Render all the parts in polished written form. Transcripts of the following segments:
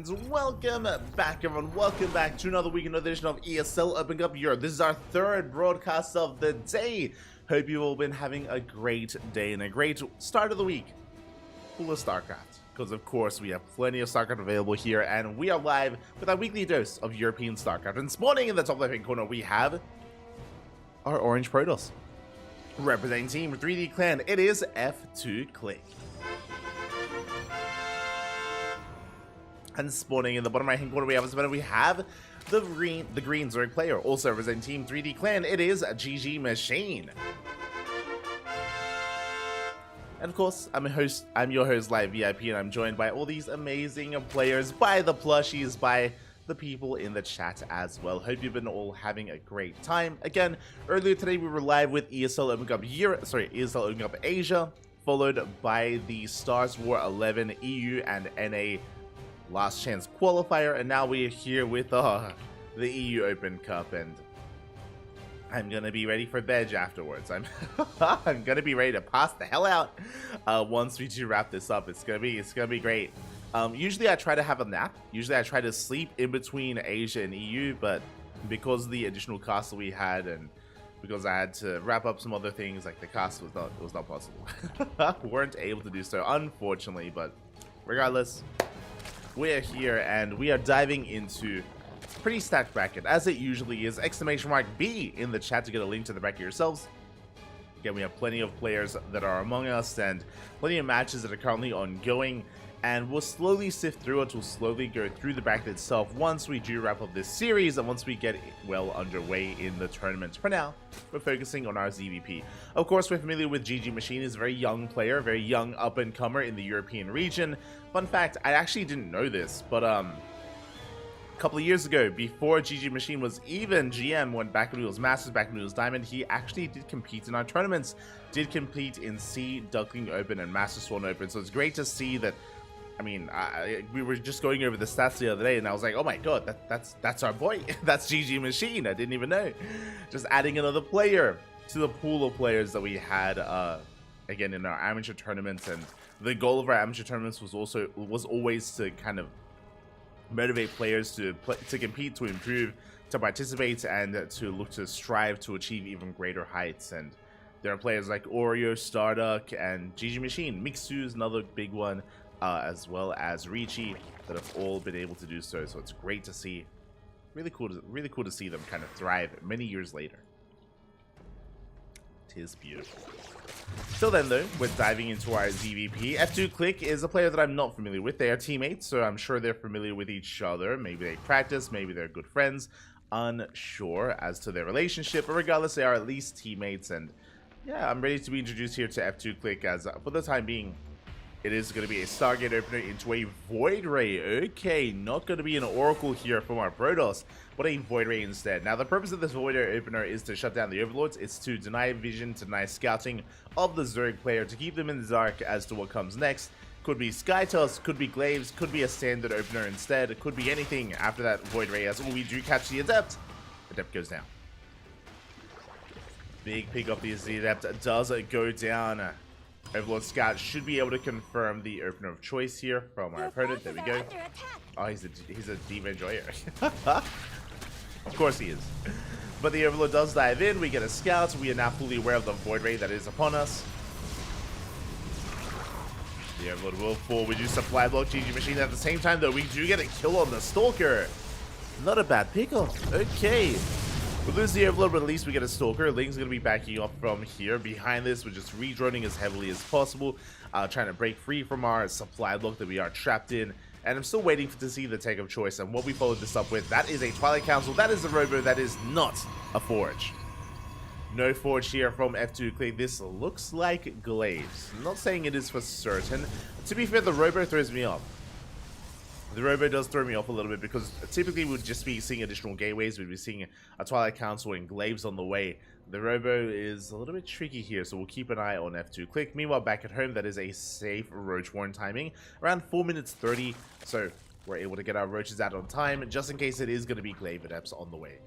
and welcome back, everyone. Welcome back to another week, another edition of ESL Open Cup Europe. This is our third broadcast of the day. Hope you've all been having a great day and a great start of the week full of StarCraft, because of course we have plenty of StarCraft available here, and we are live with our weekly dose of European StarCraft. And this morning in the top left-hand corner we have our orange Protoss representing Team 3D Clan. It is F2 Click. And spawning in the bottom right hand corner we have the green Zerg player, also representing Team 3D Clan. It is GG Machine. And of course, I'm your host, Live VIP, and I'm joined by all these amazing players, by the plushies, by the people in the chat as well. Hope you've been all having a great time. Again, earlier today we were live with ESL Open Cup ESL Open Cup Asia, followed by the Stars War 11 EU and NA last chance qualifier, and now we are here with the EU Open Cup, and I'm gonna be ready for veg afterwards. I'm gonna be ready to pass the hell out once we do wrap this up. It's gonna be great. Usually I try to have a nap. Usually I try to sleep in between Asia and EU, but because of the additional castle we had, and because I had to wrap up some other things, like the castle was not possible. Weren't able to do so, unfortunately. But regardless, we're here and we are diving into a pretty stacked bracket, as it usually is. !B in the chat to get a link to the bracket yourselves. Again, we have plenty of players that are among us and plenty of matches that are currently ongoing, and we'll slowly sift through it. We'll slowly go through the bracket itself once we do wrap up this series and once we get well underway in the tournament. For now, we're focusing on our ZVP. Of course, we're familiar with GG Machine. He's a very young player, very young up-and-comer in the European region. Fun fact, I actually didn't know this, but a couple of years ago, before GG Machine was even GM, when back when he was Masters, back when he was Diamond, he actually did compete in our tournaments, did compete in C, Duckling Open, and Master Swan Open. So it's great to see that. I mean, we were just going over the stats the other day, and I was like, oh my god, that's our boy. That's GG Machine. I didn't even know. Just adding another player to the pool of players that we had, again, in our amateur tournaments. And the goal of our amateur tournaments was always to kind of motivate players to compete, to improve, to participate, and to look to strive to achieve even greater heights. And there are players like Oreo, Starduck, and GG Machine. Mixu is another big one. As well as Ricci, that have all been able to do so. So it's great to see. Really cool to see them kind of thrive many years later. Tis beautiful. Till then, though, we're diving into our ZVP. F2 Click is a player that I'm not familiar with. They are teammates, so I'm sure they're familiar with each other. Maybe they practice, maybe they're good friends. Unsure as to their relationship, but regardless, they are at least teammates. And yeah, I'm ready to be introduced here to F2 Click, as for the time being, it is going to be a Stargate opener into a Void Ray. Okay, not going to be an Oracle here from our Protoss, but a Void Ray instead. Now, the purpose of this Void Ray opener is to shut down the Overlords. It's to deny vision, to deny scouting of the Zerg player, to keep them in the dark as to what comes next. Could be Skytoss, could be Glaives, could be a standard opener instead. It could be anything after that Void Ray, as we do catch the Adept. Adept goes down. Big pick up the Adept does go down. Overlord Scout should be able to confirm the opener of choice here from our opponent. There we go. Oh, he's a Diva Enjoyer. Of course he is. But the Overlord does dive in. We get a Scout. We are now fully aware of the Void Ray that is upon us. The Overlord will fall. We do supply block GG Machine. At the same time, though, we do get a kill on the Stalker. Not a bad pickoff. Okay. We lose the Overlord, but at least we get a Stalker. Ling's going to be backing up from here. Behind this, we're just redroning as heavily as possible, trying to break free from our supply block that we are trapped in. And I'm still waiting to see the take of choice. And what we followed this up with, that is a Twilight Council. That is a Robo. That is not a Forge. No Forge here from F2 Click. This looks like Glaives. I'm not saying it is for certain. To be fair, the Robo throws me off. The Robo does throw me off a little bit, because typically we'd just be seeing additional gateways. We'd be seeing a Twilight Council and Glaives on the way. The Robo is a little bit tricky here, so we'll keep an eye on F2 Click. Meanwhile, back at home, that is a safe Roach Warren timing. Around 4 minutes 30, so we're able to get our Roaches out on time, just in case it is going to be Glaive Adepts on the way.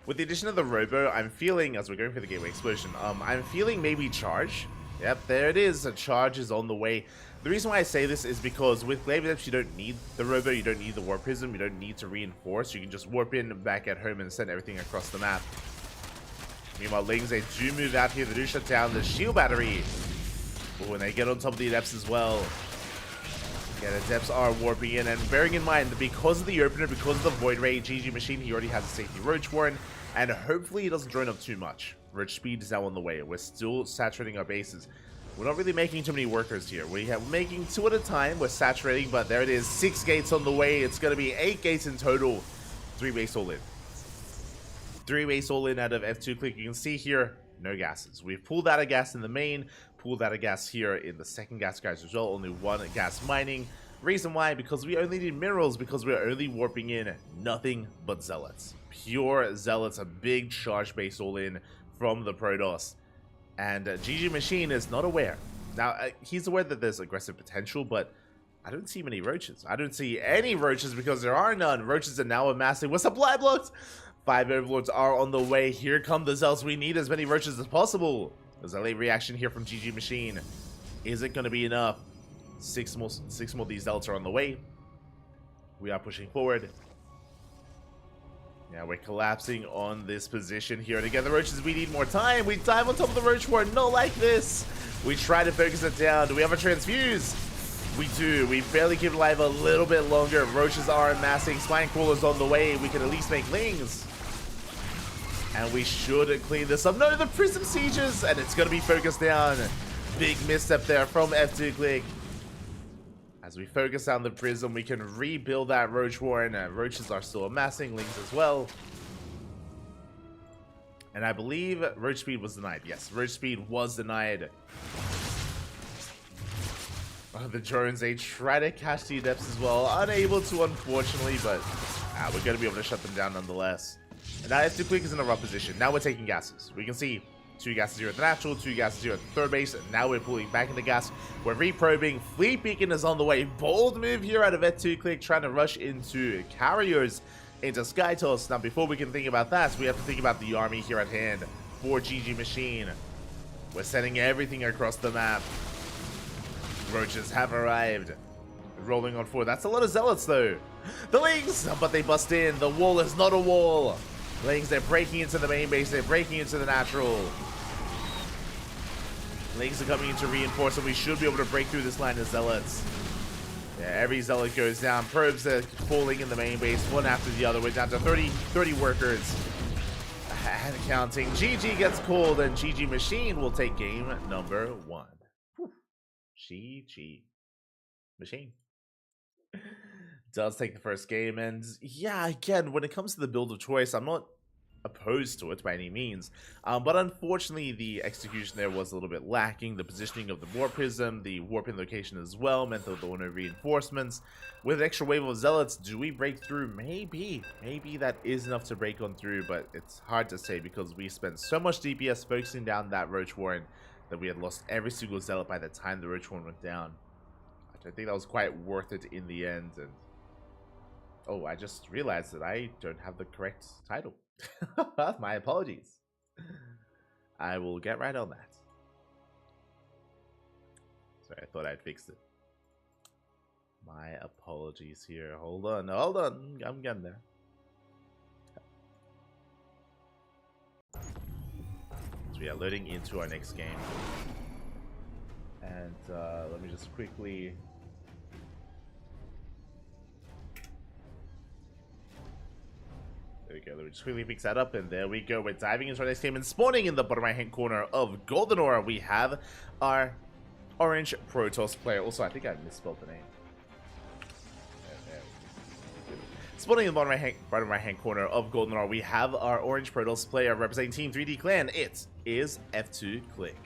With the addition of the Robo, I'm feeling, as we're going for the Gateway Explosion, I'm feeling maybe Charge. Yep, there it is. A Charge is on the way. The reason why I say this is because with Glaive Adepts, you don't need the Robo, you don't need the Warp Prism, you don't need to reinforce. You can just warp in back at home and send everything across the map. Meanwhile, Lings, they do move out here. They do shut down the shield battery. Oh, and they get on top of the Adepts as well. Yeah, the Adepts are warping in, and bearing in mind that because of the opener, because of the Void Ray, GG Machine, he already has a safety Roach Warren, and hopefully he doesn't drone up too much. Roach speed is now on the way. We're still saturating our bases. We're not really making too many workers here. We're making 2 at a time. We're saturating, but there it is. 6 gates on the way. It's going to be 8 gates in total. 3 base all in. 3 base all in out of F2 Click. You can see here, no gases. We've pulled out a gas in the main, pulled out a gas here in the second gas guys as well. Only 1 gas mining. Reason why? Because we only need minerals, because we're only warping in nothing but zealots. Pure zealots, a big charge base all in from the Protoss. And GG Machine is not aware. Now, he's aware that there's aggressive potential, but I don't see many roaches. I don't see any roaches because there are none. Roaches are now amassing. What's supply blocks? 5 overlords are on the way. Here come the zealots. We need as many roaches as possible. There's a late reaction here from GG Machine. Is it going to be enough? 6 more of these zealots are on the way. We are pushing forward. Yeah, we're collapsing on this position here. And again, the roaches, we need more time. We dive on top of the roach ward. Not like this. We try to focus it down. Do we have a transfuse? We do. We barely keep it alive a little bit longer. Roaches are amassing. Spine crawlers on the way. We can at least make Lings. And we should clean this up. No, the prism sieges. And it's going to be focused down. Big misstep there from F2 Click. As we focus on the prism, we can rebuild that roach warren. Roaches are still amassing, Lings as well. And I believe roach speed was denied. Yes, roach speed was denied. The drones, they try to catch the adepts as well. Unable to, unfortunately, but we're going to be able to shut them down nonetheless. And now F2 Click is in a rough position. Now we're taking gases. We can see 2 gases here at the natural, 2 gases here at the third base, and now we're pulling back into gas. We're reprobing. Fleet Beacon is on the way. Bold move here out of F2 Click, trying to rush into carriers, into Skytoss. Now, before we can think about that, we have to think about the army here at hand for GG Machine. We're sending everything across the map. Roaches have arrived. Rolling on forward. That's a lot of zealots, though. The Lings, but they bust in. The wall is not a wall. Lings, they're breaking into the main base. They're breaking into the natural. Lings are coming in to reinforce, and we should be able to break through this line of zealots. Yeah, every zealot goes down. Probes are falling in the main base, one after the other. We're down to 30 workers. And counting. GG gets called, and GG Machine will take game number 1. Whew. GG Machine does take the first game, and yeah, again, when it comes to the build of choice, I'm not opposed to it by any means, but unfortunately the execution there was a little bit lacking. The positioning of the warp prism, the warping location as well, meant that there were no reinforcements. With an extra wave of zealots, do we break through? Maybe that is enough to break on through, but it's hard to say because we spent so much DPS focusing down that roach warren that we had lost every single zealot by the time the roach warren went down. I think that was quite worth it in the end. And oh, I just realized that I don't have the correct title. My apologies. I will get right on that. Sorry, I thought I'd fixed it. My apologies here. Hold on. I'm getting there. So we are loading into our next game. And let me just quickly... There we go. Let me just quickly fix that up, and there we go. We're diving into our next game, and spawning in the bottom right-hand corner of Golden Aura, we have our Orange Protoss player. Also, I think I misspelled the name. Spawning in the bottom right-hand corner of Golden Aura, we have our Orange Protoss player representing Team 3D Clan. It is F2 Click.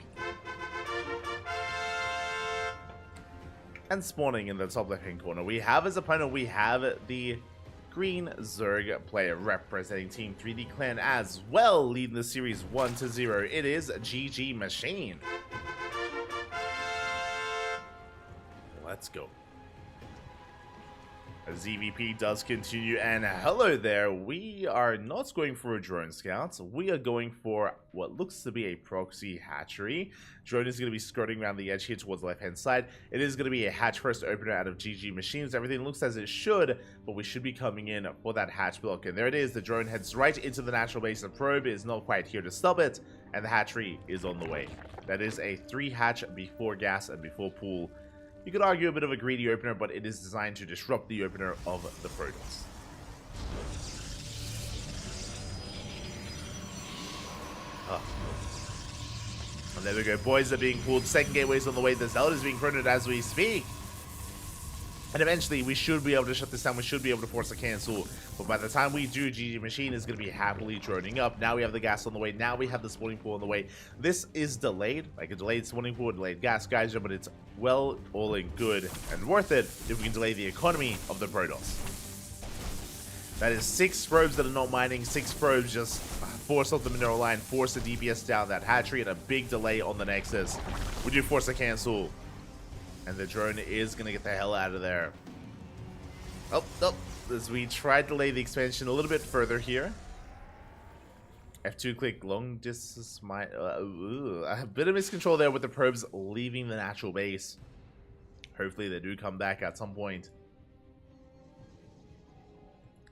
And spawning in the top left-hand corner, we have as opponent, we have the Green Zerg player representing Team 3D Clan as well, leading the series 1-0. It is GG Machine. Let's go. As EVP does continue, and hello there, we are not going for a drone scout, we are going for what looks to be a proxy hatchery. Drone is going to be skirting around the edge here towards the left hand side. It is going to be a hatch first opener out of GG machines. Everything looks as it should, but we should be coming in for that hatch block, and there it is. The drone heads right into the natural base. The probe is not quite here to stop it, and the hatchery is on the way. That is a 3 hatch before gas and before pool. You could argue a bit of a greedy opener, but it is designed to disrupt the opener of the Protoss. And there we go. Boys are being pulled. Second gateway's on the way. The Zealot is being printed as we speak. And eventually, we should be able to shut this down. We should be able to force a cancel. But by the time we do, GG Machine is going to be happily droning up. Now we have the gas on the way. Now we have the spawning pool on the way. This is delayed. Like a delayed spawning pool, delayed gas geyser. But it's well, all in good and worth it if we can delay the economy of the Protoss. That is 6 probes that are not mining. 6 probes just force off the mineral line. Force the DPS down that hatchery. And a big delay on the Nexus. We do force a cancel. And the drone is going to get the hell out of there. Oh, as we try to delay the expansion a little bit further here. F2 click long distance. A bit of miscontrol there with the probes leaving the natural base. Hopefully they do come back at some point.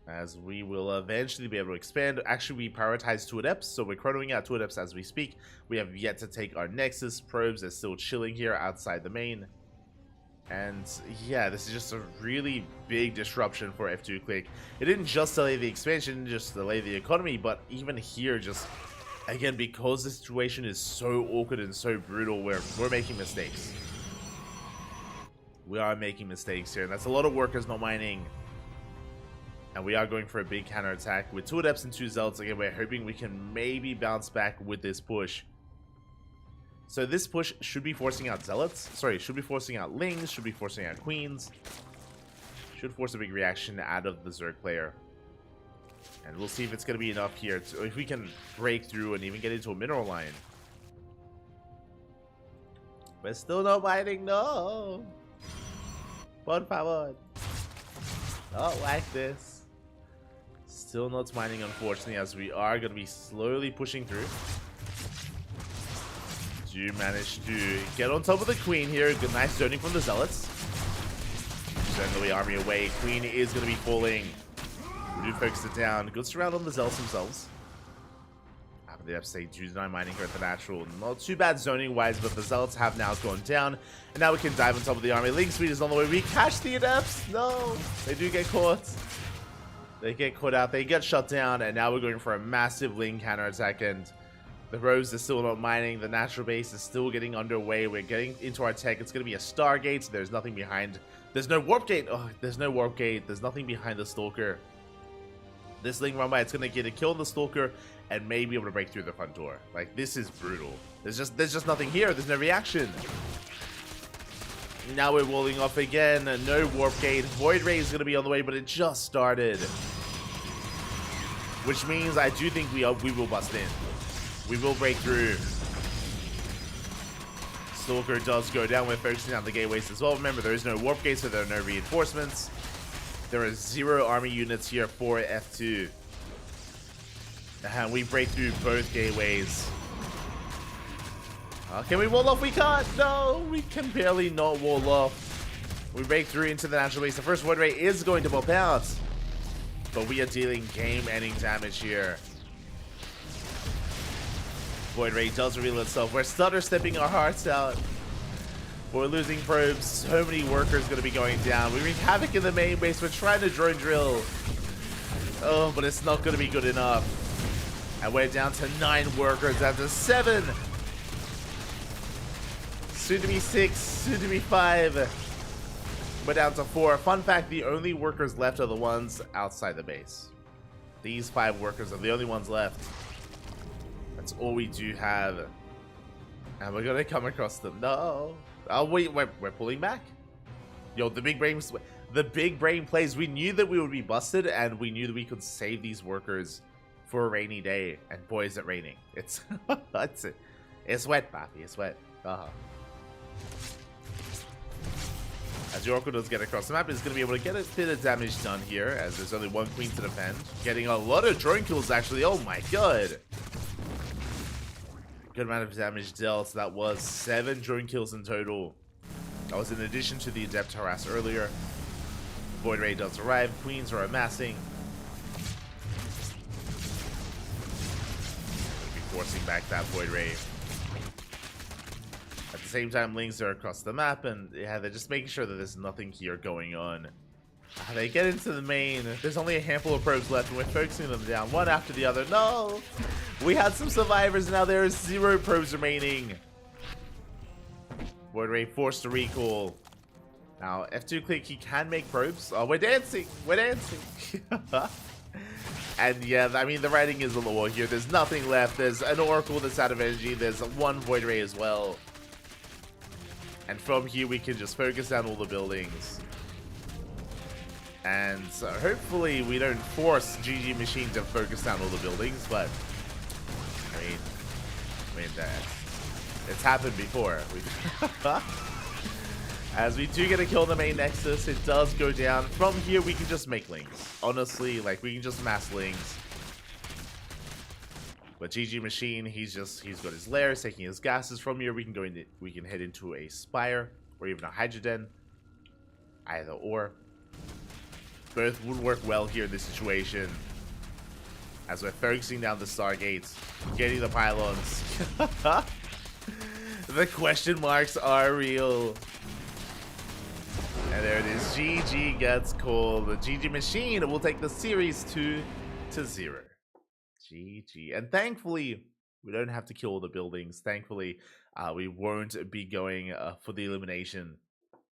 As we will eventually be able to expand. Actually, we prioritize 2 adepts, so we're chronoing out 2 adepts as we speak. We have yet to take our Nexus. Probes are still chilling here outside the main. And yeah, this is just a really big disruption for F2 Click. It didn't just delay the expansion, just delay the economy, but even here, just again, because the situation is so awkward and so brutal, we're making mistakes. We are making mistakes here, and that's a lot of workers not mining. And we are going for a big counterattack with 2 adepts and 2 zealots. Again, we're hoping we can maybe bounce back with this push. So this push should be forcing out zealots. Sorry, should be forcing out lings, should be forcing out queens. Should force a big reaction out of the Zerg player. And we'll see if it's going to be enough here. If we can break through and even get into a mineral line. We're still not mining, no. Por favor. Not like this. Still not mining, unfortunately, as we are going to be slowly pushing through. Do manage to get on top of the queen here. Good, nice zoning from the zealots. Send the army away. Queen is going to be falling. We do focus it down. Good surround on the zealots themselves. After the F-State, 2-9 mining here at the natural. Not too bad zoning wise, but the zealots have now gone down. And now we can dive on top of the army. Link speed is on the way. We catch the adepts. No, they do get caught. They get caught out. They get shut down. And now we're going for a massive Ling counterattack. And the roads are still not mining. The natural base is still getting underway. We're getting into our tech. It's going to be a Stargate. So there's nothing behind. There's no warp gate. Oh, there's no warp gate. There's nothing behind the Stalker. This Ling run by, it's going to get a kill on the Stalker and maybe be able to break through the front door. Like, this is brutal. There's just nothing here. There's no reaction. Now we're walling off again. No warp gate. Void Ray is going to be on the way, but it just started. Which means I do think we will bust in. We will break through. Stalker does go down. We're focusing on the gateways as well. Remember, there is no warp gate, so there are no reinforcements. There are 0 army units here for F2. And we break through both gateways. Can we wall off? We can't. No, we can barely not wall off. We break through into the natural base. The first Void Ray is going to pop out. But we are dealing game-ending damage here. Void Ray does reveal itself. We're stutter-stepping our hearts out. We're losing probes. So many workers going to be going down. We wreak havoc in the main base. We're trying to drone drill. Oh, but it's not going to be good enough. And we're down to 9 workers after 7. Soon to be 6. Soon to be 5. We're down to 4. Fun fact, the only workers left are the ones outside the base. These 5 workers are the only ones left. That's all we do have. And we're going to come across them. No. Oh, wait, we're pulling back. Yo, the big brain plays. We knew that we would be busted, and we knew that we could save these workers for a rainy day. And boy, is it raining. It's it's wet, Papi. It's wet. As the Oracle does get across the map, is going to be able to get a bit of damage done here, as there's only one queen to defend. Getting a lot of drone kills, actually. Oh my god. Good amount of damage dealt. That was 7 drone kills in total. That was in addition to the Adept harass earlier. Void Ray does arrive. Queens are amassing. We'll be forcing back that Void Ray. At the same time, Lings are across the map, and yeah, they're just making sure that there's nothing here going on. They get into the main. There's only a handful of probes left, and we're focusing them down one after the other. No! We had some survivors, now there is 0 probes remaining. Void Ray forced to recall. Now, F2 click, he can make probes. Oh, we're dancing! We're dancing! And yeah, I mean, the writing is on the wall here. There's nothing left. There's an Oracle that's out of energy. There's one Void Ray as well. And from here, we can just focus down all the buildings. And hopefully we don't force GG Machine to focus down all the buildings, but I mean it's happened before. As we do get a kill on the main Nexus, it does go down. From here, we can just make Lings. Honestly, like, we can just mass Lings. But GG Machine, he's got his lairs, taking his gases. From here, we can head into a Spire or even a Hydrogen, either or. Both would work well here in this situation, as we're focusing down the Stargates, getting the pylons. The question marks are real. And there it is. GG gets called. The GG Machine will take the series 2-0. GG. And thankfully, we don't have to kill all the buildings. Thankfully, we won't be going for the elimination,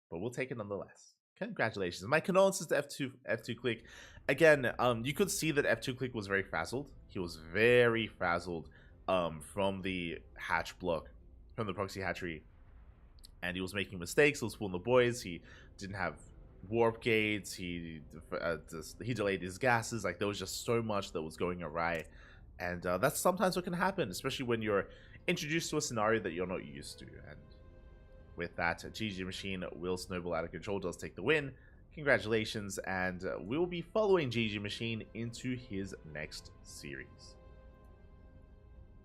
but we'll take it nonetheless. Congratulations. My condolences to F2 Click. Again, you could see that F2 Click was very frazzled. He was very frazzled from the hatch block, from the proxy hatchery. And he was making mistakes. He was fooling the boys. He didn't have warp gates. He delayed his gases. Like, there was just so much that was going awry. And that's sometimes what can happen, especially when you're introduced to a scenario that you're not used to. And with that, GG Machine will snowball out of control, does take the win. Congratulations, and we'll be following GG Machine into his next series.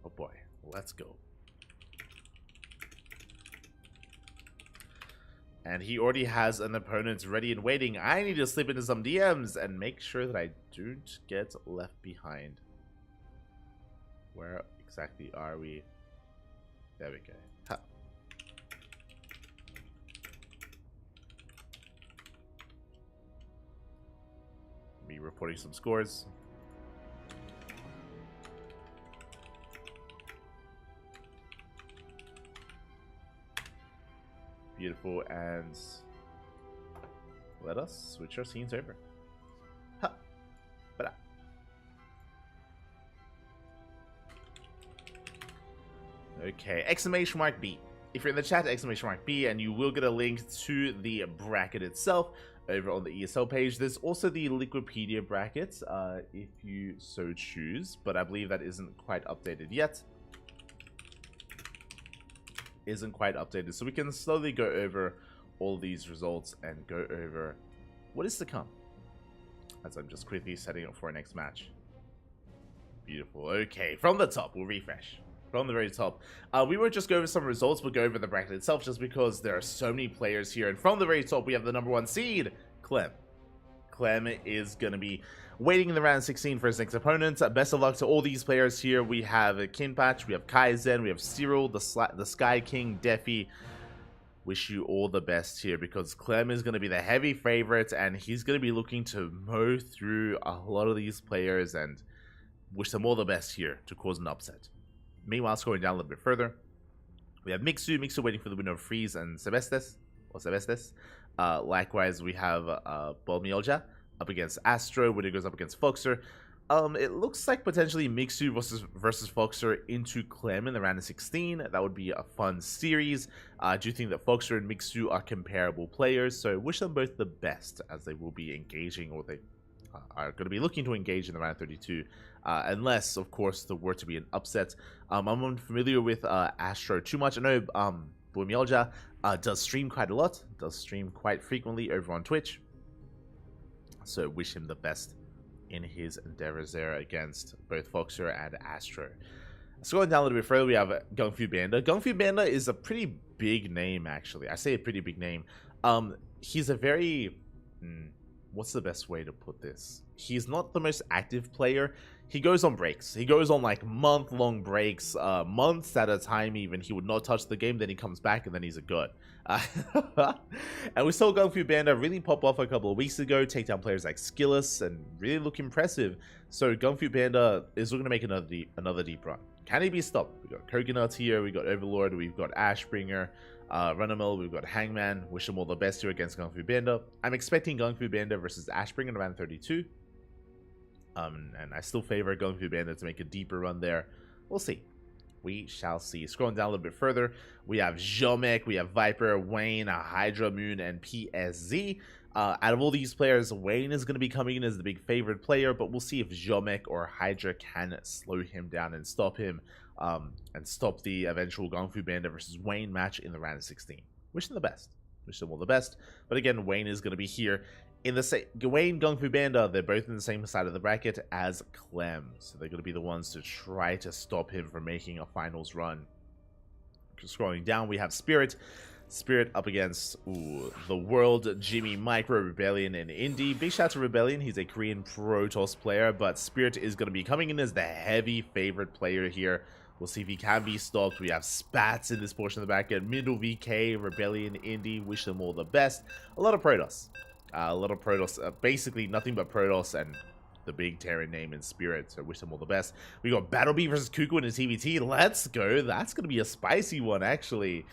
Oh boy, let's go. And he already has an opponent ready and waiting. I need to slip into some DMs and make sure that I don't get left behind. Where exactly are we? There we go. Ha. Me reporting some scores. Beautiful, and let us switch our scenes over. Ha. Ba-da. Okay, exclamation mark B. If you're in the chat, exclamation mark B, and you will get a link to the bracket itself over on the ESL page. There's also the Liquipedia brackets, if you so choose, but I believe that isn't quite updated yet. Isn't quite updated, so we can slowly go over all these results and go over what is to come, as I'm just quickly setting up for our next match. Beautiful. Okay, from the top, we'll refresh. From the very top, we won't just go over some results, we'll go over the bracket itself, just because there are so many players here. And from the very top, we have the #1 seed, Clem. Clem is going to be waiting in the round 16 for his next opponent. Best of luck to all these players here. We have Kinpatch, we have Kaizen, we have Cyril, the Sky King, Defi. Wish you all the best here, because Clem is going to be the heavy favorite, and he's going to be looking to mow through a lot of these players, and wish them all the best here to cause an upset. Meanwhile, scrolling down a little bit further, we have Mixu waiting for the winner of Freeze and Sebestes. Likewise, we have Bolmiolja up against Astro, winner goes up against Foxer. It looks like potentially Mixu versus Foxer into Clem in the round of 16. That would be a fun series. I do think that Foxer and Mixu are comparable players, so wish them both the best, as they will be engaging, or they are going to be looking to engage in the round 32, unless, of course, there were to be an upset. I'm unfamiliar with Astro too much. I know Buimiolja does stream quite a lot, does stream quite frequently over on Twitch. So wish him the best in his endeavors there against both Foxer and Astro. Scrolling down a little bit further, we have Gungfu Banda. Gungfu Banda is a pretty big name, actually. I say a pretty big name. He's a very... what's the best way to put this? He's not the most active player. He goes on breaks. He goes on like month-long breaks, months at a time even. He would not touch the game, then he comes back, and then he's a god. And we saw Gungfu Banda really pop off a couple of weeks ago, take down players like Skillus, and really look impressive. So Gungfu Banda is looking to make another deep run. Can he be stopped? We've got Coconut here, we've got Overlord, we've got Ashbringer, Runamel, we've got Hangman. Wish them all the best here against Gungfu Banda. I'm expecting Gungfu Banda versus Ashbringer around 32. And I still favor Gungfu Banda to make a deeper run there. We'll see. We shall see. Scrolling down a little bit further, we have Jomek, we have Viper, Wayne, Hydra Moon, and PSZ. Out of all these players, Wayne is going to be coming in as the big favorite player, but we'll see if Jomek or Hydra can slow him down and stop him, and stop the eventual Gungfu Banda versus Wayne match in the round of 16. Wish them the best. Wish them all the best. But again, Wayne is going to be here in the same... Wayne, Gungfu Banda, they're both in the same side of the bracket as Clem, so they're going to be the ones to try to stop him from making a finals run. Scrolling down, we have Spirit. Spirit up against the World, Jimmy, Micro, Rebellion, and Indy. Big shout out to Rebellion. He's a Korean Protoss player, but Spirit is going to be coming in as the heavy favorite player here. We'll see if he can be stopped. We have Spats in this portion of the back end. Middle VK, Rebellion, Indy. Wish them all the best. A lot of Protoss. Basically nothing but Protoss and the big Terran name in Spirit, so wish them all the best. We got Battlebee versus Kuku in a TVT. Let's go. That's going to be a spicy one, actually.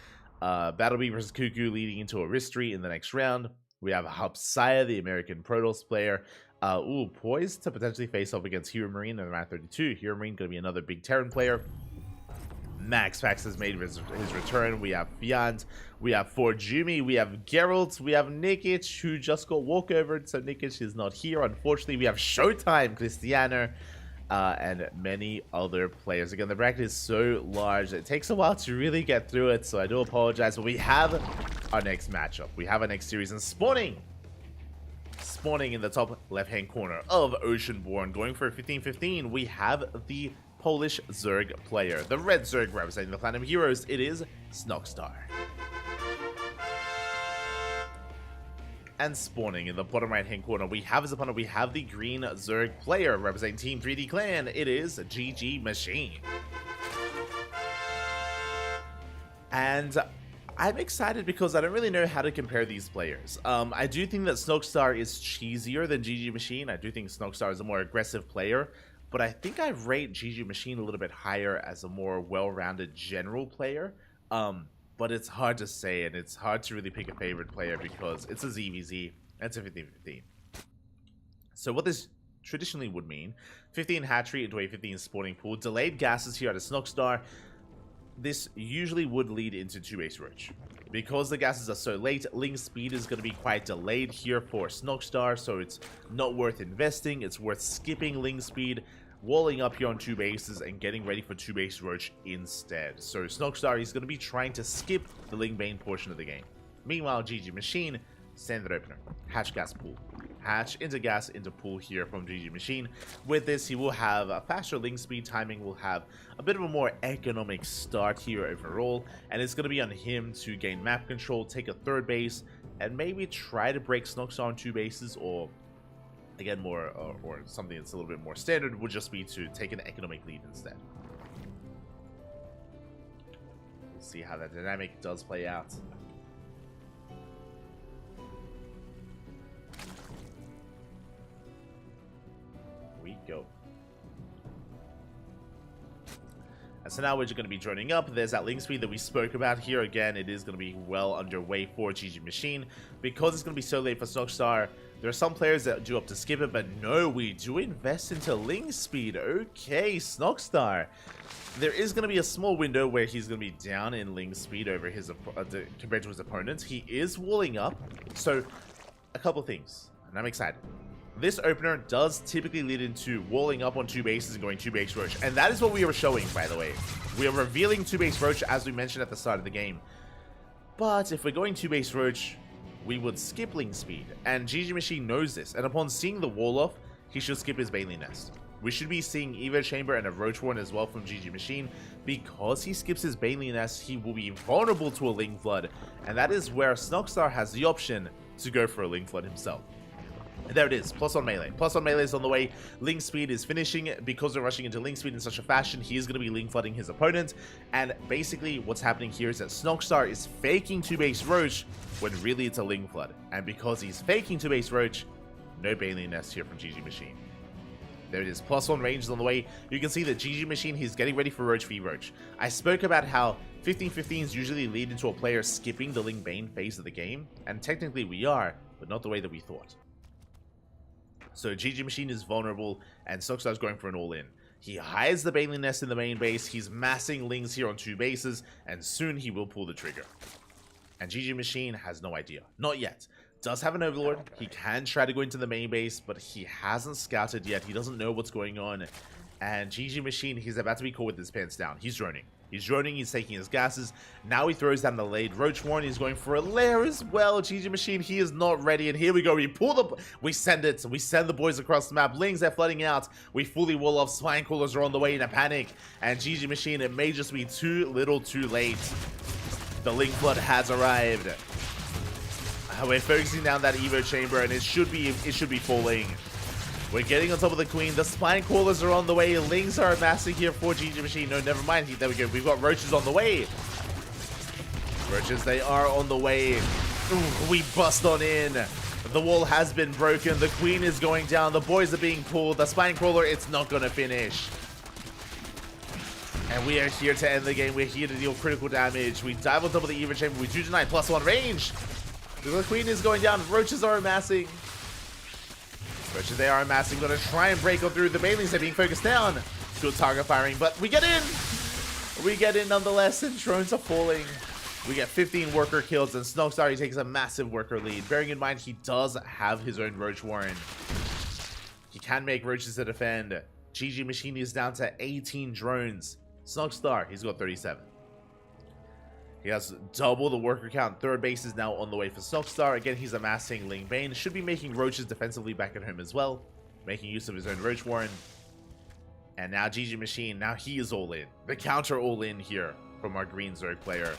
Battlebee versus Kuku leading into a Ristri in the next round. We have Hapsaya, the American Protoss player. Poised to potentially face off against Hero Marine in round 32. Hero Marine going to be another big Terran player. Max Fax has made his return. We have Fiant, we have Forjumi, we have Geralt, we have Nikic, who just got walkovered, so Nikic is not here. Unfortunately, we have Showtime, Cristiano, and many other players. Again, the bracket is so large, it takes a while to really get through it, so I do apologize, but we have our next matchup. We have our next series, and spawning in the top left-hand corner of Oceanborn, going for a 15-15, we have the Polish Zerg player, the red Zerg representing the Platinum Heroes. It is Snogstar. And spawning in the bottom right hand corner, we have as opponent, we have the green Zerg player representing Team 3D Clan. It is GG Machine. And I'm excited because I don't really know how to compare these players. I do think that Snogstar is cheesier than GG Machine. I do think Snogstar is a more aggressive player. But I think I rate GG Machine a little bit higher as a more well-rounded general player. But it's hard to say, and it's hard to really pick a favorite player because it's a ZVZ, and it's a 15-15. So what this traditionally would mean, 15 hatchery into a 15 spawning pool, delayed gases here at a Snogstar. This usually would lead into 2-base roach. Because the gases are so late, Ling speed is going to be quite delayed here for Snogstar, so it's not worth investing. It's worth skipping Ling speed, walling up here on 2 bases, and getting ready for 2-base roach instead. So Snogstar is going to be trying to skip the Ling Bane portion of the game. Meanwhile, GG Machine, standard opener, hatch gas pool. Hatch into gas into pool here from GG Machine. With this, he will have a faster Ling speed timing, will have a bit of a more economic start here overall, and it's going to be on him to gain map control, take a 3rd base, and maybe try to break Snogstar on 2 bases, or again, more or something that's a little bit more standard would just be to take an economic lead instead. We'll see how that dynamic does play out. We go. And so now we're just going to be joining up. There's that link speed that we spoke about here. Again, it is going to be well underway for GG Machine. Because it's going to be so late for Snogstar, there are some players that do opt to skip it, but no, we do invest into Ling speed. Okay, Snogstar. There is going to be a small window where he's going to be down in Ling speed over his compared to his opponents. He is walling up. So, a couple things, and I'm excited. This opener does typically lead into walling up on 2 bases and going 2-base roach. And that is what we are showing, by the way. We are revealing 2-base roach, as we mentioned at the start of the game. But if we're going 2-base Roach, we would skip Ling Speed, and GG Machine knows this, and upon seeing the wall off, he should skip his Bailey Nest. We should be seeing Evo Chamber and a Roach Warren as well from GG Machine. Because he skips his Bailey Nest, he will be vulnerable to a Ling Flood, and that is where Snogstar has the option to go for a Ling Flood himself. And there it is, +1 melee. +1 melee is on the way. Ling Speed is finishing. Because we're rushing into Ling Speed in such a fashion, he is going to be Ling Flooding his opponent. And basically what's happening here is that Snogstar is faking 2-base Roach when really it's a Ling Flood. And because he's faking 2-base Roach, no Bailey Nest here from GG Machine. There it is, +1 range is on the way. You can see that GG Machine, he's getting ready for Roach v Roach. I spoke about how 15-15s usually lead into a player skipping the Ling Bane phase of the game. And technically we are, but not the way that we thought. So GG Machine is vulnerable, and Snogstar's going for an all-in. He hides the Bailey Nest in the main base, he's massing Lings here on 2 bases, and soon he will pull the trigger. And GG Machine has no idea. Not yet. Does have an Overlord, he can try to go into the main base, but he hasn't scouted yet, he doesn't know what's going on. And GG Machine, he's about to be caught with his pants down. He's droning. He's droning, he's taking his gases. Now he throws down the laid Roach Warren. He's going for a lair as well. GG Machine, he is not ready. And here we go. We send it. We send the boys across the map. Lings are flooding out. We fully wall off. Spine Crawlers are on the way in a panic. And GG Machine, it may just be too little too late. The Ling Flood has arrived. We're focusing down that Evo Chamber, and it should be falling. We're getting on top of the Queen. The Spine Crawlers are on the way. Lings are amassing here for GG Machine. No, never mind. There we go. We've got Roaches on the way. Roaches, they are on the way. Ooh, we bust on in. The wall has been broken. The Queen is going down. The boys are being pulled. The Spine Crawler, it's not going to finish. And we are here to end the game. We're here to deal critical damage. We dive on top of the Evo Chamber. We do deny +1 range. The Queen is going down. Roaches are amassing. Roaches, they are amassing. Going to try and break on through. The Bailey's are being focused down. Good target firing, but we get in. We get in nonetheless, and drones are falling. We get 15 worker kills, and Snogstar, he takes a massive worker lead. Bearing in mind, he does have his own Roach Warren. He can make Roaches to defend. GG Machine is down to 18 drones. Snogstar, he's got 37. He has double the worker count. Third base is now on the way for Snogstar. Again, he's amassing Ling Bane. Should be making Roaches defensively back at home as well. Making use of his own Roach Warren. And now GG Machine, now he is all in. The counter all in here from our green Zerg player.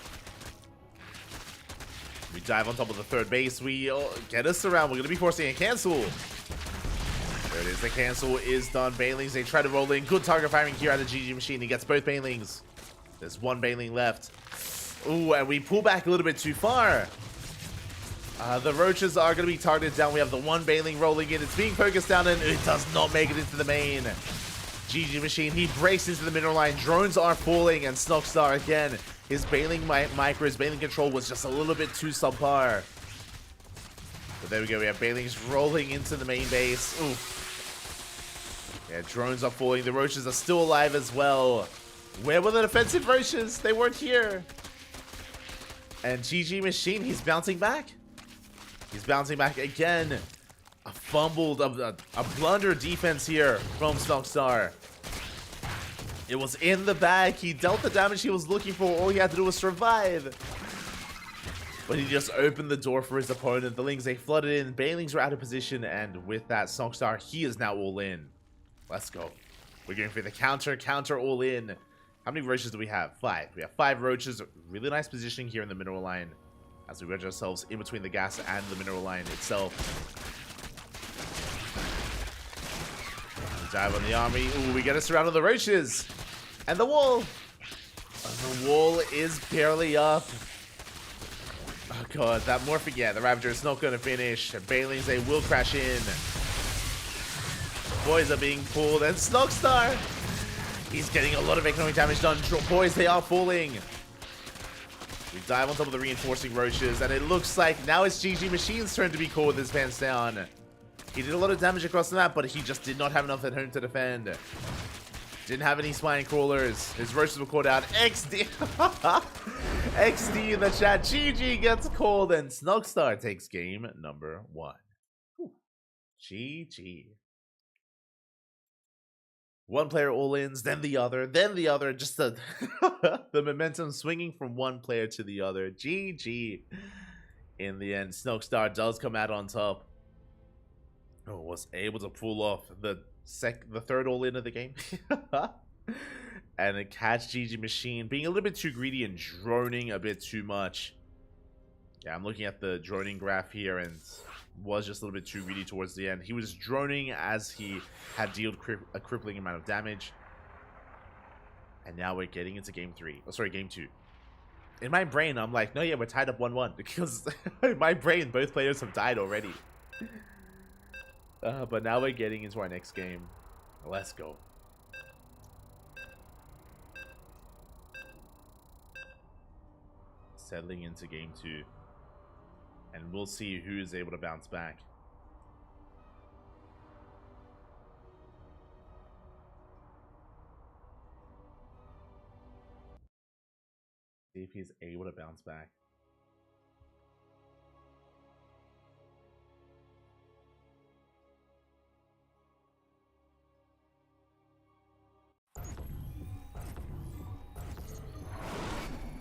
We dive on top of the third base. We get us around. We're going to be forcing a cancel. There it is. The cancel is done. Banelings, they try to roll in. Good target firing here out of GG Machine. He gets both Banelings. There's one Baneling left. Ooh, and we pull back a little bit too far. The Roaches are going to be targeted down. We have the one Baneling rolling in. It's being focused down, and it does not make it into the main. GG Machine, he breaks into the mineral line. Drones are falling, and Snogstar again. His Baneling micro, his Baneling control was just a little bit too subpar. But there we go. We have Banelings rolling into the main base. Oof. Yeah, drones are falling. The Roaches are still alive as well. Where were the defensive Roaches? They weren't here. And GG Machine, he's bouncing back. He's bouncing back again. A fumbled, a blunder defense here from Snogstar. It was in the bag. He dealt the damage he was looking for. All he had to do was survive. But he just opened the door for his opponent. The Lings, they flooded in. Banelings were out of position. And with that, Snogstar, he is now all in. Let's go. We're going for the counter all in. How many Roaches do we have? 5. We have 5 Roaches. Really nice positioning here in the mineral line as we wedge ourselves in between the gas and the mineral line itself. We dive on the army. Ooh, we get us around on the Roaches. And the wall. The wall is barely up. Oh god, that Morphic, yeah, the Ravager is not going to finish. Banelings, they will crash in. Boys are being pulled, and Snogstar, he's getting a lot of economic damage done. Boys, they are falling. We dive on top of the reinforcing Roaches, and it looks like now it's GG Machine's turn to be caught with his pants down. He did a lot of damage across the map, but he just did not have enough at home to defend. Didn't have any Spine Crawlers. His Roaches were caught out. XD. XD in the chat. GG gets called, and Snogstar takes game number 1. GG. One player all-ins, then the other, just the, the momentum swinging from one player to the other. GG. In the end, Snokstar does come out on top. Oh, was able to pull off the third all-in of the game. And a catch GG Machine being a little bit too greedy and droning a bit too much. Yeah, I'm looking at the droning graph here and was just a little bit too greedy towards the end. He was droning as he had dealt a crippling amount of damage. And now we're getting into game 3. Oh, sorry, game 2. In my brain, I'm like, no, yeah, we're tied up 1-1. Because in my brain, both players have died already. But now we're getting into our next game. Let's go. Settling into game 2. And we'll see who is able to bounce back. See if he's able to bounce back.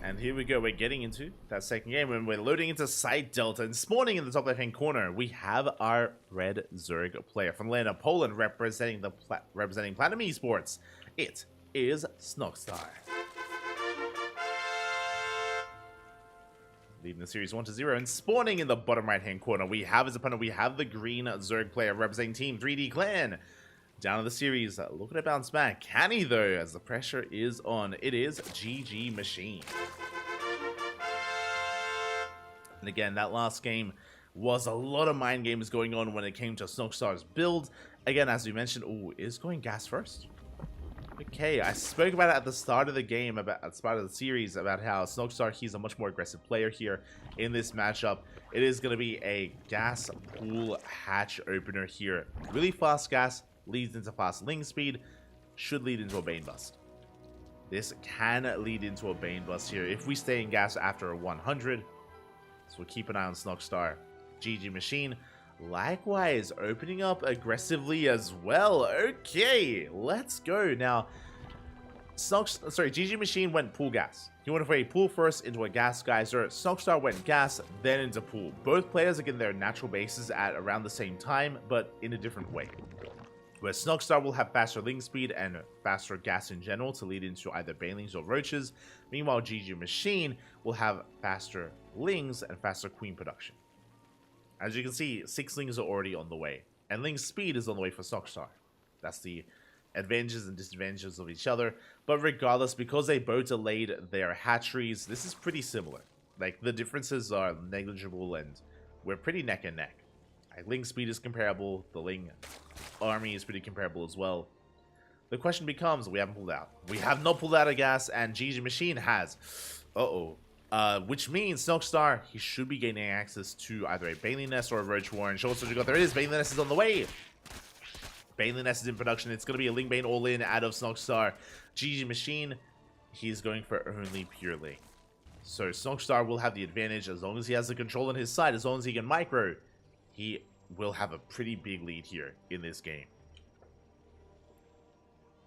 And here we go, we're getting into that second game when we're loading into Side Delta and spawning in the top left hand corner. We have our red Zerg player from Lena, Poland, representing Platinum Esports. It is Snokstar. Leading the series 1-0 and spawning in the bottom right hand corner. We have his opponent, we have the green Zerg player representing Team 3D Clan. Down in the series, looking to bounce back. Can he though, as the pressure is on? It is GG Machine. And again, that last game was a lot of mind games going on when it came to Snokstar's build. Again, as we mentioned, is going gas first. Okay, I spoke about it at the start of the game, at the start of the series, about how Snokstar, he's a much more aggressive player here in this matchup. It is going to be a gas pool hatch opener here. Really fast gas, leads into fast ling speed, should lead into a Bane Bust. This can lead into a Bane Bust here if we stay in gas after a 100. So we'll keep an eye on Snokstar. GG Machine, likewise, opening up aggressively as well. Okay, let's go. Now, GG Machine went pool gas. He went for a pool first into a gas geyser. Snokstar went gas, then into pool. Both players are getting their natural bases at around the same time, but in a different way. Where Snokstar will have faster ling speed and faster gas in general to lead into either banelings or roaches. Meanwhile, GG Machine will have faster lings and faster queen production. As you can see, 6 lings are already on the way. And ling speed is on the way for Snokstar. That's the advantages and disadvantages of each other. But regardless, because they both delayed their hatcheries, this is pretty similar. Like, the differences are negligible and we're pretty neck and neck. Ling speed is comparable, the Ling army is pretty comparable as well. The question becomes, we haven't pulled out. We have not pulled out of gas, and GG Machine has. Which means Snokstar, he should be gaining access to either a Baneling Nest or a Roach Warren. Show us what you got. There it is. Baneling Nest is on the way. Baneling Nest is in production. It's going to be a Ling Bane all-in out of Snokstar. GG Machine, he's going for only pure Ling. So Snokstar will have the advantage as long as he has the control on his side, as long as he can micro. He will have a pretty big lead here in this game.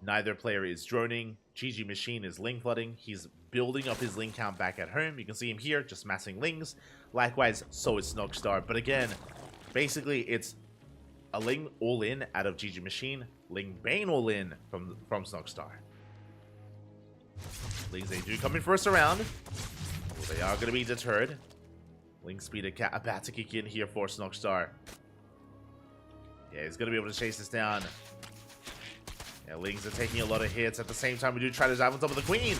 Neither player is droning. GG Machine is ling flooding. He's building up his ling count back at home. You can see him here, just massing lings. Likewise, so is Snokstar. But again, basically, it's a ling all-in out of GG Machine. Ling Bane all-in from Snokstar. Lings, they do come in first round. Well, they are going to be deterred. Ling speed about to kick in here for Snokstar. Yeah, he's going to be able to chase this down. Yeah, Lings are taking a lot of hits. At the same time, we do try to dive on top of the Queen.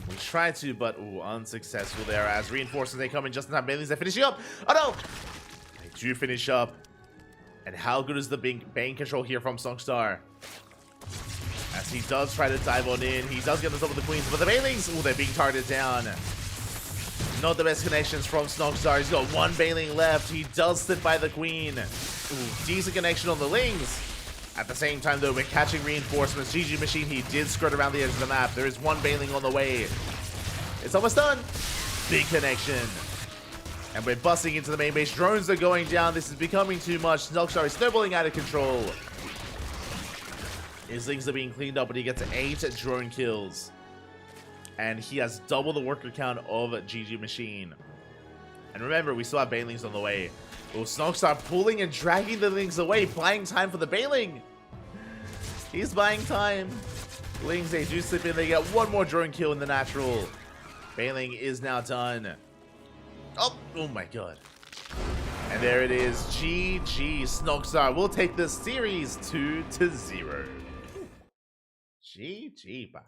We try to, but unsuccessful there as reinforcements, they come in just in time. Banelings, they're finishing up. Oh no! They do finish up. And how good is the Bane control here from Snokstar? As he does try to dive on in. He does get on top of the Queens, but the Banelings, they're being targeted down. Not the best connections from Snokstar. He's got one Baneling left. He does sit by the Queen. Decent connection on the Lings. At the same time, though, we're catching reinforcements. GG Machine, he did skirt around the edge of the map. There is one Baneling on the way. It's almost done. Big connection. And we're busting into the main base. Drones are going down. This is becoming too much. Snokstar is snowballing out of control. His things are being cleaned up, but he gets 8 drone kills. And he has double the worker count of GG Machine. And remember, we still have Banelings on the way. Oh, Snogstar pulling and dragging the Lings away, buying time for the Baneling. He's buying time. Lings, they do slip in. They get one more drone kill in the natural. Baneling is now done. Oh my god. And there it is. GG. Snogstar will take the series 2-0. GG, Bob.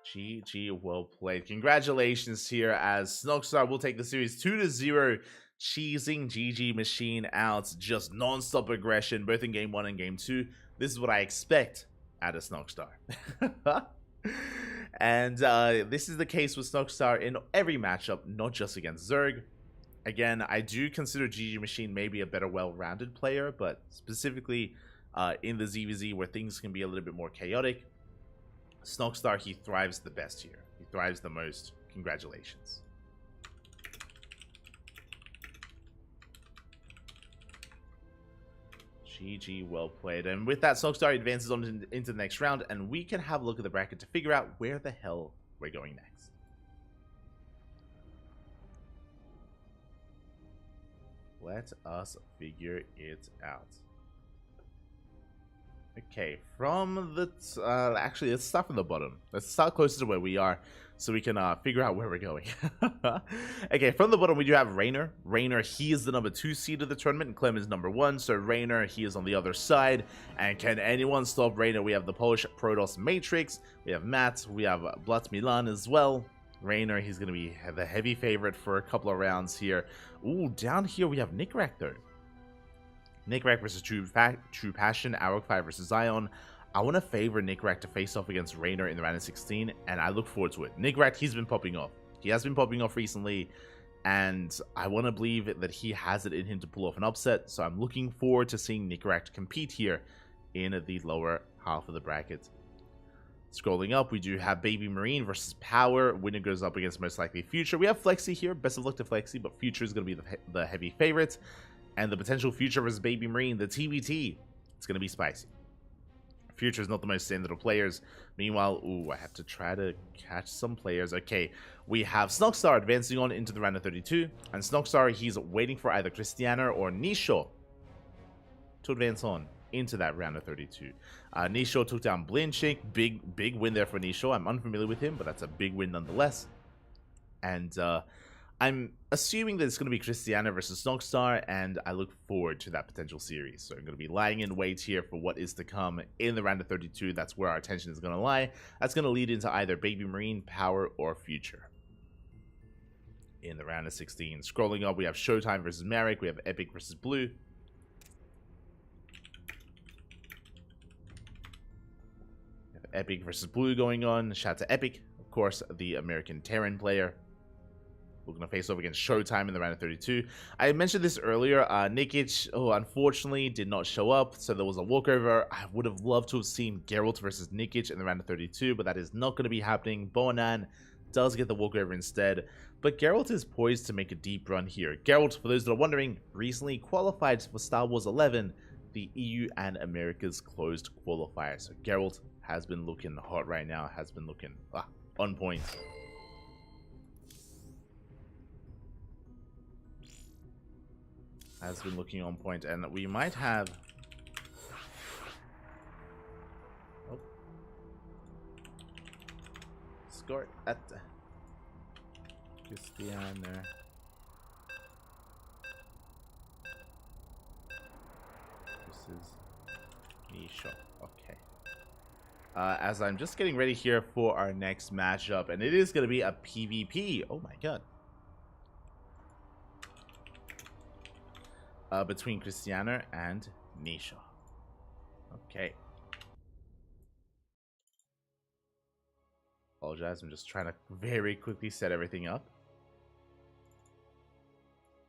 GG, well played. Congratulations here, as Snogstar will take the series 2-0, cheesing GG Machine out. Just non-stop aggression, both in Game 1 and Game 2. This is what I expect out of Snogstar. And this is the case with Snogstar in every matchup, not just against Zerg. Again, I do consider GG Machine maybe a better well-rounded player, but specifically in the ZVZ where things can be a little bit more chaotic, Snogstar, he thrives the best here. He thrives the most. Congratulations. GG, well played. And with that, Snogstar advances on into the next round, and we can have a look at the bracket to figure out where the hell we're going next. Let us figure it out. Okay, from the... actually, let's start from the bottom. Let's start closer to where we are so we can figure out where we're going. Okay, from the bottom, we do have Raynor. Raynor, he is the number 2 seed of the tournament, and Clem is number 1. So Raynor, he is on the other side. And can anyone stop Raynor? We have the Polish Protoss Matrix. We have Matt. We have Blat Milan as well. Raynor, he's going to be the heavy favorite for a couple of rounds here. Ooh, down here we have Nickrak, though. Nickrak versus True Passion, Arrow5 versus Zion. I want to favor Nickrak to face off against Raynor in the round of 16, and I look forward to it. Nickrak, he's been popping off. He has been popping off recently, and I want to believe that he has it in him to pull off an upset, so I'm looking forward to seeing Nickrak compete here in the lower half of the bracket. Scrolling up, we do have Baby Marine versus Power. Winner goes up against most likely Future. We have Flexi here. Best of luck to Flexi, but Future is going to be the heavy favorite. And the potential Future versus Baby Marine, the TBT, it's going to be spicy. Future is not the most standard of players. Meanwhile, ooh, I have to try to catch some players. Okay, we have Snogstar advancing on into the round of 32. And Snogstar, he's waiting for either Cristiano or Nisho to advance on into that round of 32. Nisho took down Blinchik. Big win there for Nisho. I'm unfamiliar with him, but that's a big win nonetheless. And I'm assuming that it's going to be Cristiano versus Snogstar, and I look forward to that potential series. So I'm going to be lying in wait here for what is to come in the round of 32. That's where our attention is going to lie. That's going to lead into either Baby Marine, Power, or Future. In the round of 16. Scrolling up, we have Showtime versus Merrick. We have Epic versus Blue. We have Epic versus Blue going on. Shout out to Epic, of course, the American Terran player. We're going to face off against Showtime in the round of 32. I mentioned this earlier. Nikic, unfortunately, did not show up, so there was a walkover. I would have loved to have seen Geralt versus Nikic in the round of 32, but that is not going to be happening. Bonan does get the walkover instead, but Geralt is poised to make a deep run here. Geralt, for those that are wondering, recently qualified for Star Wars 11, the EU and America's closed qualifier. So Geralt has been looking hot right now, has been looking on point. Has been looking on point, and we might have... Oh. Score at Cristiano. This is Nisho. Okay. As I'm just getting ready here for our next matchup, and it is going to be a PvP. Oh my god. Between Cristiano and Nisho. Okay. Apologize, I'm just trying to very quickly set everything up.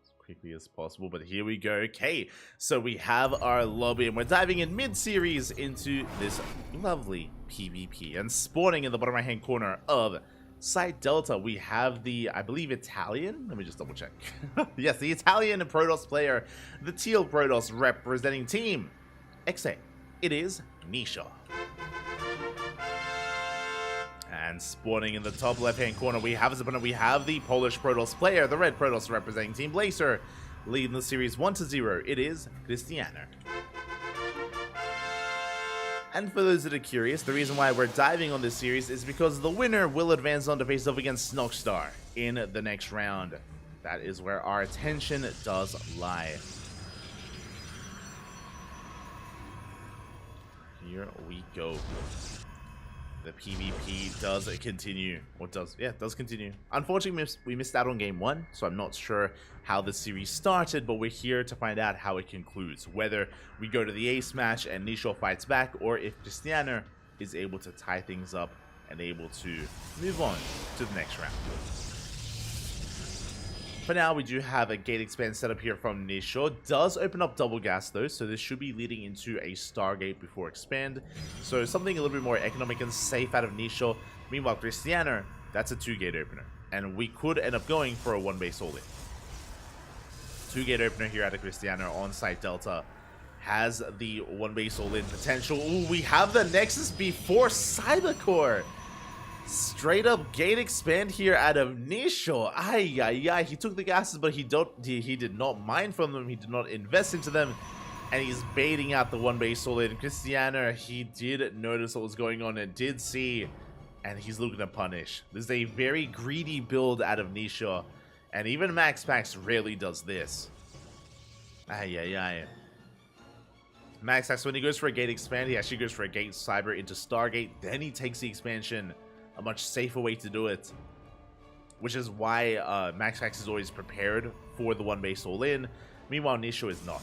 As quickly as possible, but here we go. Okay, so we have our lobby, and we're diving in mid-series into this lovely PvP. And spawning in the bottom right-hand corner of side Delta, we have the, I believe, Italian. Let me just double check. Yes, the Italian Protoss player, the Teal Protoss representing Team XA. It is Nisha. And spawning in the top left-hand corner, we have as opponent, we have the Polish Protoss player, the Red Protoss representing Team Blazer, leading the series 1-0. It is Christiana. And for those that are curious, the reason why we're diving on this series is because the winner will advance on to face off against Snogstar in the next round. That is where our attention does lie. Here we go. The PvP does continue. Or does, yeah, it does continue. Unfortunately, we missed out on game 1, so I'm not sure how the series started, but we're here to find out how it concludes. Whether we go to the ace match and Nisho fights back, or if Christiana is able to tie things up and able to move on to the next round. For now, we do have a gate expand set up here from Nisho. Does open up double gas though, so this should be leading into a Stargate before expand. So something a little bit more economic and safe out of Nisho. Meanwhile, Christiana, that's a 2-gate opener. And we could end up going for a 1-base all-in. 2-gate opener here out of Christiana on site Delta. Has the 1-base all-in potential. Ooh, we have the Nexus before Cybercore. Straight up gate expand here out of Nisho. Ay, ay, ay. He took the gases, but he did not mine from them. He did not invest into them. And he's baiting out the 1-base all-in. Christiana, he did notice what was going on and did see. And he's looking to punish. This is a very greedy build out of Nisho. And even Max Pax rarely does this. Ay, ay, ay. Max Pax, when he goes for a gate expand, he actually goes for a gate cyber into Stargate. Then he takes the expansion. A much safer way to do it, which is why Max Pax is always prepared for the 1-base all-in. Meanwhile, Nisho is not.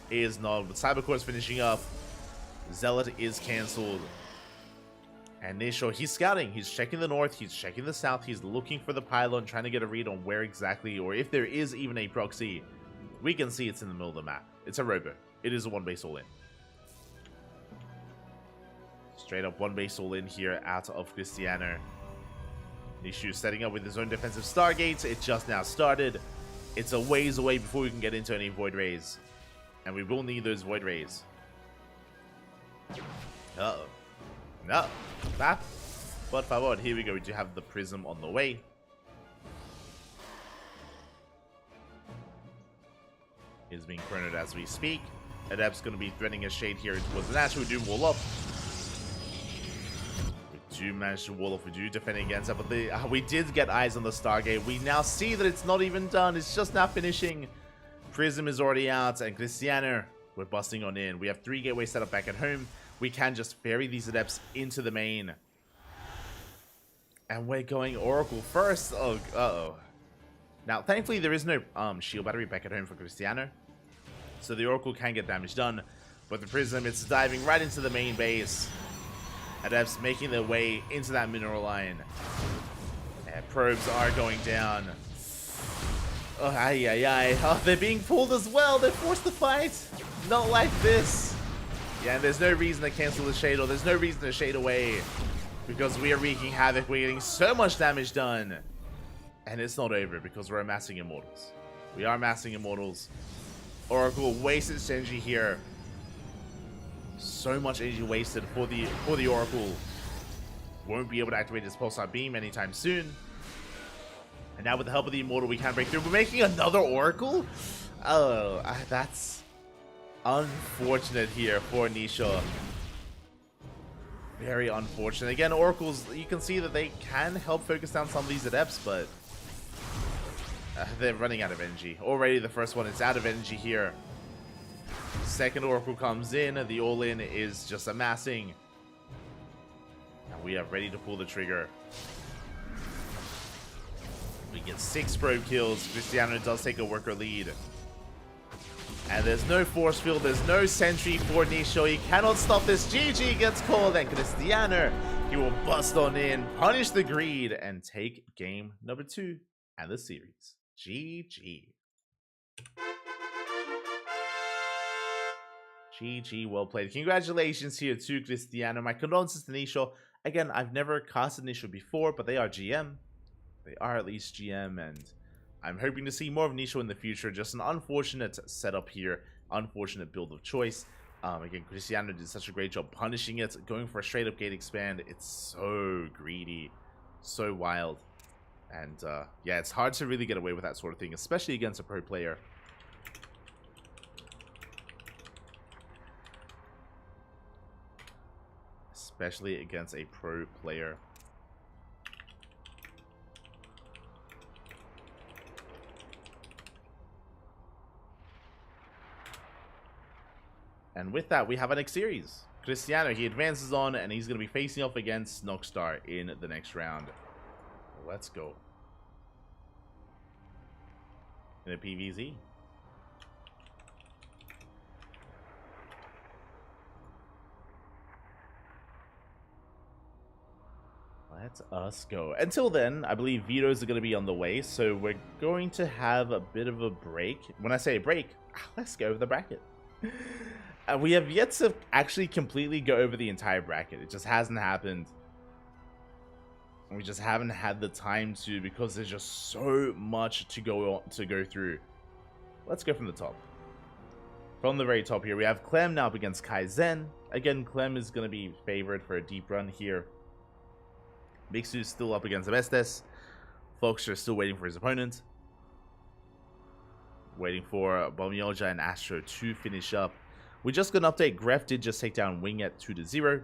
He is not. But Cybercore is finishing up. Zealot is cancelled. And Nisho, he's scouting. He's checking the north. He's checking the south. He's looking for the pylon, trying to get a read on where exactly, or if there is even a proxy. We can see it's in the middle of the map. It's a robo. It is a 1-base all-in. Straight up 1-base all-in here out of Christiana. Nishu setting up with his own defensive Stargates. It just now started. It's a ways away before we can get into any Void Rays. And we will need those Void Rays. Uh-oh. No. Ah. Por favor. Here we go. We do have the Prism on the way. Is being chronoed as we speak. Adept's going to be threading a shade here towards the natural. We do wall up. We do manage to wall off. We do defend against that, but we did get eyes on the Stargate. We now see that it's not even done. It's just now finishing. Prism is already out, and Christiana, we're busting on in. We have 3 gateways set up back at home. We can just ferry these adepts into the main. And we're going Oracle first. Oh, uh-oh. Now, thankfully, there is no shield battery back at home for Christiana. So the Oracle can get damage done. But the Prism, it's diving right into the main base. Adepts making their way into that mineral line. And probes are going down. Oh, ay, ay, ay. Oh, they're being pulled as well. They're forced to fight. Not like this. Yeah, and there's no reason to cancel the shade, or there's no reason to shade away. Because we are wreaking havoc. We're getting so much damage done. And it's not over because we're amassing Immortals. We are amassing Immortals. Oracle wasted Senji here. So much energy wasted for the Oracle. Won't be able to activate his Pulsar Beam anytime soon. And now with the help of the Immortal, we can break through. We're making another Oracle? Oh, that's unfortunate here for Nisha. Very unfortunate. Again, Oracles, you can see that they can help focus down some of these Adepts, but they're running out of energy. Already the first one is out of energy here. Second Oracle comes in. The all-in is just amassing. And we are ready to pull the trigger. We get 6 probe kills. Christiana does take a worker lead. And there's no force field. There's no sentry for Nisho. He cannot stop this. GG gets called. And Christiana, he will bust on in, punish the greed, and take game number 2 and the series. GG. GG, well played. Congratulations here to Christiana. My condolences to Nisho. Again, I've never casted Nisha before, but they are GM. They are at least GM, and I'm hoping to see more of Nisha in the future. Just an unfortunate setup here, unfortunate build of choice. Again, Cristiano did such a great job punishing it, going for a straight up gate expand. It's so greedy, so wild. And yeah, it's hard to really get away with that sort of thing, especially against a pro player. Especially against a pro player. And with that, we have our next series. Cristiano, he advances on, and he's going to be facing off against Snogstar in the next round. Let's go. In a PVZ. Let us go. Until then, I believe vetoes are going to be on the way, so we're going to have a bit of a break. When I say a break, let's go over the bracket. We have yet to actually completely go over the entire bracket. It just hasn't happened. We just haven't had the time to, because there's just so much to go through. Let's go from the top. From the very top here, we have Clem now up against Kaizen. Again, Clem is going to be favored for a deep run here. Mixu's still up against Abestes. Foxer is still waiting for his opponent. Waiting for Bomyoja and Astro to finish up. We just got an update. Gref did just take down Winget 2-0.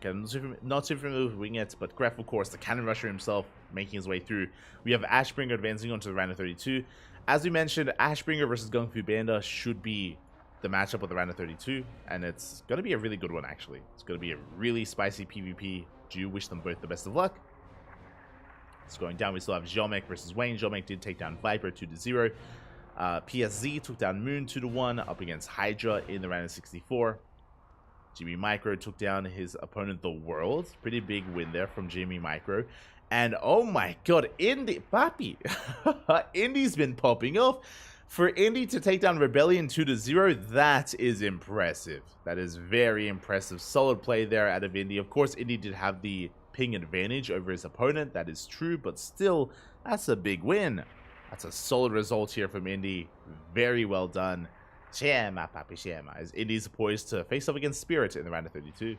Okay, not too familiar with Winget, but Gref, of course, the cannon rusher himself, making his way through. We have Ashbringer advancing on to the round of 32. As we mentioned, Ashbringer versus Gung Fu Banda should be the matchup of the round of 32, and it's going to be a really good one, actually. It's going to be a really spicy PvP. Do wish them both the best of luck. It's going down. We still have Jomek versus Wayne. Jomek did take down Viper 2-0. PSZ took down Moon 2-1 up against Hydra in the round of 64. Jimmy Micro took down his opponent, The World. Pretty big win there from Jimmy Micro. And oh my god, Indy, Papi. Indy's been popping off. For Indy to take down Rebellion 2-0, that is impressive. That is very impressive. Solid play there out of Indy. Of course, Indy did have the ping advantage over his opponent. That is true, but still, that's a big win. That's a solid result here from Indy. Very well done. Chema, Papi, Chema. As Indy's poised to face off against Spirit in the round of 32.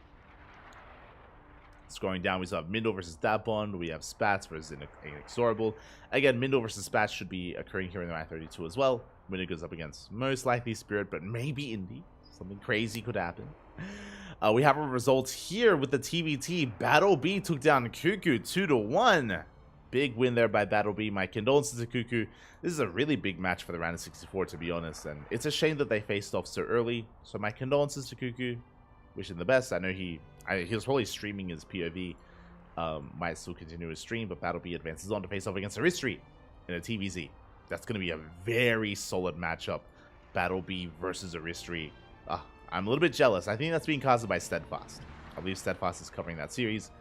Scrolling down, we still have Mindle versus Dabond. We have Spats versus Inexorable. Again, Mindle versus Spats should be occurring here in the round 32 as well. Mindle goes up against most likely Spirit, but maybe Indy. Something crazy could happen. We have a result here with the TVT. Battle B took down Cuckoo 2-1. Big win there by Battle B. My condolences to Cuckoo. This is a really big match for the round of 64, to be honest, and it's a shame that they faced off so early. So my condolences to Cuckoo. Wish him the best. I know he was probably streaming his POV. Might still continue his stream, but Battle B advances on to face off against Aristri in a TVZ. That's going to be a very solid matchup. Battle B versus Aristri. I'm a little bit jealous. I think that's being caused by Steadfast. I believe Steadfast is covering that series,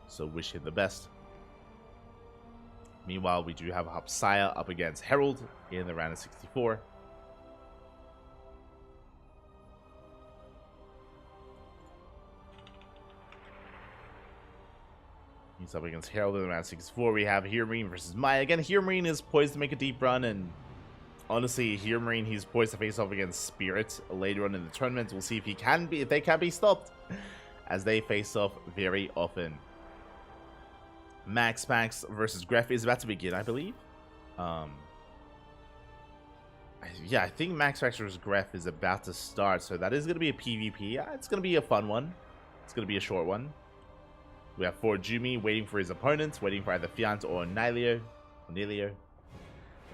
so wish him the best. Meanwhile, we do have Hapsaya up against Herald in the round of 64. He's up against Herald in the round of 64. We have Heremarine versus Maya. Again, Heremarine is poised to make a deep run, and honestly, Heremarine, he's poised to face off against Spirit later on in the tournament. We'll see if they can be stopped, as they face off very often. Max versus Gref is about to begin, I believe. Yeah, I think Max versus Gref is about to start, so that is going to be a PvP. Yeah, it's going to be a fun one. It's going to be a short one. We have Jumi waiting for his opponents, waiting for either Fiant or Nilio.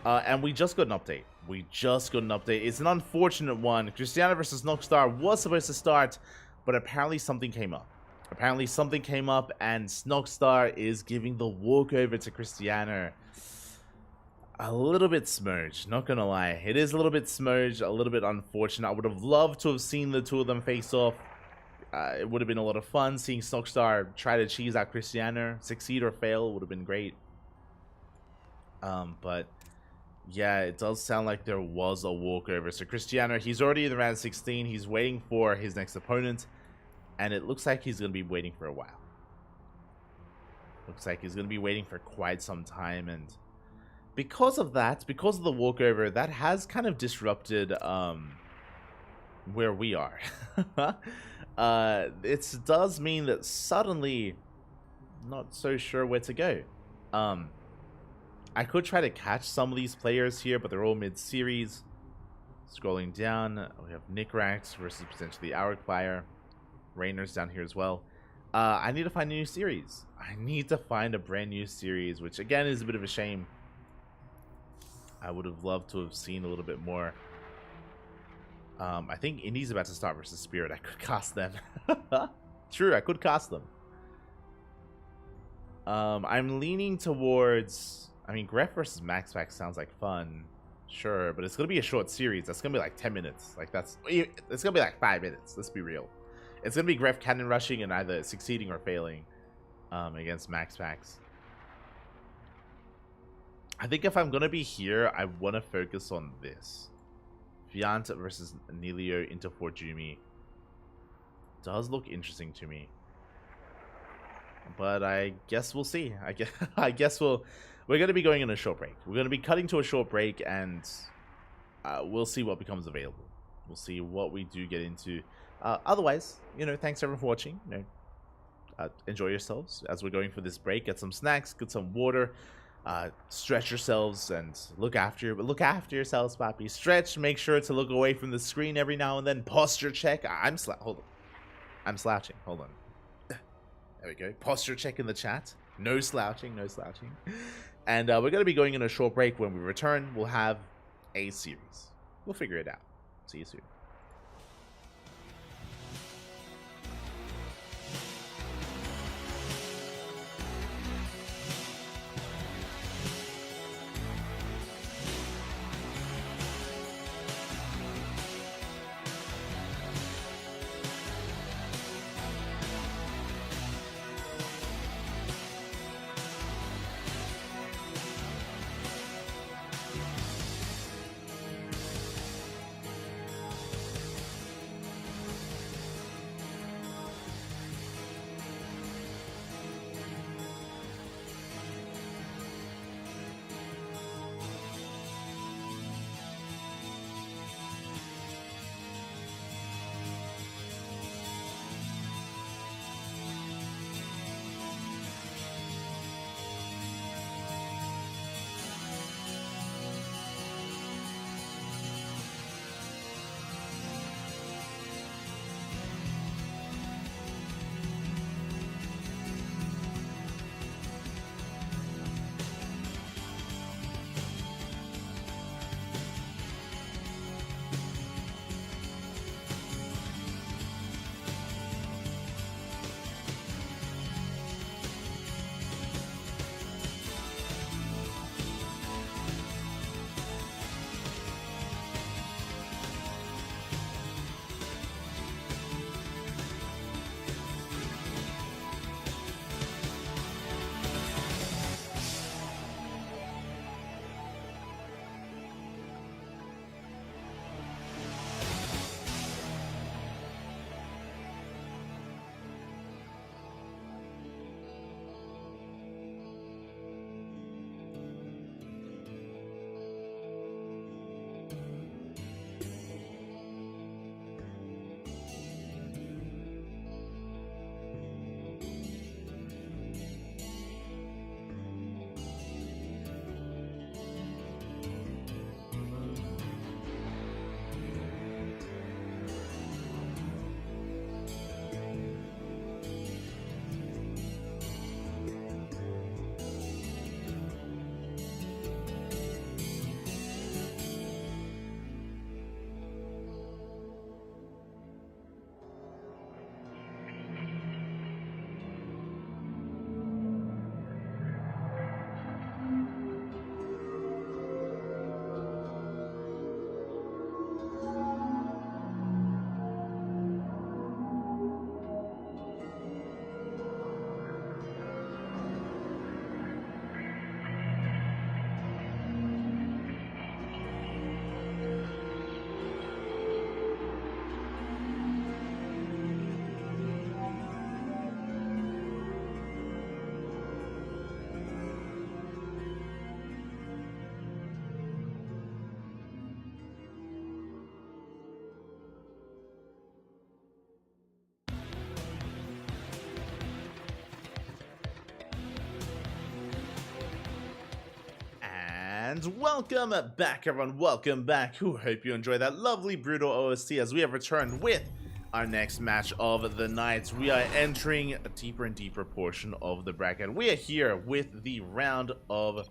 And we just got an update. It's an unfortunate one. Cristiano versus Snogstar was supposed to start, but apparently something came up. And Snogstar is giving the walkover to Cristiano. A little bit smudged, not gonna lie. It is a little bit smudged, a little bit unfortunate. I would have loved to have seen the two of them face off. It would have been a lot of fun seeing Snogstar try to cheese out Cristiano. Succeed or fail would have been great. But yeah, it does sound like there was a walkover. So Cristiano, he's already in the round 16. He's waiting for his next opponent. And it looks like he's going to be waiting for a while. Looks like he's going to be waiting for quite some time. And because of that, because of the walkover, that has kind of disrupted where we are. It does mean that suddenly, not so sure where to go. I could try to catch some of these players here, but they're all mid-series. Scrolling down, we have Nickrax versus potentially Arcfire. Rainer's down here as well. I need to find a new series. I need to find a brand new series, which again is a bit of a shame. I would have loved to have seen a little bit more. I think Indy's about to start versus Spirit. I could cast them. True, I could cast them. I'm leaning towards... I mean, Gref versus MaxPack sounds like fun. Sure, but it's going to be a short series. That's going to be like 10 minutes. Like, it's going to be like 5 minutes. Let's be real. It's going to be Gref cannon rushing and either succeeding or failing against MaxPacks. I think if I'm going to be here, I want to focus on this. Viant versus Nilio into Forjumi. Does look interesting to me. But I guess we'll see. I guess we're going to be going on a short break. We're going to be cutting to a short break, and we'll see what becomes available. We'll see what we do get into. Otherwise, thanks everyone for watching. Enjoy yourselves as we're going for this break. Get some snacks, get some water, stretch yourselves, and look after yourselves, Papi. Stretch. Make sure to look away from the screen every now and then. Posture check. Hold on. I'm slouching. Hold on. There we go. Posture check in the chat. No slouching. No slouching. And we're going to be going on a short break. When we return, we'll have a series. We'll figure it out. See you soon. And welcome back, everyone. Welcome back. Hope you enjoyed that lovely brutal OST as we have returned with our next match of the night. We are entering a deeper and deeper portion of the bracket. We are here with the round of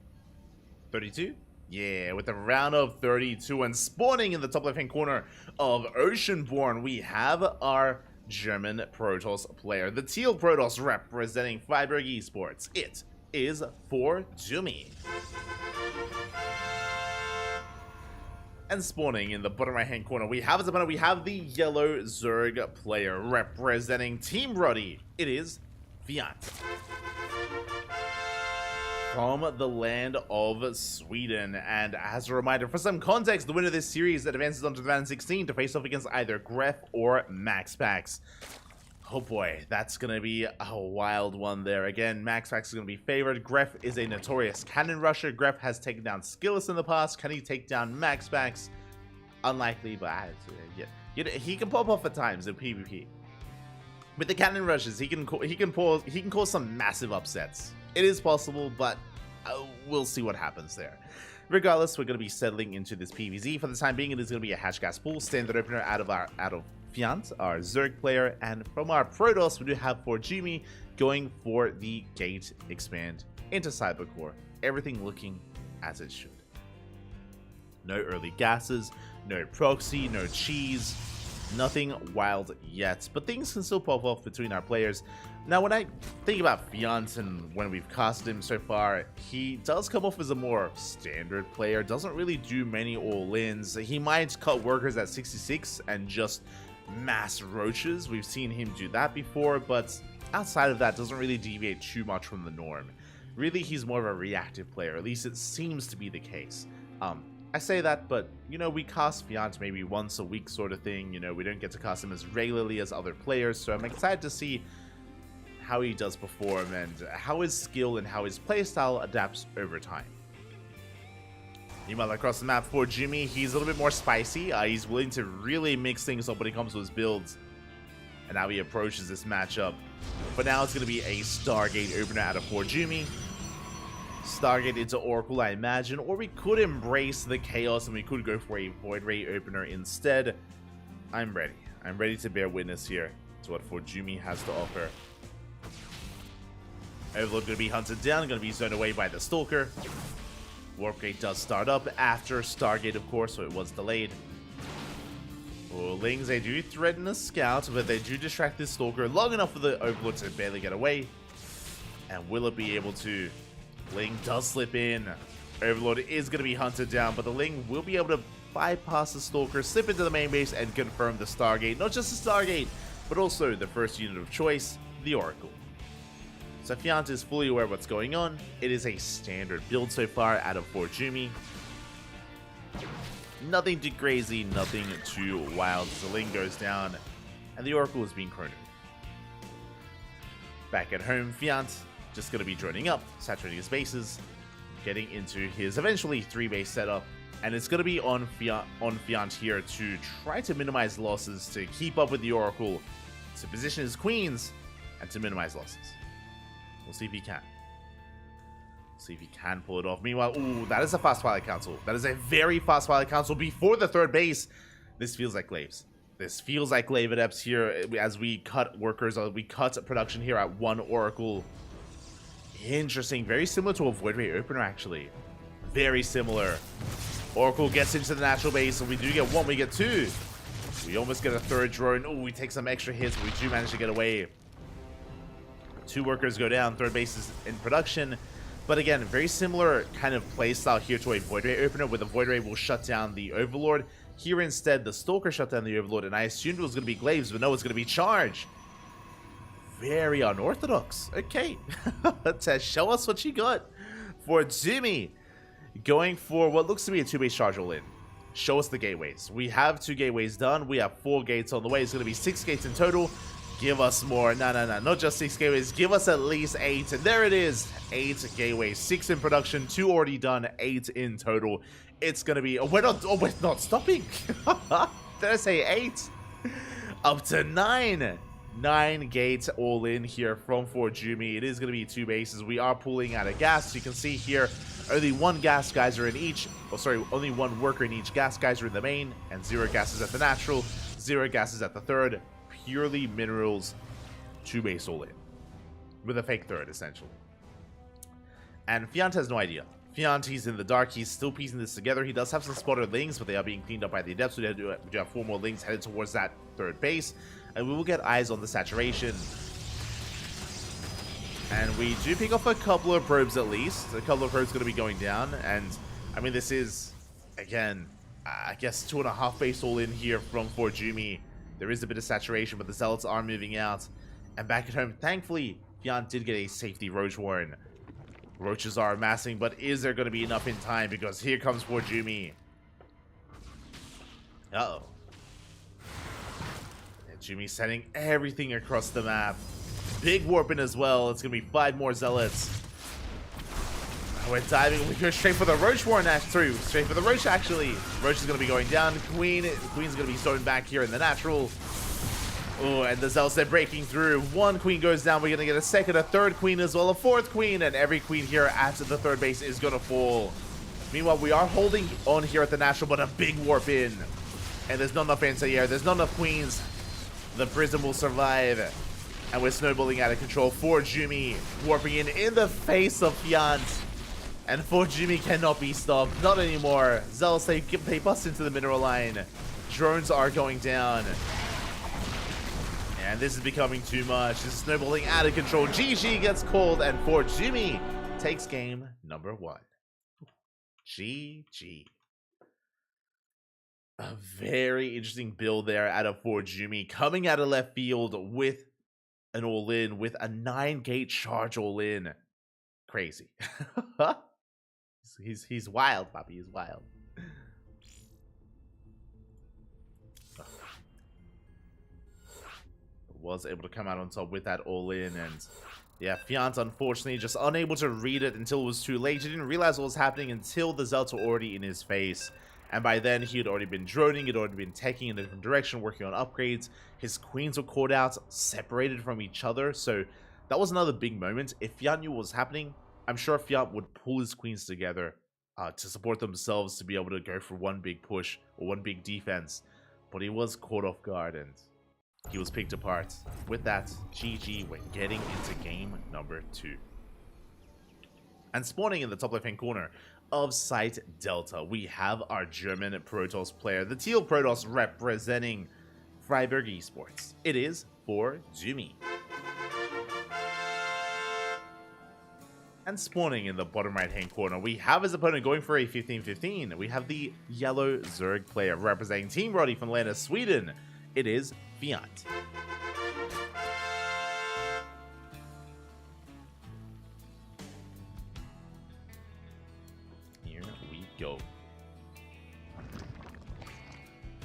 32. Yeah, with the round of 32, and spawning in the top left-hand corner of Oceanborn, we have our German Protoss player, the Teal Protoss representing Freiburg Esports. It is for Jumi. And spawning in the bottom right-hand corner, we have as opponent, we have the yellow Zerg player representing Team Roddy. It is Fiant. From the land of Sweden. And as a reminder, for some context, the winner of this series that advances on to the round 16 to face off against either Gref or MaxPax. Oh boy, that's going to be a wild one there. Again, MaxPax is going to be favored. Gref is a notorious cannon rusher. Gref has taken down Skillus in the past. Can he take down MaxPax? Unlikely, but yeah, he can pop off at times in PvP. With the cannon rushes, he can cause some massive upsets. It is possible, but we'll see what happens there. Regardless, we're going to be settling into this PvZ. For the time being, it is going to be a hash gas pool standard opener out of Fiant, our Zerg player, and from our Protoss, we do have for Jimmy going for the Gate Expand into Cybercore. Everything looking as it should. No early gases, no proxy, no cheese, nothing wild yet, but things can still pop off between our players. Now, when I think about Fiant and when we've casted him so far, he does come off as a more standard player, doesn't really do many all-ins. He might cut workers at 66 and just mass roaches. We've seen him do that before, but outside of that, doesn't really deviate too much from the norm. Really, he's more of a reactive player, at least it seems to be the case. I say that, but, you know, we cast Fiant maybe once a week sort of thing. You know, we don't get to cast him as regularly as other players, so I'm excited to see how he does perform and how his skill and how his playstyle adapts over time. Meanwhile, across the map for Jimmy, he's a little bit more spicy. He's willing to really mix things up when it comes to his builds and how he approaches this matchup. But now it's going to be a Stargate opener out of for Jimmy. Stargate into Oracle, I imagine, or we could embrace the chaos and we could go for a Void Ray opener instead. I'm ready. I'm ready to bear witness here to what Forjumi has to offer. Overlord going to be hunted down, going to be zoned away by the Stalker. Warp Gate does start up after Stargate, of course, so it was delayed. Lings, they do threaten a scout, but they do distract this Stalker long enough for the Overlord to barely get away. And will it be able to? Ling does slip in. Overlord is going to be hunted down, but the Ling will be able to bypass the Stalker, slip into the main base, and confirm the Stargate. Not just the Stargate, but also the first unit of choice, the Oracle. So Fiant is fully aware of what's going on. It is a standard build so far out of Forjumi. Nothing too crazy, nothing too wild. The Ling goes down, and the Oracle is being chronoed. Back at home, Fiant just going to be joining up, saturating his bases, getting into his eventually 3-base setup, and it's going to be on Fiant here to try to minimize losses, to keep up with the Oracle, to position his queens, and to minimize losses. We'll see if he can. See if he can pull it off. Meanwhile, ooh, that is a fast Twilight Council. That is a very fast Twilight Council before the 3rd base. This feels like Glaves. This feels like Glaive Adepts here as we cut workers, we cut production here at 1 Oracle. Interesting. Very similar to a Void Ray opener, actually. Very similar. Oracle gets into the natural base, and we do get 1, we get 2. We almost get a 3rd drone. Oh, we take some extra hits, but we do manage to get away. 2 workers go down, 3rd base is in production. But again, very similar kind of playstyle here to a Void Ray opener, where the Void Ray will shut down the Overlord. Here instead, the Stalker shut down the Overlord, and I assumed it was going to be Glaives, but no, it's going to be Charge. Very unorthodox. Okay, let's show us what you got for Jimmy. Going for what looks to be a 2-base charge all-in. Show us the gateways. We have 2 gateways done. We have 4 gates on the way. It's going to be 6 gates in total. Give us more. No, not just 6 gateways. Give us at least 8. And there it is. 8 gateways. 6 in production. 2 already done. 8 in total. It's going to be... Oh, we're not stopping. Did I say 8? Up to 9. 9 gates all in here from Forjumi. It is going to be 2 bases. We are pulling out of gas. You can see here, only 1 gas geyser in each. Oh, sorry, only 1 worker in each gas geyser in the main, and 0 gases at the natural, 0 gases at the third. Purely minerals, 2 base all in. With a fake third, essentially. And Fiant has no idea. Fiant, he's in the dark. He's still piecing this together. He does have some spotted lings, but they are being cleaned up by the adepts. So we do have 4 more lings headed towards that 3rd base. And we will get eyes on the saturation. And we do pick off a couple of probes at least. A couple of probes going to be going down. And, I mean, this is, again, I guess 2.5 base all in here from Forjumi. There is a bit of saturation, but the Zealots are moving out. And back at home, thankfully, Fiant did get a safety Roach Warren. Roaches are amassing, but is there going to be enough in time? Because here comes Forjumi. Uh-oh. Jumi sending everything across the map. Big warp in as well. It's going to be 5 more Zealots. We're diving. We go straight for the Roach Warren through. Straight for the Roach, actually. Roach is going to be going down. Queen's going to be zoned back here in the natural. Oh, and the Zealots, they're breaking through. 1 Queen goes down. We're going to get a 2nd, a 3rd Queen as well, a 4th Queen. And every Queen here after the 3rd base is going to fall. Meanwhile, we are holding on here at the natural, but a big warp in. And there's not enough anti-air. There's not enough Queens. The Prism will survive. And we're snowballing out of control. Forjumi warping in the face of Fiant. And Forjumi cannot be stopped. Not anymore. Zealots, they bust into the mineral line. Drones are going down. And this is becoming too much. This is snowballing out of control. GG gets called. And Forjumi takes game number 1. GG. A very interesting build there out of Forjumi, coming out of left field with an all-in, with a 9-gate charge all-in. Crazy. he's wild, Poppy. He's wild. Was able to come out on top with that all-in, and yeah, Fiant unfortunately just unable to read it until it was too late. He didn't realize what was happening until the Zealots were already in his face. And by then, he had already been droning, he had already been taking in a different direction, working on upgrades. His Queens were caught out, separated from each other. So that was another big moment. If Fiant knew what was happening, I'm sure Fiant would pull his Queens together to support themselves to be able to go for 1 big push or 1 big defense. But he was caught off guard and he was picked apart. With that, GG, we're getting into game number 2. And spawning in the top left-hand corner of Site Delta, we have our German Protoss player, the Teal Protoss representing Freiburg Esports. It is Forjumi. And spawning in the bottom right-hand corner, we have his opponent going for a 15-15. We have the yellow Zerg player representing Team Roddy from Lena, Sweden. It is Fiant. Here we go.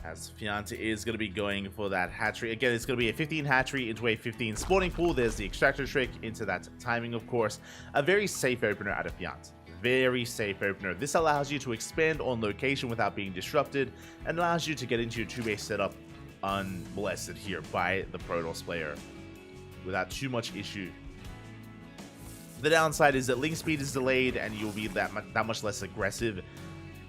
As Fiant is going to be going for that hatchery. Again, it's going to be a 15 hatchery into a 15 spawning pool. There's the extractor trick into that timing, of course. A very safe opener out of Fiant. Very safe opener. This allows you to expand on location without being disrupted and allows you to get into your 2-base setup unmolested here by the Protoss player without too much issue. The downside is that link speed is delayed and you'll be that much less aggressive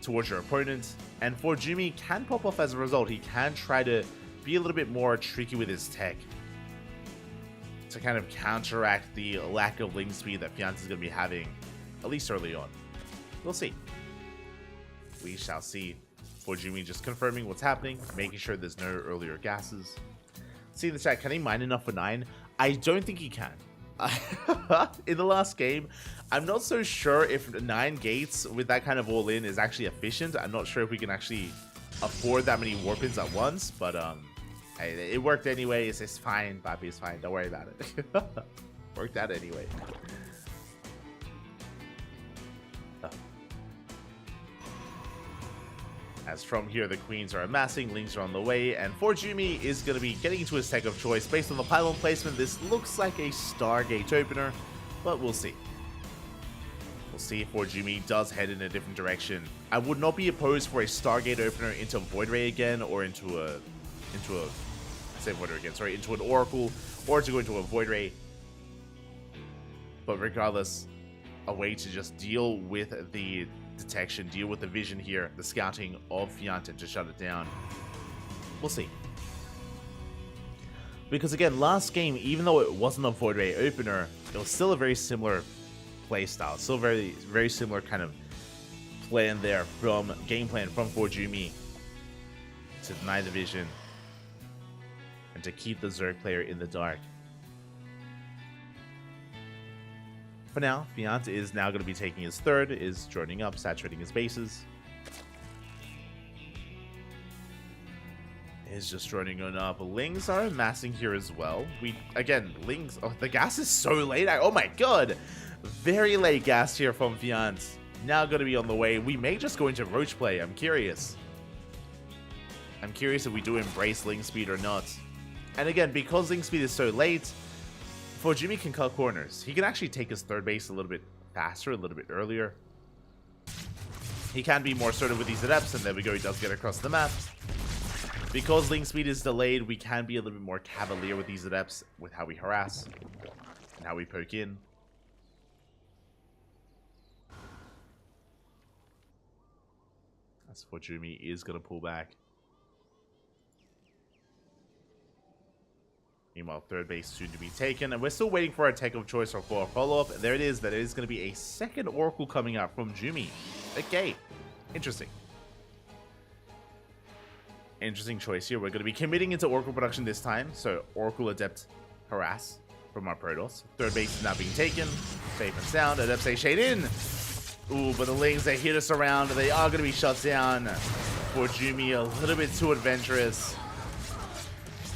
towards your opponent, and Forjumi can pop off as a result. He can try to be a little bit more tricky with his tech to kind of counteract the lack of link speed that Fiant is going to be having, at least early on. We'll see. We shall see. Forjumi just confirming what's happening, making sure there's no earlier gases. See in the chat, can he mine enough for 9? I don't think he can. In the last game, I'm not so sure if 9 gates with that kind of all-in is actually efficient. I'm not sure if we can actually afford that many warp-ins at once, but hey, it worked anyway. It's fine, Papi, it's fine. Don't worry about it. Worked out anyway. As from here, the Queens are amassing, Lings are on the way, and Forjumi is going to be getting into his tech of choice. Based on the pylon placement, this looks like a Stargate opener, but we'll see. We'll see if Forjumi does head in a different direction. I would not be opposed for a Stargate opener into Void Ray again, or into a say Void Ray again, sorry, into an Oracle, or to go into a Void Ray. But regardless, a way to just deal with the detection, deal with the vision here, the scouting of Fiant to shut it down. We'll see. Because again, last game, even though it wasn't a Void Ray opener, it was still a very similar playstyle, still very similar kind of plan there from game plan from Forjumi to deny the vision and to keep the Zerg player in the dark. For now, Fiant is now going to be taking his third, is joining up, saturating his bases. Is just joining on up. Lings are amassing here as well. Again, Lings, oh, the gas is so late. Oh my god. Very late gas here from Fiant. Now going to be on the way. We may just go into Roach play. I'm curious. I'm curious if we do embrace Ling speed or not. And again, because Ling speed is so late, Forjumi can cut corners. He can actually take his third base a little bit faster, a little bit earlier. He can be more assertive with these adepts, and there we go, he does get across the map. Because Ling speed is delayed, we can be a little bit more cavalier with these adepts, with how we harass, and how we poke in. As Forjumi is going to pull back. Meanwhile, third base soon to be taken, and we're still waiting for our tech of choice or for a follow-up. There it is. That is going to be a second Oracle coming out from Jumi. Okay, interesting. Interesting choice here. We're going to be committing into Oracle production this time, so Oracle Adept Harass from our Protoss. Third base is now being taken. Safe and sound. Adept say shade in. Ooh, but the Lings, they hit us around. They are going to be shut down. Forjumi a little bit too adventurous.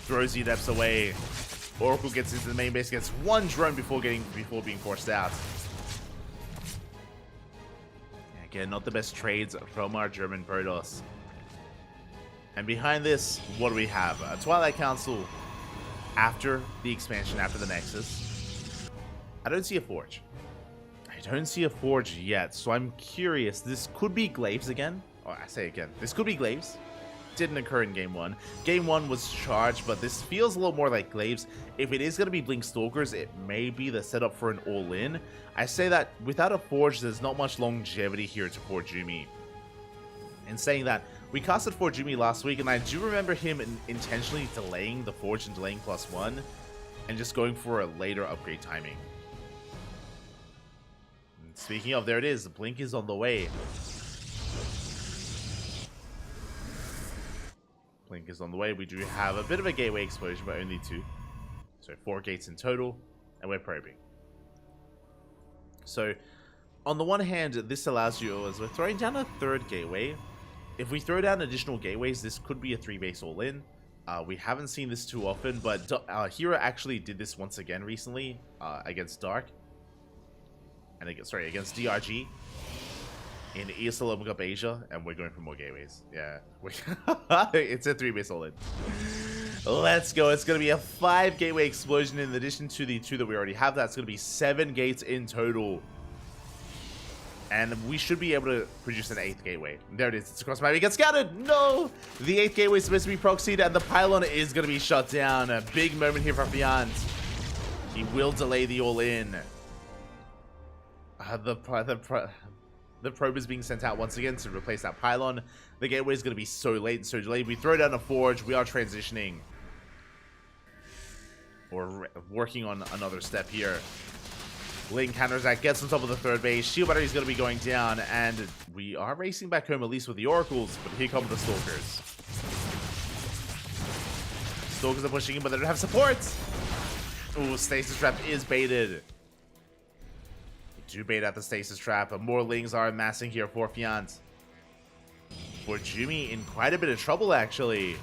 Throws the Adepts away. Oracle gets into the main base, gets one drone before being forced out. Again, not the best trades from our German Protoss. And behind this, what do we have? A Twilight Council after the expansion, after the Nexus. I don't see a Forge. I don't see a Forge yet, so I'm curious. This could be Glaives again. Oh, I say again. This could be Glaives. Didn't occur in game one. Game one was charged, but this feels a little more like Glaives. If it is going to be Blink Stalkers, it may be the setup for an all-in. I say that without a Forge, there's not much longevity here to Forjumi. In saying that, we casted Forjumi last week, and I do remember him intentionally delaying the Forge and delaying +1, and just going for a later upgrade timing. And speaking of, there it is. Blink is on the way. Blink is on the way. We do have a bit of a gateway explosion, but only 2. So 4 gates in total, and we're probing. So, on the one hand, this allows you, as we're throwing down a third gateway. If we throw down additional gateways, this could be a 3-base all-in. We haven't seen this too often, but Hero actually did this once again recently against Dark. And against DRG. In ESL Open Cup Asia, and we're going for more gateways. Yeah, it's a 3-base all-in. Let's go. It's going to be a 5 gateway explosion in addition to the 2 that we already have. That's going to be 7 gates in total. And we should be able to produce an 8th gateway. There it is. It's across the map. It gets scattered. No! The 8th gateway is supposed to be proxied, and the pylon is going to be shut down. A big moment here for Fiant. He will delay the all-in. The probe is being sent out once again to replace that pylon. The gateway is going to be so late and so delayed. We throw down a Forge. We are transitioning. Or working on another step here. Ling counters that, gets on top of the third base. Shield battery is going to be going down. And we are racing back home, at least with the Oracles. But here come the Stalkers. Stalkers are pushing in, but they don't have support. Ooh, Stasis Trap is baited. Do bait out the Stasis Trap, but more Lings are amassing here for Fiant. Forjumi in quite a bit of trouble, actually.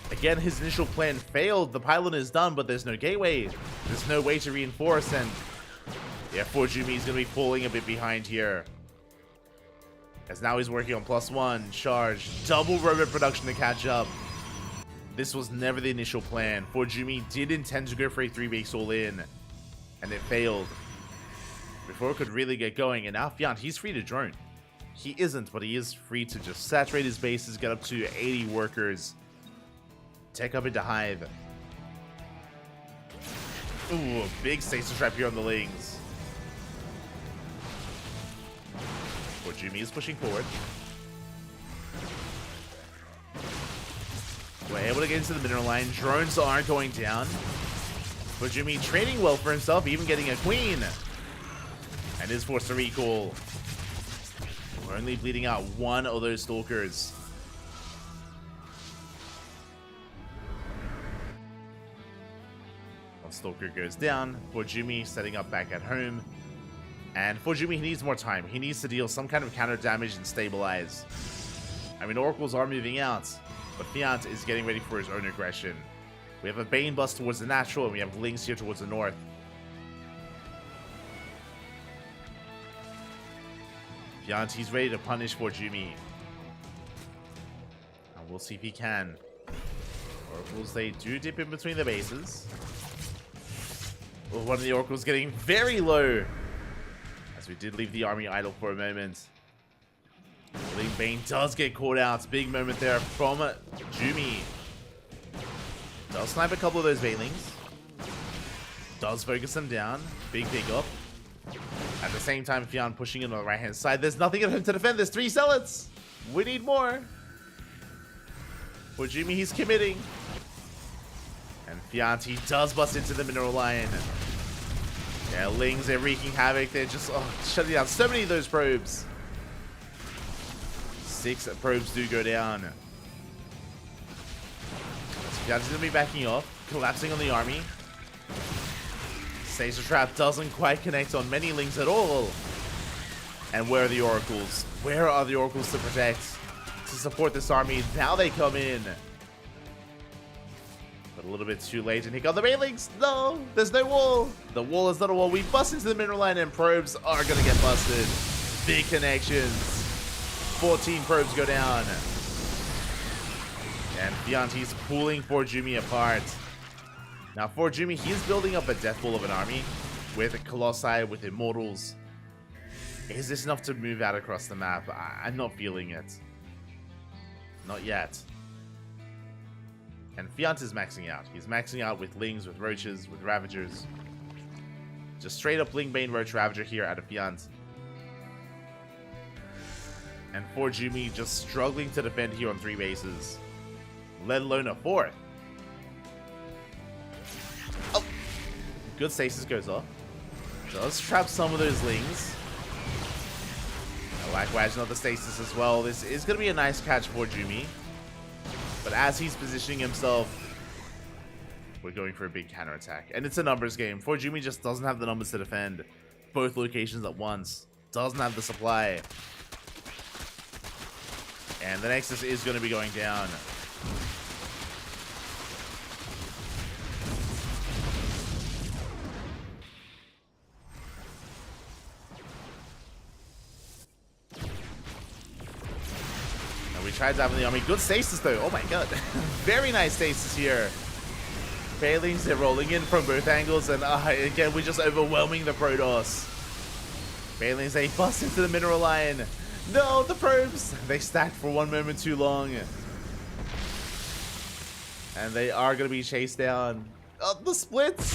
Again, his initial plan failed. The pylon is done, but there's no gateway. There's no way to reinforce, and yeah, Forjumi is going to be falling a bit behind here. As now he's working on +1, charge, double robot production to catch up. This was never the initial plan. Forjumi did intend to go for a 3-base all-in, and it failed. Before it could really get going, and now Fiant, he's free to drone. He isn't, but he is free to just saturate his bases, get up to 80 workers, Tech up into Hive. Ooh, big stasis trap here on the Lings. Jumi is pushing forward. We're able to get into the mineral line. Drones aren't going down. Jumi trading well for himself, even getting a queen. And is forced to recall. We're only bleeding out one of those stalkers. One stalker goes down. Jumi setting up back at home. And for Jumi, he needs more time. He needs to deal some kind of counter damage and stabilize. I mean, Oracles are moving out, but Fiant is getting ready for his own aggression. We have a Bane bust towards the natural, and we have Lings here towards the north. Fiant, he's ready to punish for Jumi. And we'll see if he can. Oracles, they do dip in between the bases. Well, one of the Oracles getting very low. As we did leave the army idle for a moment. Ling Bane does get caught out. Big moment there from Jumi. Does snipe a couple of those Banelings. Does focus them down. Big up. At the same time, Fiant pushing in on the right hand side. There's nothing at home to defend. There's 3 zealots. We need more. For Jumi, he's committing. And Fiant, he does bust into the mineral line. Yeah, Lings, they're wreaking havoc. They're just shutting down so many of those probes. 6 probes do go down. Fiant's going to be backing off, collapsing on the army. Stasis Trap doesn't quite connect on many Lings at all. And where are the Oracles? Where are the Oracles to protect, to support this army? Now they come in. But a little bit too late, and here come the Banelings. No, there's no wall. The wall is not a wall. We bust into the mineral line, and probes are going to get busted. Big connections. 14 probes go down. And Fiant, he's pulling for Jumi apart. Now for Jumi, he's building up a death ball of an army with Colossi, with Immortals. Is this enough to move out across the map? I'm not feeling it. Not yet. And Fiant is maxing out. He's maxing out with Lings, with Roaches, with Ravagers. Just straight up Ling Bane Roach Ravager here out of Fiant. And for Jumi, just struggling to defend here on 3 bases. Let alone a 4th. Oh! Good stasis goes off. Does trap some of those Lings. Likewise, another stasis as well. This is going to be a nice catch for Jumi. But as he's positioning himself, we're going for a big counterattack. And it's a numbers game. For Jumi just doesn't have the numbers to defend both locations at once. Doesn't have the supply. And the Nexus is going to be going down. Tried to have in the army. Good stasis though. Oh my god. Very nice stasis here. Banelings, they're rolling in from both angles, and again, we're just overwhelming the Protoss. Banelings, they bust into the mineral line. No, the probes! They stacked for one moment too long. And they are going to be chased down. Oh, the splits!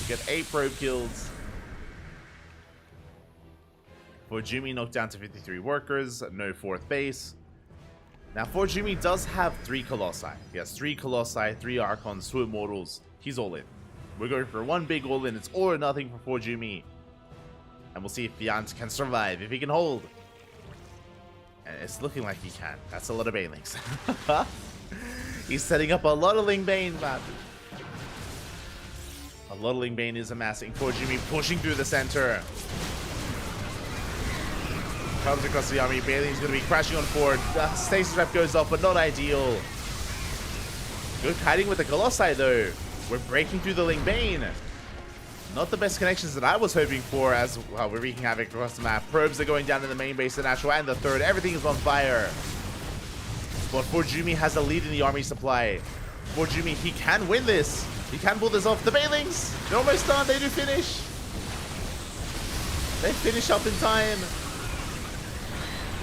We get 8 probe kills. For Jumi, knocked down to 53 workers, no 4th base. Now, for Jumi does have 3 Colossi. He has 3 Colossi, 3 Archons, 2 Immortals. He's all in. We're going for one big all in. It's all or nothing for Jumi. And we'll see if Fiant can survive, if he can hold. And it's looking like he can. That's a lot of Banelings. He's setting up a lot of Ling Bane, man. A lot of Ling Bane is amassing for Jumi, pushing through the center. Comes across the army. Bailey's going to be crashing on forward. Stasis Rep goes off, but not ideal. Good kiting with the Colossi, though. We're breaking through the Ling Bane. Not the best connections that I was hoping for, as well, we're wreaking havoc across the map. Probes are going down in the main base, the natural, and the 3rd. Everything is on fire. But for Jumi has a lead in the army supply. For Jumi, he can win this. He can pull this off. The Banelings, they're almost done. They do finish. They finish up in time.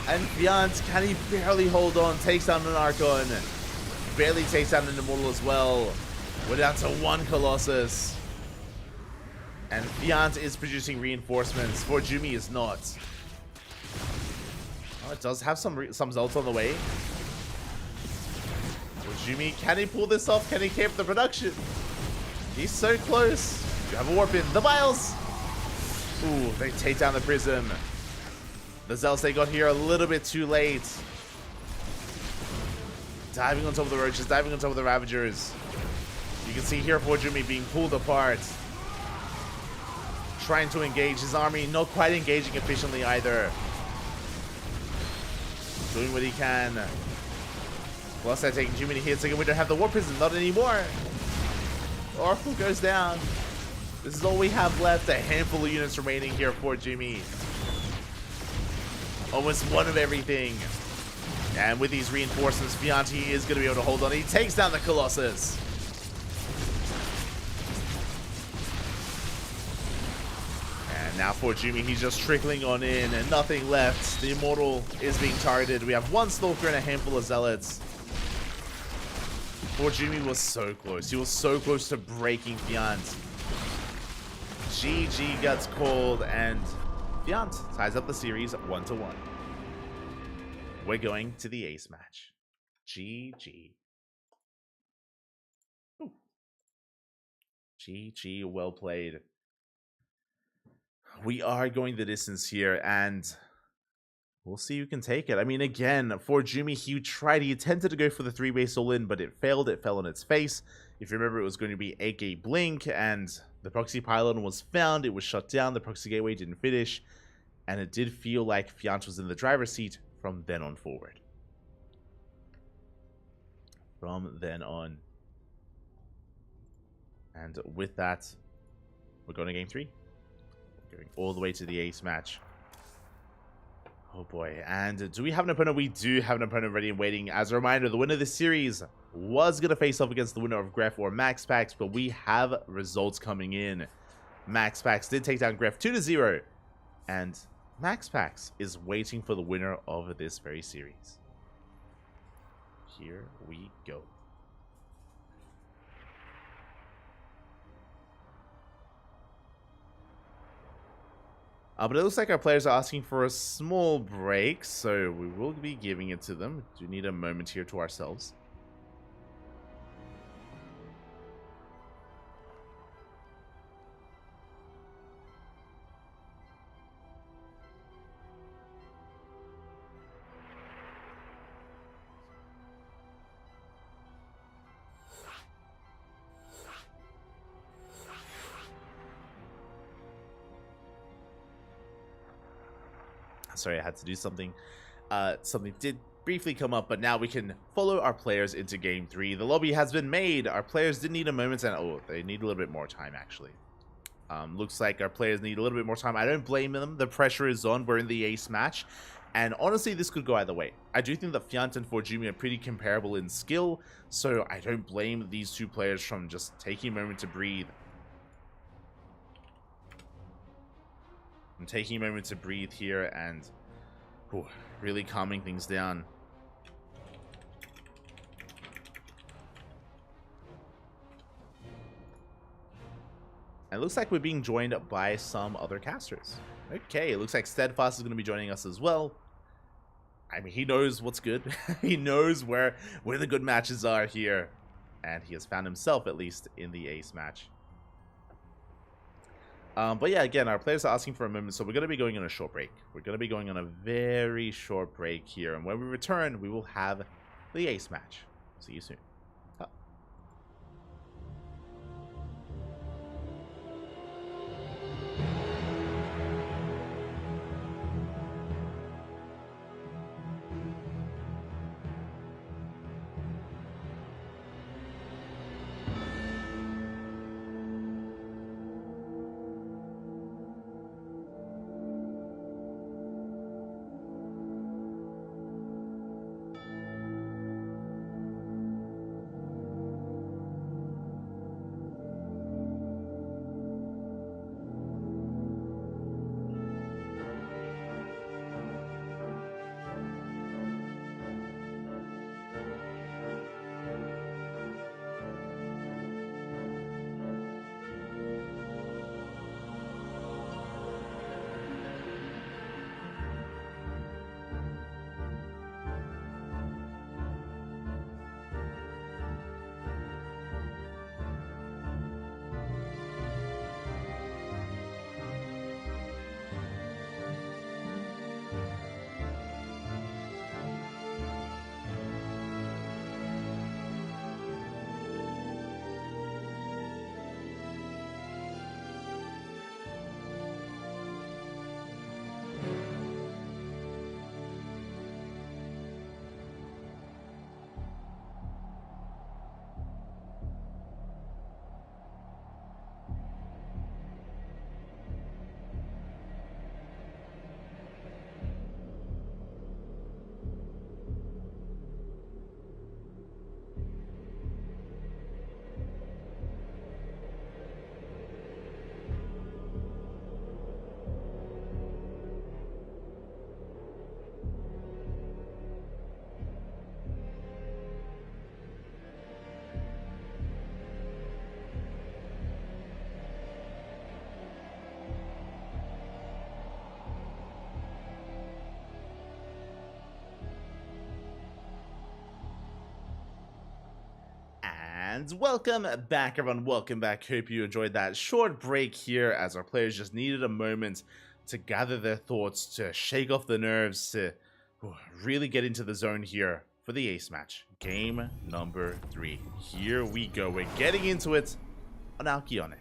And Fiant, can he barely hold on, takes down an Archon. barely takes down an Immortal as well. We're down to 1 Colossus. And Fiant is producing reinforcements. Forjumi is not. Oh, it does have some results on the way. Forjumi, can he pull this off? Can he keep the production? He's so close. You have a warp in. The Vials! Ooh, they take down the Prism. The Zealots they got here a little bit too late. Diving on top of the Roaches, diving on top of the Ravagers. You can see here Forjumi being pulled apart. Trying to engage his army, not quite engaging efficiently either. Doing what he can. Plus they're taking too many hits. Again, we don't have the Warp Prism, not anymore. Oracle goes down. This is all we have left. A handful of units remaining here for Jimmy. Almost one of everything. And with these reinforcements, Fianti is going to be able to hold on. He takes down the Colossus. And now for Jimmy, he's just trickling on in and nothing left. The Immortal is being targeted. We have 1 Stalker and a handful of Zealots. For Jimmy was so close. He was so close to breaking Fiant. GG gets called and Fiant ties up the series 1-1. We're going to the ace match. GG. Ooh. GG, well played. We are going the distance here, and we'll see who can take it. I mean, again, for Jumi, he tried. He attempted to go for the 3-base all-in, but it failed. It fell on its face. If you remember, it was going to be AK Blink, and the proxy pylon was found. It was shut down. The proxy gateway didn't finish, and it did feel like Fiant was in the driver's seat from then on forward. From then on. And with that, we're going to game 3. Going all the way to the ace match. Oh boy. And do we have an opponent? We do have an opponent ready and waiting. As a reminder, the winner of this series was going to face off against the winner of Gref or MaxPax, but we have results coming in. MaxPax did take down Gref 2-0, and MaxPax is waiting for the winner of this very series. Here we go. But it looks like our players are asking for a small break, so we will be giving it to them. We do need a moment here to ourselves. Sorry, I had to do something. Something did briefly come up, but now we can follow our players into game 3. The lobby has been made. Our players did need a moment, and oh, they need a little bit more time, actually. Looks like our players need a little bit more time. I don't blame them. The pressure is on. We're in the ace match, and honestly, this could go either way. I do think that Fiant and Forjumi are pretty comparable in skill, so I don't blame these two players from just taking a moment to breathe. I'm taking a moment to breathe here and really calming things down. And it looks like we're being joined by some other casters. Okay, it looks like Steadfast is going to be joining us as well. I mean, he knows what's good. He knows where the good matches are here. And he has found himself, at least, in the ace match. But yeah, again, our players are asking for a moment, so we're going to be going on a short break. We're going to be going on a very short break here, and when we return, we will have the ace match. See you soon. And welcome back, everyone. Welcome back. Hope you enjoyed that short break here as our players just needed a moment to gather their thoughts, to shake off the nerves, to really get into the zone here for the ace match. Game number 3. Here we go. We're getting into it on Alkione.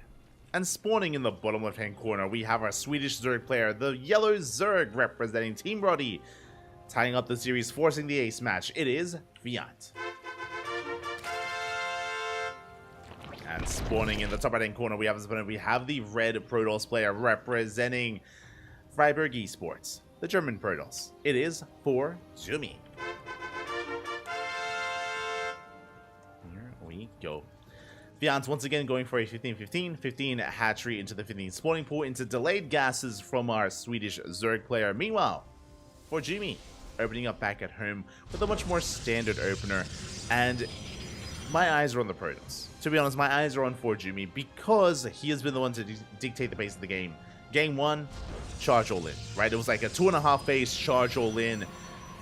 And spawning in the bottom left-hand corner, we have our Swedish Zerg player, the yellow Zerg representing Team Roddy, tying up the series, forcing the ace match. It is Fiant. And spawning in the top right-hand corner, we have the red Protoss player representing Freiburg Esports, the German Protoss. It is for Zumi. Here we go. Fiant once again going for a 15-15, 15 hatchery into the 15 spawning pool, into delayed gases from our Swedish Zerg player. Meanwhile, for Jimmy, opening up back at home with a much more standard opener, and my eyes are on the Protoss. To be honest, my eyes are on Forjumi because he has been the one to dictate the pace of the game. Game 1, charge all in, right? It was like a 2.5 base charge all in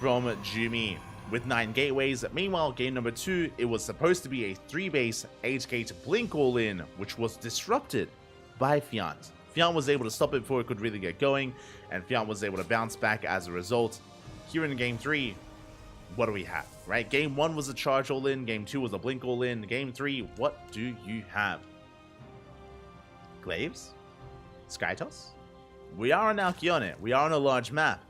from Jumi with 9 gateways. Meanwhile, game number 2, it was supposed to be a 3 base 8 gate blink all in, which was disrupted by Fiant. Fiant was able to stop it before it could really get going, and Fiant was able to bounce back as a result. Here in game 3, what do we have, right? Game 1 was a charge all in, game 2 was a blink all in, game 3, what do you have? Glaives? Skytoss? We are on Alkione, we are on a large map.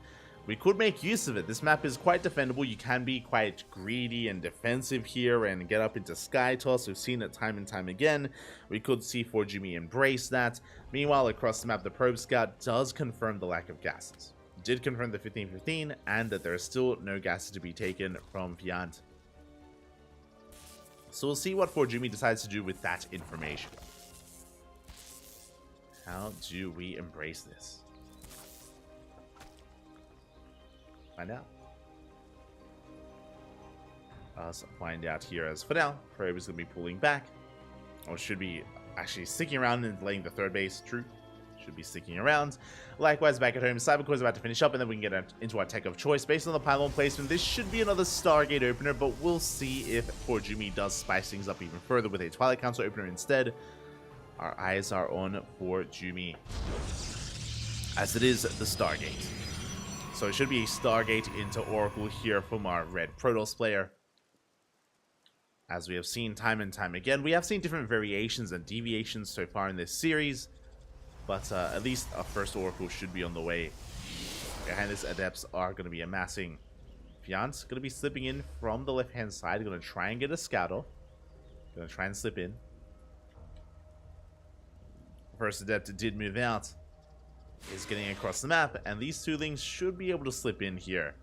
We could make use of it. This map is quite defendable. You can be quite greedy and defensive here and get up into Skytoss. We've seen it time and time again. We could see Forjumi embrace that. Meanwhile, across the map, the Probe Scout does confirm the lack of gases. Did confirm the 15-15 and that there is still no gases to be taken from Fiant. So we'll see what Forjumi decides to do with that information. How do we embrace this? Find out. Let's find out here, as for now, Probe is going to be pulling back. Or should be actually sticking around and laying the 3rd base. True. Should be sticking around. Likewise, back at home, Cybercore is about to finish up, and then we can get into our tech of choice. Based on the pylon placement, this should be another Stargate opener, but we'll see if Forjumi does spice things up even further with a Twilight Council opener instead. Our eyes are on Forjumi, as it is the Stargate. So it should be a Stargate into Oracle here from our red Protoss player. As we have seen time and time again, we have seen different variations and deviations so far in this series. But at least our first Oracle should be on the way. Behind this, Adepts are going to be amassing. Fiant's going to be slipping in from the left-hand side. Going to try and get a scout off. Going to try and slip in. First Adept did move out. Is getting across the map. And these 2 lings should be able to slip in here.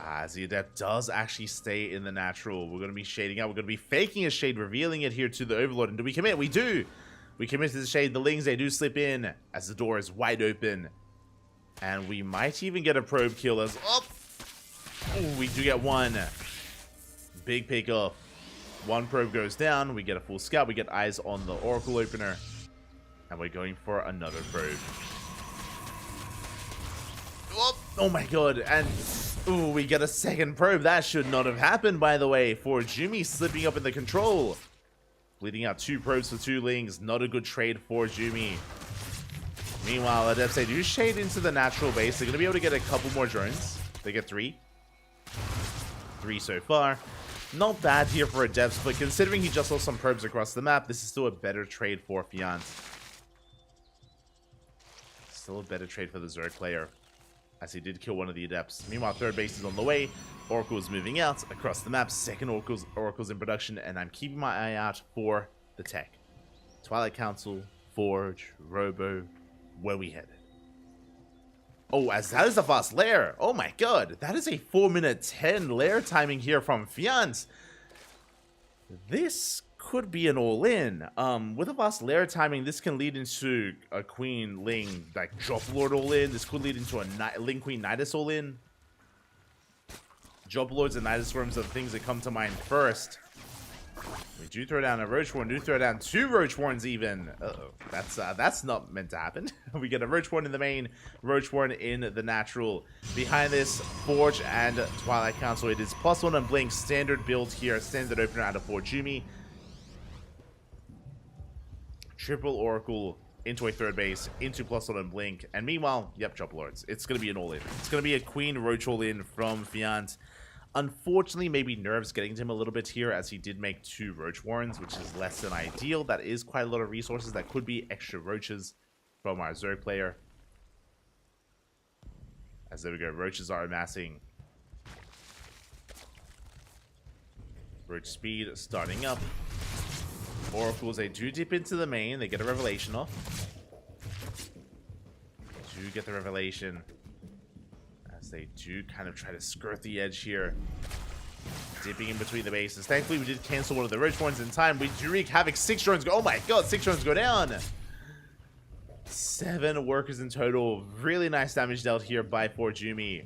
As the Adept does actually stay in the natural. We're going to be shading out. We're going to be faking a shade, revealing it here to the Overlord. And do we commit? We do! We commit to the shade. The lings, they do slip in as the door is wide open. And we might even get a probe kill as... Oh! Ooh, we do get one. Big pick off. 1 probe goes down. We get a full scout. We get eyes on the Oracle opener. And we're going for another probe. Oh my god. And... ooh, we get a 2nd probe. That should not have happened, by the way. Forjumi slipping up in the control. Bleeding out 2 probes for 2 lings. Not a good trade for Jumi. Meanwhile, Adepts, they do shade into the natural base. They're going to be able to get a couple more drones. They get 3. 3 so far. Not bad here for Adepts, but considering he just lost some probes across the map, this is still a better trade for Fiant. Still a better trade for the Zerg player, as he did kill one of the Adepts. Meanwhile, 3rd base is on the way. Oracle is moving out across the map. 2nd Oracle's in production, and I'm keeping my eye out for the tech. Twilight Council, Forge, Robo, where we headed. Oh, as that is a fast lair. Oh my god, that is a 4-minute 10 lair timing here from Fiant. This could be an all-in. With a fast lair timing, this can lead into a Queen Ling, like Drop Lord all-in. This could lead into a Ling Queen Nidus all-in. Drop Lords and Nidus Worms are the things that come to mind first. We do throw down a Roach Warren, do throw down 2 Roach Warrens even. Uh-oh. That's not meant to happen. We get a Roach Warren in the main, Roach Warren in the natural. Behind this, Forge and Twilight Council. It is +1 on Blink, standard build here, standard opener out of Forjumi. Triple Oracle into a third base, into +1 on Blink. And meanwhile, yep, Chopper Lords. It's going to be an all-in. It's going to be a Queen Roach all-in from Fiant. Unfortunately, maybe nerves getting to him a little bit here, as he did make 2 Roach Warrens, which is less than ideal. That is quite a lot of resources. That could be extra Roaches from our Zerg player. As there we go, Roaches are amassing. Roach speed starting up. Oracles, they do dip into the main. They get a Revelation off. Do get the Revelation. They do kind of try to skirt the edge here, dipping in between the bases. Thankfully, we did cancel one of the Roach Warrens in time. We do wreak havoc. 6 drones go. Oh my god, 6 drones go down. 7 workers in total. Really nice damage dealt here by Forjumi.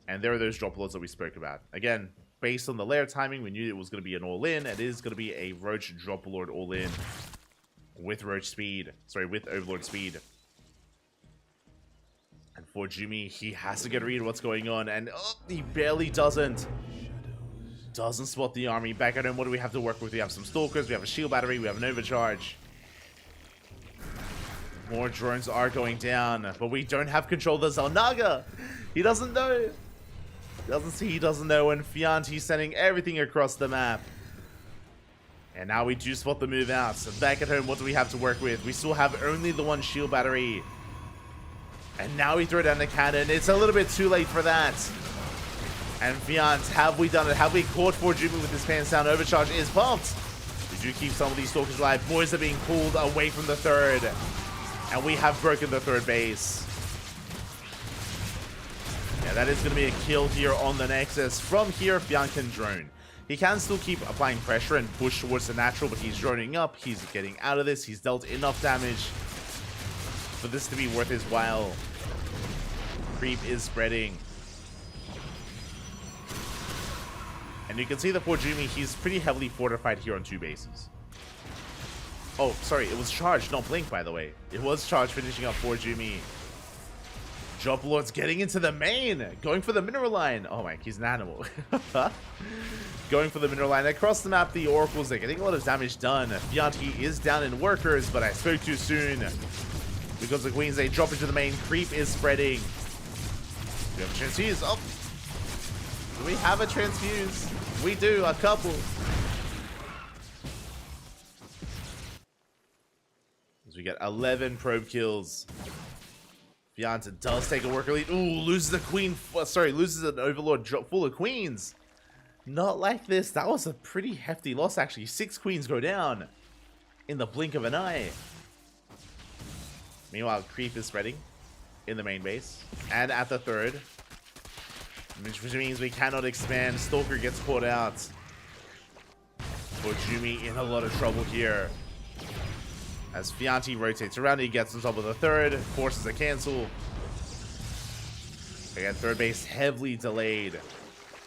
And there are those drop lords that we spoke about. Again, based on the lair timing, we knew it was going to be an all-in. It is going to be a Roach drop lord all-in with Roach speed. Sorry, with Overlord speed. And for Jimmy, he has to get a read of what's going on, and he barely doesn't. Doesn't spot the army. Back at home, what do we have to work with? We have some Stalkers, we have a Shield Battery, we have an Overcharge. More drones are going down, but we don't have control of the Zelnaga. He doesn't know. He doesn't know, and Fiant, he's sending everything across the map. And now we do spot the move out. So back at home, what do we have to work with? We still have only the 1 Shield Battery. And now we throw down the cannon. It's a little bit too late for that. And Fiant, have we done it? Have we caught Forjumi with his pants down? Overcharge is pumped. We do keep some of these Stalkers alive. Boys are being pulled away from the third. And we have broken the third base. Yeah, that is going to be a kill here on the Nexus. From here, Fiant can drone. He can still keep applying pressure and push towards the natural, but he's droning up. He's getting out of this. He's dealt enough damage for this to be worth his while. Creep is spreading. And you can see that Forjumi, he's pretty heavily fortified here on 2 bases. Oh, sorry, it was charged, not Blink, by the way. It was charged, finishing up Forjumi. Drop Lord's getting into the main, going for the mineral line. Oh my, he's an animal. Going for the mineral line. Across the map, the Oracles, they're getting a lot of damage done. Fiant, he is down in workers, but I spoke too soon. Because the Queens, they drop into the main. Creep is spreading. Do we have a transfuse? Oh. Do we have a transfuse? We do, a couple. As we get 11 probe kills. Fiant does take a worker lead. Ooh, loses a queen. Sorry, loses an overlord drop full of queens. Not like this. That was a pretty hefty loss, actually. 6 queens go down in the blink of an eye. Meanwhile, creep is spreading in the main base and at the third, which means we cannot expand. Stalker gets caught out. Forjumi in a lot of trouble here. As Fianti rotates around, he gets on top of the third, forces a cancel. Again, third base heavily delayed.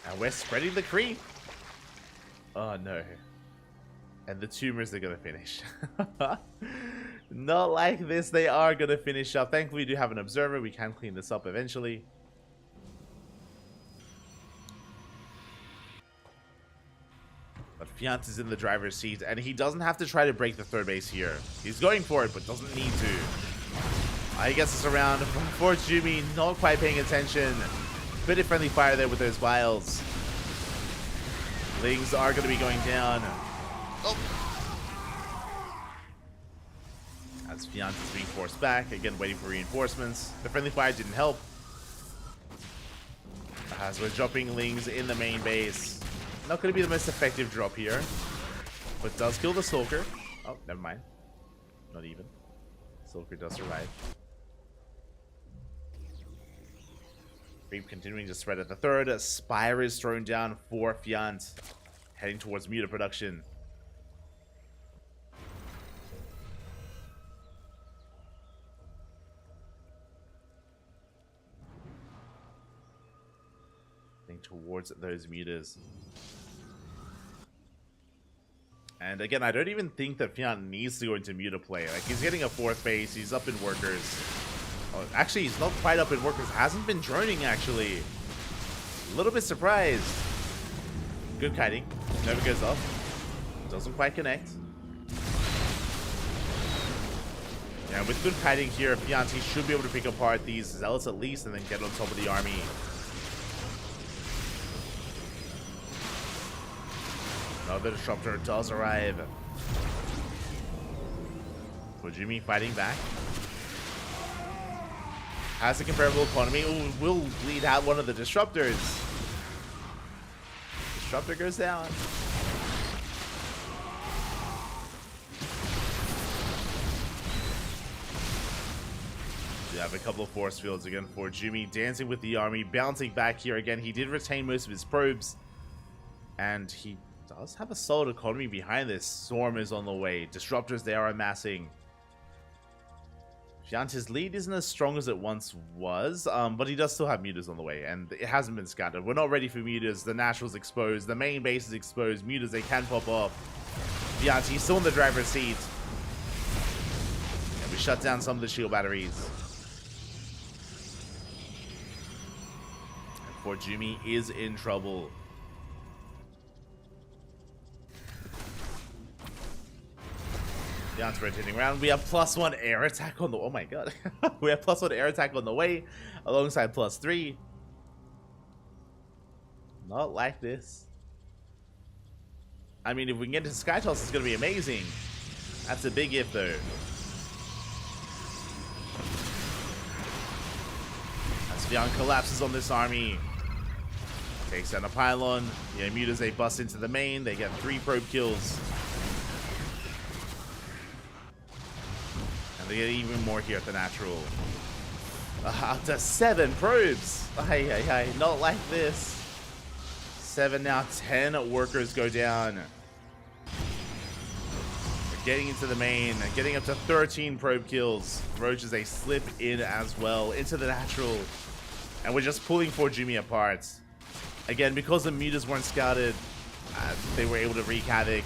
And we're spreading the creep. Oh no. And the tumors are gonna finish. Not like this, they are gonna finish up. Thankfully, we do have an observer. We can clean this up eventually. But Fiant is in the driver's seat, and he doesn't have to try to break the third base here. He's going for it, but doesn't need to. He gets us around from Forjumi, not quite paying attention. Bit of friendly fire there with those vials. Lings are going to be going down. Oh. As Fiant is being forced back, again waiting for reinforcements. The friendly fire didn't help. As we're dropping Lings in the main base. Not going to be the most effective drop here, but does kill the Stalker. Oh, never mind. Not even. Stalker does survive. Creep continuing to spread at the third. Spire is thrown down for Fiant, heading towards Muta production. Heading towards those Mutas. And again, I don't even think that Fiant needs to go into Muta play. Like, he's getting a 4th base, he's up in workers. Oh, actually, he's not quite up in workers. Hasn't been droning, actually. A little bit surprised. Good kiting. Never goes up. Doesn't quite connect. Yeah, with good kiting here, Fiant should be able to pick apart these Zealots at least and then get on top of the army. Another disruptor does arrive. Fujimi fighting back. Has a comparable economy. Ooh, will bleed out one of the disruptors. Disruptor goes down. We have a couple of force fields again for Jimmy, dancing with the army, bouncing back here again. He did retain most of his probes, and he does have a solid economy behind this. Storm is on the way. Disruptors, they are amassing. Fiant's lead isn't as strong as it once was, but he does still have mutas on the way, and it hasn't been scattered. We're not ready for mutas. The natural's exposed. The main base is exposed. Mutas, they can pop off. Fiant, he's still in the driver's seat. And we shut down some of the shield batteries. And Fort Jimmy is in trouble. Fiant's rotating around. We have +1 air attack on the... Oh my god. We have +1 air attack on the way, alongside +3. Not like this. I mean, if we can get into Sky Toss, it's going to be amazing. That's a big if, though. As Fiant collapses on this army. Takes down a pylon. The mutas, they bust into the main. They get 3 probe kills. They get even more here at the natural. Up to 7 probes. Not like this. 7 now, 10 workers go down. We're getting into the main, getting up to 13 probe kills. Roaches, they slip in as well into the natural. And we're just pulling Fort Jimmy apart. Again, because the mutas weren't scouted, they were able to wreak havoc.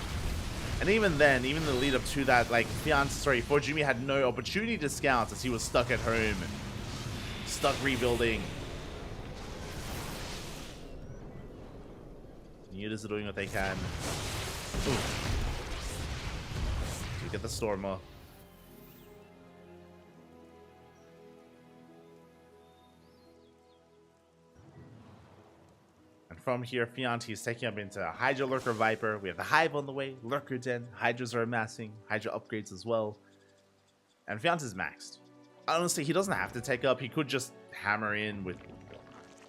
And even then, even the lead up to that, like, Fort Jimmy had no opportunity to scout as he was stuck at home. Stuck rebuilding. Mutas are doing what they can. Ooh. We get the Stormer. From here, Fiant is taking up into Hydra, Lurker, Viper. We have the Hive on the way, Lurker Den, Hydras are amassing, Hydra upgrades as well. And Fiant is maxed. Honestly, he doesn't have to take up. He could just hammer in with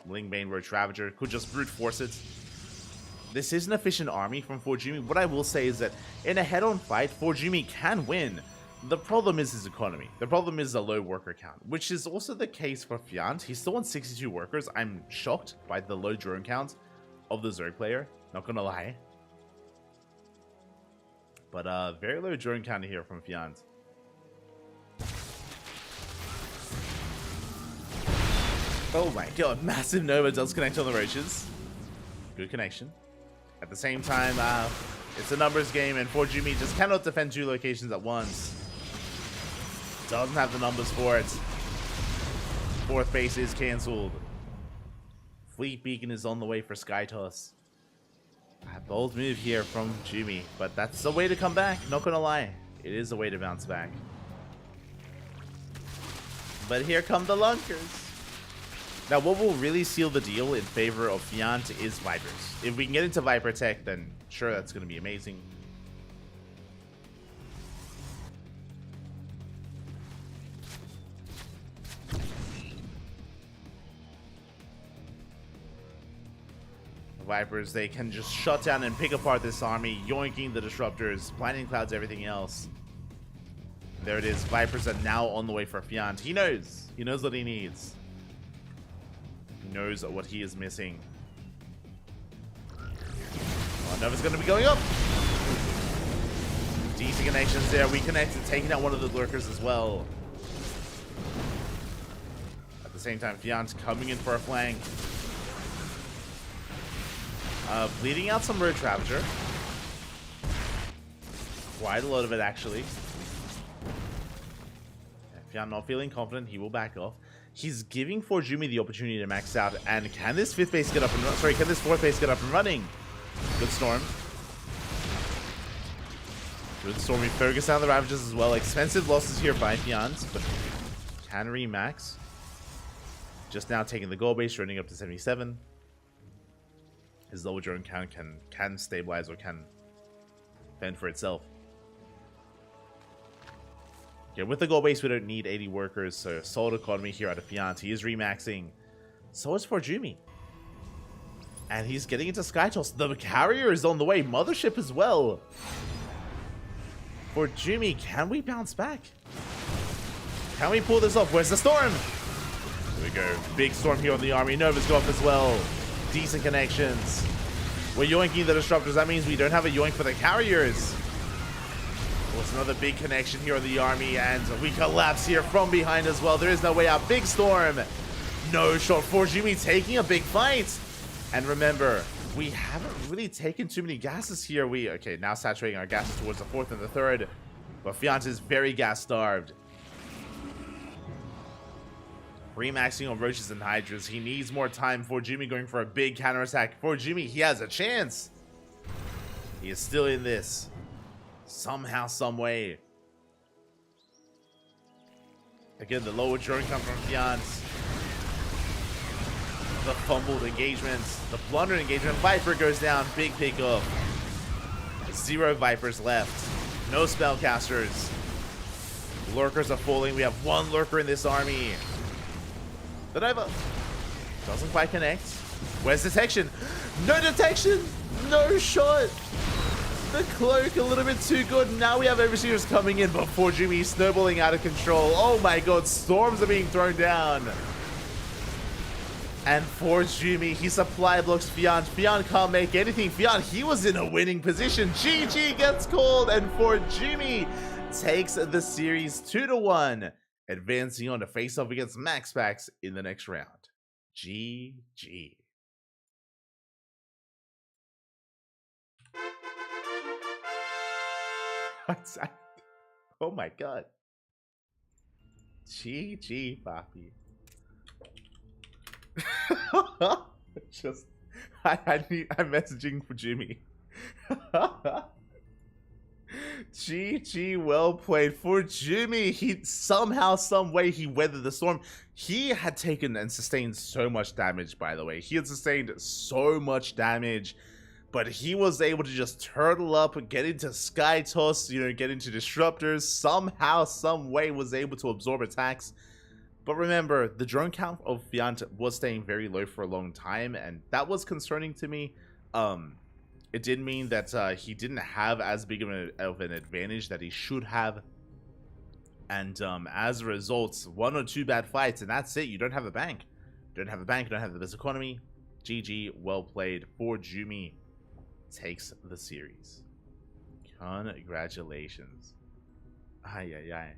Lingbane, Roach Ravager, could just brute force it. This is an efficient army from Fort Jimmy. What I will say is that in a head-on fight, Fort Jimmy can win. The problem is his economy. The problem is the low worker count, which is also the case for Fiant. He's still on 62 workers. I'm shocked by the low drone count of the Zerg player, not gonna lie. But very low drone count here from Fiant. Oh my god, massive Nova does connect on the Roaches. Good connection. At the same time, it's a numbers game, and Fort Jimmy just cannot defend 2 locations at once. Doesn't have the numbers for it. 4th base is cancelled. Fleet Beacon is on the way for Sky Toss. A bold move here from Jimmy, but that's the way to come back, not gonna lie. It is a way to bounce back. But here come the Lunkers. Now, what will really seal the deal in favor of Fiant is Vipers. If we can get into Viper Tech, then sure, that's gonna be amazing. Vipers, they can just shut down and pick apart this army, yoinking the disruptors, blinding clouds, everything else. There it is. Vipers are now on the way for Fiant. He knows what he needs. He knows what he is missing. Oh, Nova's going to be going up. Decent connections there. We connected, taking out one of the lurkers as well. At the same time, Fiant coming in for a flank. Bleeding out some Roach Ravager. Quite a lot of it, actually. If you're not feeling confident, he will back off. He's giving Forjumi the opportunity to max out. And can this fifth base get up and sorry, can this fourth base get up and running? Good Storm. Good Storm. We focus on the Ravages as well. Expensive losses here by Fiant, but can remax. Just now taking the goal base, running up to 77. His lower drone count can stabilize or can fend for itself. Okay, with the goal base, we don't need 80 workers, so solid economy here out of Fiant. He is remaxing. So is Forjumi. And he's getting into Skytoss. The carrier is on the way. Mothership as well. Forjumi, can we bounce back? Can we pull this off? Where's the storm? Here we go. Big storm here on the army. Nova's go off as well. Decent connections. We're yoinking the disruptors. That means we don't have a yoink for the carriers. It's another big connection here on the army, and we collapse here from behind as well. There is no way out. Big storm. No shot. Forjumi taking a big fight. And remember, we haven't really taken too many gases here. Okay, now saturating our gases towards the fourth and the third. But Fiant is very gas starved. Remaxing on Roaches and Hydras. He needs more time. Forjumi going for a big counterattack. Forjumi, he has a chance. He is still in this. Somehow, some way. Again, the lower drone comes from Fiant. The fumbled engagements. The blundered engagement. Viper goes down. Big pickup. 0 Vipers left. No spellcasters. Lurkers are falling. We have 1 lurker in this army. The Nova doesn't quite connect. Where's detection? No detection! No shot! The cloak a little bit too good. Now we have overseers coming in, but Forjumi snowballing out of control. Oh my god, storms are being thrown down. And Forjumi, he supply blocks Fiant. Fiant can't make anything. Fiant, he was in a winning position. GG gets called, and Forjumi takes the series 2-1, advancing on to face off against MaxPax in the next round. GG. Oh my god. GG, Papi. I'm messaging for Jimmy. GG, well played for Jimmy. He somehow, some way, he weathered the storm. He had taken and sustained so much damage, by the way. He had sustained so much damage, but he was able to just turtle up and get into Sky Toss, get into Disruptors. Somehow, some way was able to absorb attacks. But remember, the drone count of Fiant was staying very low for a long time, and that was concerning to me. It did mean that he didn't have as big of an advantage that he should have. And as a result, 1 or 2 bad fights, and that's it. You don't have a bank. You don't have a bank, you don't have the best economy. GG, well played. Forjumi takes the series. Congratulations. Ay, ay, ay.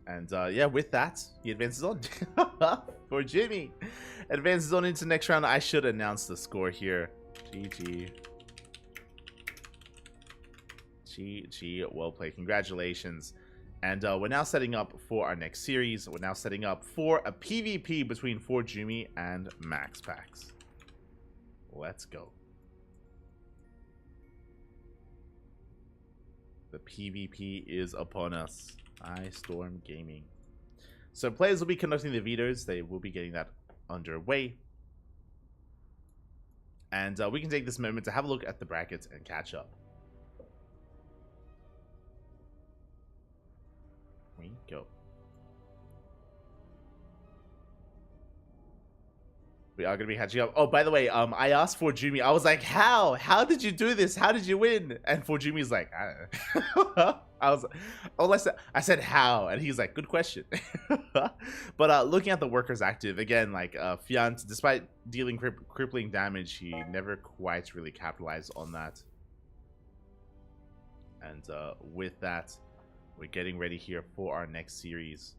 And yeah, with that, he advances on. For Jimmy. Advances on into next round. I should announce the score here. GG. GG. Well played. Congratulations. And we're now setting up for our next series. We're now setting up for a PvP between Forjumi and MaxPax. Let's go. The PvP is upon us. Storm Gaming. So players will be conducting the vetoes. They will be getting that underway. And we can take this moment to have a look at the brackets and catch up. We go. We are going to be catching up. Oh, by the way, I asked Forjumi. I was like, how? How did you do this? How did you win? And Forjumi's like, I don't know. I said how, and he's like, good question. But looking at the workers active again, like Fiant, despite dealing crippling damage, he never quite really capitalized on that. And with that, we're getting ready here for our next series.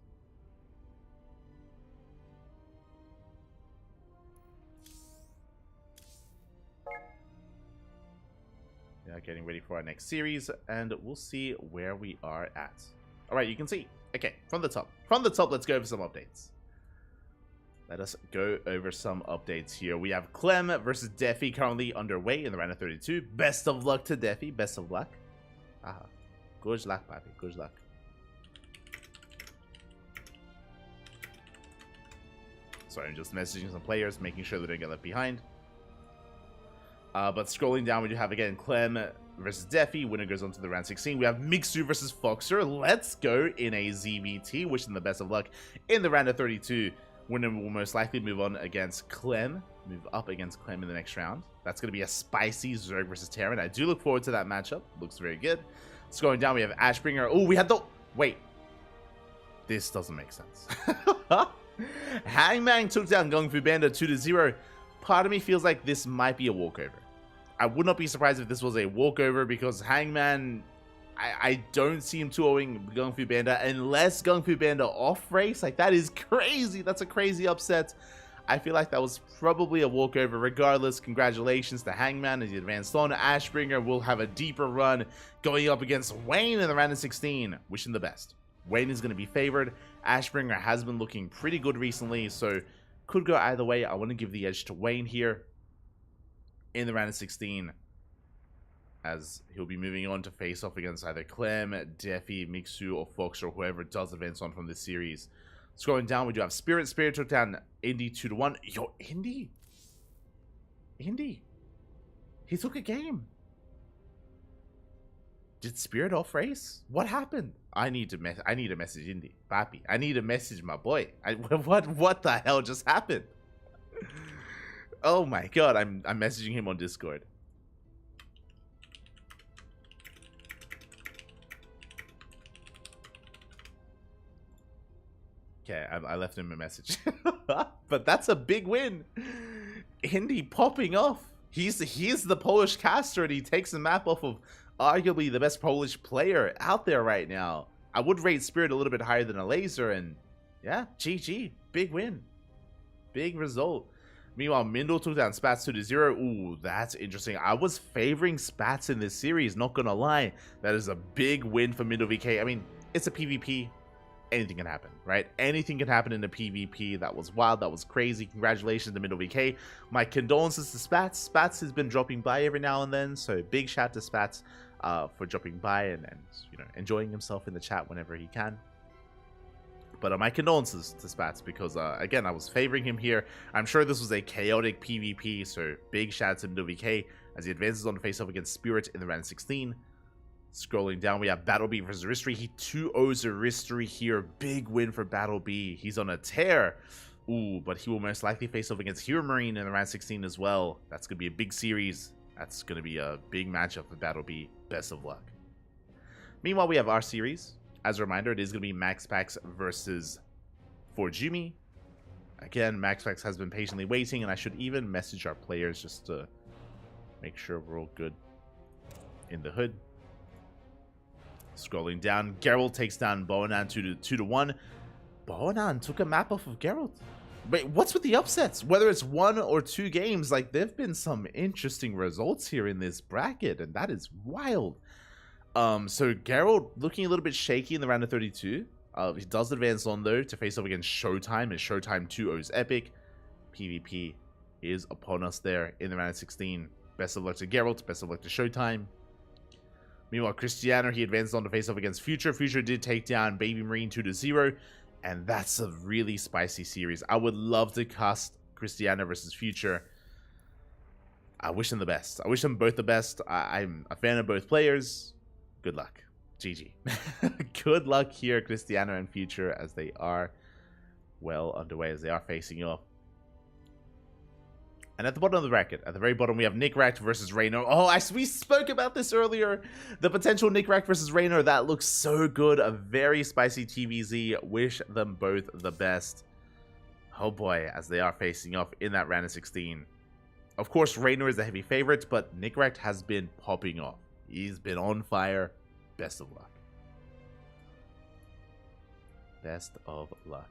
Yeah, getting ready for our next series, and we'll see where we are at. All right, you can see. Okay, from the top. From the top, let's go over some updates. Let us go over some updates here. We have Clem versus Defi currently underway in the round of 32. Best of luck to Defi. Best of luck. Good luck, papi. Good luck. Sorry, I'm just messaging some players, making sure they don't get left behind. But scrolling down, we do have, again, Clem versus Defi. Winner goes on to the round 16. We have Mixu versus Foxer. Let's go in a ZBT. Wishing the best of luck in the round of 32. Winner will most likely move on against Clem. Move up against Clem in the next round. That's going to be a spicy Zerg versus Terran. I do look forward to that matchup. Looks very good. Scrolling down, we have Ashbringer. Oh, we had the... Wait. This doesn't make sense. Hangman took down Gung Fu Banda 2-0. Part of me feels like this might be a walkover. I would not be surprised if this was a walkover because Hangman, I don't see him 2-0ing Gung Fu Banda unless Gung Fu Banda off race. Like, that is crazy. That's a crazy upset. I feel like that was probably a walkover. Regardless, congratulations to Hangman as he advanced on. Ashbringer will have a deeper run going up against Wayne in the round of 16. Wishing the best. Wayne is going to be favored. Ashbringer has been looking pretty good recently, so could go either way. I want to give the edge to Wayne here in the round of 16, as he'll be moving on to face off against either Clem, Defi, Mixu, or Fox, or whoever does advance on from this series. Scrolling down, we do have Spirit. Spirit took down Indy 2-1. Yo, Indy? He took a game. Did Spirit off race? What happened? I need to message Indy. Papi, I need to message my boy. What the hell just happened? Oh my god, I'm messaging him on Discord. Okay, I left him a message. But that's a big win. Indy popping off. He's the Polish caster, and he takes the map off of arguably the best Polish player out there right now. I would rate Spirit a little bit higher than a Laser, and yeah, GG. Big win. Big result. Meanwhile, Mindle took down Spats 2-0. Ooh, that's interesting. I was favoring Spats in this series, not gonna lie. That is a big win for Mindle VK. I mean, it's a PvP. Anything can happen, right? Anything can happen in a PvP. That was wild. That was crazy. Congratulations to Mindle VK. My condolences to Spats. Spats has been dropping by every now and then, so big shout to Spats for dropping by and you know, enjoying himself in the chat whenever he can. But my condolences to Spats because, again, I was favoring him here. I'm sure this was a chaotic PvP, so big shout out to WK as he advances on to face off against Spirit in the round 16. Scrolling down, we have Battle B versus Aristory. He 2-0s Aristory here. Big win for Battle B. He's on a tear. Ooh, but he will most likely face off against Hero Marine in the round 16 as well. That's going to be a big series. That's going to be a big matchup for Battle B. Best of luck. Meanwhile, we have our series. As a reminder, it is going to be MaxPax versus Forjumi. Again, MaxPax has been patiently waiting, and I should even message our players just to make sure we're all good in the hood. Scrolling down, Geralt takes down Boanan 2-1. Boanan took a map off of Geralt. Wait, what's with the upsets? Whether it's 1 or 2 games, like, there have been some interesting results here in this bracket, and that is wild. So Geralt looking a little bit shaky in the round of 32. He does advance on, though, to face off against Showtime, as Showtime 2-0s Epic. PvP is upon us there in the round of 16. Best of luck to Geralt, best of luck to Showtime. Meanwhile, Cristiano, he advances on to face off against Future. Future did take down Baby Marine 2-0, and that's a really spicy series. I would love to cast Cristiano versus Future. I wish them the best. I wish them both the best. I'm a fan of both players. Good luck. GG. Good luck here, Cristiano and Future, as they are well underway, as they are facing off. And at the bottom of the bracket, at the very bottom, we have Nickrat versus Raynor. Oh, we spoke about this earlier. The potential Nickrat versus Raynor. That looks so good. A very spicy TVZ. Wish them both the best. Oh boy, as they are facing off in that round of 16. Of course, Raynor is the heavy favorite, but Nickrat has been popping off. He's been on fire. Best of luck. Best of luck.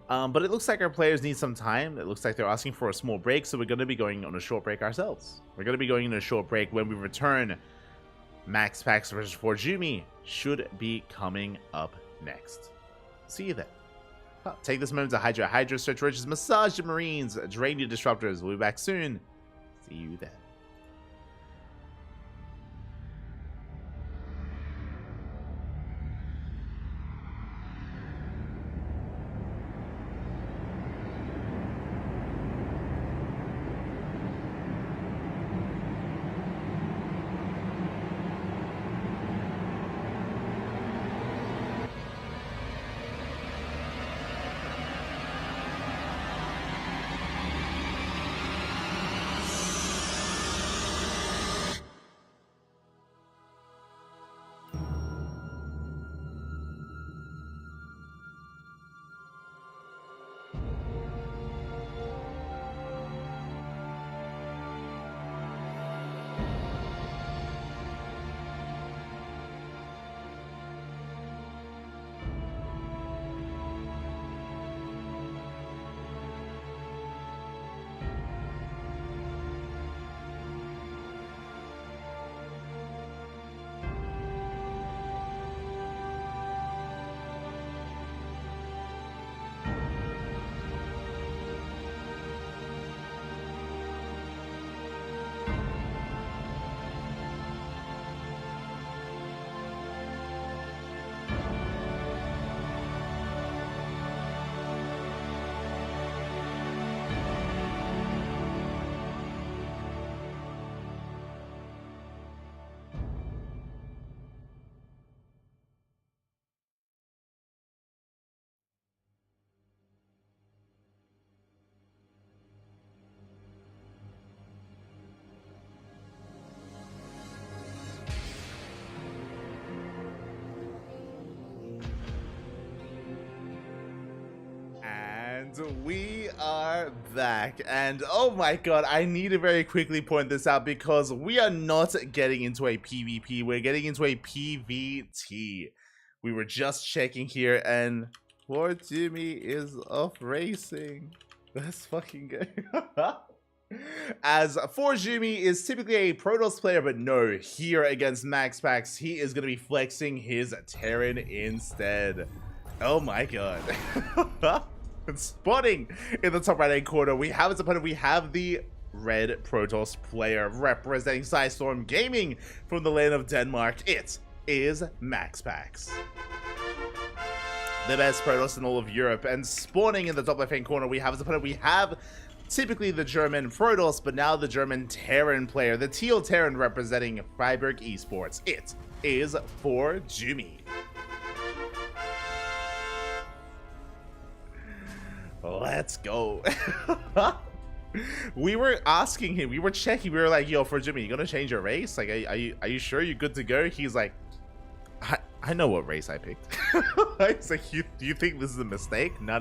But it looks like our players need some time. It looks like they're asking for a small break, so we're going to be going on a short break ourselves. We're going to be going on a short break. When we return, MaxPax versus Forjumi should be coming up next. See you then. Take this moment to hydrate, stretch roaches, massage the marines, drain your disruptors. We'll be back soon. See you then. And we are back, and oh my god, I need to very quickly point this out because we are not getting into a PvP, we're getting into a PvT. We were just checking here, and poor Jimmy is off racing. Let's fucking go. As Forjumi is typically a Protoss player, but no, here against MaxPax, he is going to be flexing his Terran instead. Oh my god. And spotting in the top right hand corner, we have its opponent. We have the red Protoss player representing Storm Gaming from the land of Denmark. It is MaxPax, the best Protoss in all of Europe. And spawning in the top left hand corner, we have its opponent. We have typically the German Protoss, but now the German Terran player, the Teal Terran representing Freiburg Esports. It is Forjumi. Let's go. We were asking him, we were checking, we were like, yo, Forjumi, you gonna change your race? Like, are you sure you're good to go? He's like, I know what race I picked. It's like, do you think this is a mistake? No.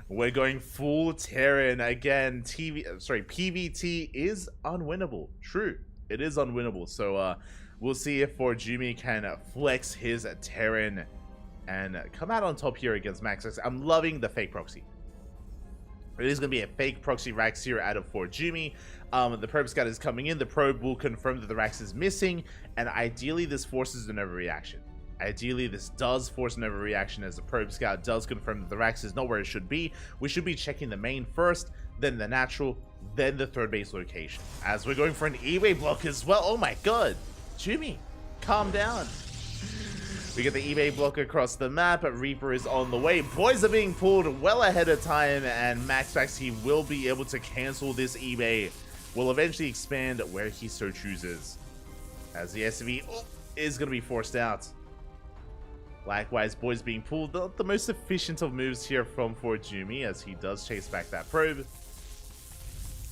We're going full Terran again. PvT is unwinnable. True, it is unwinnable. So we'll see if Forjumi can flex his Terran and come out on top here against MaxPax. I'm loving the fake proxy. It is going to be a fake proxy Rax here out of Forjumi. The probe scout is coming in. The probe will confirm that the Rax is missing, and ideally this forces an overreaction. Ideally, this does force an overreaction as the probe scout does confirm that the Rax is not where it should be. We should be checking the main first, then the natural, then the third base location. As we're going for an E-way block as well. Oh my god. Jimmy, calm down. We get the eBay block across the map. Reaper is on the way. Boys are being pulled well ahead of time, and MaxPax, he will be able to cancel this eBay. Will eventually expand where he so chooses, as the SV is going to be forced out. Likewise, Boys being pulled. The most efficient of moves here from Forjumi, as he does chase back that probe.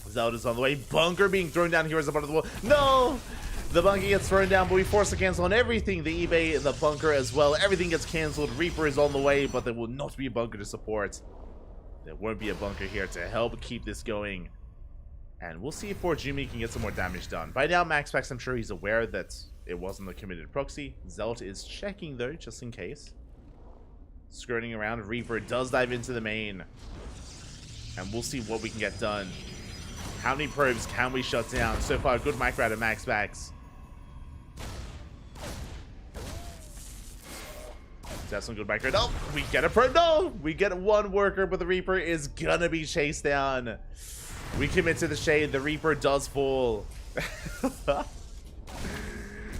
Zelda's on the way. Bunker being thrown down here as a part of the wall. No! The bunker gets thrown down, but we force a cancel on everything. The eBay, the bunker as well. Everything gets canceled. Reaper is on the way, but there will not be a bunker to support. There won't be a bunker here to help keep this going. And we'll see if Forjumi can get some more damage done. By now, MaxPax, I'm sure he's aware that it wasn't a committed proxy. Zelt is checking, though, just in case. Skirting around. Reaper does dive into the main. And we'll see what we can get done. How many probes can we shut down? So far, good micro out of MaxPax. That's some good micro. Oh, we get a probe. No! We get one worker, but the Reaper is gonna be chased down. We commit to the shade. The Reaper does fall.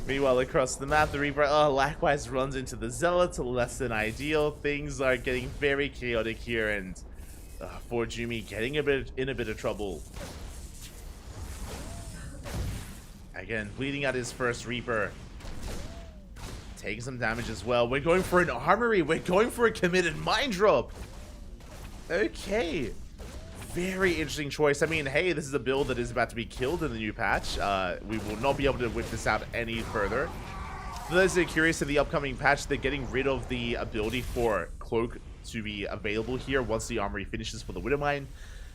Meanwhile, across the map, the Reaper likewise runs into the Zealot. Less than ideal. Things are getting very chaotic here, and Forjumi getting in a bit of trouble. Again, bleeding out his first Reaper. Taking some damage as well. We're going for an armory. We're going for a committed mine drop. Okay. Very interesting choice. I mean, hey, this is a build that is about to be killed in the new patch. We will not be able to whip this out any further. For those that are curious, in the upcoming patch, they're getting rid of the ability for Cloak to be available here once the armory finishes for the Widowmine.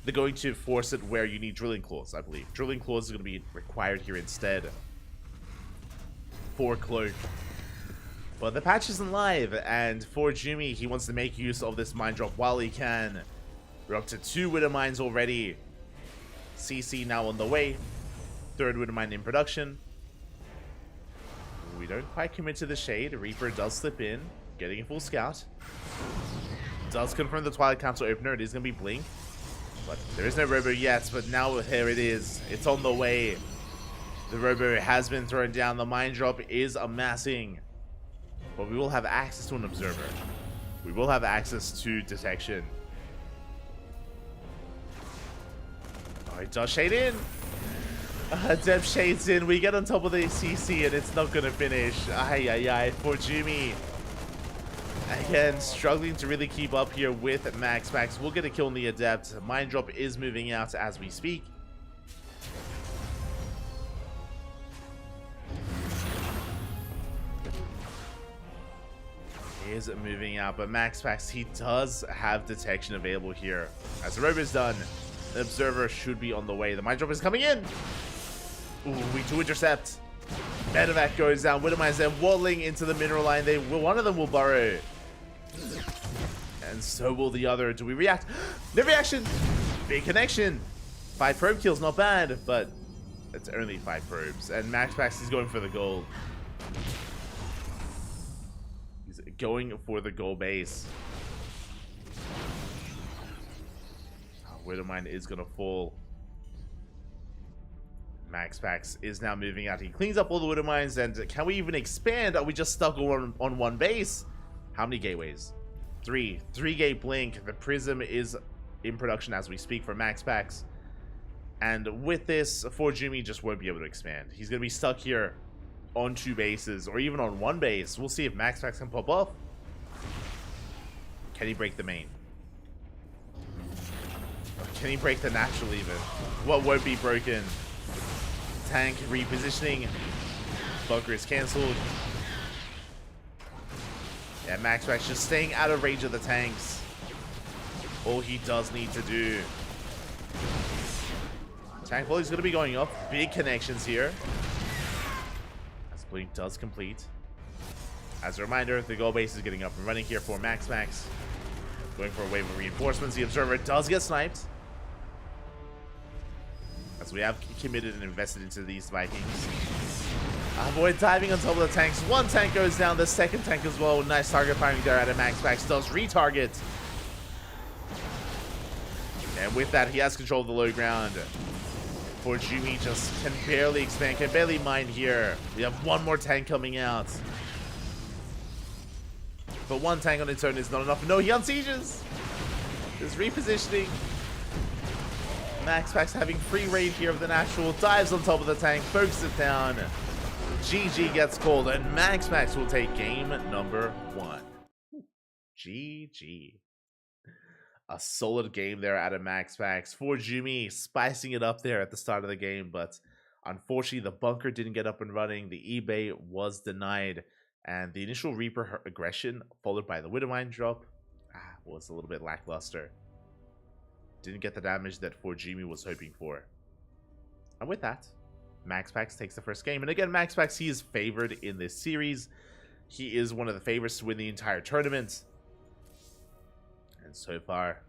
They're going to force it where you need Drilling Claws, I believe. Drilling Claws is going to be required here instead for Cloak. But the patch isn't live, and Forjumi, he wants to make use of this mine drop while he can. We're up to 2 Widowmines already. CC now on the way. 3rd Widowmine in production. We don't quite commit to the shade. Reaper does slip in, getting a full scout. Does confirm the Twilight Council opener. It is going to be Blink. But there is no Robo yet, but now here it is. It's on the way. The Robo has been thrown down. The mine drop is amassing. But we will have access to an observer. We will have access to detection. Oh, it does shade in. Deb shades in. We get on top of the CC and it's not going to finish. Ay, ay, ay. Forjumi. Again, struggling to really keep up here with MaxPax. We'll get a kill in the Adept. Mine drop is moving out as we speak. Is moving out, but MaxPax, he does have detection available here. As the robe is done, the observer should be on the way. The mine drop is coming in. Ooh, we do intercept. Medevac goes down. Widowmine's there, waddling into the mineral line. One of them will burrow. And so will the other. Do we react? No reaction. Big connection. 5 probe kills, not bad, but it's only 5 probes. And MaxPax is going for the gold. He's going for the gold base. Widowmine is going to fall. MaxPax is now moving out. He cleans up all the Widowmines, and can we even expand? Are we just stuck on one base? How many gateways? 3. 3-gate blink. The Prism is in production as we speak for MaxPax. And with this, Forjumi just won't be able to expand. He's going to be stuck here on 2 bases, or even on 1 base. We'll see if MaxPax can pop off. Can he break the main? Can he break the natural even? What won't be broken? Tank repositioning. Bunker is cancelled. Yeah, MaxPax just staying out of range of the tanks. All he does need to do. Tank volley is going to be going off. Big connections here. As Blink does complete. As a reminder, the goal base is getting up and running here for MaxPax. Going for a wave of reinforcements. The observer does get sniped. As we have committed and invested into these Vikings. Avoid diving on top of the tanks. 1 tank goes down. The 2nd tank as well. Nice target firing there out of MaxPax. Does retarget. And with that, he has control of the low ground. Forjumi just can barely expand, can barely mine here. We have 1 more tank coming out. But one tank on its own is not enough. No, he unsieges. There's repositioning. MaxPax having free reign here of the natural. Dives on top of the tank. Focuses it down. GG gets called. And MaxPax will take game number 1. GG. A solid game there out of MaxPax. For Jumi, spicing it up there at the start of the game. But unfortunately, the bunker didn't get up and running. The eBay was denied. And the initial Reaper aggression, followed by the Widowmine drop, was a little bit lackluster. Didn't get the damage that Forjimi was hoping for. And with that, MaxPax takes the first game. And again, MaxPax, he is favored in this series. He is one of the favorites to win the entire tournament. And so far,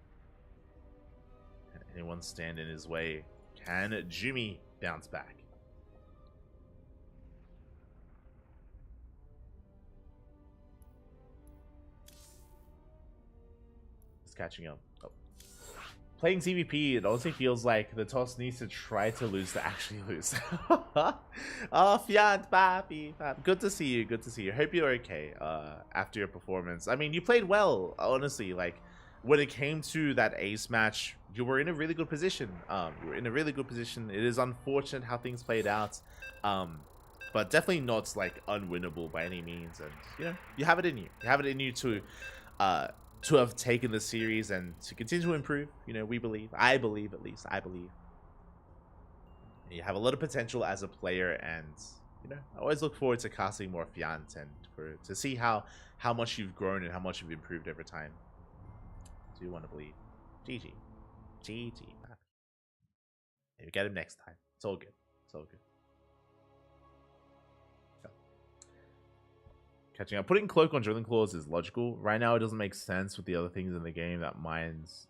can anyone stand in his way? Can Jumi bounce back? Catching up. Oh. Playing TVP, it honestly feels like the toss needs to try to lose to actually lose. Oh, Fiat, papi. Good to see you. Good to see you. Hope you're okay after your performance. I mean, you played well, honestly. Like, when it came to that ace match, you were in a really good position. You were in a really good position. It is unfortunate how things played out. But definitely not, like, unwinnable by any means. And, you know, you have it in you. You have it in you to have taken the series and to continue to improve. You know, we believe. I believe, at least. I believe. You have a lot of potential as a player, and, you know, I always look forward to casting more Fiant and to see how much you've grown and how much you've improved over time. Do you want to believe? GG. GG. Maybe get him next time. It's all good. It's all good. Catching up. Putting Cloak on Drilling Claws is logical. Right now, it doesn't make sense with the other things in the game that mines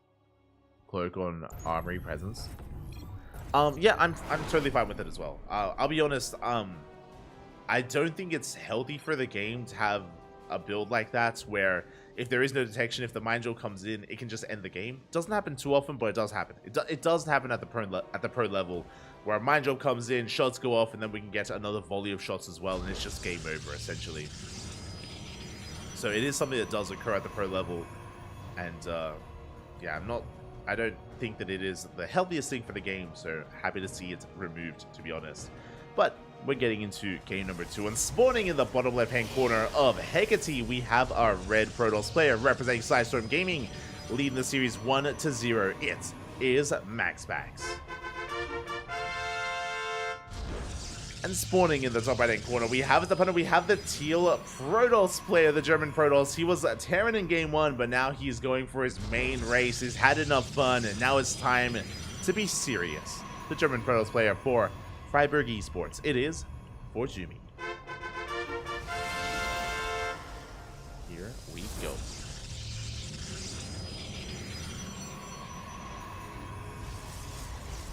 Cloak on Armory Presence. Yeah, I'm totally fine with it as well. I'll be honest. I don't think it's healthy for the game to have a build like that where if there is no detection, if the Mind Drill comes in, it can just end the game. It doesn't happen too often, but it does happen. It does happen at the pro level, where a Mind Drill comes in, shots go off, and then we can get another volley of shots as well, and it's just game over essentially. So it is something that does occur at the pro level, and yeah, I don't think that it is the healthiest thing for the game, so happy to see it removed, to be honest. But we're getting into game number 2, and spawning in the bottom left-hand corner of Hecate, we have our red Protoss player representing Sidestorm Gaming, leading the series 1-0. It is MaxPax. And spawning in the top right-hand corner, we have the punter, we have the teal Protoss player, the German Protoss. He was tearing in game 1, but now he's going for his main race. He's had enough fun, and now it's time to be serious. The German Protoss player for Freiburg Esports. It is for Jumi. Here we go.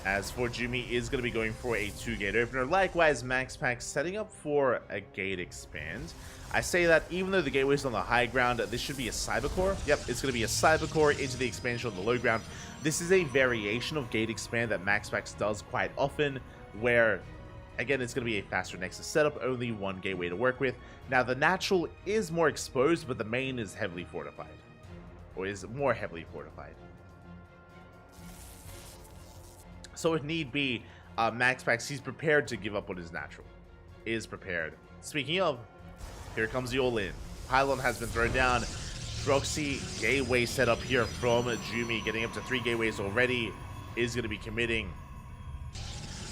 As for Jumi is going to be going for a 2-gate opener. Likewise, MaxPax setting up for a gate expand. I say that even though the gateway is on the high ground, this should be a Cybercore. Yep, it's going to be a Cybercore into the expansion on the low ground. This is a variation of gate expand that MaxPax does quite often, where, again, it's going to be a faster Nexus setup, only one gateway to work with. Now, the natural is more exposed, but the main is heavily fortified, or is more heavily fortified. So if need be, MaxPax, he's prepared to give up on his natural. Is prepared. Speaking of, here comes the all-in. Pylon has been thrown down. Proxy gateway set up here from Jumi, getting up to 3 gateways already. Is going to be committing.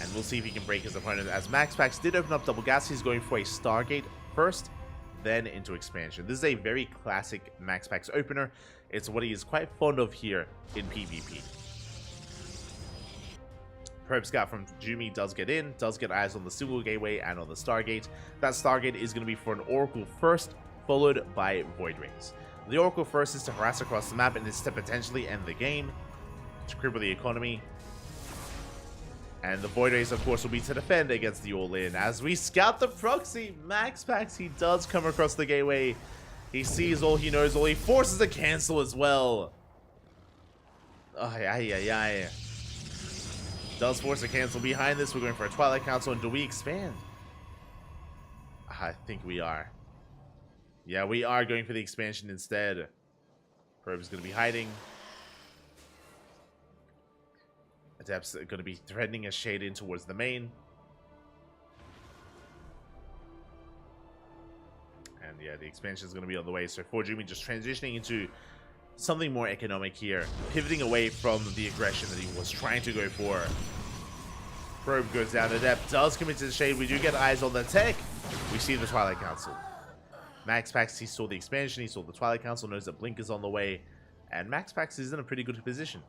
And we'll see if he can break his opponent. As MaxPax did open up double gas, he's going for a Stargate first, then into expansion. This is a very classic MaxPax opener. It's what he is quite fond of here in PvP. Probe Scout from Jumi does get in, does get eyes on the single gateway and on the Stargate. That Stargate is going to be for an Oracle first, followed by Void Rings. The Oracle first is to harass across the map and is to potentially end the game, to cripple the economy. And the Void Rays, of course, will be to defend against the all-in. As we scout the proxy, MaxPax, he does come across the gateway. He sees all, he knows all. He forces a cancel as well. Does force a cancel. Behind this, we're going for a Twilight Council. And do we expand? I think we are. Yeah, we are going for the expansion instead. Probe's going to be hiding. Adept's going to be threatening a shade in towards the main. And yeah, the expansion is going to be on the way. So Forjumi just transitioning into something more economic here. Pivoting away from the aggression that he was trying to go for. Probe goes down. Adept does commit to the shade. We do get eyes on the tech. We see the Twilight Council. MaxPax, he saw the expansion. He saw the Twilight Council. Knows that Blink is on the way. And MaxPax is in a pretty good position.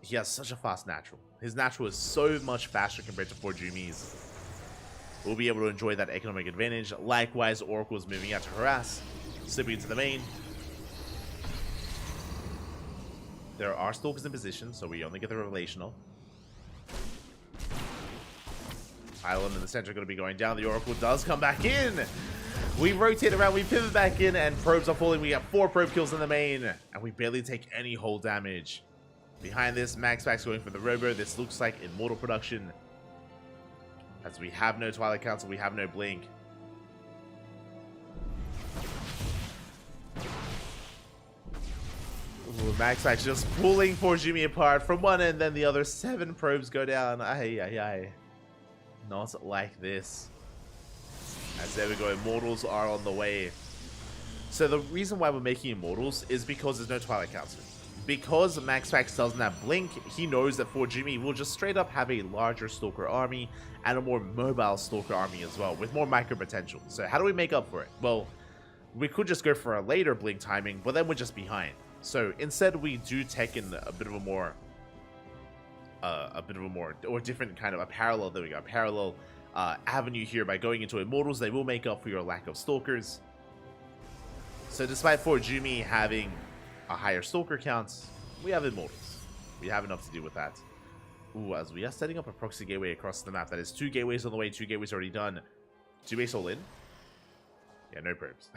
He has such a fast natural. His natural is so much faster compared to Forjumi's. We'll be able to enjoy that economic advantage. Likewise, Oracle's moving out to harass. Slipping into the main. There are Stalkers in position, so we only get the Revelational. Island in the center going to be going down. The Oracle does come back in. We rotate around, we pivot back in, and probes are falling. We got 4 probe kills in the main, and we barely take any hull damage. Behind this, MaxPax going for the Robo. This looks like Immortal production. As we have no Twilight Council, we have no Blink. Ooh, MaxPax just pulling Forjumi apart from one end, then the other. 7 probes go down. Ay, ay, ay. Not like this. As there we go, Immortals are on the way. So the reason why we're making Immortals is because there's no Twilight Council. Because MaxPax doesn't have Blink, he knows that Forjumi will just straight up have a larger Stalker army and a more mobile Stalker army as well, with more micro potential. So how do we make up for it? Well, we could just go for a later Blink timing, but then we're just behind. So instead we do take in a bit of a more or different kind of a parallel. There we go, a parallel avenue here. By going into Immortals, they will make up for your lack of Stalkers. So despite Forjumi having a higher Stalker count, we have Immortals. We have enough to deal with that. Ooh, as we are setting up a proxy gateway across the map. That is 2 gateways on the way, 2 gateways already done. 2 base all in. Yeah, no probes.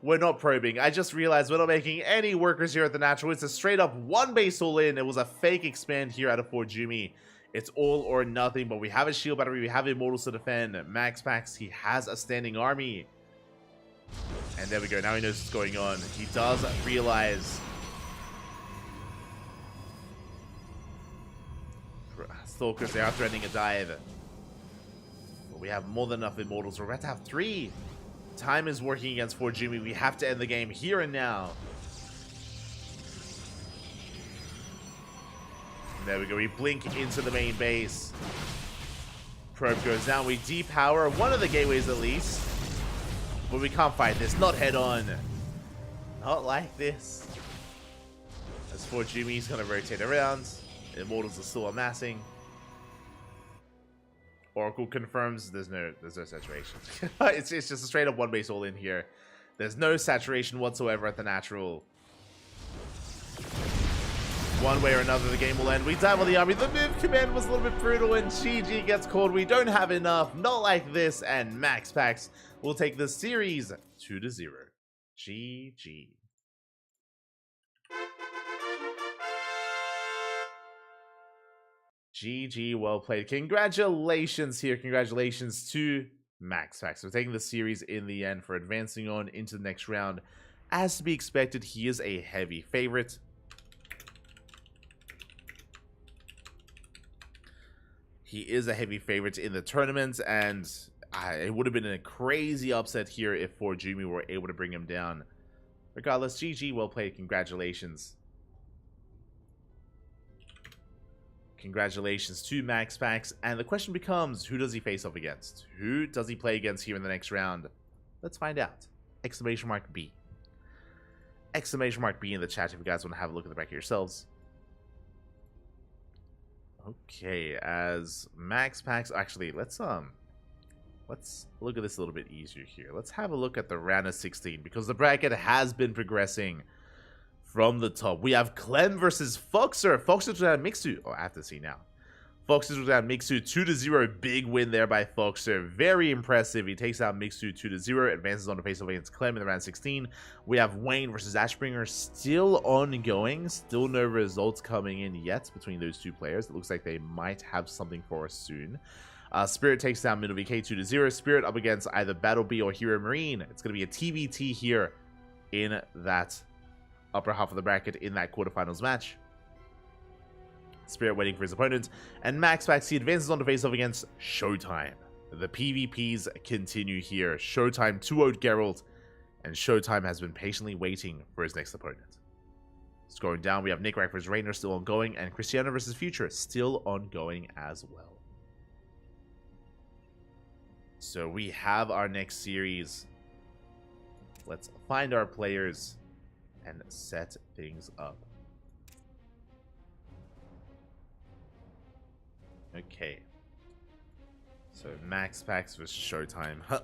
We're not probing. I just realized we're not making any workers here at the natural. It's a straight up 1 base all in. It was a fake expand here out of Forjumi. It's all or nothing, but we have a shield battery. We have Immortals to defend. MaxPax, he has a standing army. And there we go. Now he knows what's going on. He does realize. Stalkers, they are threatening a dive. But we have more than enough Immortals. We're about to have 3. Time is working against Forjumi. We have to end the game here and now. And there we go. We blink into the main base. Probe goes down. We depower one of the gateways at least. But we can't fight this. Not head on. Not like this. As Forjumi's going to rotate around. Immortals are still amassing. Oracle confirms there's no saturation. it's just a straight up 1 base all in here. There's no saturation whatsoever at the natural. One way or another, the game will end. We dive on the army. The move command was a little bit brutal, and GG gets called. We don't have enough. Not like this. And MaxPax will take the series 2-0. GG. GG, well played. Congratulations here. Congratulations to MaxPax for taking the series in the end, for advancing on into the next round. As to be expected, he is a heavy favorite. He is a heavy favorite in the tournament, and it would have been a crazy upset here if Forjumi were able to bring him down. Regardless, GG, well played. Congratulations. Congratulations to MaxPax, and the question becomes, who does he face off against? Who does he play against here in the next round? Let's find out. Exclamation mark B. Exclamation mark B in the chat if you guys want to have a look at the back of yourselves. Okay, as MaxPax, actually, let's look at this a little bit easier here. Let's have a look at the round of 16, because the bracket has been progressing from the top. We have Clem versus Foxer. Foxer to down Mixu. Oh, I have to see now. Foxer to down Mixu 2-0. Big win there by Foxer. Very impressive. He takes out Mixu 2-0. Advances on the face-off against Clem in the round 16. We have Wayne versus Ashbringer still ongoing. Still no results coming in yet between those 2 players. It looks like they might have something for us soon. Spirit takes down Middle VK 2-0. Spirit up against either Battle B or Hero Marine. It's going to be a TBT here in that upper half of the bracket in that quarterfinals match. Spirit waiting for his opponent. And Max Pax, he advances on to face off against Showtime. The PvPs continue here. Showtime 2-0'd Geralt. And Showtime has been patiently waiting for his next opponent. Scrolling down, we have Nickrak vs Raynor still ongoing. And Cristiano vs Future still ongoing as well. So we have our next series. Let's find our players and set things up. Okay. So Max Pax vs Showtime. Huh.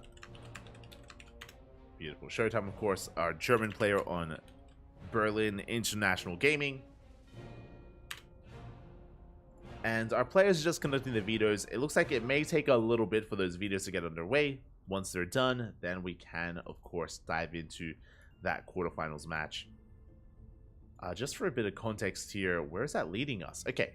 Beautiful. Showtime, of course, our German player on Berlin International Gaming. And our players are just conducting the vetoes. It looks like it may take a little bit for those vetoes to get underway. Once they're done, then we can, of course, dive into that quarterfinals match. Just for a bit of context here, where is that leading us? Okay,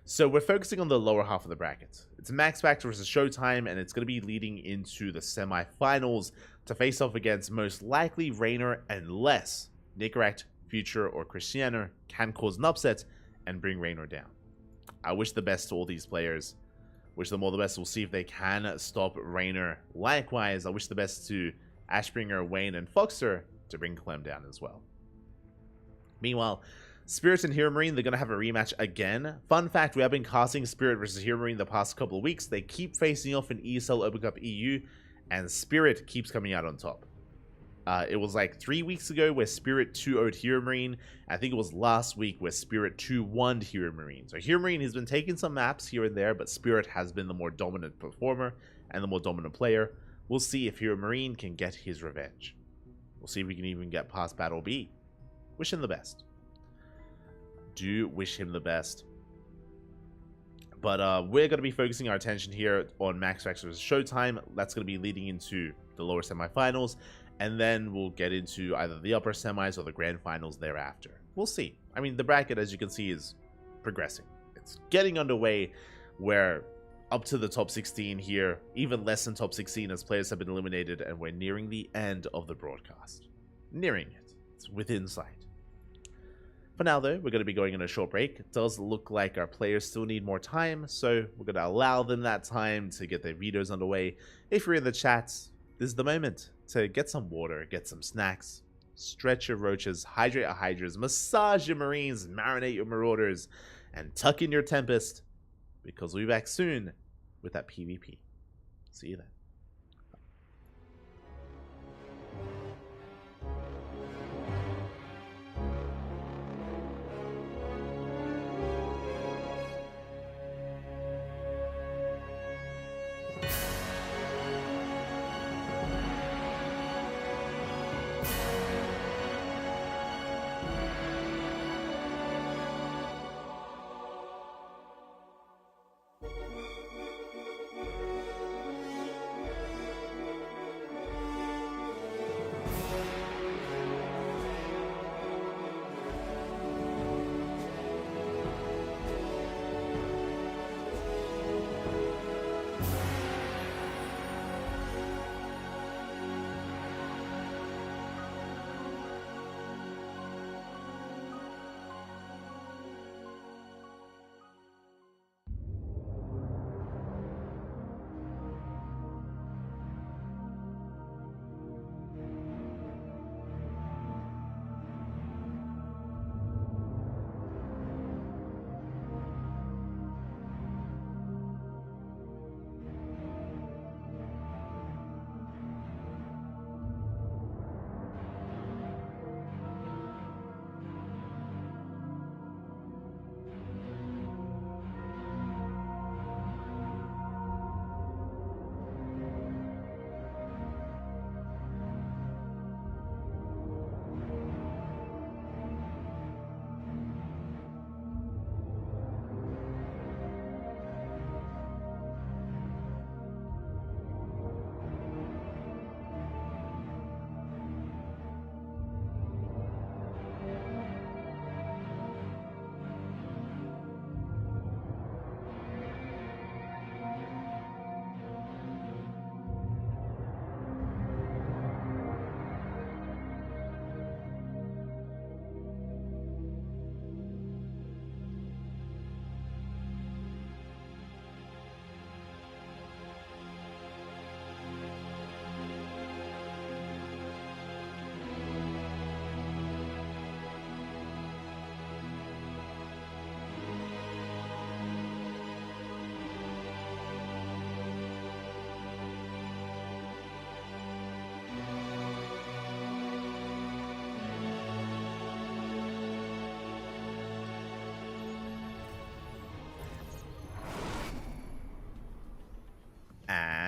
so we're focusing on the lower half of the bracket. It's Max Pax versus Showtime, and it's going to be leading into the semifinals to face off against most likely Raynor, unless Nickrak, Future, or Cristiano can cause an upset and bring Raynor down. I wish the best to all these players. Wish them all the best. We'll see if they can stop Raynor. Likewise, I wish the best to Ashbringer, Wayne, and Foxer to bring Clem down as well. Meanwhile, Spirit and Hero Marine, they're going to have a rematch again. Fun fact, we have been casting Spirit versus Hero Marine the past couple of weeks. They keep facing off in ESL Open Cup EU, and Spirit keeps coming out on top. It was like 3 weeks ago where Spirit 2-0'd Hero Marine. I think it was last week where Spirit 2-1'd Hero Marine. So Hero Marine has been taking some maps here and there, but Spirit has been the more dominant performer and the more dominant player. We'll see if Hero Marine can get his revenge. We'll see if we can even get past Battle B. Wish him the best. Do wish him the best. But we're going to be focusing our attention here on Max Pax vs Showtime. That's going to be leading into the lower semifinals. And then we'll get into either the upper semis or the grand finals thereafter. We'll see. I mean, the bracket, as you can see, is progressing. It's getting underway where up to the top 16 here, even less than top 16 as players have been eliminated, and we're nearing the end of the broadcast. Nearing it. It's within sight. For now, though, we're going to be going on a short break. It does look like our players still need more time, so we're going to allow them that time to get their videos underway. If you're in the chat, this is the moment to get some water, get some snacks, stretch your roaches, hydrate your hydras, massage your marines, marinate your marauders, and tuck in your tempest, because we'll be back soon with that PvP. See you then.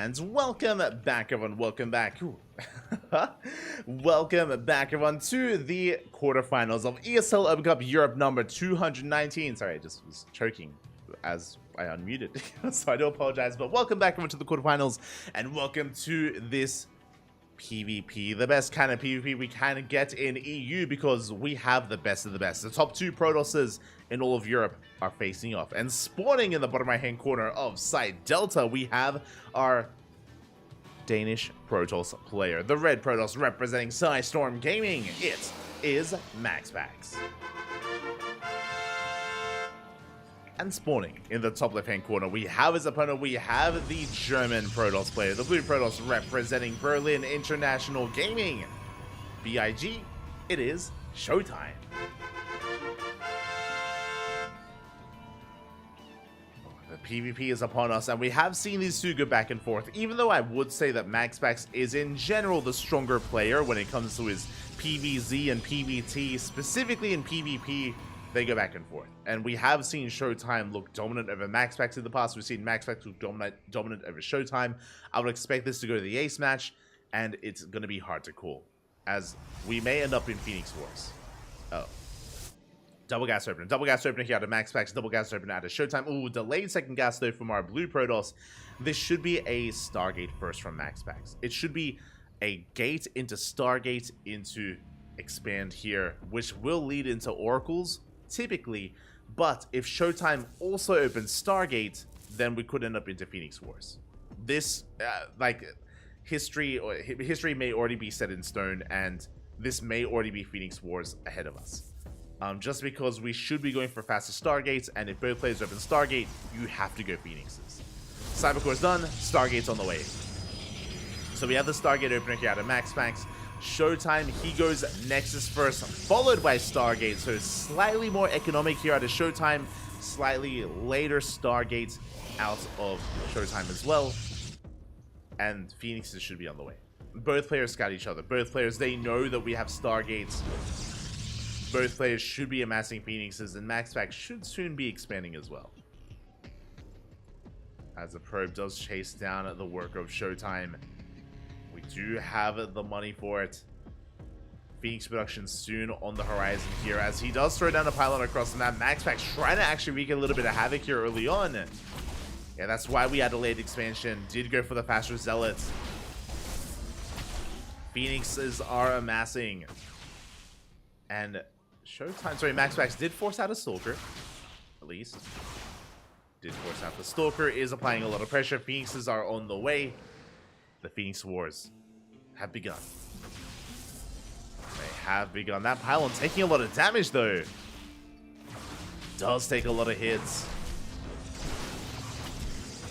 And welcome back, everyone. Welcome back. Welcome back, everyone, to the quarterfinals of ESL Open Cup Europe number 219. Sorry, I just was choking as I unmuted, so I do apologize. But welcome back, everyone, to the quarterfinals, and welcome to this PvP, the best kind of PvP we can get in EU, because we have the best of the best. The top two Protosses in all of Europe are facing off, and spawning in the bottom right hand corner of site Delta, we have our Danish Protoss player, the red Protoss representing Storm Gaming. It is MaxPax. And spawning in the top left hand corner, we have his opponent. We have the German Protoss player, the blue Protoss representing Berlin International Gaming. BIG, it is showtime. The PvP is upon us, and we have seen these two go back and forth, even though I would say that MaxPax is in general the stronger player when it comes to his PvZ and PvT. Specifically in PvP, they go back and forth, and we have seen Showtime look dominant over MaxPax in the past. We've seen MaxPax look dominant over Showtime. I would expect this to go to the ace match, and it's going to be hard to call, as we may end up in Phoenix Wars. Oh. Double gas opener here out of MaxPax, double gas opener out of Showtime. Ooh, delayed second gas though from our blue Protoss. This should be a Stargate first from MaxPax. It should be a gate into Stargate into expand here, which will lead into Oracles, typically. But if Showtime also opens Stargate, then we could end up into Phoenix Wars. This, history may already be set in stone, and this may already be Phoenix Wars ahead of us. Just because we should be going for faster Stargates, and if both players open Stargate, you have to go Phoenixes. Cybercore's done, Stargate's on the way. So we have the Stargate opener here out of MaxPax. Showtime, he goes Nexus first, followed by Stargate, so slightly more economic here out of Showtime, slightly later Stargate out of Showtime as well, and Phoenixes should be on the way. Both players scout each other. Both players, they know that we have Stargates. Both players should be amassing Phoenixes, and MaxPax should soon be expanding as well, as the probe does chase down the work of Showtime. We do have the money for it. Phoenix production soon on the horizon here, as he does throw down a pylon across the map. MaxPax trying to actually wreak a little bit of havoc here early on. Yeah, that's why we had a late expansion. Did go for the faster Zealots. Phoenixes are amassing. And Showtime, sorry, MaxPax did force out a Stalker, at least. Did force out the Stalker, is applying a lot of pressure. Phoenixes are on the way. The Phoenix Wars have begun. They have begun. That pylon taking a lot of damage, though. Does take a lot of hits.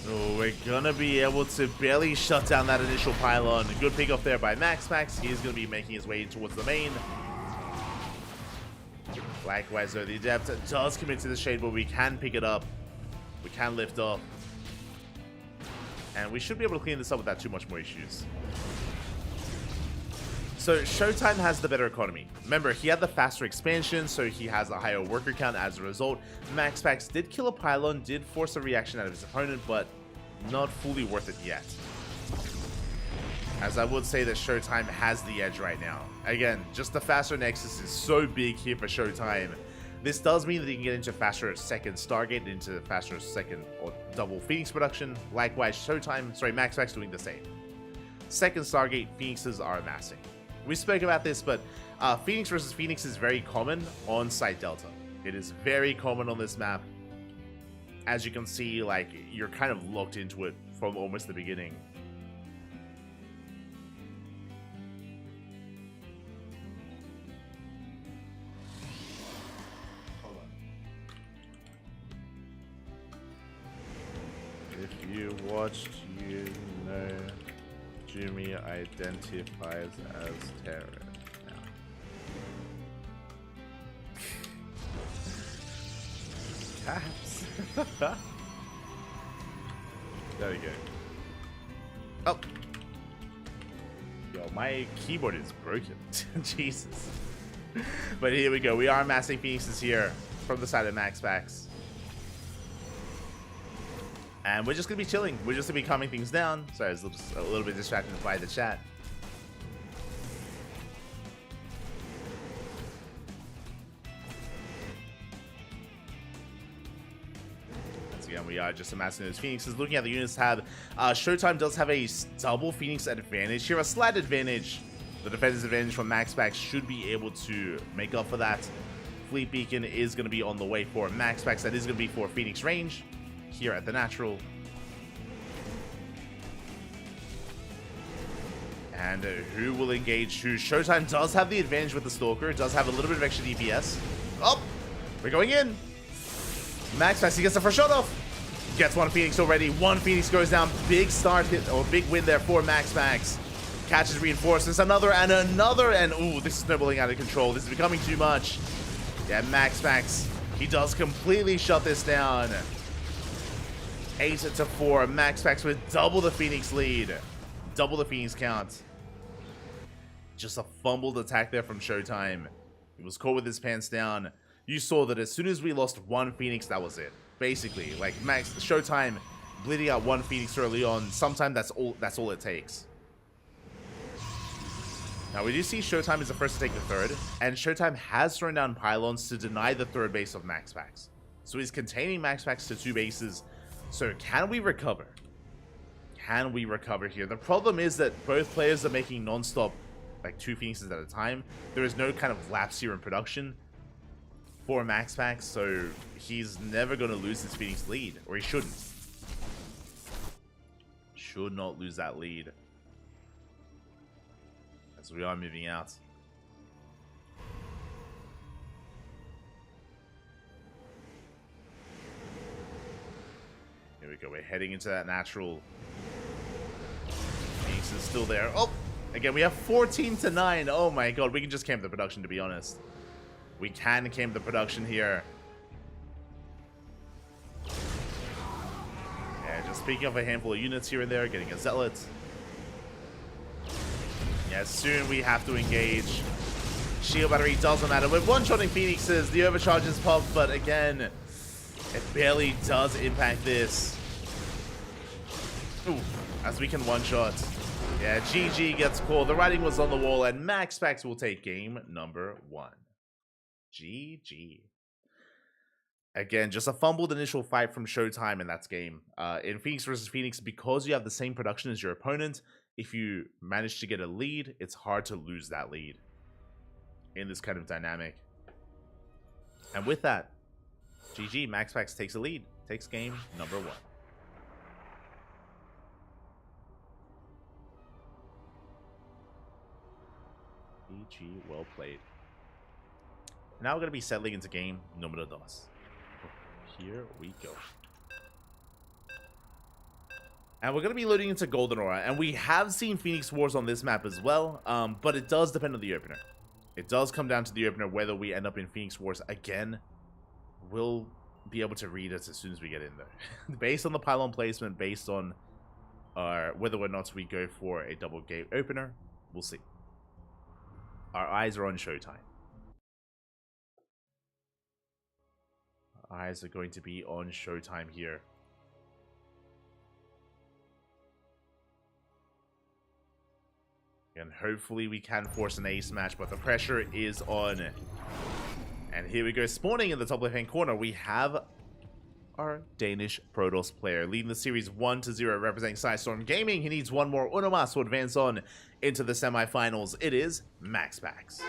Oh, we're gonna be able to barely shut down that initial pylon. Good pick off there by MaxPax. He's gonna be making his way towards the main. Likewise, though, the Adept does commit to the Shade, but we can pick it up. We can lift off. And we should be able to clean this up without too much more issues. So Showtime has the better economy. Remember, he had the faster expansion, so he has a higher worker count as a result. MaxPax did kill a pylon, did force a reaction out of his opponent, but not fully worth it yet. As I would say that Showtime has the edge right now. Again, just the faster Nexus is so big here for Showtime. This does mean that he can get into faster second Stargate, into faster second or double Phoenix production. Likewise, MaxPax doing the same. Second Stargate, Phoenixes are amassing. We spoke about this, but Phoenix versus Phoenix is very common on Site Delta. It is very common on this map. As you can see, like, you're kind of locked into it from almost the beginning. If you watched, you know Jimmy identifies as terrorist now. Caps. There we go. Oh. Yo, my keyboard is broken. Jesus. But here we go. We are amassing Phoenixes here from the side of MaxPax. And we're just going to be chilling. We're just going to be calming things down. Sorry, I was just a little bit distracted by the chat. Again, we are just amassing those Phoenixes. Looking at the units tab, Showtime does have a double Phoenix advantage here, a slight advantage. The defender's advantage from MaxPax should be able to make up for that. Fleet Beacon is going to be on the way for MaxPax. That is going to be for Phoenix range here at the natural. And who will engage who? Showtime does have the advantage with the Stalker. It does have a little bit of extra DPS. Oh, we're going in. MaxPax, he gets the first shot off. Gets one Phoenix already. One Phoenix goes down. Big start hit, or big win there for MaxPax. Catches reinforcements. Another and another. And ooh, this is snowballing out of control. This is becoming too much. Yeah, MaxPax, he does completely shut this down. 8-4. MaxPax with double the Phoenix lead. Double the Phoenix count. Just a fumbled attack there from Showtime. He was caught with his pants down. You saw that as soon as we lost one Phoenix, that was it. Basically, like Showtime bleeding out one Phoenix early on. Sometimes that's all it takes. Now we do see Showtime is the first to take the third, and Showtime has thrown down pylons to deny the third base of MaxPax. So he's containing MaxPax to 2 bases. So can we recover? Can we recover here? The problem is that both players are making non-stop, like 2 Phoenixes at a time. There is no kind of lapse here in production for MaxPax, so he's never going to lose his Phoenix lead, or he shouldn't. Should not lose that lead. As we are moving out. Here we go, we're heading into that natural. Phoenix is still there. Oh, again, we have 14-9. Oh my god, we can just camp the production, to be honest. We can camp the production here. Yeah, just picking up a handful of units here and there, getting a Zealot. Yeah, soon we have to engage. Shield battery doesn't matter. We're one-shotting Phoenixes. The overcharges pop, but again, it barely does impact this. Ooh, as we can one-shot. Yeah, GG gets called. The writing was on the wall, and MaxPax will take game number 1. GG. Again, just a fumbled initial fight from Showtime, and that's game. In Phoenix versus Phoenix, because you have the same production as your opponent, if you manage to get a lead, it's hard to lose that lead in this kind of dynamic. And with that, GG, MaxPax takes a lead, takes game number 1. GG, well played. Now we're going to be settling into game número 2. Here we go. And we're going to be loading into Golden Aura. And we have seen Phoenix Wars on this map as well. But it does depend on the opener. It does come down to the opener whether we end up in Phoenix Wars again. We'll be able to read it as soon as we get in there. Based on the pylon placement, based on whether or not we go for a double gate opener, we'll see. Our eyes are on Showtime. Our eyes are going to be on Showtime here. And hopefully we can force an ace match, but the pressure is on. And here we go, spawning in the top left-hand corner, we have our Danish Protoss player, leading the series 1-0, representing Sidestorm Gaming. He needs one more Unomas to advance on into the semifinals. It is MaxPax.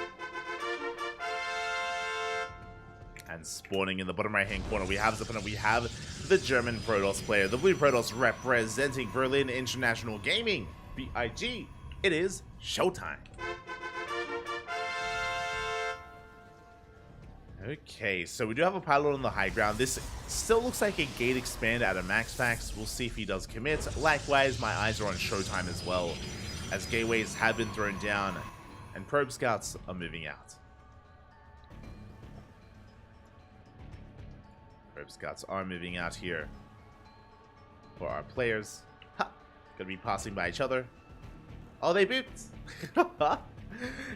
And spawning in the bottom right-hand corner, we have the German Protoss player, the Blue Protoss representing Berlin International Gaming, BIG. It is Showtime. Okay, so we do have a pylon on the high ground. This still looks like a gate expand out of MaxPax. We'll see if he does commit. Likewise, my eyes are on Showtime as well, as gateways have been thrown down and probe scouts are moving out. Probe scouts are moving out here for our players. Ha! Gonna be passing by each other. Oh, they booped!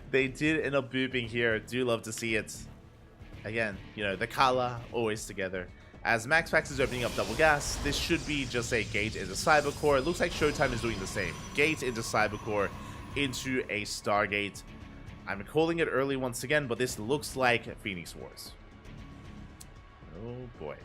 They did end up booping here. Do love to see it. Again, you know, the Kala always together. As MaxPax is opening up double gas, this should be just a gate into Cybercore. It looks like Showtime is doing the same. Gate into Cybercore, into a Stargate. I'm calling it early once again, but this looks like Phoenix Wars. Oh boy.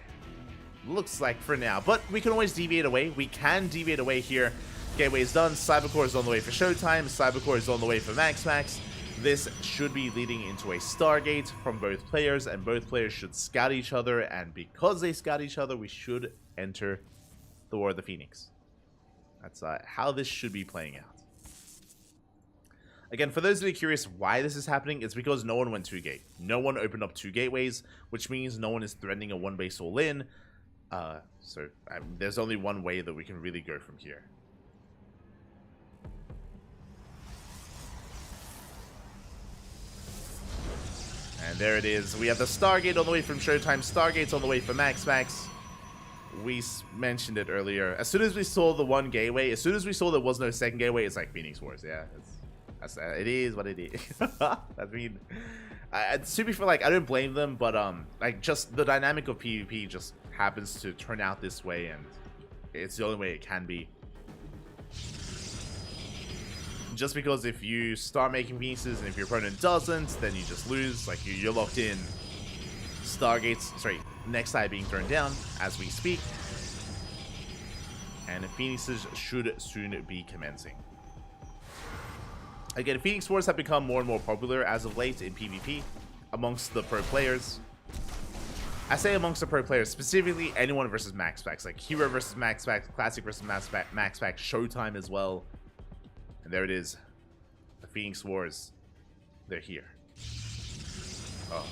Looks like for now, but we can always deviate away. We can deviate away here. Gateway is done. Cybercore is on the way for Showtime. Cybercore is on the way for MaxPax. This should be leading into a Stargate from both players, and both players should scout each other, and because they scout each other, we should enter the War of the Phoenix. That's how this should be playing out. Again, for those that are curious why this is happening, it's because no one went 2-gate. No one opened up 2 gateways, which means no one is threatening a 1-base all-in. There's only one way that we can really go from here. And there it is. We have the Stargate on the way from Showtime. Stargate's on the way for MaxPax. We mentioned it earlier. As soon as we saw the 1 gateway, as soon as we saw there was no 2nd gateway, it's like Phoenix Wars. Yeah, it is what it is. I mean, to be fair, like, I don't blame them, but like, just the dynamic of PvP just happens to turn out this way, and it's the only way it can be. Just because if you start making pieces and if your opponent doesn't, then you just lose. Like, you're locked in. Stargates, sorry, next side being turned down as we speak. And the Phoenixes should soon be commencing. Again, Phoenix Wars have become more and more popular as of late in PvP amongst the pro players. I say amongst the pro players, specifically anyone versus MaxPax. Like Hero versus MaxPax, Classic versus MaxPax, Showtime as well. And there it is. The Phoenix Wars. They're here. Oh.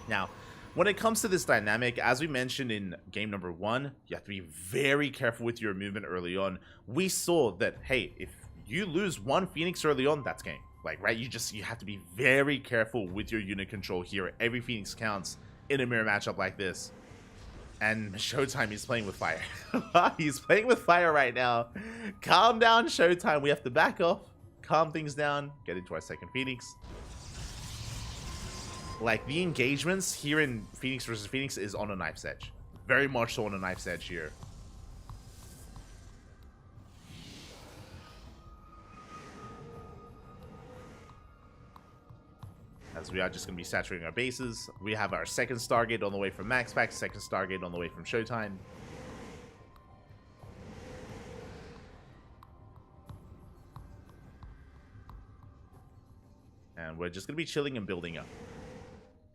Now, when it comes to this dynamic, as we mentioned in game number 1, you have to be very careful with your movement early on. We saw that, hey, if you lose 1 Phoenix early on, that's game. Like, right, you have to be very careful with your unit control here. Every Phoenix counts in a mirror matchup like this. And Showtime, he's playing with fire. He's playing with fire right now. Calm down, Showtime. We have to back off, calm things down, get into our 2nd Phoenix. Like, the engagements here in Phoenix versus Phoenix is on a knife's edge. Very much so on a knife's edge here. As we are just going to be saturating our bases. We have our 2nd Stargate on the way from MaxPax, 2nd Stargate on the way from Showtime. And we're just going to be chilling and building up.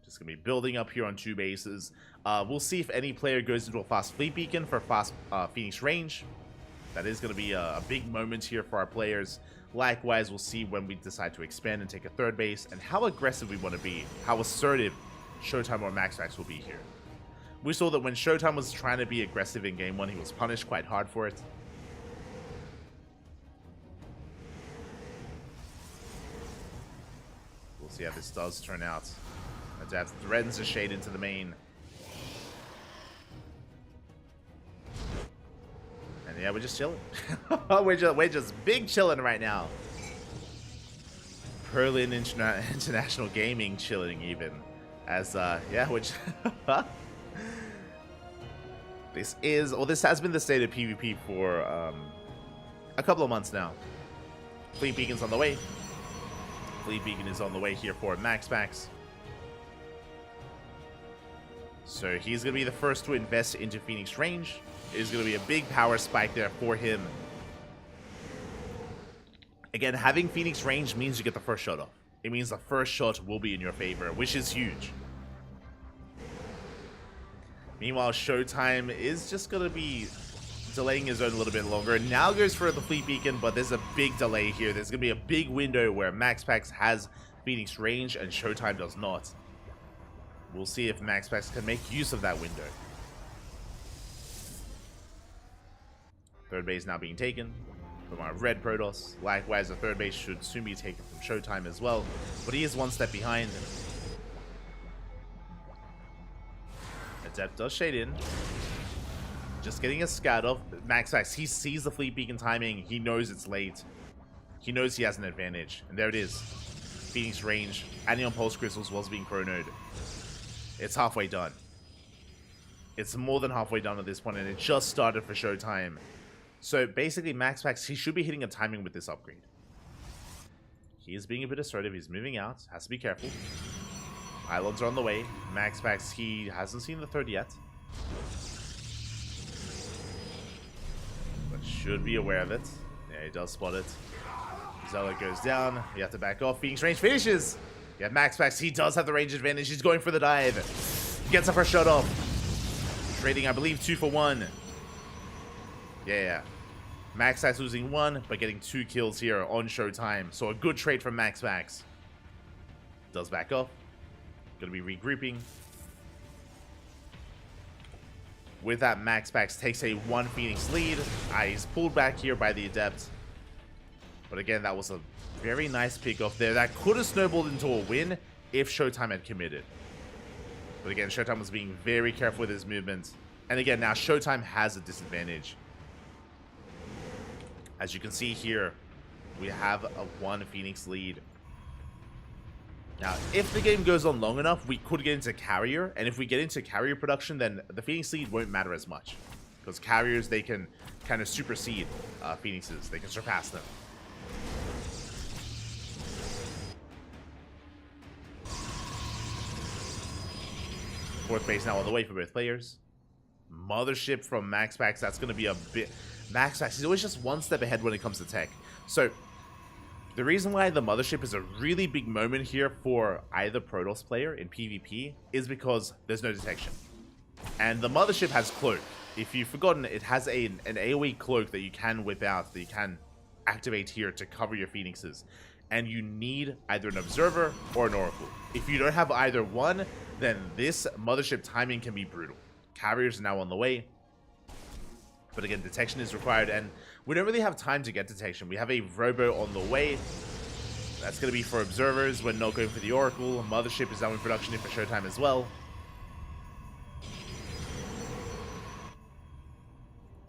Just going to be building up here on 2 bases. We'll see if any player goes into a fast fleet beacon for fast Phoenix range. That is going to be a big moment here for our players. Likewise, we'll see when we decide to expand and take a 3rd base, and how aggressive we want to be, how assertive Showtime or MaxPax will be here. We saw that when Showtime was trying to be aggressive in game 1, he was punished quite hard for it. We'll see how this does turn out. Adapt threatens a shade into the main. And yeah, we're just chilling. we're just big chilling right now. Berlin International Gaming chilling even. As yeah, which this has been the state of PvP for a couple of months now. Fleet Beacon's on the way. Fleet Beacon is on the way here for MaxPax. So he's going to be the first to invest into Phoenix range. It is going to be a big power spike there for him. Again, having Phoenix range means you get the first shot off. It means the first shot will be in your favor, which is huge. Meanwhile, Showtime is just going to be delaying his own a little bit longer. Now goes for the Fleet Beacon, but there's a big delay here. There's going to be a big window where MaxPax has Phoenix range and Showtime does not. We'll see if MaxPax can make use of that window. 3rd base now being taken from our red Protoss. Likewise, the 3rd base should soon be taken from Showtime as well. But he is 1 step behind. Adept does shade in. Just getting a scout off. MaxPax, he sees the Fleet Beacon timing. He knows it's late. He knows he has an advantage. And there it is. Phoenix range. Anion Pulse Crystals was being chronoed. It's halfway done. It's more than halfway done at this point, and it just started for Showtime. So basically, MaxPax, he should be hitting a timing with this upgrade. He is being a bit assertive. He's moving out. Has to be careful. Pylons are on the way. MaxPax, he hasn't seen the third yet. But should be aware of it. Yeah, he does spot it. Zealot goes down. You have to back off. Phoenix range finishes. Yeah, MaxPax, he does have the range advantage. He's going for the dive. Gets the first shot off. Trading, I believe, 2 for 1. Yeah. MaxPax losing 1, but getting 2 kills here on Showtime. So a good trade from MaxPax. Does back off. Gonna be regrouping. With that, MaxPax takes a 1 Phoenix lead. He's pulled back here by the Adept. But again, that was a very nice pick-off there. That could have snowballed into a win if Showtime had committed. But again, Showtime was being very careful with his movements. And again, now Showtime has a disadvantage. As you can see here, we have a 1 Phoenix lead. Now, if the game goes on long enough, we could get into carrier. And if we get into carrier production, then the Phoenix lead won't matter as much. Because carriers, they can kind of supersede Phoenixes. They can surpass them. Fourth base now on the way for both players. Mothership from MaxPax. That's going to be a bit... MaxPax, he's always just one step ahead when it comes to tech. So, the reason why the Mothership is a really big moment here for either Protoss player in PvP is because there's no detection. And the Mothership has Cloak. If you've forgotten, it has an AoE Cloak that you can whip out, that you can activate here to cover your Phoenixes. And you need either an Observer or an Oracle. If you don't have either one, then this Mothership timing can be brutal. Carriers are now on the way. But again, detection is required, and we don't really have time to get detection. We have a Robo on the way. That's going to be for Observers. We're not going for the Oracle. Mothership is now in production for Showtime as well.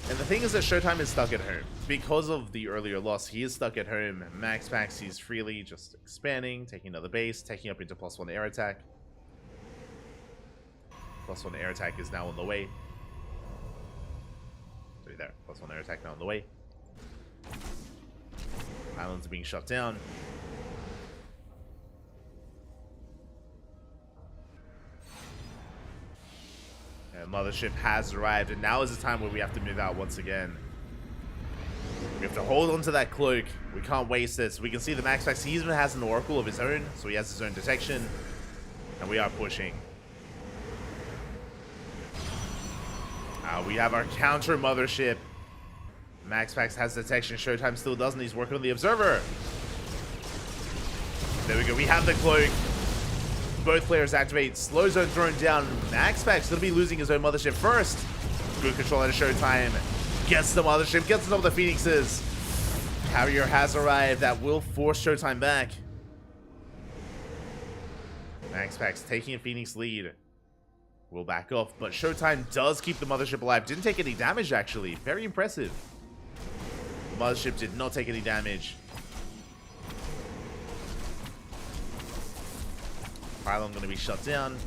And the thing is that Showtime is stuck at home. Because of the earlier loss, he is stuck at home. MaxPax, he's freely just expanding, taking another base, taking up into +1 air attack. +1 air attack is now on the way. There, +1 air attack now on the way. Islands are being shut down. And Mothership has arrived, and now is the time where we have to move out once again. We have to hold on to that cloak. We can't waste this. We can see the MaxPax, he even has an Oracle of his own, so he has his own detection. And we are pushing. We have our counter Mothership. MaxPax has detection. Showtime still doesn't. He's working on the Observer. There we go. We have the cloak. Both players activate. Slow zone thrown down. MaxPax going to be losing his own Mothership first. Good control out of Showtime. Gets the Mothership. Gets some of the Phoenixes. Carrier has arrived. That will force Showtime back. MaxPax taking a Phoenix lead. Will back off, but Showtime does keep the Mothership alive. Didn't take any damage, actually. Very impressive. The Mothership did not take any damage. Pylon going to be shut down.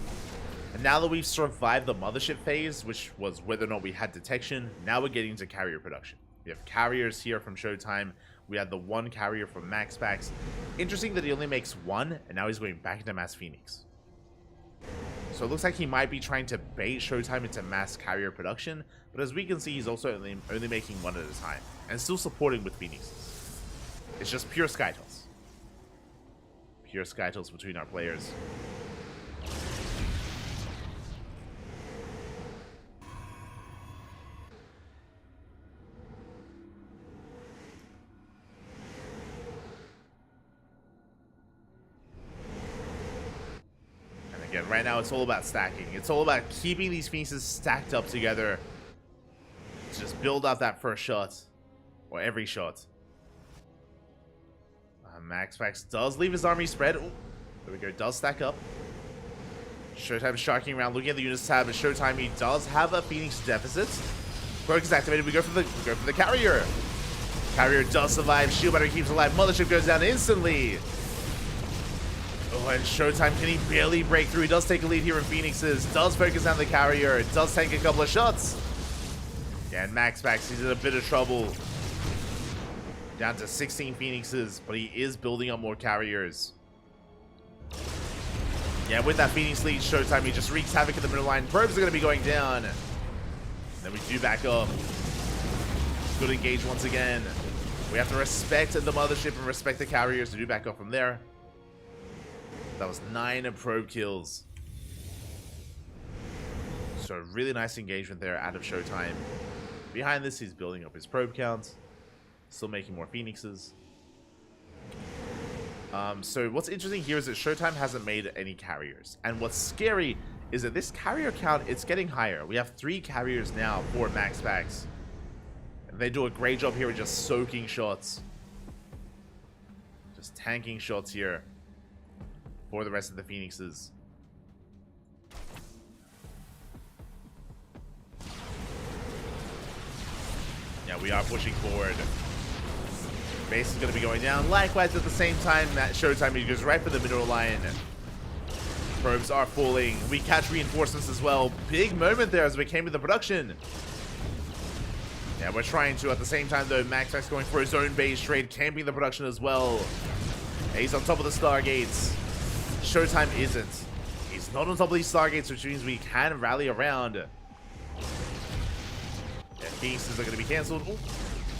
And now that we've survived the Mothership phase, which was whether or not we had detection, now we're getting into carrier production. We have carriers here from Showtime. We had the 1 carrier from MaxPax. Interesting that he only makes 1, and now he's going back into Mass Phoenix. So it looks like he might be trying to bait Showtime into mass carrier production, but as we can see, he's also only making 1 at a time, and still supporting with Phoenixes. It's just pure Skytoss. Pure Skytoss between our players. Right now, it's all about stacking. It's all about keeping these Phoenixes stacked up together to just build up that first shot, or every shot. MaxPax does leave his army spread. Ooh, there we go. Does stack up. Showtime sharking around, looking at the units tab. But Showtime, he does have a Phoenix deficit. Cloak is activated. We go for the carrier. Carrier does survive. Shield battery keeps alive. Mothership goes down instantly. Oh, and Showtime, can he barely break through? He does take a lead here in Phoenix's. Does focus on the carrier. Does tank a couple of shots. Yeah, and MaxPax, he's in a bit of trouble. Down to 16 Phoenixes, but he is building up more carriers. Yeah, with that Phoenix lead, Showtime, he just wreaks havoc in the middle line. Probes are going to be going down. Then we do back up. Good engage once again. We have to respect the mothership and respect the carriers to do back up from there. That was 9 probe kills. So really nice engagement there out of Showtime. Behind this, he's building up his probe count. Still making more Phoenixes. So what's interesting here is that Showtime hasn't made any carriers. And what's scary is that this carrier count, it's getting higher. We have 3 carriers now for MaxPax. And they do a great job here of just soaking shots. Just tanking shots here for the rest of the Phoenixes. Yeah, we are pushing forward. Base is going to be going down. Likewise, at the same time, that Showtime, he goes right for the middle line. Probes are falling. We catch reinforcements as well. Big moment there as we came to the production. Yeah, we're trying to, at the same time, though, MaxPax going for his own base trade, camping the production as well. Yeah, he's on top of the Stargates. Showtime isn't. He's not on top of these Stargates, which means we can rally around. Yeah, Phoenixes are going to be cancelled. Oh,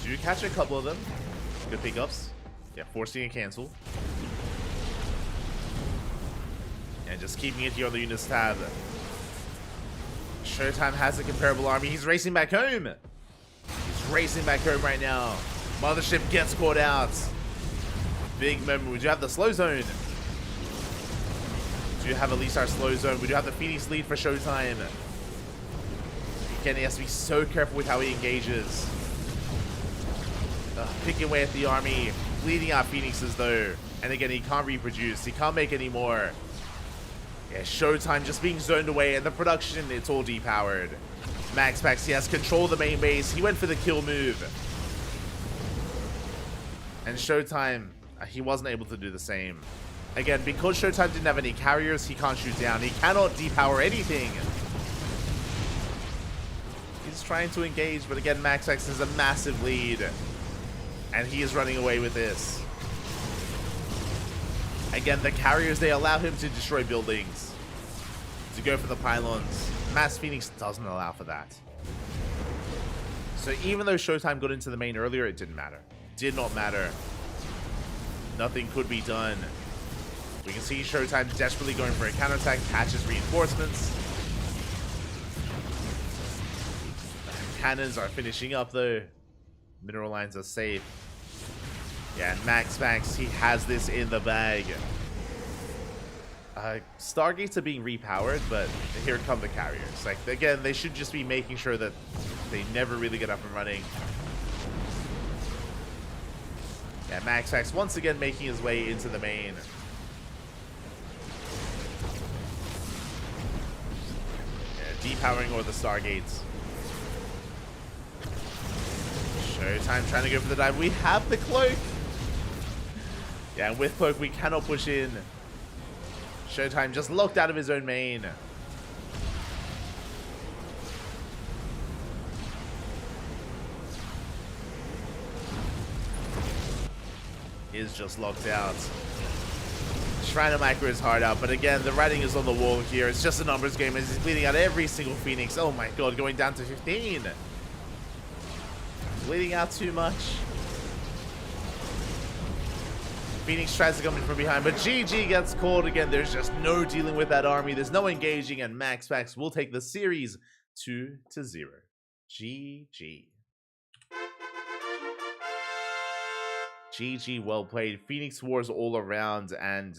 do catch a couple of them. Good pickups. Yeah, forcing a cancel. And just keeping it here on the units tab. Showtime has a comparable army. He's racing back home. He's racing back home right now. Mothership gets caught out. Big moment. We do have the slow zone. We do have at least our slow zone. We do have the Phoenix lead for Showtime. Again, he has to be so careful with how he engages. Picking away at the army, bleeding out Phoenixes though. And again, he can't reproduce. He can't make any more. Yeah, Showtime just being zoned away, and the production, it's all depowered. MaxPax, he has control of the main base. He went for the kill move. And Showtime, he wasn't able to do the same. Again, because Showtime didn't have any carriers, he can't shoot down. He cannot depower anything. He's trying to engage, but again, MaxPax has a massive lead. And he is running away with this. Again, the carriers, they allow him to destroy buildings. To go for the pylons. Mass Phoenix doesn't allow for that. So even though Showtime got into the main earlier, it didn't matter. Did not matter. Nothing could be done. We can see Showtime desperately going for a counterattack, catches reinforcements. Cannons are finishing up though. Mineral lines are safe. Yeah, and MaxPax, he has this in the bag. Stargates are being repowered, but here come the carriers. Like, again, they should just be making sure that they never really get up and running. Yeah, MaxPax once again making his way into the main. Yeah, depowering all the Stargates. Showtime trying to go for the dive. We have the cloak. Yeah, and with cloak we cannot push in. Showtime just locked out of his own main. Is just locked out. Trying to micro his heart out, but again, the writing is on the wall here. It's just a numbers game as he's bleeding out every single Phoenix. Oh my god, going down to 15. Bleeding out too much. Phoenix tries to come in from behind, but GG gets called again. There's just no dealing with that army. There's no engaging, and MaxPax will take the series 2-0. GG. GG, well played. Phoenix wars all around, and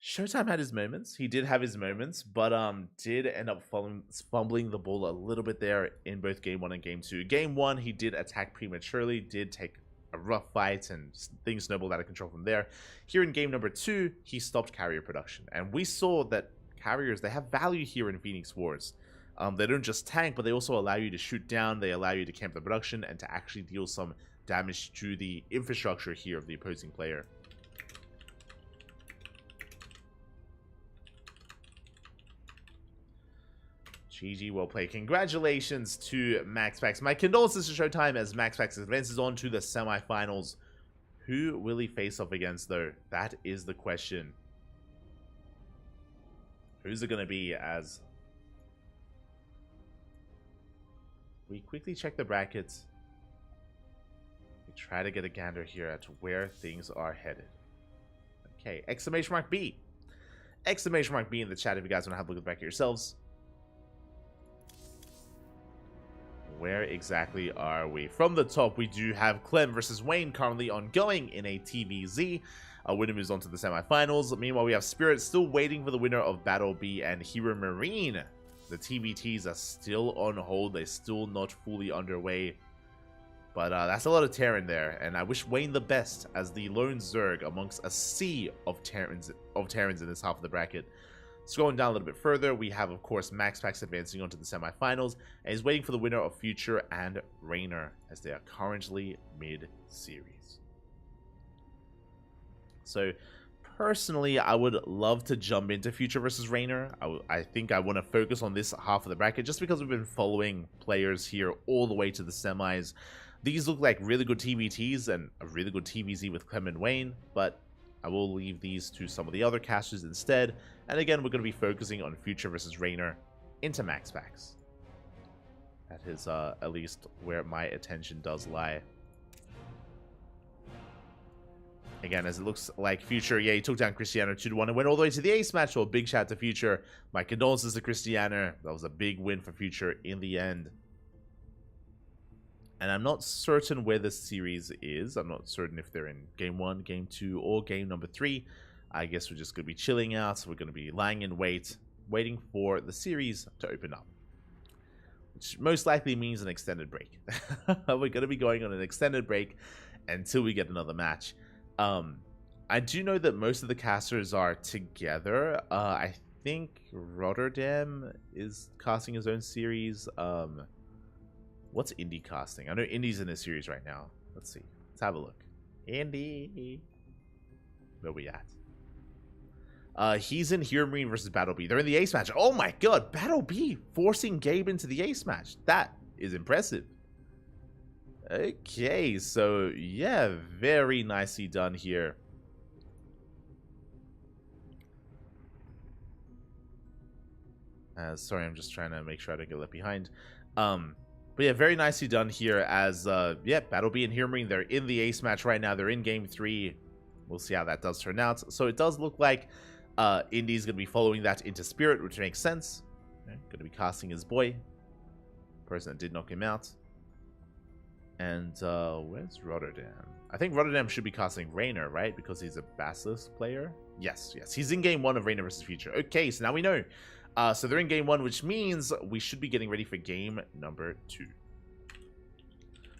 Showtime had his moments. He did have his moments, but did end up fumbling the ball a little bit there in both Game 1 and Game 2. Game 1, he did attack prematurely, did take a rough fight, and things snowballed out of control from there. Here in Game number 2, he stopped carrier production, and we saw that carriers, they have value here in Phoenix Wars. They don't just tank, but they also allow you to shoot down, they allow you to camp the production, and to actually deal some damage to the infrastructure here of the opposing player. GG, well played. Congratulations to MaxPax. My condolences to Showtime as MaxPax advances on to the semifinals. Who will he face off against, though? That is the question. Who's it going to be as... We quickly check the brackets. We try to get a gander here at where things are headed. Okay, exclamation mark B. Exclamation mark B in the chat if you guys want to have a look at the bracket yourselves. Where exactly are we? From the top, we do have Clem versus Wayne currently ongoing in a TBZ. Our winner moves on to the semifinals. Meanwhile, we have Spirit still waiting for the winner of Battle B and Hero Marine. The TBTs are still on hold. They're still not fully underway. But that's a lot of Terran there, and I wish Wayne the best as the lone Zerg amongst a sea of Terrans in this half of the bracket. Scrolling down a little bit further, we have, of course, MaxPax advancing on to the semifinals, and is waiting for the winner of Future and Raynor, as they are currently mid-series. So, personally, I would love to jump into Future versus Raynor. I think I want to focus on this half of the bracket, just because we've been following players here all the way to the semis. These look like really good TBTs and a really good TBZ with Clem and Wayne, but I will leave these to some of the other casters instead. And again, we're going to be focusing on Future versus Raynor into MaxPax. That is at least where my attention does lie. Again, as it looks like Future, yeah, he took down Cristiano 2-1 and went all the way to the ace match. So a big shout out to Future. My condolences to Cristiano. That was a big win for Future in the end. And I'm not certain where this series is. I'm not certain if they're in Game 1, Game 2, or Game number 3. I guess we're just going to be chilling out. So we're going to be lying in wait, waiting for the series to open up. Which most likely means an extended break. We're going to be going on an extended break until we get another match. I do know that most of the casters are together. I think Rotterdam is casting his own series. What's Indy casting? I know Indy's in a series right now. Let's see. Let's have a look. Indy. Where we at? He's in Hero Marine versus Battle B. They're in the ace match. Oh my god. Battle B forcing Gabe into the ace match. That is impressive. Okay. So, yeah. Very nicely done here. Sorry, I'm just trying to make sure I don't get left behind. But yeah, very nicely done here as, yeah, Battle B and Hero Marine, they're in the ace match right now. They're in Game 3. We'll see how that does turn out. So it does look like Indy's going to be following that into Spirit, which makes sense. Okay, going to be casting his boy. Person that did knock him out. And where's Rotterdam? I think Rotterdam should be casting Raynor, right? Because he's a Basilisk player. Yes, yes. He's in Game 1 of Raynor vs. Future. Okay, so now we know. So they're in Game 1, which means we should be getting ready for Game number 2.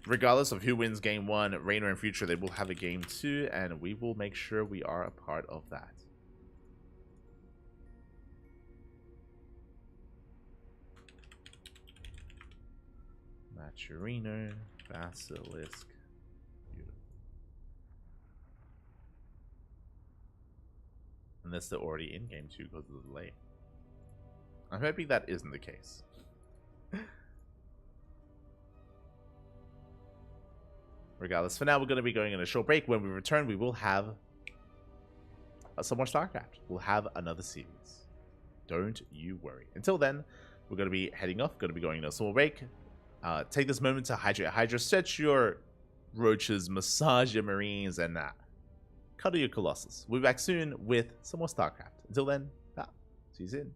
Regardless of who wins Game 1, Raynor and Future, they will have a Game 2, and we will make sure we are a part of that. Maturino, Basilisk. Beautiful. Unless they're already in Game 2 because of the delay. I'm hoping that isn't the case. Regardless, for now, we're going to be going on a short break. When we return, we will have some more StarCraft. We'll have another series. Don't you worry. Until then, we're going to be heading off. Going to be going on a small break. Take this moment to hydrate Hydra, stretch your roaches, massage your marines, and cuddle your colossus. We'll be back soon with some more StarCraft. Until then, see you soon.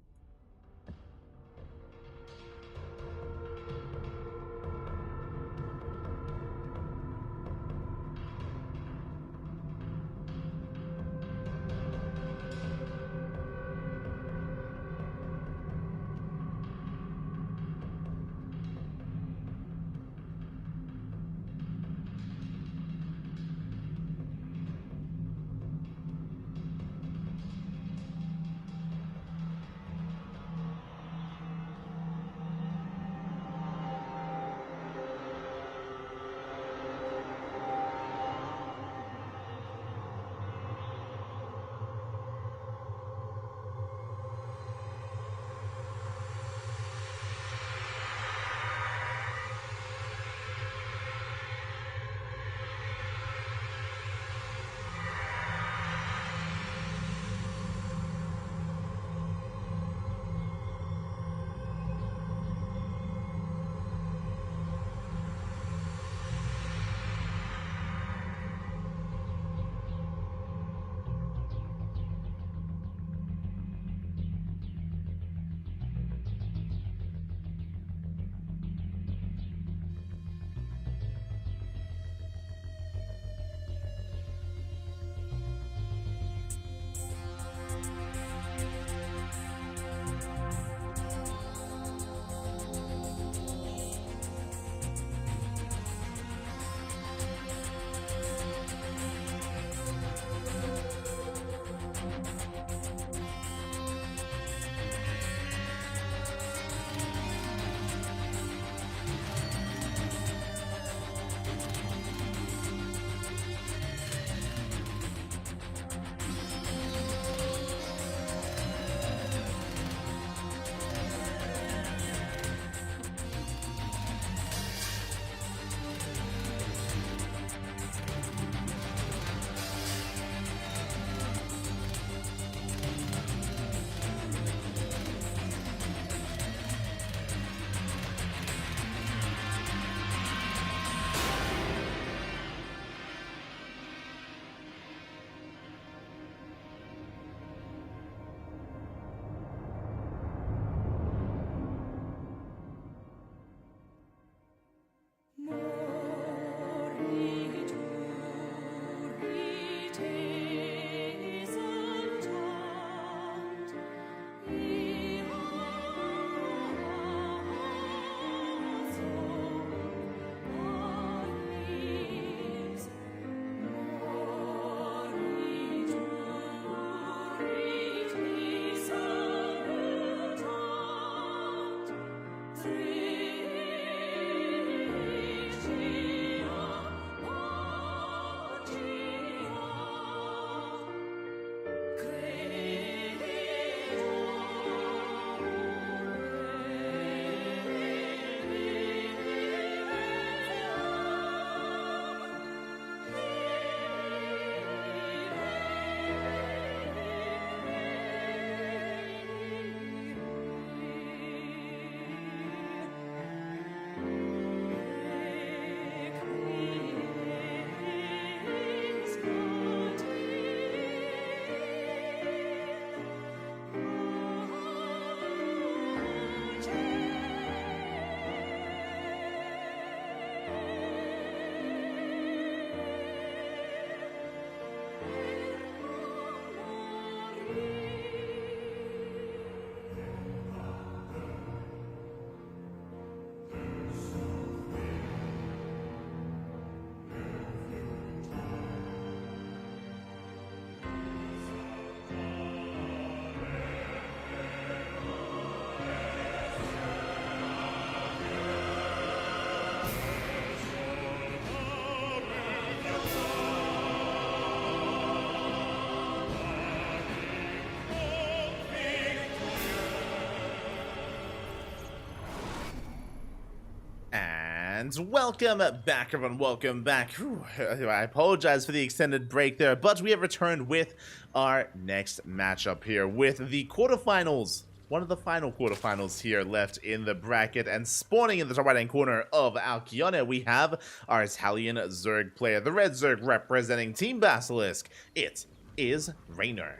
And welcome back, everyone. Welcome back. Whew, I apologize for the extended break there, but we have returned with our next matchup here with the quarterfinals. One of the final quarterfinals here left in the bracket, and spawning in the top right-hand corner of Alkione, we have our Italian Zerg player, the red Zerg representing Team Basilisk. It is Rainer.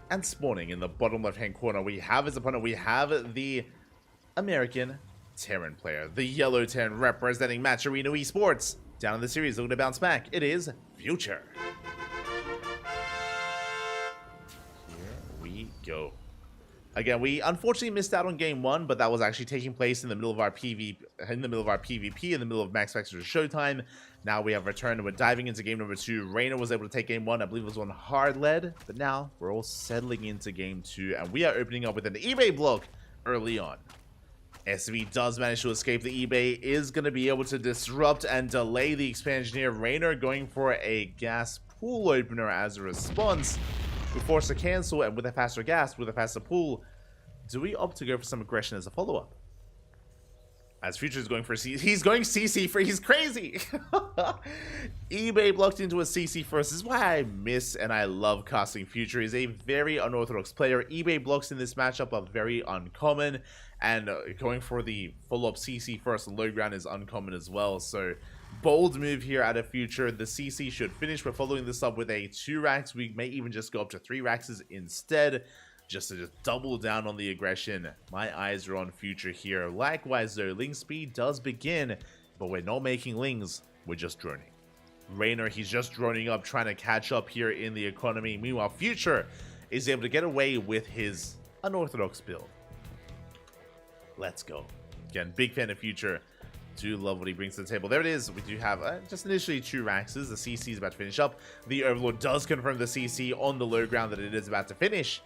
And spawning in the bottom left-hand corner, we have his opponent. We have the American Terran player, the yellow Terran representing Match Arena Esports. Down in the series, looking to bounce back, it is Future. Here we go. Again, we unfortunately missed out on game one, but that was actually taking place in the middle of our PvP, in the middle of Max Factor's Showtime. Now we have returned and we're diving into game number two. Rainer was able to take game one. I believe it was on hard lead, but now we're all settling into game two, and we are opening up with an eBay block early on. SV does manage to escape. The eBay is going to be able to disrupt and delay the expansion here. Rainer going for a gas pool opener as a response. We force a cancel, and with a faster gas, with a faster pool, do we opt to go for some aggression as a follow-up? As Future is going for CC, he's going CC for, he's crazy. eBay blocked into a CC first. This is why I miss and I love casting Future. He's a very unorthodox player. eBay blocks in this matchup are very uncommon, and going for the follow-up CC first low ground is uncommon as well. So bold move here out of Future. The CC should finish. We're following this up with a 2 racks. We may even just go up to 3 racks instead, just to double down on the aggression. My eyes are on Future here. Likewise though, Ling speed does begin, but we're not making Lings, we're just droning. Rainer, he's just droning up, trying to catch up here in the economy. Meanwhile, Future is able to get away with his unorthodox build. Let's go. Again, big fan of Future. Do love what he brings to the table. There it is. We do have just initially 2 Raxes. The CC is about to finish up. The Overlord does confirm the CC on the low ground that it is about to finish.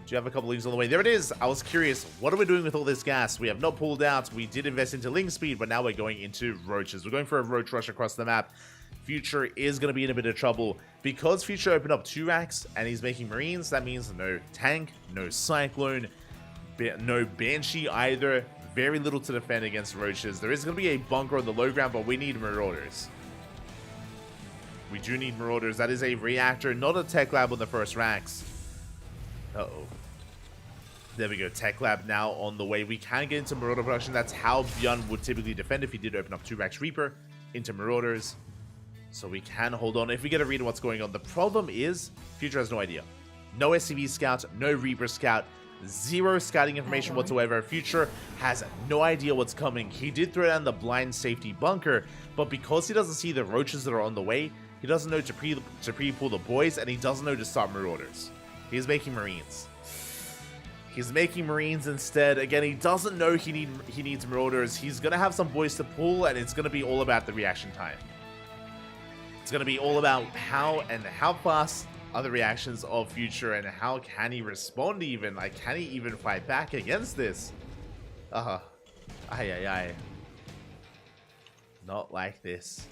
Do you have a couple Lings on the way? There it is. I was curious, what are we doing with all this gas? We have not pulled out. We did invest into Ling speed, but now we're going into Roaches. We're going for a Roach rush across the map. Future is going to be in a bit of trouble. Because Future opened up 2 racks and he's making Marines, that means no tank, no Cyclone, no Banshee either. Very little to defend against Roaches. There is going to be a bunker on the low ground, but we need Marauders. We do need Marauders. That is a reactor, not a tech lab on the first racks. Uh-oh. There we go. Tech lab now on the way. We can get into Marauder production. That's how Bjorn would typically defend if he did open up 2 racks Reaper into Marauders. So we can hold on if we get a read on what's going on. The problem is, Future has no idea. No SCV scout, no Reaper scout, 0 scouting information whatsoever. Future has no idea what's coming. He did throw down the blind safety bunker, but because he doesn't see the Roaches that are on the way, he doesn't know to pre-pull the boys, and he doesn't know to start Marauders. He's making Marines. He's making Marines instead. Again, he doesn't know he needs Marauders. He's going to have some boys to pull, and it's going to be all about the reaction time. It's going to be all about how fast are the reactions of Future, and how can he respond even? Like, can he even fight back against this? Aye. Not like this.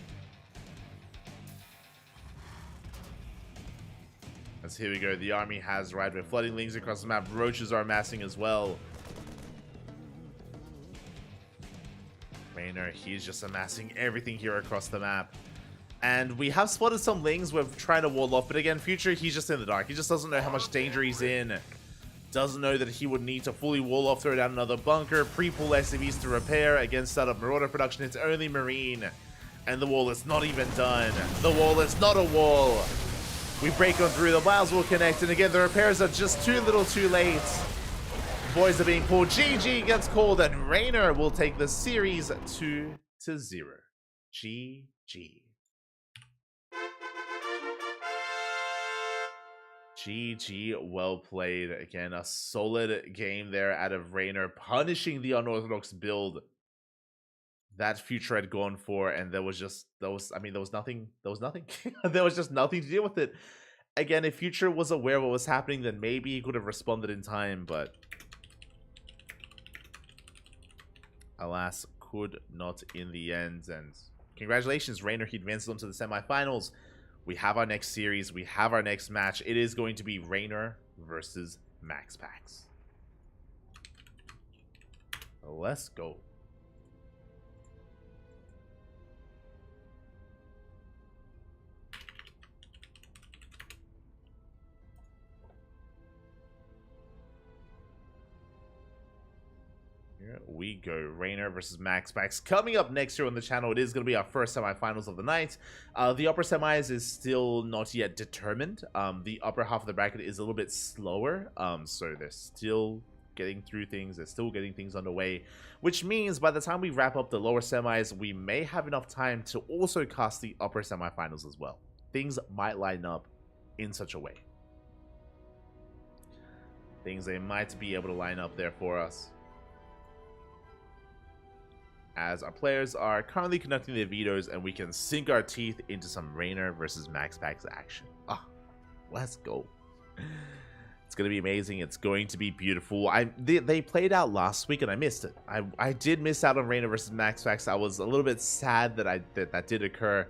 As here we go, the army has arrived. We're flooding Lings across the map. Roaches are amassing as well. Rainer, he's just amassing everything here across the map. And we have spotted some Lings we're trying to wall off, but again, Future, he's just in the dark. He just doesn't know how much danger he's in. Doesn't know that he would need to fully wall off, throw down another bunker, pre-pull SCVs to repair. Again, start up Marauder production. It's only Marine. And the wall is not even done. The wall is not a wall. We break on through, the miles will connect, and again, the repairs are just too little too late. Boys are being pulled. GG gets called, and Rainer will take the series 2-0. GG. GG, well played. Again, a solid game there out of Rainer, punishing the unorthodox build that Future had gone for, and there was nothing. There was just nothing to deal with it. Again, if Future was aware of what was happening, then maybe he could have responded in time, but alas, could not in the end. And congratulations, Rainer, he advances on to the semifinals. We have our next series, we have our next match. It is going to be Rainer versus Max Pax. Let's go. Here we go. Rainer versus MaxPax. Coming up next year on the channel, it is going to be our first semifinals of the night. The upper semis is still not yet determined. The upper half of the bracket is a little bit slower. So they're still getting through things. They're still getting things underway. Which means by the time we wrap up the lower semis, we may have enough time to also cast the upper semifinals as well. Things might line up in such a way. Things they might be able to line up there for us, as our players are currently conducting their vetoes and we can sink our teeth into some Rainer versus MaxPax action. Let's go. It's going to be amazing. It's going to be beautiful. They played out last week and I missed it. I did miss out on Rainer versus MaxPax. I was a little bit sad that that did occur.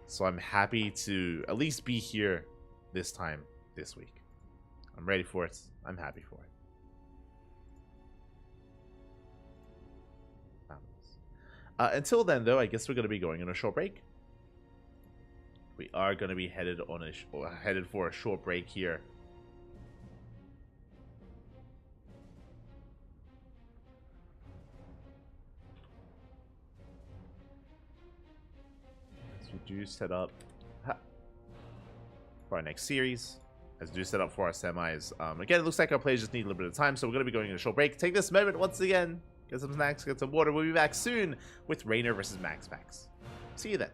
So I'm happy to at least be here this time this week. I'm ready for it. I'm happy for it. Until then, though, I guess we're going to be going on a short break. We are going to be headed for a short break here. As we do set up for our next series, as we do set up for our semis. Again, it looks like our players just need a little bit of time, so we're going to be going on a short break. Take this moment once again. Get some snacks, get some water. We'll be back soon with Rainer versus MaxPax. See you then.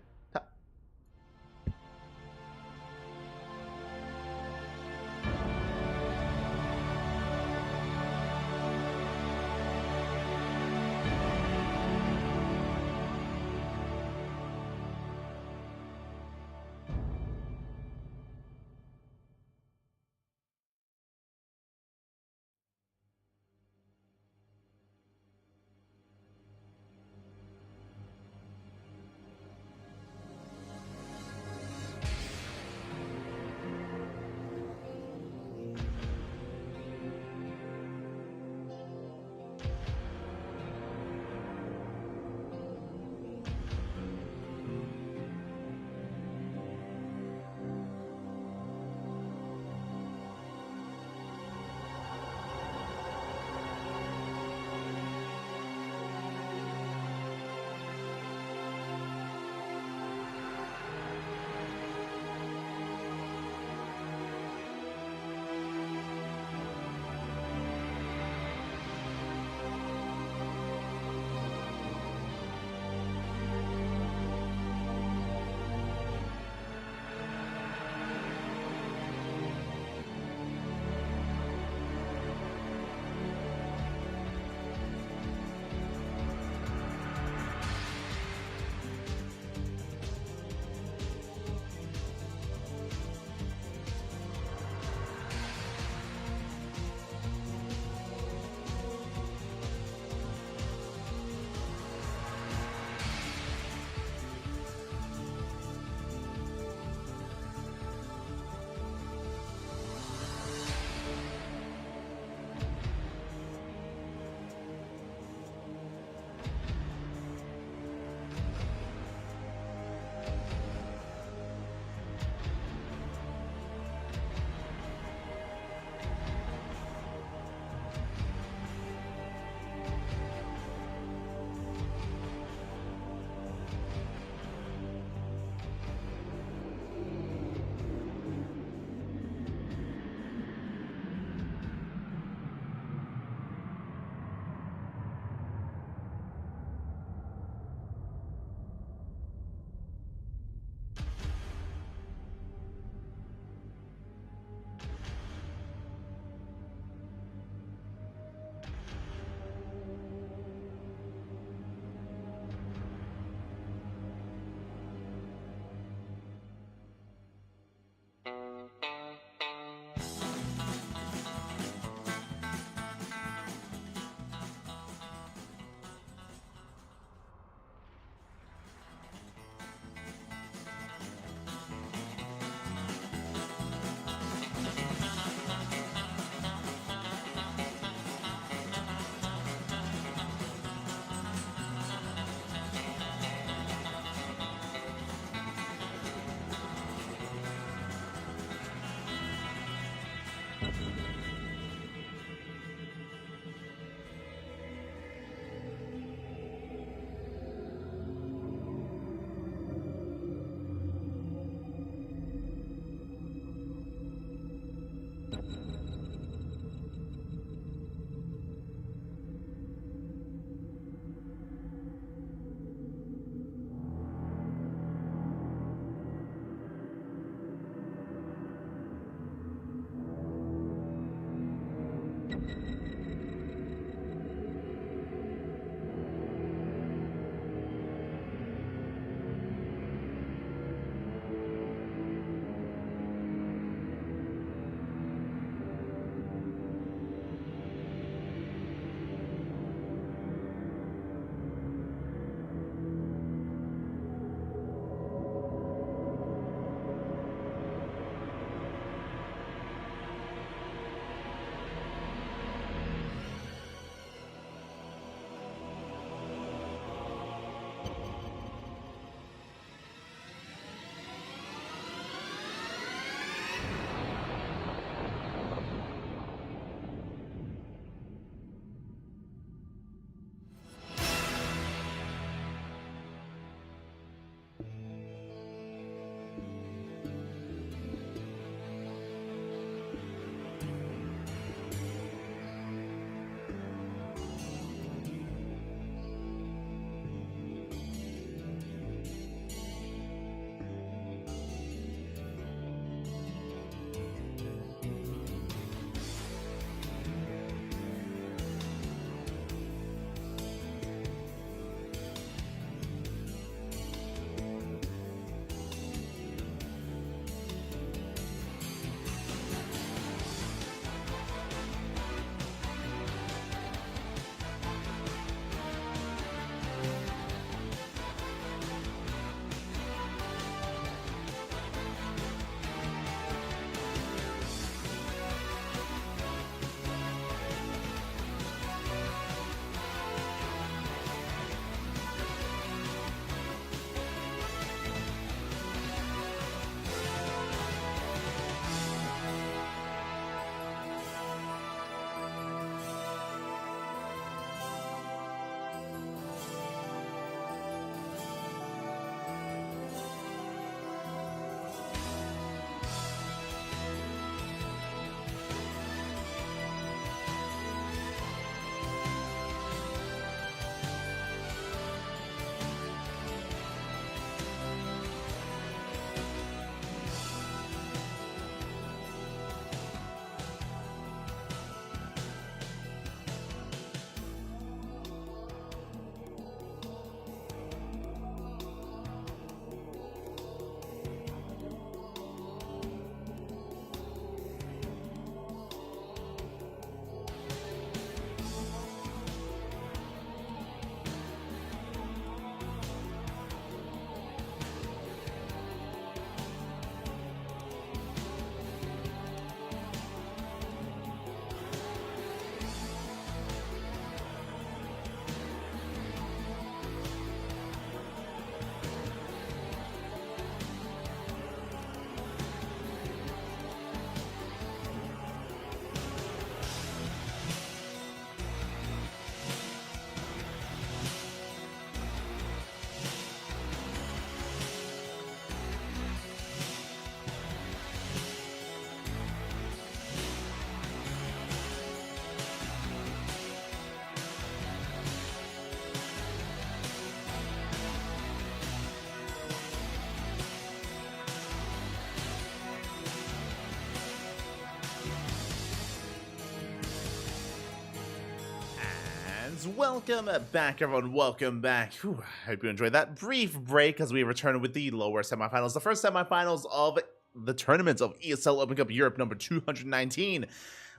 Welcome back, everyone. Welcome back. Whew, I hope you enjoyed that brief break as we return with the lower semifinals, the first semifinals of the tournament of ESL Open Cup Europe number 219.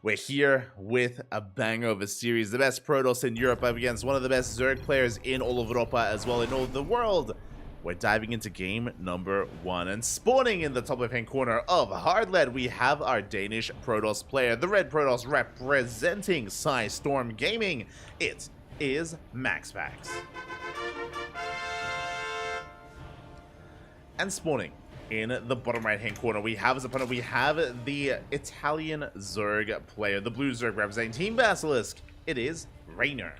We're here with a banger of a series, the best Protoss in Europe up against one of the best Zerg players in all of Europa as well in all of the world. We're diving into game number 1, and spawning in the top left-hand corner of Hardlet, we have our Danish Protoss player, the Red Protoss representing Storm Gaming. It is MaxPax. And spawning In the bottom right-hand corner, we have as opponent, we have the Italian Zerg player, the blue Zerg representing Team Basilisk. It is Rainer.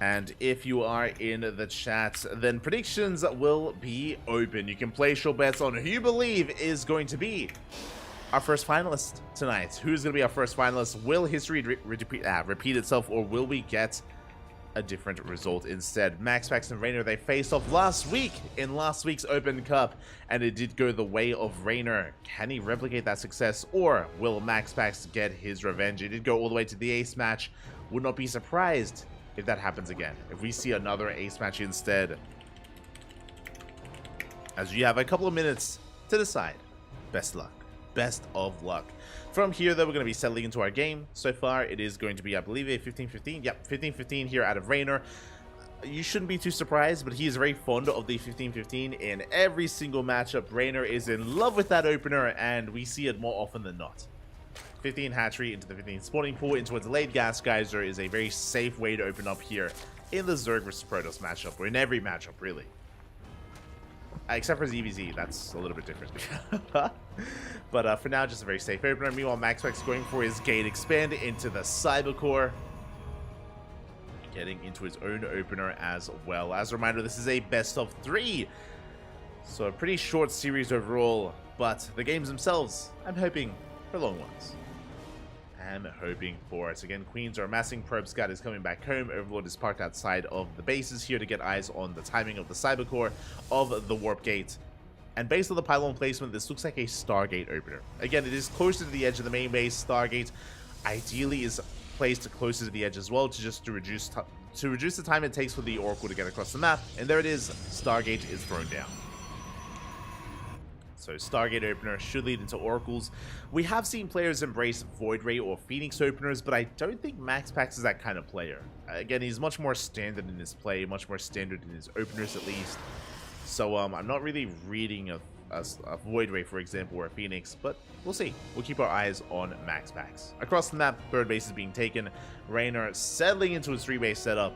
And if you are in the chat, then predictions will be open. You can place your bets on who you believe is going to be our first finalist tonight. Who's going to be our first finalist? Will history repeat itself, or will we get a different result instead? MaxPax and Rainer, they faced off last week in last week's Open Cup, and it did go the way of Rainer. Can he replicate that success, or will MaxPax get his revenge? He did go all the way to the ace match. Would not be surprised if that happens again, if we see another ace match instead. As you have a couple of minutes to decide. Best luck. Best of luck. From here, though, we're going to be settling into our game. So far, it is going to be, I believe, a 15-15. Yep, 15-15 here out of Rainer. You shouldn't be too surprised, but he is very fond of the 15-15 in every single matchup. Rainer is in love with that opener, and we see it more often than not. 15 hatchery into the 15 spawning pool into a delayed gas geyser is a very safe way to open up here in the Zerg versus Protoss matchup, or in every matchup, really. Except for ZVZ, that's a little bit different. But for now, just a very safe opener. Meanwhile, MaxPax going for his gate expand into the Cybercore. Getting into his own opener as well. As a reminder, this is a best of 3. So a pretty short series overall, but the games themselves, I'm hoping for long ones. I'm hoping for it. Again, Queens are amassing. Probe Scout is coming back home. Overlord is parked outside of the bases here to get eyes on the timing of the Cybercore of the Warp Gate. And based on the pylon placement, this looks like a Stargate opener. Again, it is closer to the edge of the main base. Stargate ideally is placed closer to the edge as well to reduce the time it takes for the Oracle to get across the map. And there it is. Stargate is thrown down. So Stargate opener should lead into Oracles. We have seen players embrace Void Ray or Phoenix openers, but I don't think MaxPax is that kind of player. Again, he's much more standard in his play, much more standard in his openers at least. So I'm not really reading a Void Ray, for example, or a Phoenix, but we'll see. We'll keep our eyes on MaxPax. Across the map, third base is being taken. Rainer settling into his 3-base setup.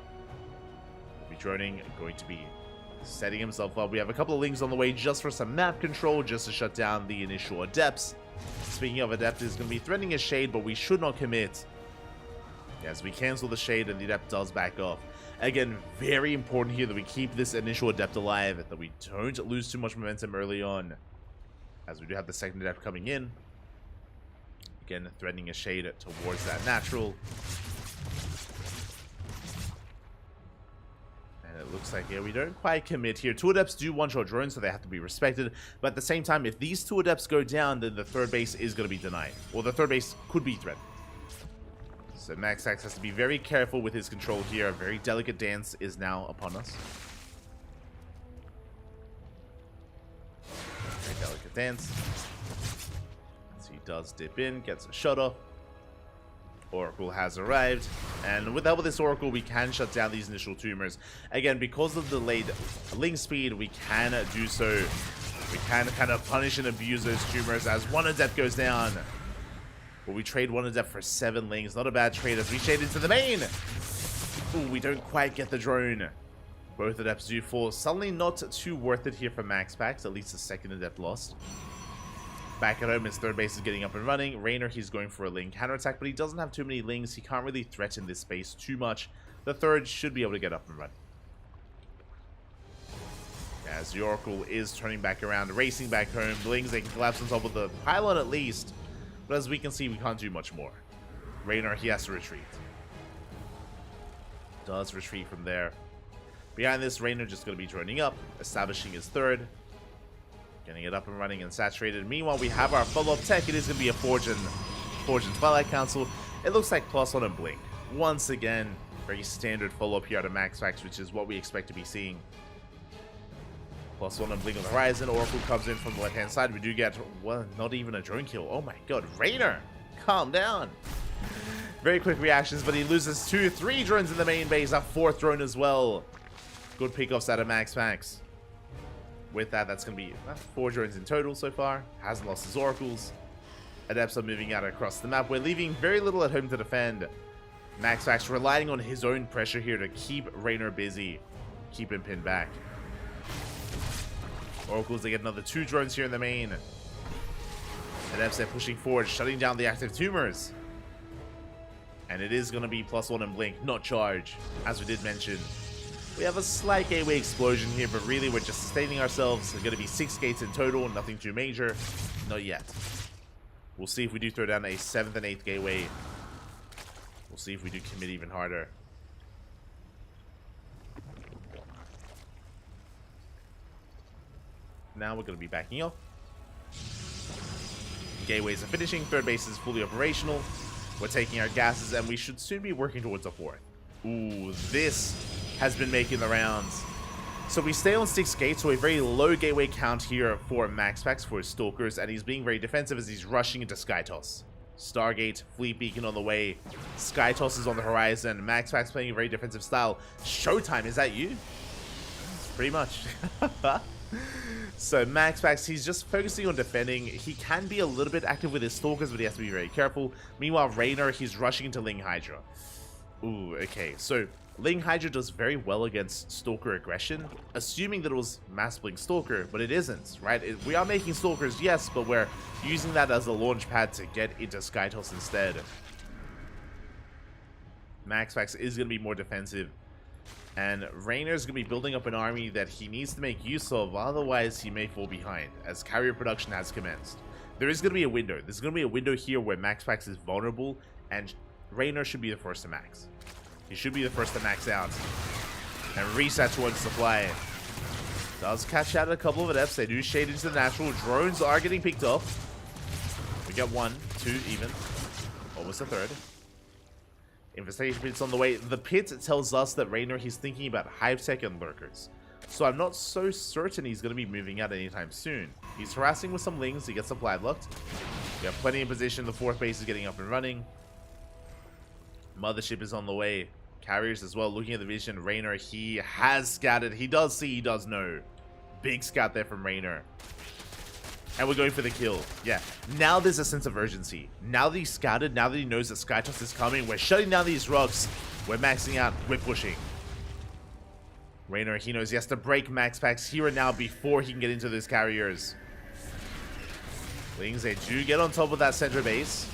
Will be droning, going to be setting himself up. We have a couple of links on the way just for some map control, just to shut down the initial Adepts. Speaking of Adept, is going to be threatening a Shade, but we should not commit. As we cancel the Shade and the Adept does back off. Again, very important here that we keep this initial Adept alive, that we don't lose too much momentum early on, as we do have the second Adept coming in. Again, threatening a Shade towards that natural. It looks like, yeah, we don't quite commit here. 2 Adepts do one-shot drones, so they have to be respected. But at the same time, if these 2 Adepts go down, then the third base is going to be denied. Or the third base could be threatened. So MaxPax has to be very careful with his control here. A very delicate dance is now upon us. Very delicate dance. So he does dip in, gets a shut off. Oracle has arrived, and with help of this Oracle, we can shut down these initial tumors. Again, because of the delayed link speed, we can do so. We can kind of punish and abuse those tumors as 1 Adept goes down. But we trade 1 Adept for 7 links. Not a bad trade as we shade into the main. Ooh, we don't quite get the drone. Both Adepts do fall. Suddenly not too worth it here for MaxPax. At least the second Adept lost. Back at home, his third base is getting up and running. Rainer, he's going for a Ling counterattack, but he doesn't have too many Lings. He can't really threaten this space too much. The third should be able to get up and run. As the Oracle is turning back around, racing back home. The Lings, they can collapse on top of the pylon at least. But as we can see, we can't do much more. Rainer, he has to retreat. Does retreat from there. Behind this, Rainer just going to be droning up, establishing his third. Getting it up and running and saturated. Meanwhile, we have our follow-up tech. It is going to be a Forge and Twilight Council. It looks like +1 and Blink. Once again, very standard follow-up here out of MaxPax, which is what we expect to be seeing. +1 and Blink on the horizon. Oracle comes in from the left-hand side. We do get, well, not even a drone kill. Oh my god, Rainer! Calm down! Very quick reactions, but he loses 3 drones in the main base. A 4th drone as well. Good pickoffs out of MaxPax. With that, that's going to be 4 drones in total so far. Hasn't lost his Oracles. Adepts are moving out across the map. We're leaving very little at home to defend. MaxPax relying on his own pressure here to keep Rainer busy. Keep him pinned back. Oracles, they get another 2 drones here in the main. And they're pushing forward, shutting down the active tumors. And it is going to be +1 and blink, not charge, as we did mention. We have a slight gateway explosion here, but really we're just sustaining ourselves. There's going to be 6 gates in total, nothing too major. Not yet. We'll see if we do throw down a 7th and 8th gateway. We'll see if we do commit even harder. Now we're going to be backing up. Gateways are finishing. 3rd base is fully operational. We're taking our gases, and we should soon be working towards a 4th. Ooh, this has been making the rounds. So we stay on 6 gates, so a very low gateway count here for MaxPax, for his Stalkers, and he's being very defensive as he's rushing into Skytoss. Stargate, Fleet Beacon on the way. Skytoss is on the horizon. MaxPax playing a very defensive style. Showtime, is that you? Pretty much. So MaxPax, he's just focusing on defending. He can be a little bit active with his Stalkers, but he has to be very careful. Meanwhile, Raynor, he's rushing into Ling Hydra. Ooh, okay. So Ling Hydra does very well against Stalker aggression, assuming that it was Mass Blink Stalker, but it isn't, right? We are making Stalkers, yes, but we're using that as a launch pad to get into Skytoss instead. MaxPax is going to be more defensive. And Raynor's going to be building up an army that he needs to make use of, otherwise he may fall behind, as carrier production has commenced. There is going to be a window. There's going to be a window here where MaxPax is vulnerable, and Raynor should be the first to max. He should be the first to max out. And reset towards supply. Does catch out a couple of adepts. They do shade into the natural. Drones are getting picked up. We get 1, 2 even. Almost a 3rd. Infestation pit's on the way. The pit tells us that Raynor, he's thinking about hive tech and lurkers. So I'm not so certain he's going to be moving out anytime soon. He's harassing with some lings to get supply blocked. We have plenty in position. The 4th base is getting up and running. Mothership is on the way. Carriers as well. Looking at the vision, Raynor, he has scouted. He does see, he does know. Big scout there from Raynor. And we're going for the kill. Yeah. Now there's a sense of urgency. Now that he's scouted, now that he knows that Skytoss is coming, we're shutting down these rocks. We're maxing out. We're pushing. Raynor, he knows he has to break MaxPax here and now before he can get into those carriers. Lings, they do get on top of that center base.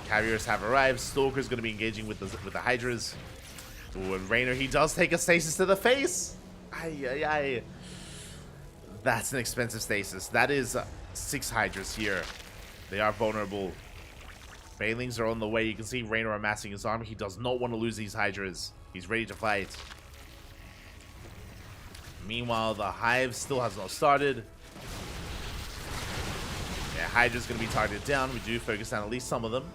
Carriers have arrived. Stalker's going to be engaging with the Hydras. Ooh, and Raynor, he does take a stasis to the face. Ay, ay, ay. That's an expensive stasis. That is 6 Hydras here. They are vulnerable. Bailings are on the way. You can see Raynor amassing his army. He does not want to lose these Hydras. He's ready to fight. Meanwhile, the Hive still has not started. Yeah, Hydra's going to be targeted down. We do focus on at least some of them.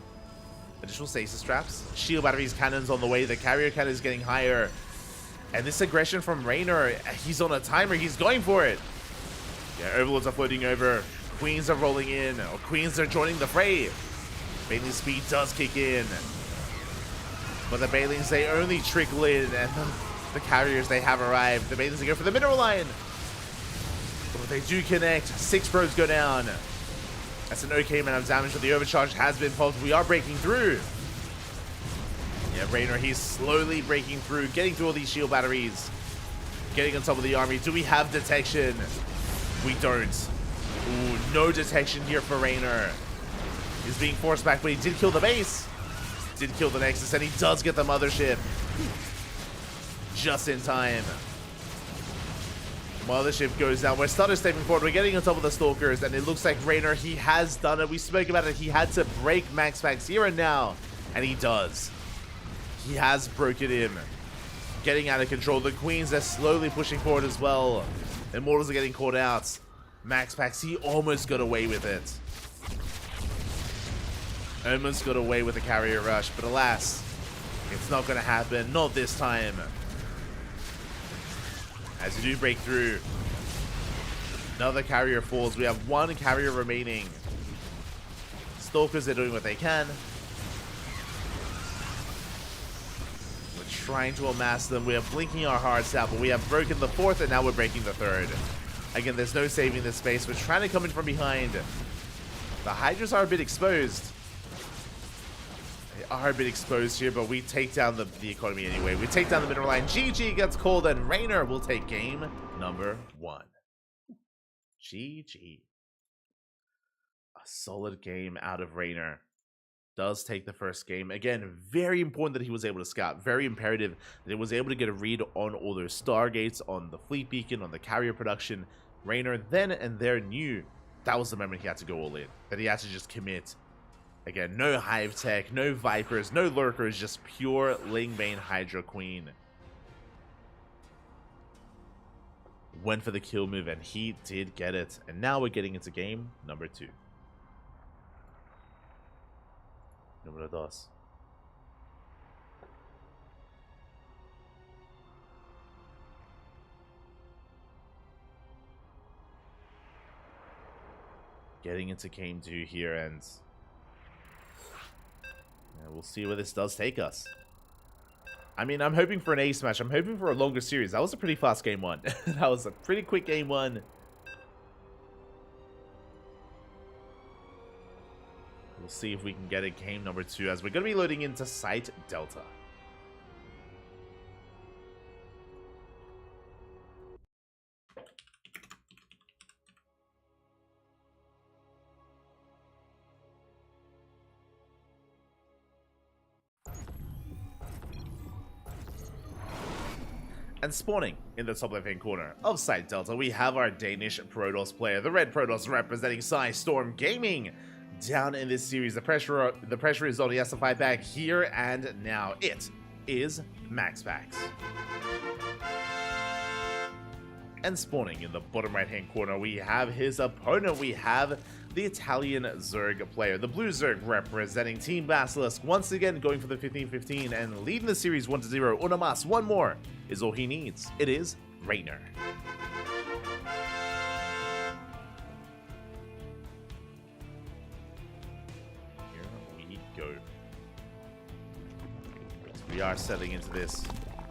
Additional stasis traps. Shield batteries, cannons on the way. The carrier cannon is getting higher. And this aggression from Raynor, he's on a timer. He's going for it. Yeah, Overlords are floating over. Queens are rolling in. Or Queens are joining the fray. Bailing's speed does kick in. But the Bailings, they only trickle in. And the carriers, they have arrived. The Bailings, they go for the mineral line. But they do connect. 6 probes go down. That's an okay amount of damage, but the overcharge has been popped. We are breaking through. Yeah, Raynor, he's slowly breaking through, getting through all these shield batteries, getting on top of the army. Do we have detection? We don't. Ooh, no detection here for Raynor. He's being forced back, but he did kill the base. Did kill the Nexus, and he does get the mothership. Just in time. Mothership goes down. We're starting stepping forward. We're getting on top of the Stalkers, and it looks like Raynor, he has done it. We spoke about it. He had to break MaxPax here and now, and he does. He has broken him. Getting out of control. The Queens are slowly pushing forward as well. Immortals are getting caught out. MaxPax, he almost got away with it. Almost got away with a carrier rush, but alas, it's not going to happen. Not this time. As we do break through, another carrier falls. We have 1 carrier remaining. Stalkers are doing what they can. We're trying to amass them. We are blinking our hearts out, but we have broken the 4th, and now we're breaking the 3rd. Again, there's no saving this space. We're trying to come in from behind. The Hydras are a bit exposed. They are a bit exposed here, but we take down the economy anyway. We take down the mineral line. GG gets called, and Raynor will take game number 1. GG. A solid game out of Rainer. Does take the first game. Again, very important that he was able to scout. Very imperative that he was able to get a read on all those Stargates, on the fleet beacon, on the carrier production. Rainer then and there knew that was the moment he had to go all in. That he had to just commit. Again, no Hive Tech, no Vipers, no Lurkers, just pure Lingbane Hydra Queen. Went for the kill move and he did get it. And now we're getting into game number 2. Número 2. Getting into game 2 here, and we'll see where this does take us. I mean, I'm hoping for an ace match. I'm hoping for a longer series. That was a pretty fast game 1. That was a pretty quick game 1. We'll see if we can get a game number 2 as we're going to be loading into Site Delta. And spawning in the top left-hand corner of Site Delta, we have our Danish Protoss player, the Red Protoss representing Storm Gaming. Down in this series, the pressure is on. He has to fight back here and now. It is MaxPax. And spawning in the bottom right-hand corner, we have his opponent. We have the Italian Zerg player, the Blue Zerg representing Team Basilisk, once again going for the 15-15 and leading the series 1-0. Una mas, one more is all he needs. It is Rainer. We are settling into this.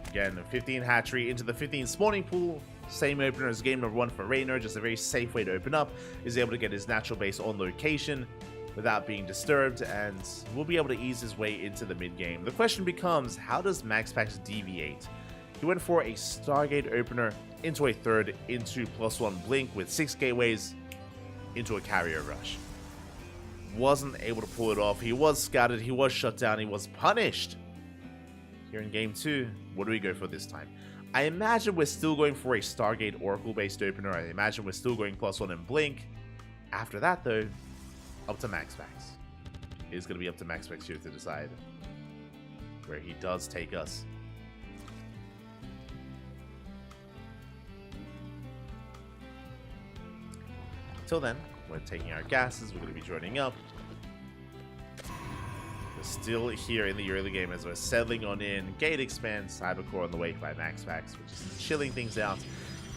Again, 15 hatchery into the 15 spawning pool. Same opener as game number 1 for Rainer. Just a very safe way to open up. Is able to get his natural base on location without being disturbed, and will be able to ease his way into the mid game. The question becomes, how does MaxPax deviate? He went for a Stargate opener into a third, into +1 blink with 6 gateways, into a carrier rush. Wasn't able to pull it off. He was scouted, he was shut down, he was punished. Here in game 2, what do we go for this time? I imagine we're still going for a Stargate Oracle-based opener. I imagine we're still going +1 and Blink. After that, though, up to MaxPax. It is going to be up to MaxPax here to decide where he does take us. Until then, we're taking our gases. We're going to be joining up. Still here in the early game as we're settling on in. Gate expand, Cybercore on the way by MaxPax, which is chilling things out.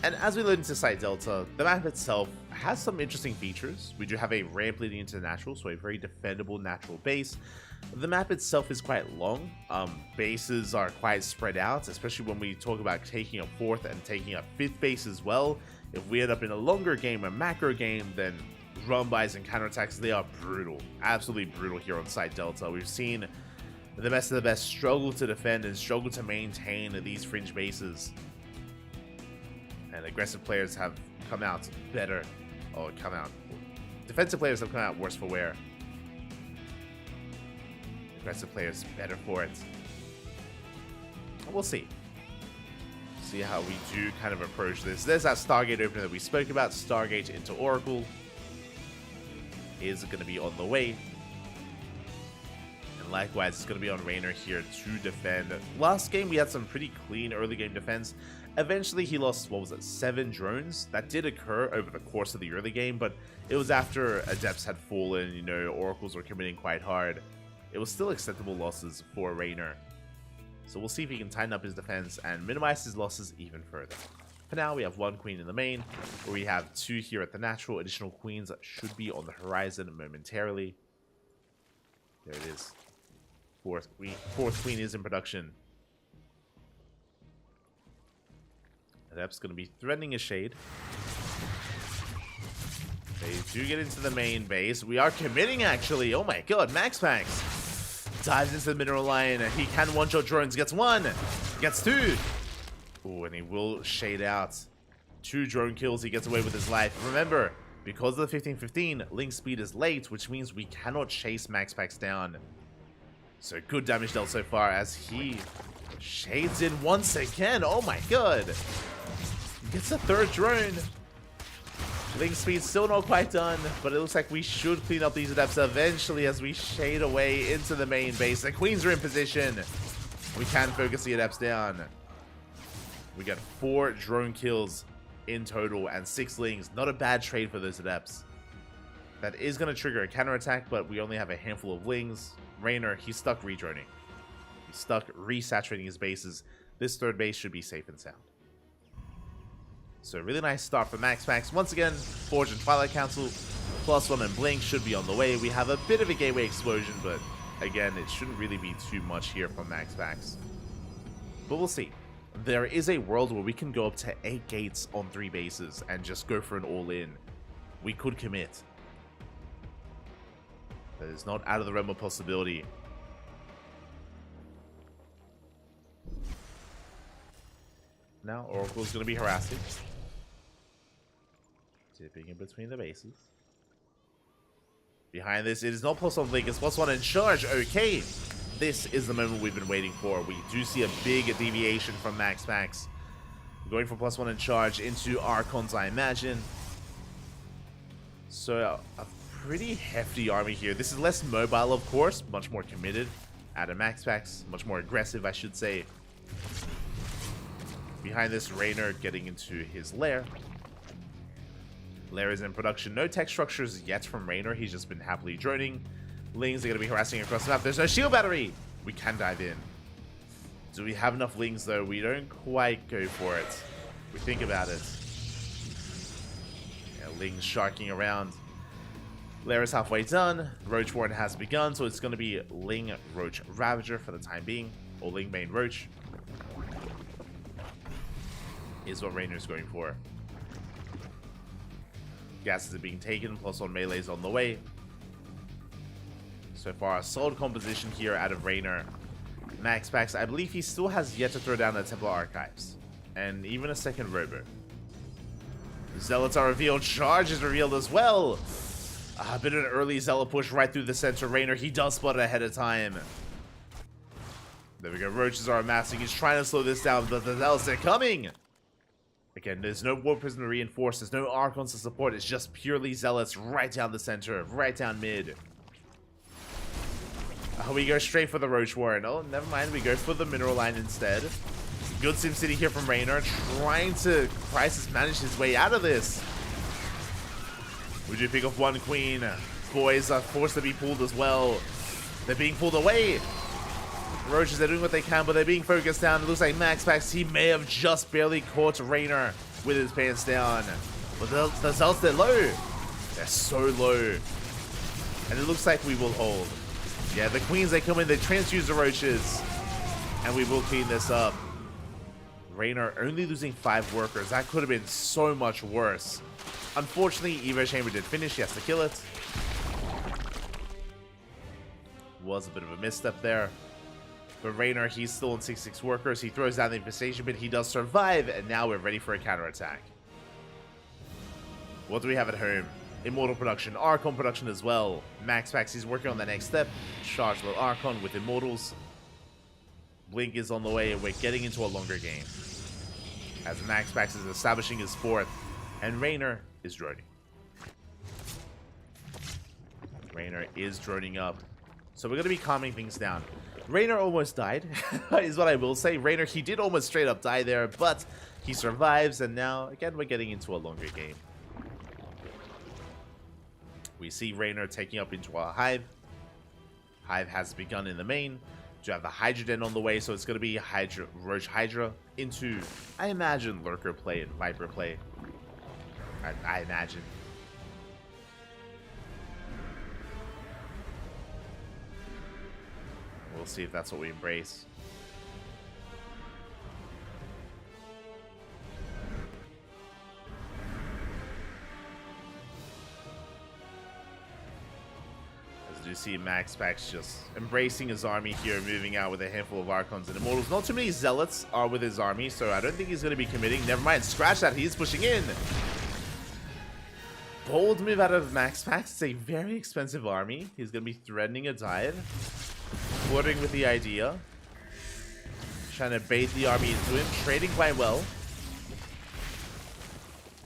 And as we load into Site Delta, the map itself has some interesting features. We do have a ramp leading into the natural, so a very defendable natural base. The map itself is quite long. Bases are quite spread out, especially when we talk about taking a 4th and taking a 5th base as well. If we end up in a longer game, a macro game, then run-bys and counterattacks, they are brutal. Absolutely brutal here on Site Delta. We've seen the best of the best struggle to defend and struggle to maintain these fringe bases. And aggressive players have come out better. Defensive players have come out worse for wear. Aggressive players better for it. We'll see. See how we do kind of approach this. There's that Stargate opener that we spoke about. Stargate into Oracle is going to be on the way. And likewise, it's going to be on Rainer here to defend. Last game, we had some pretty clean early game defense. Eventually, he lost, what was it, 7 drones? That did occur over the course of the early game, but it was after Adepts had fallen, you know, Oracles were committing quite hard. It was still acceptable losses for Rainer. So we'll see if he can tighten up his defense and minimize his losses even further. For now, we have 1 queen in the main, where we have 2 here at the natural. Additional queens should be on the horizon momentarily. There it is. 4th queen is in production. Adept's going to be threatening a shade. They do get into the main base. We are committing, actually. Oh my god, MaxPax dives into the mineral line. He can one-shot drones. Gets 1. Gets 2. Ooh, and he will shade out. 2 drone kills, he gets away with his life. Remember, because of the 15-15, Link speed is late, which means we cannot chase MaxPax down. So good damage dealt so far as he shades in once again. Oh my god. Gets a 3rd drone. Link speed still not quite done, but it looks like we should clean up these adepts eventually as we shade away into the main base. The queens are in position. We can focus the adepts down. We got 4 drone kills in total and 6 lings. Not a bad trade for those adepts. That is going to trigger a counterattack, but we only have a handful of lings. Raynor, he's stuck redroning. He's stuck resaturating his bases. This 3rd base should be safe and sound. So really nice start for MaxPax. Once again, Forge and Twilight Council, +1 and Blink should be on the way. We have a bit of a gateway explosion, but again, it shouldn't really be too much here from MaxPax. But we'll see. There is a world where we can go up to 8 gates on 3 bases and just go for an all-in. We could commit. That is not out of the realm of possibility. Now Oracle's going to be harassing. Tipping in between the bases. Behind this, it is not +1 Blink, it's +1 in charge. Okay, this is the moment we've been waiting for. We do see a big deviation from MaxPax. Going for +1 in charge into Archons, I imagine. So a pretty hefty army here. This is less mobile, of course, much more committed. Out of MaxPax, much more aggressive, I should say. Behind this, Raynor getting into his lair. Lair is in production. No tech structures yet from Raynor. He's just been happily droning. Lings are going to be harassing across the map. There's no shield battery. We can dive in. Do we have enough Lings, though? We don't quite go for it. We think about it. Yeah, Lings sharking around. Lair is halfway done. Roach Warren has begun, so it's going to be Ling Roach Ravager for the time being. Or Ling Main Roach. Is what Raynor's going for. Gases are being taken, +1 melee's on the way. So far, a solid composition here out of Raynor. MaxPax, I believe he still has yet to throw down the Templar Archives. And even a second Robo. Zealots are revealed, Charge is revealed as well. A bit of an early Zealot push right through the center. Raynor, he does spot it ahead of time. There we go, Roaches are amassing. He's trying to slow this down, but the Zealots are coming. Again, there's no War Prison to reinforce, there's no Archons to support, it's just purely Zealots right down the center, right down mid. We go straight for the Roach Warren. Oh, never mind, we go for the Mineral Line instead. Good SimCity here from Raynor, trying to crisis manage his way out of this. We do pick up 1 queen. Boys are forced to be pulled as well. They're being pulled away. Roaches are doing what they can, but they're being focused down. It looks like MaxPax, he may have just barely caught Raynor with his pants down. But the Zealots, they're low. They're so low. And it looks like we will hold. Yeah, the queens, they come in, they transfuse the Roaches. And we will clean this up. Raynor only losing 5 workers. That could have been so much worse. Unfortunately, Evo Chamber did finish. He has to kill it. Was a bit of a misstep there. But Raynor, he's still on 6-6 workers. He throws down the infestation, but he does survive, and now we're ready for a counterattack. What do we have at home? Immortal production, Archon production as well. MaxPax, he's working on the next step. Chargeable Archon with Immortals. Blink is on the way, and we're getting into a longer game. As MaxPax is establishing his 4th, and Raynor is droning. Raynor is droning up. So we're going to be calming things down. Raynor almost died, is what I will say. Raynor, he did almost straight up die there, but he survives, and now, again, we're getting into a longer game. We see Raynor taking up into a Hive. Hive has begun in the main. You have the Hydra Den on the way, so it's going to be Hydra, Roach Hydra into, I imagine, Lurker play and Viper play. I imagine. We'll see if that's what we embrace. As You see MaxPax just embracing his army here, moving out with a handful of Archons and Immortals. Not too many Zealots are with his army, so I don't think he's going to be committing. Never mind, scratch that, he's pushing in. Bold move out of MaxPax. It's a very expensive army. He's going to be threatening a dive. Flirting with the idea. Trying to bait the army into him. Trading quite well.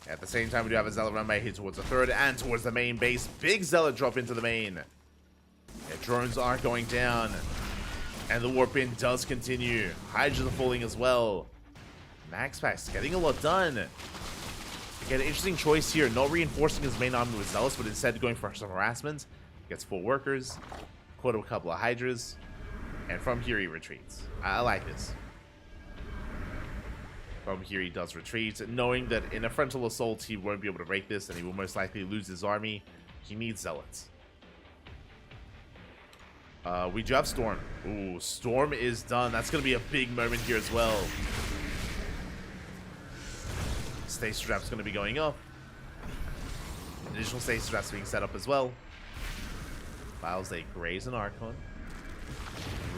At the same time, we do have a Zealot run by here towards the third and towards the main base. Big Zealot drop into the main. Yeah, drones are going down. And the warp in does continue. Hydras are falling as well. MaxPax getting a lot done. Again, interesting choice here. Not reinforcing his main army with Zealots, but instead going for some harassment. Gets 4 workers. Caught a couple of Hydras. And from here he retreats. I like this. From here he does retreat, knowing that in a frontal assault he won't be able to break this and he will most likely lose his army. He needs Zealots. We do have Storm. Ooh, Storm is done. That's going to be a big moment here as well. Stasis Trap's going to be going up. Additional Stasis Traps being set up as well. Files, they graze an Archon.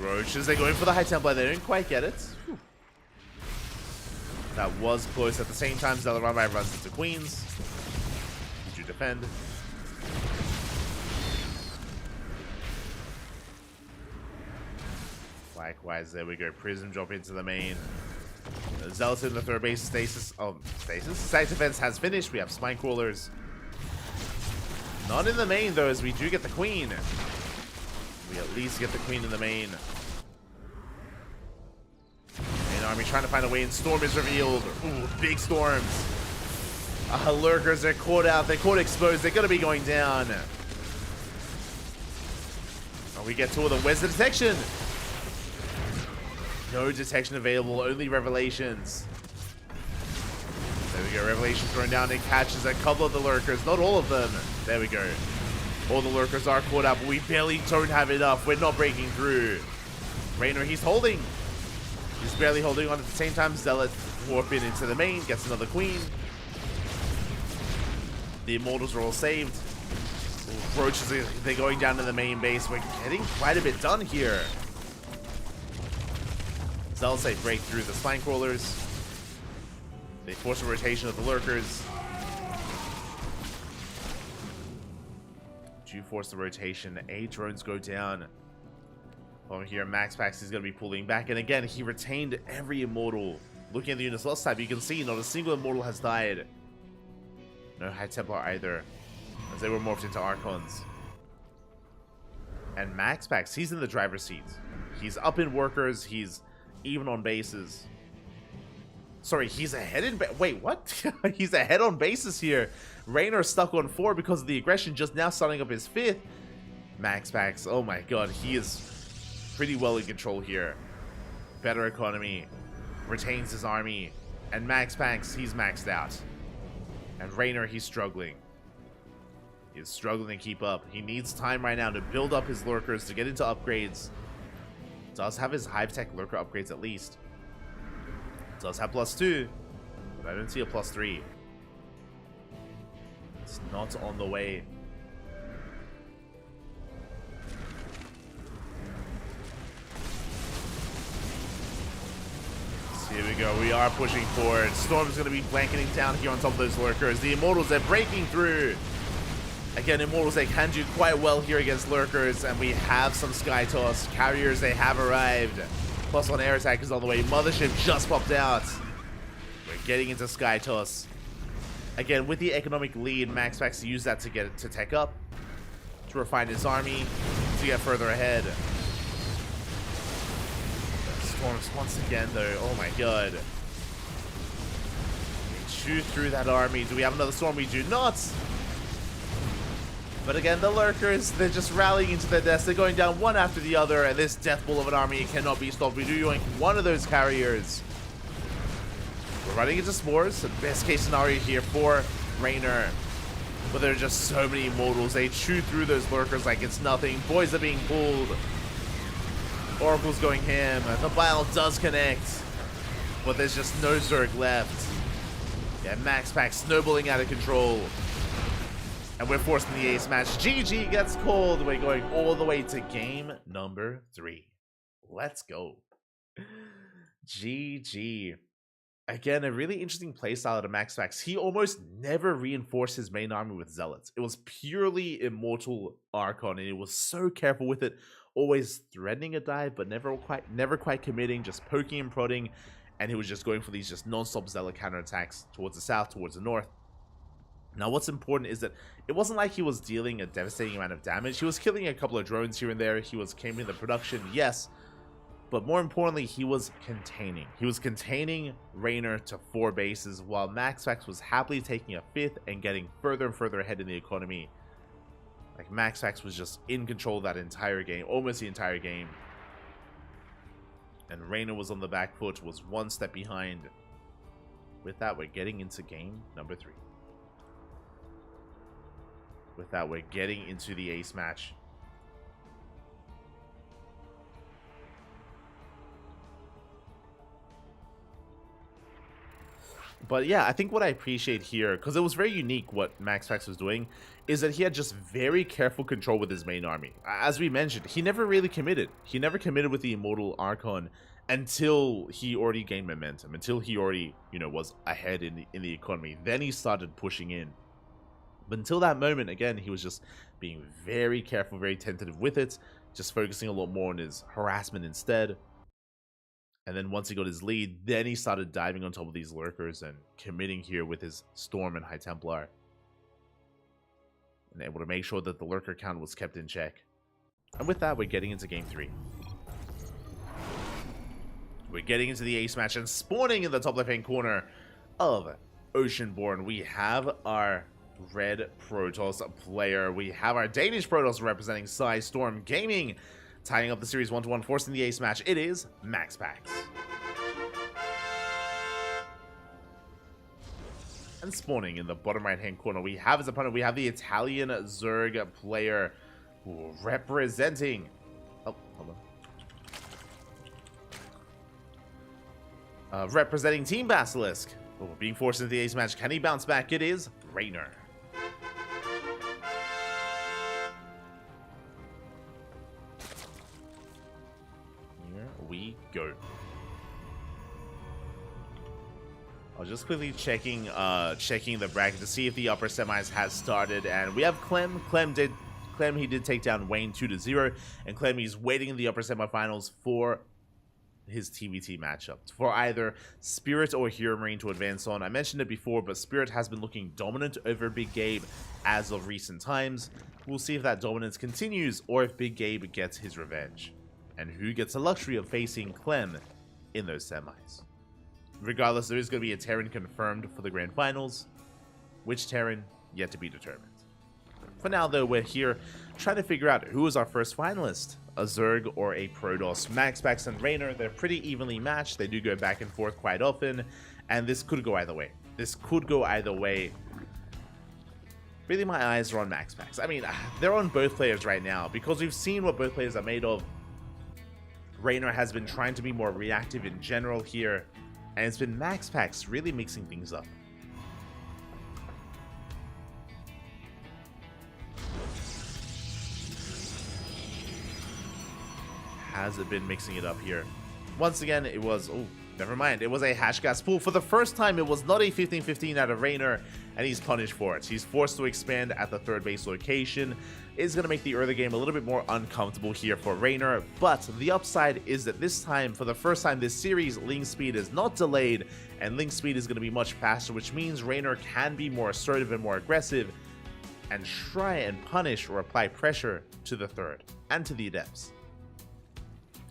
Roaches, they're going for the High Templar. They didn't quite get it. Whew. That was close. At the same time, Zealot Rabbi runs into Queens. Did you defend? Likewise, there we go. Prism drop into the main. Zealots in the third base. Stasis. Oh, Stasis. Site defense has finished. We have Spine Crawlers. Not in the main, though, as we do get the Queen. We at least get the Queen in the main. Main army trying to find a way in. Storm is revealed. Ooh, big storms. Lurkers are caught out. They're caught exposed. They're going to be going down. Oh, we get 2 of them. Where's the detection? No detection available. Only Revelations. There we go. Revelation thrown down. It catches a couple of the Lurkers. Not all of them. There we go. All the Lurkers are caught up. We barely don't have enough. We're not breaking through. Raynor, he's holding. He's barely holding on. At the same time, Zealot warp in into the main. Gets another Queen. The Immortals are all saved. Roaches, they're going down to the main base. We're getting quite a bit done here. Zealots, they break through the Spine Crawlers. They force a rotation of the Lurkers. Do force the rotation. 8 drones go down. Over here, MaxPax is going to be pulling back. And again, he retained every Immortal. Looking at the units last time, you can see not a single Immortal has died. No High Templar either, as they were morphed into Archons. And MaxPax, he's in the driver's seat. He's up in workers. He's even on bases. Sorry, he's ahead in... Wait, what? He's ahead on bases here. Raynor stuck on 4 because of the aggression, just now starting up his 5th. MaxPax, oh my god, he is pretty well in control here. Better economy. Retains his army. And MaxPax, he's maxed out. And Raynor, he's struggling. He's struggling to keep up. He needs time right now to build up his Lurkers, to get into upgrades. Does have his Hive Tech Lurker upgrades at least. Does have +2, but I don't see a +3. It's not on the way. So here we go. We are pushing forward. Storm's going to be blanketing down here on top of those Lurkers. The Immortals, they're breaking through. Again, Immortals, they can do quite well here against Lurkers, and we have some Sky Toss. Carriers, they have arrived. +1 air attack is on the way. Mothership just popped out. We're getting into Sky Toss. Again, with the economic lead, MaxPax used that to get it to tech up, to refine his army, to get further ahead. Storms once again, though. Oh my god. They chew through that army. Do we have another storm? We do not. But again, the Lurkers, they're just rallying into their deaths. They're going down one after the other, and this death ball of an army cannot be stopped. We do yoink one of those carriers. We're running into Spores. The best case scenario here for Raynor. But there are just so many Immortals. They chew through those Lurkers like it's nothing. Boys are being pulled. Oracle's going ham. The Bile does connect. But there's just no Zerg left. Yeah, MaxPax snowballing out of control. And we're forced in the ace match. GG gets called. We're going all the way to game number 3. Let's go. GG. Again, a really interesting playstyle out of MaxPax. He almost never reinforced his main army with Zealots. It was purely Immortal Archon, and he was so careful with it, always threatening a dive, but never quite committing, just poking and prodding, and he was just going for these just non-stop Zealot counterattacks towards the south, towards the north. Now, what's important is that it wasn't like he was dealing a devastating amount of damage. He was killing a couple of drones here and there. He was camping the production, yes, but more importantly, he was containing. He was containing Raynor to 4 bases, while MaxPax was happily taking a 5th and getting further and further ahead in the economy. Like, MaxPax was just in control of that entire game, almost the entire game. And Raynor was on the back foot, was 1 step behind. With that, we're getting into game number 3. With that, we're getting into the ace match. But yeah, I think what I appreciate here, because it was very unique what MaxPax was doing, is that he had just very careful control with his main army. As we mentioned, he never really committed. He never committed with the Immortal Archon until he already gained momentum, until he already, was ahead in the economy. Then he started pushing in. But until that moment, again, he was just being very careful, very tentative with it, just focusing a lot more on his harassment instead. And then once he got his lead, then he started diving on top of these lurkers and committing here with his Storm and High Templar. And able to make sure that the lurker count was kept in check. And with that, we're getting into game 3. We're getting into the ace match, and spawning in the top left-hand corner of Oceanborn, we have our Red Protoss player. We have our Danish Protoss representing Psy Storm Gaming. Tying up the series 1-1, forcing the ace match, it is MaxPax. And spawning in the bottom right-hand corner, we have his opponent. We have the Italian Zerg player representing... Oh, hold on. Representing Team Basilisk. Oh, being forced into the ace match. Can he bounce back? It is Raynor. We go. I was just quickly checking the bracket to see if the upper semis has started, and we have Clem. Clem he did take down Wayne 2-0, and Clem he's waiting in the upper semifinals for his TVT matchup for either Spirit or Hero Marine to advance on. I mentioned it before, but Spirit has been looking dominant over Big Gabe as of recent times. We'll see if that dominance continues or if Big Gabe gets his revenge, and who gets the luxury of facing Clem in those semis. Regardless, there is going to be a Terran confirmed for the Grand Finals. Which Terran? Yet to be determined. For now, though, we're here trying to figure out who is our first finalist, a Zerg or a Protoss. MaxPax and Raynor, they're pretty evenly matched. They do go back and forth quite often, and this could go either way. This could go either way. Really, my eyes are on MaxPax. I mean, they're on both players right now, because we've seen what both players are made of. Raynor has been trying to be more reactive in general here, and it's been MaxPax really mixing things up. Has it been mixing it up here? Once again, it was... Oh, never mind. It was a Hashgas pool. For the first time, it was not a 15-15 out of Raynor, and he's punished for it. He's forced to expand at the third base location. It's going to make the early game a little bit more uncomfortable here for Raynor, but the upside is that this time, for the first time this series, Link Speed is not delayed, and Link Speed is going to be much faster, which means Raynor can be more assertive and more aggressive, and try and punish or apply pressure to the third, and to the Adepts.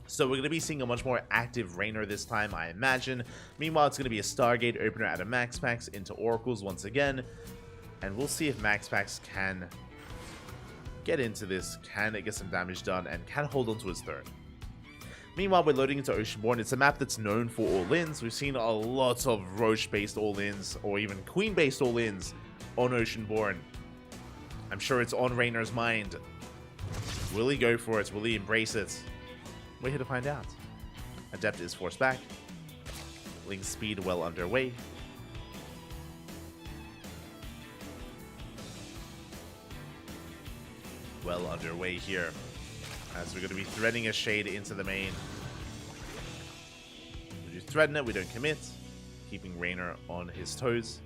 So we're going to be seeing a much more active Raynor this time, I imagine. Meanwhile, it's going to be a Stargate opener out of MaxPax into Oracles once again. And we'll see if MaxPax can get into this, can get some damage done, and can hold on to his third. Meanwhile, we're loading into Oceanborn. It's a map that's known for all-ins. We've seen a lot of Roche-based all-ins, or even Queen-based all-ins on Oceanborn. I'm sure it's on Raynor's mind. Will he go for it? Will he embrace it? We're here to find out. Adept is forced back. Link Speed well underway. well underway here, as we're going to be threading a shade into the main. We do threaten it, we don't commit, keeping Raynor on his toes.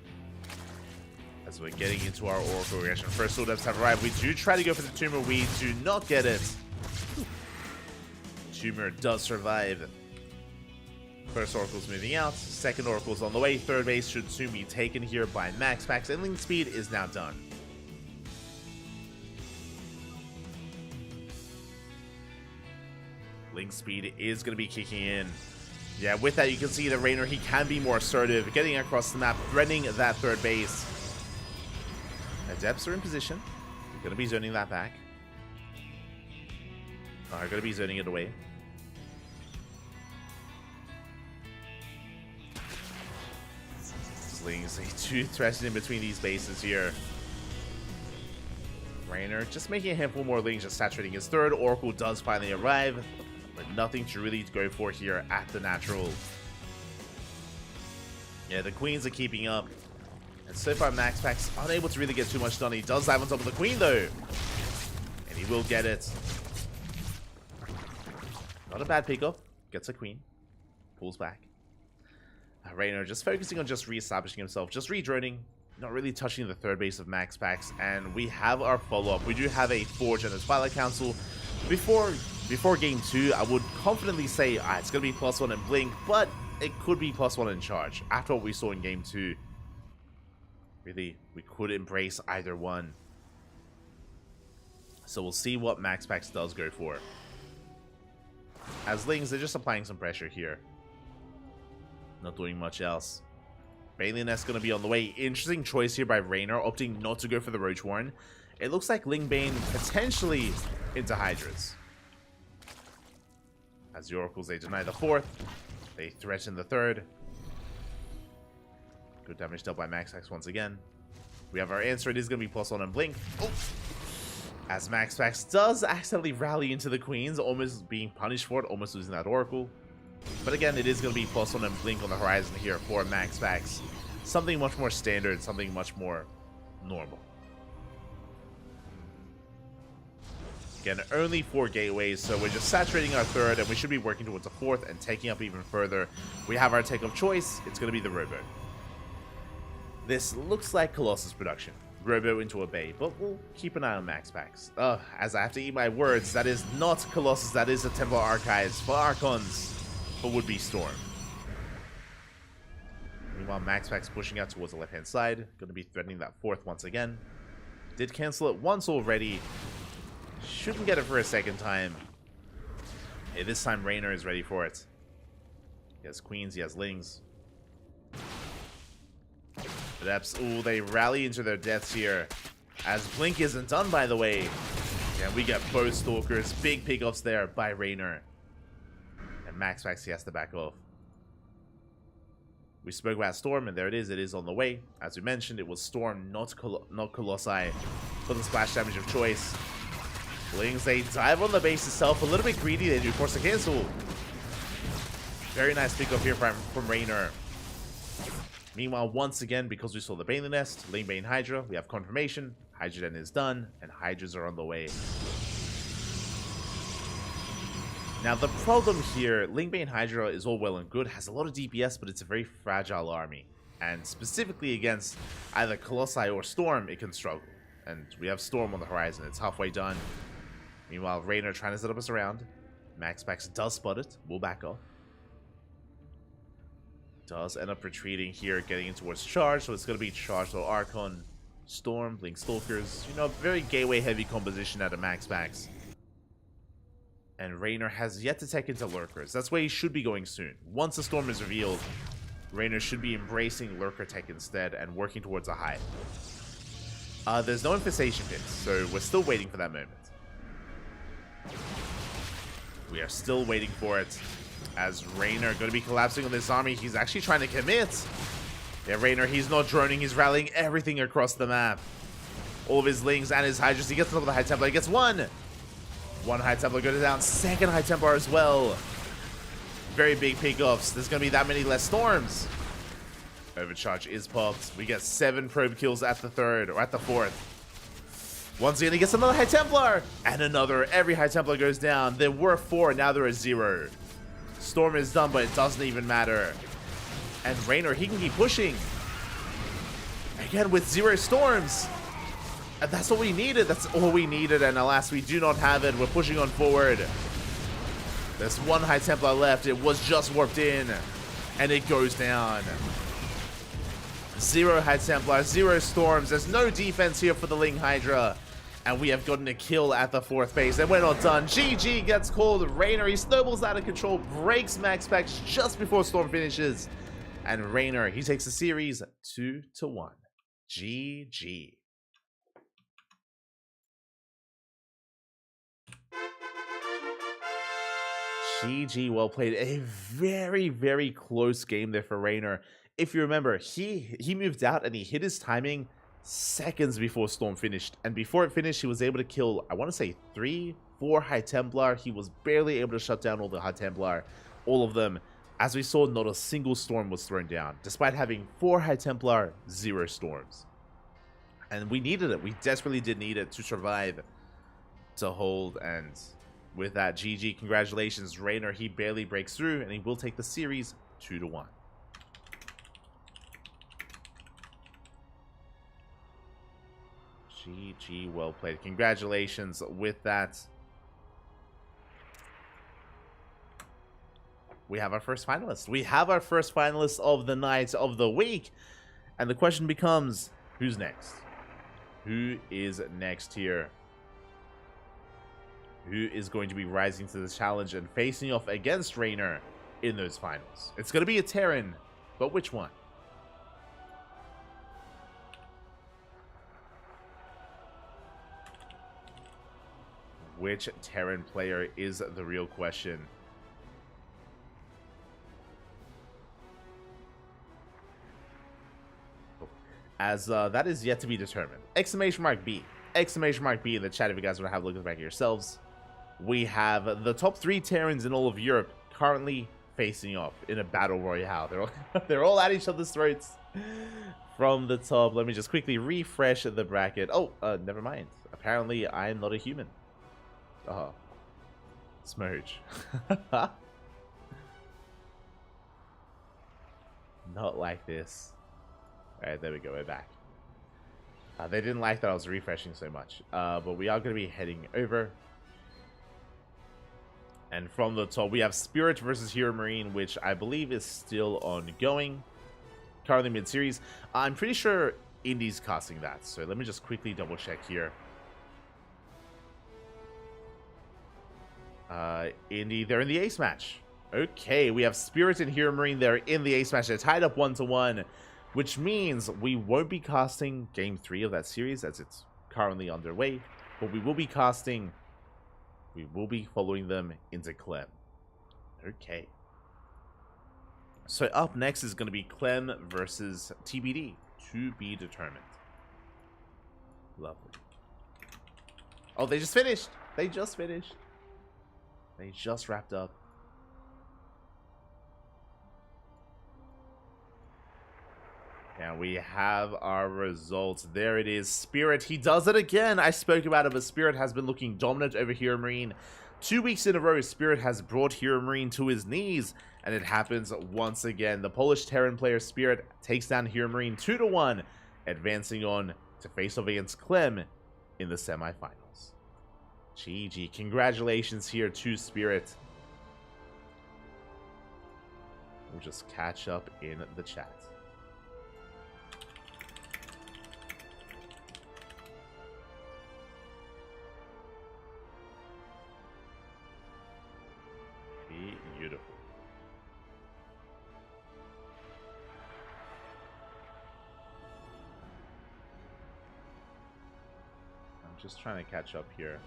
As we're getting into our Oracle regression. First Sword Depths have arrived. We do try to go for the Tumor. We do not get it. Tumor does survive. First Oracle's moving out. Second Oracle's on the way. Third base should soon be taken here by Max Packs. And Link Speed is now done. Link Speed is going to be kicking in. Yeah, with that you can see that Raynor, he can be more assertive, getting across the map, threatening that third base. Adepts are in position. We're going to be zoning that back. Are going to be zoning it away. Slings, they do threaten in between these bases here. Raynor just making a handful more lings, just saturating his third. Oracle does finally arrive, but nothing to really go for here at the natural. Yeah, the queens are keeping up. And so far, Max Packs unable to really get too much done. He does dive on top of the queen, though. And he will get it. Not a bad pickup. Gets a queen. Pulls back. Raynor just focusing on just re-establishing himself. Just re-droning. Not really touching the third base of Max Packs. And we have our follow-up. We do have a Forge and a Twilight Council. Before game 2, I would confidently say it's going to be +1 in Blink. But it could be +1 in Charge. After what we saw in game 2. Really, we could embrace either one. So we'll see what Max Packs does go for. As Lings, they're just applying some pressure here. Not doing much else. Bailey Nest going to be on the way. Interesting choice here by Raynor, opting not to go for the Roach Warren. It looks like Lingbane potentially into Hydras. As the Oracles, they deny the fourth. They threaten the third. Good damage dealt by Max Packs once again. We have our answer. It is going to be +1 on Blink. Oh. As Max Packs does accidentally rally into the queens, almost being punished for it, almost losing that Oracle. But again, it is going to be +1 on Blink on the horizon here for Max Packs. Something much more standard, something much more normal. Again, only 4 gateways, so we're just saturating our third, and we should be working towards a fourth and taking up even further. We have our take of choice. It's going to be the Robo. This looks like Colossus production. Robo into a bay, but we'll keep an eye on Max Packs. As I have to eat my words, that is not Colossus, that is the Templar Archives for Archons, but would be Storm. Meanwhile, Max Packs pushing out towards the left-hand side, going to be threatening that fourth once again. Did cancel it once already. Shouldn't get it for a second time. Hey, this time Raynor is ready for it. He has queens, he has lings. Adepts, ooh, they rally into their deaths here. As Blink isn't done, by the way. Yeah, we get both Stalkers. Big pickups there by Raynor. And Max Packs, he has to back off. We spoke about Storm, and there it is. It is on the way. As we mentioned, it was Storm, not Colossi, for the splash damage of choice. Lings, they dive on the base itself. A little bit greedy. They do force the cancel. Very nice pickup here from Raynor. Meanwhile, once again, because we saw the Bailey Nest, Lingbane Hydra, we have confirmation. Hydra Den is done, and Hydras are on the way. Now, the problem here, Lingbane Hydra is all well and good, has a lot of DPS, but it's a very fragile army. And specifically against either Colossi or Storm, it can struggle. And we have Storm on the horizon. It's halfway done. Meanwhile, Raynor trying to set up us around. Max Packs does spot it. We'll back off. Does end up retreating here, getting in towards charge, so it's going to be charge or Archon, Storm, Blink Stalkers. You know, very gateway heavy composition out of Max Packs. And Raynor has yet to take into Lurkers. That's where he should be going soon. Once the Storm is revealed, Raynor should be embracing Lurker tech instead and working towards a high. There's no infestation pits, so we're still waiting for that moment. We are still waiting for it. As Raynor going to be collapsing on this army, he's actually trying to commit. Yeah, Raynor, he's not droning, he's rallying everything across the map. All of his lings and his Hydras. He gets another High Templar, he gets one. One High Templar goes down, second High Templar as well. Very big pickups. There's going to be that many less Storms. Overcharge is popped. We get 7 probe kills at the third, or at the fourth. Once again, he gets another High Templar! And another. Every High Templar goes down. There were 4, now there are 0. Storm is done, but it doesn't even matter. And Raynor, he can keep pushing. Again, with 0 storms. And that's what we needed. That's all we needed. And alas, we do not have it. We're pushing on forward. There's 1 High Templar left. It was just warped in. And it goes down. 0 High Templar, 0 storms. There's no defense here for the Ling Hydra. And we have gotten a kill at the 4th base. And we're not done. GG gets called. Raynor, he snowballs out of control. Breaks max packs just before Storm finishes. And Raynor, he takes the series 2-1. GG. GG, well played. A very, very close game there for Raynor. If you remember, he moved out and he hit his timing seconds before Storm finished. And before it finished, he was able to kill, I want to say 3, 4 High Templar. He was barely able to shut down all the High Templar, all of them. As we saw, not a single storm was thrown down, despite having 4 High Templar, 0 storms. And we needed it. We desperately did need it to survive, to hold. And with that, GG, congratulations. Raynor, he barely breaks through, and he will take the series 2-1. GG, well played. Congratulations with that. We have our first finalist. We have our first finalist of the night, of the week. And the question becomes, who's next? Who is next here? Who is going to be rising to the challenge and facing off against Raynor in those finals? It's going to be a Terran, but which one? Which Terran player is the real question? As that is yet to be determined. Exclamation mark B. Exclamation mark B in the chat if you guys want to have a look at the back of yourselves. We have the top 3 Terrans in all of Europe currently facing off in a battle royale. They're all at each other's throats from the top. Let me just quickly refresh the bracket. Oh, never mind. Apparently, I am not a human. Oh, Smurge. Not like this. Alright, there we go, we're back. They didn't like that I was refreshing so much. But we are going to be heading over. And from the top, we have Spirit versus Hero Marine, which I believe is still ongoing. Currently mid-series. I'm pretty sure Indy's casting that. So let me just quickly double check here. Indy, they're in the ace match. Okay, we have Spirit and Hero Marine. They're in the ace match. They're tied up 1-1. Which means we won't be casting Game 3 of that series as it's currently underway. But we will be casting... We will be following them into Clem. Okay. So up next is going to be Clem versus TBD. To be determined. Lovely. Oh, they just finished. They just finished. They just wrapped up. And we have our results. There it is. Spirit, he does it again. I spoke about it, but Spirit has been looking dominant over Hero Marine. 2 weeks in a row, Spirit has brought Hero Marine to his knees. And it happens once again. The Polish Terran player Spirit takes down Hero Marine 2-1, advancing on to face off against Clem in the semifinals. GG. Congratulations here to Spirit. We'll just catch up in the chat. Beautiful. I'm just trying to catch up here.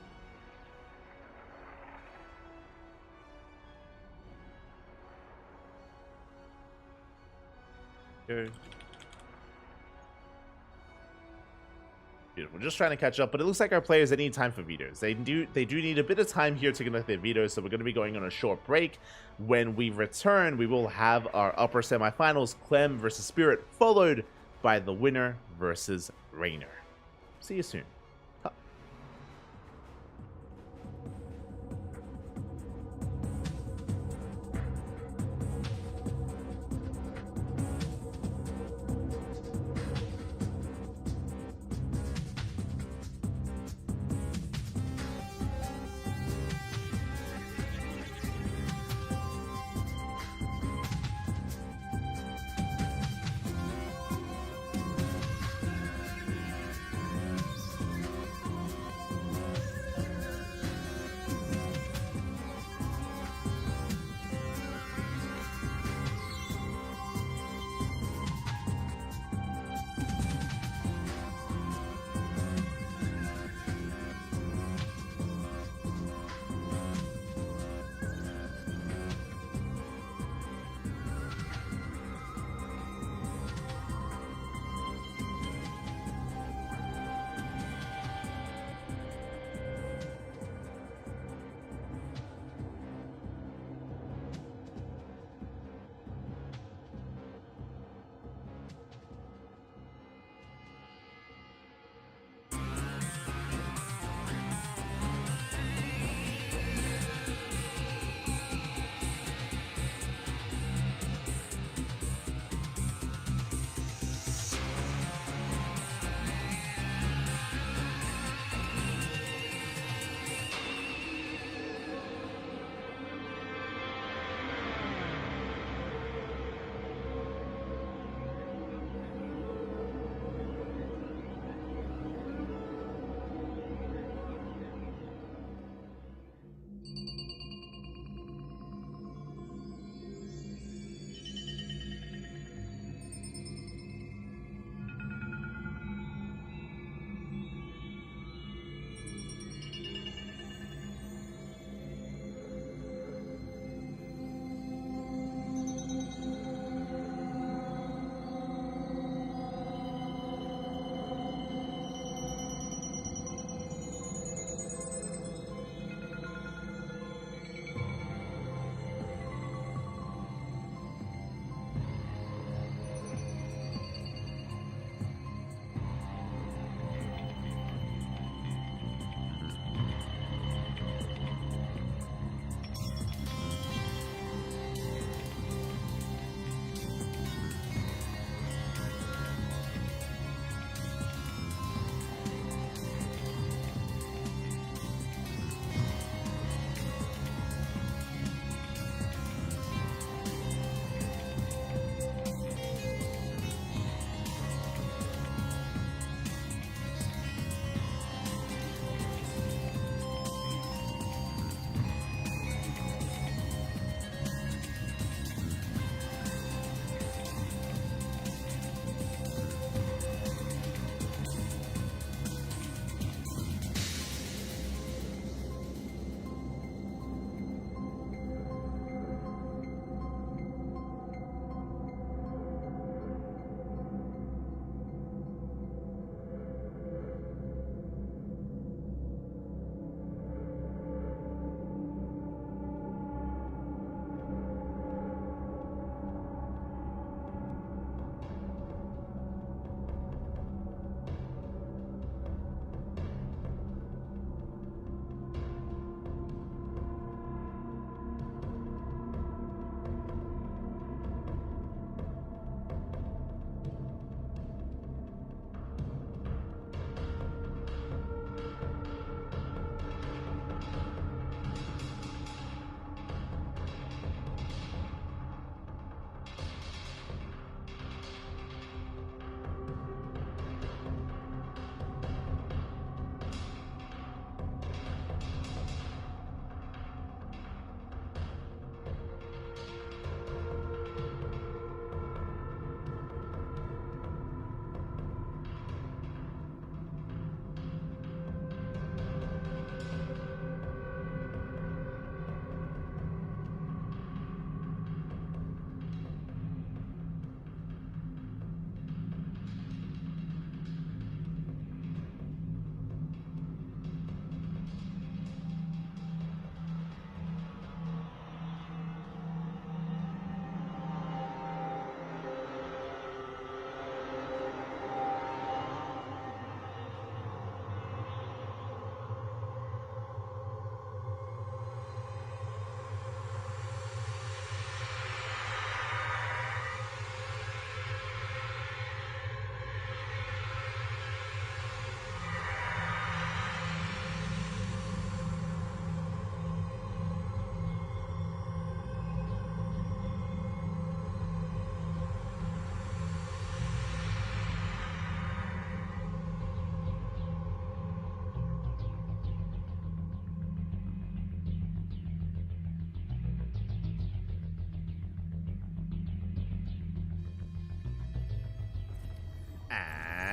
Okay. Beautiful. Just trying to catch up, but it looks like our players, they need time for vetoes. They do need a bit of time here to conduct their vetoes, so we're going to be going on a short break. When we return, we will have our upper semifinals, Clem versus Spirit, followed by the winner versus Raynor. See you soon.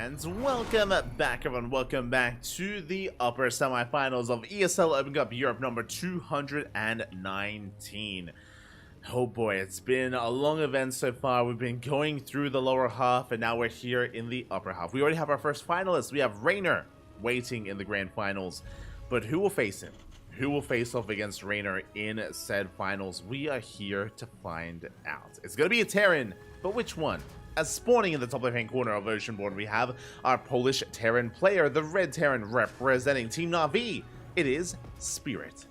And welcome back, everyone. Welcome back to the upper semifinals of ESL Open Cup Europe number 219. Oh boy, it's been a long event so far. We've been going through the lower half, and now we're here in the upper half. We already have our first finalist. We have Rainer waiting in the grand finals. But who will face him? Who will face off against Rainer in said finals? We are here to find out. It's going to be a Terran, but which one? As spawning in the top left-hand corner of Ocean Board, we have our Polish Terran player, the Red Terran representing Team Na'Vi. It is Spirit.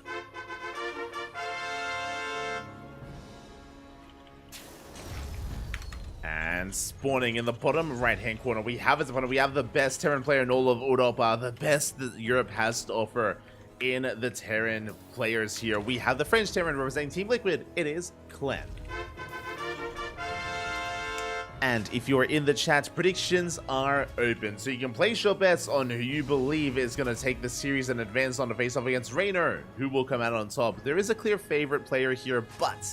And spawning in the bottom right-hand corner, we have the best Terran player in all of Europa, the best that Europe has to offer in the Terran players here. We have the French Terran representing Team Liquid. It is Clem. And if you're in the chat, predictions are open, so you can place your bets on who you believe is going to take the series and advance on the face-off against Rainer, who will come out on top. There is a clear favorite player here, but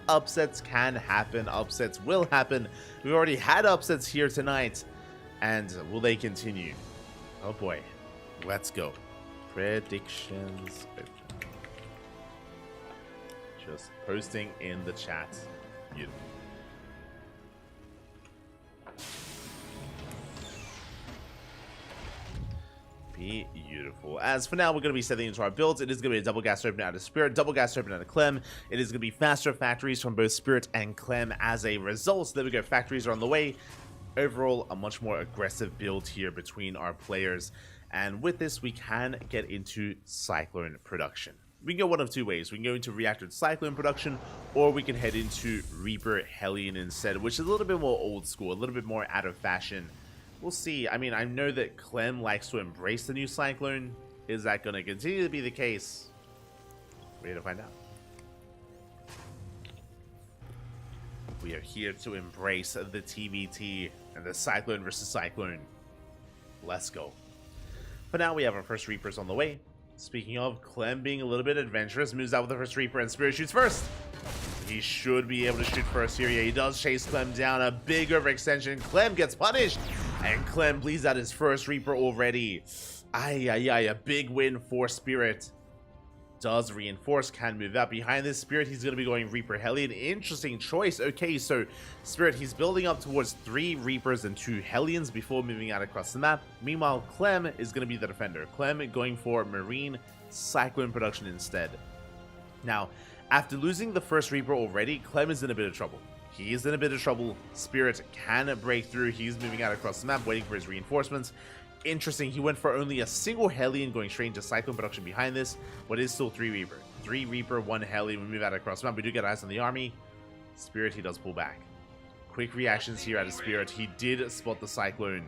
upsets can happen, upsets will happen. We've already had upsets here tonight, and will they continue? Oh boy, let's go. Predictions open. Just posting in the chat. Beautiful. Beautiful. As for now, we're going to be setting into our builds. It is going to be a double gas open out of Spirit, double gas open out of Clem. It is going to be faster factories from both Spirit and Clem as a result. So there we go. Factories are on the way. Overall, a much more aggressive build here between our players. And with this, we can get into Cyclone production. We can go one of two ways. We can go into Reactor Cyclone production, or we can head into Reaper Hellion instead, which is a little bit more old school, a little bit more out of fashion. We'll see. I mean, I know that Clem likes to embrace the new Cyclone. Is that going to continue to be the case? We're here to find out. We are here to embrace the TVT and the Cyclone versus Cyclone. Let's go. For now, we have our first Reapers on the way. Speaking of, Clem being a little bit adventurous, moves out with the first Reaper, and Spirit shoots first. He should be able to shoot first here. Yeah, he does chase Clem down. A big overextension. Clem gets punished. And Clem bleeds out his first Reaper already. A big win for Spirit. Does reinforce, can move out. Behind this Spirit, he's going to be going Reaper Hellion. Interesting choice. Okay, so Spirit, he's building up towards 3 Reapers and 2 Hellions before moving out across the map. Meanwhile, Clem is going to be the defender. Clem going for Marine Cyclone production instead. Now, after losing the first Reaper already, Clem is in a bit of trouble. He is in a bit of trouble. Spirit can break through. He's moving out across the map, waiting for his reinforcements. Interesting, he went for only a single Hellion, going straight into Cyclone production behind this, but it is still 3 Reaper. 3 Reaper, 1 Hellion. We move out across the map. We do get eyes on the army. Spirit, he does pull back. Quick reactions here out of Spirit. He did spot the Cyclone.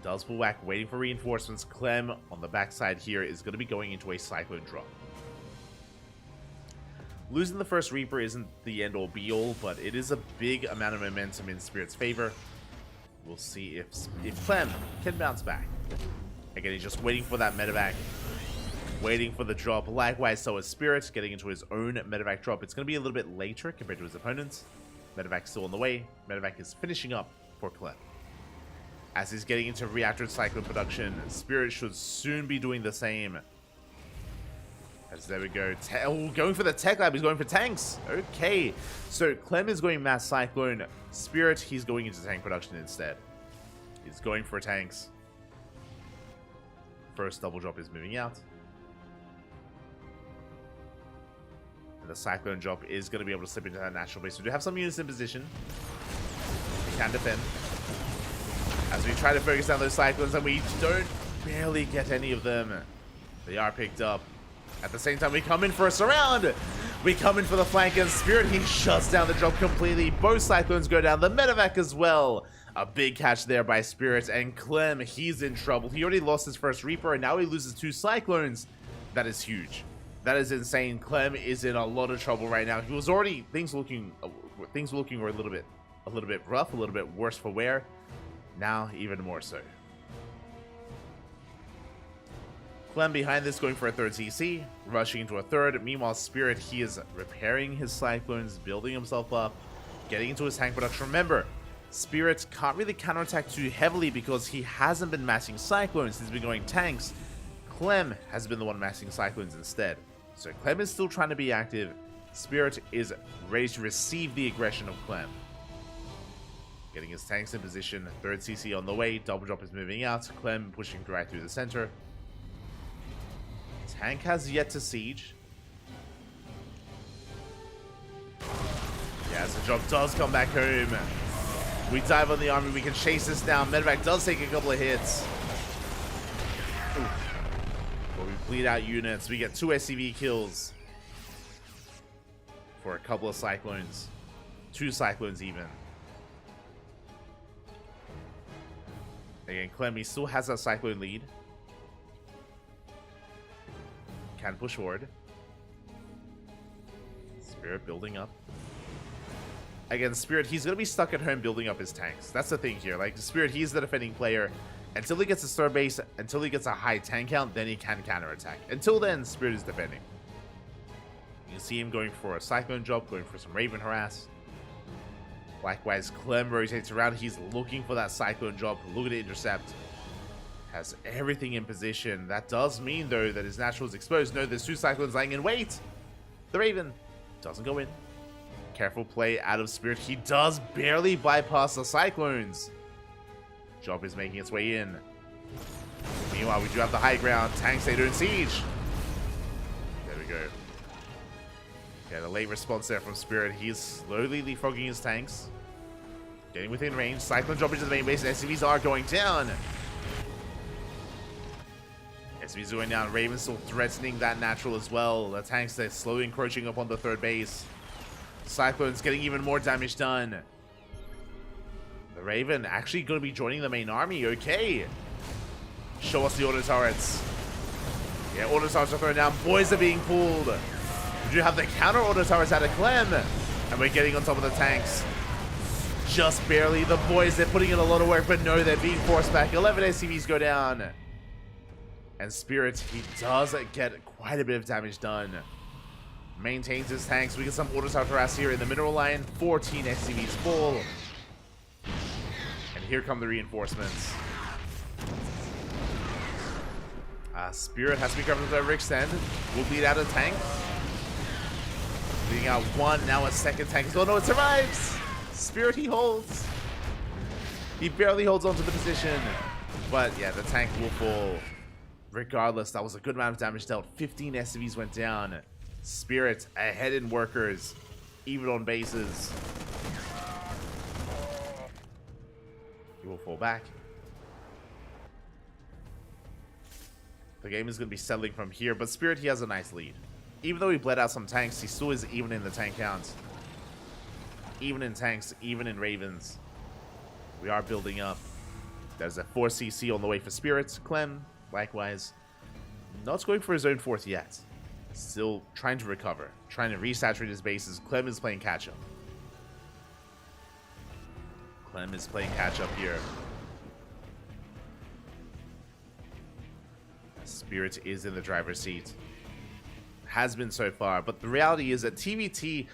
Does pull back, waiting for reinforcements. Clem on the backside here is going to be going into a Cyclone drop. Losing the first Reaper isn't the end-all be-all, but it is a big amount of momentum in Spirit's favor. We'll see if Clem can bounce back. Again, he's just waiting for that medevac. Waiting for the drop. Likewise, so is Spirit, getting into his own medevac drop. It's going to be a little bit later compared to his opponents. Medevac's still on the way. Medevac is finishing up for Clem. As he's getting into Reactor Cyclone production, Spirit should soon be doing the same. As there we go. Going for the tech lab. He's going for tanks. Okay. So Clem is going mass Cyclone. Spirit, he's going into tank production instead. He's going for tanks. First double drop is moving out. And the Cyclone drop is going to be able to slip into that national base. We do have some units in position. We can defend. As we try to focus down those Cyclones, and we don't barely get any of them. They are picked up. At the same time, we come in for a surround. We come in for the flank, and Spirit, he shuts down the drop completely. Both Cyclones go down. The medevac as well. A big catch there by Spirit, and Clem, he's in trouble. He already lost his first Reaper, and now he loses 2 Cyclones. That is huge. That is insane. Clem is in a lot of trouble right now. He was already things were looking a little bit rough, a little bit worse for wear. Now even more so. Clem behind this going for a third CC, rushing into a third. Meanwhile, Spirit, he is repairing his Cyclones, building himself up, getting into his tank production. Remember, Spirit can't really counterattack too heavily because he hasn't been massing Cyclones, he's been going tanks. Clem has been the one massing Cyclones instead. So Clem is still trying to be active. Spirit is ready to receive the aggression of Clem. Getting his tanks in position, third CC on the way, double drop is moving out, Clem pushing right through the center. Tank has yet to siege. Yeah, as the drop does come back home. We dive on the army, we can chase this down. Medevac does take a couple of hits. But we bleed out units, we get 2 SCV kills. For a couple of Cyclones. 2 Cyclones even. Again, Clem, he still has that Cyclone lead. Can push forward. Spirit building up. Again, Spirit, he's going to be stuck at home building up his tanks. That's the thing here. Like, Spirit, he's the defending player. Until he gets a star base, until he gets a high tank count, then he can counterattack. Until then, Spirit is defending. You see him going for a Cyclone drop, going for some Raven harass. Likewise, Clem rotates around. He's looking for that Cyclone drop. Look at it intercept. Has everything in position. That does mean, though, that his natural is exposed. No, there's 2 Cyclones lying in wait. The Raven doesn't go in. Careful play out of Spirit. He does barely bypass the Cyclones. Job is making its way in. Meanwhile, we do have the high ground. Tanks, they don't siege. There we go. Yeah, the late response there from Spirit. He's slowly leapfrogging his tanks. Getting within range. Cyclone drop into the main base. And SCVs are going down. SCVs going down. Raven still threatening that natural as well. The tanks, they're slowly encroaching up on the third base. Cyclone's getting even more damage done. The Raven actually going to be joining the main army. Okay. Show us the auto turrets. Yeah, auto turrets are thrown down. Boys are being pulled. We do have the counter auto turrets out of Clem. And we're getting on top of the tanks. Just barely. The boys, they're putting in a lot of work, but no, they're being forced back. 11 SCVs go down. And Spirit, he does get quite a bit of damage done. Maintains his tanks. We get some auto turret harass here in the mineral line. 14 SCVs full. And here come the reinforcements. Spirit has to be covered with a Rick Stand. Will bleed out a tank. Bleeding out 1, now a second tank. Oh no, it survives! Spirit, he holds. He barely holds onto the position. But yeah, the tank will fall. Regardless, that was a good amount of damage dealt. 15 SCVs went down. Spirit ahead in workers, even on bases. He will fall back. The game is going to be settling from here, but Spirit, he has a nice lead. Even though he bled out some tanks, he still is even in the tank counts. Even in tanks, even in Ravens. We are building up. There's a 4 CC on the way for Spirits. Clem, likewise, not going for his own 4th yet. Still trying to recover, trying to resaturate his bases. Clem is playing catch-up. Clem is playing catch-up here. Spirit is in the driver's seat. Has been so far, but the reality is that TVT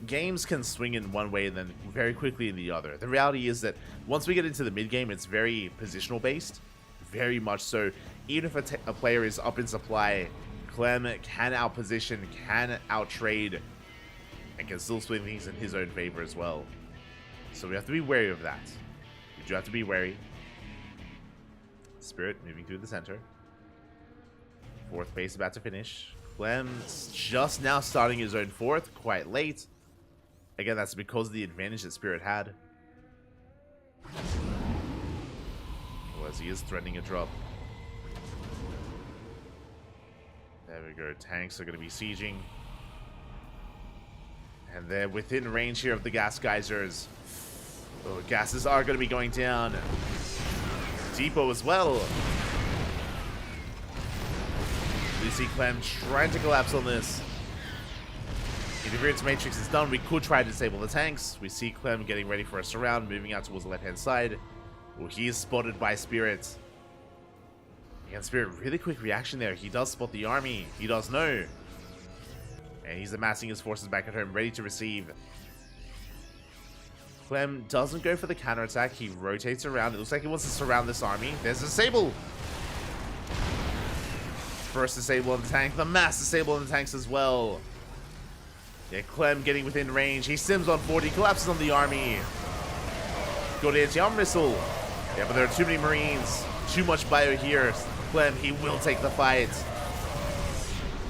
games can swing in one way and then very quickly in the other. The reality is that once we get into the mid-game, it's very positional based. Very much so. Even if a player is up in supply, Clem can outposition, can outtrade, and can still swing things in his own favor as well. So we have to be wary of that. We do have to be wary. Spirit moving through the center. 4th base about to finish. Clem's just now starting his own 4th, quite late. Again, that's because of the advantage that Spirit had. Well, as he is threatening a drop. There we go. Tanks are going to be sieging. And they're within range here of the gas geysers. Oh, gases are going to be going down. Depot as well. We see Clem trying to collapse on this. Interference Matrix is done. We could try to disable the tanks. We see Clem getting ready for a surround, moving out towards the left-hand side. Oh, he is spotted by Spirit. Again, Spirit, really quick reaction there. He does spot the army. He does know. And he's amassing his forces back at home, ready to receive. Clem doesn't go for the counterattack. He rotates around. It looks like he wants to surround this army. There's a Disable. First Disable on the tank. The mass Disable on the tanks as well. Yeah, Clem getting within range. He sims on 40. Collapses on the army. Go to anti-armor missile. Yeah, but there are too many Marines. Too much bio here. Clem, he will take the fight.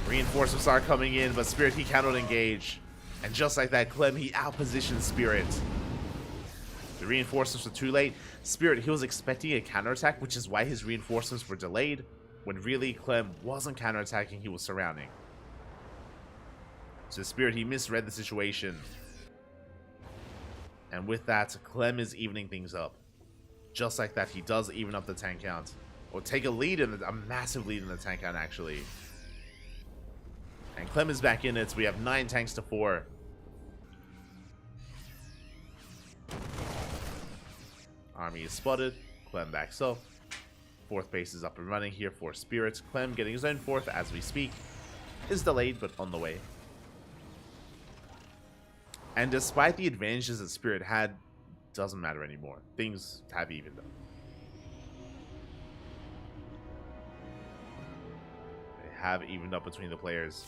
Reinforcements are coming in, but Spirit, he cannot engage. And just like that, Clem, he outpositions Spirit. The reinforcements were too late. Spirit, he was expecting a counterattack, which is why his reinforcements were delayed, when really Clem wasn't counterattacking, he was surrounding. So Spirit, he misread the situation. And with that, Clem is evening things up. Just like that, he does even up the tank count. Or take a lead, a massive lead in the tank count, actually. And Clem is back in it. We have 9 tanks to 4. Army is spotted. Clem backs up. 4th base is up and running here for Spirits. Clem getting his own 4th as we speak. Is delayed, but on the way. And despite the advantages that Spirit had, doesn't matter anymore. Things have evened up. They have evened up between the players.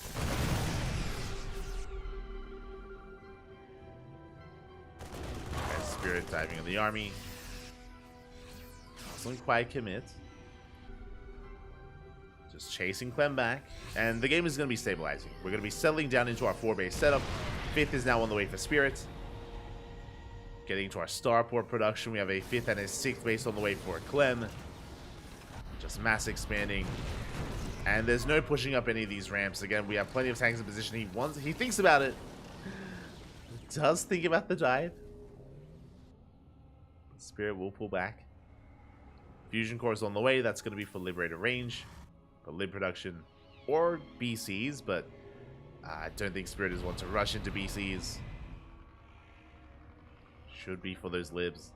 And Spirit diving in the army. Doesn't quite commit. Just chasing Clem back. And the game is going to be stabilizing. We're going to be settling down into our 4-base setup. 5th is now on the way for Spirit. Getting to our starport production. We have a 5th and a 6th base on the way for Clem. Just mass expanding. And there's no pushing up any of these ramps. Again, we have plenty of tanks in position. He thinks about it. He does think about the dive. Spirit will pull back. Fusion core is on the way. That's going to be for Liberator range. For lib production. Or BCs, but I don't think Spirit is one to rush into BCs. Should be for those libs.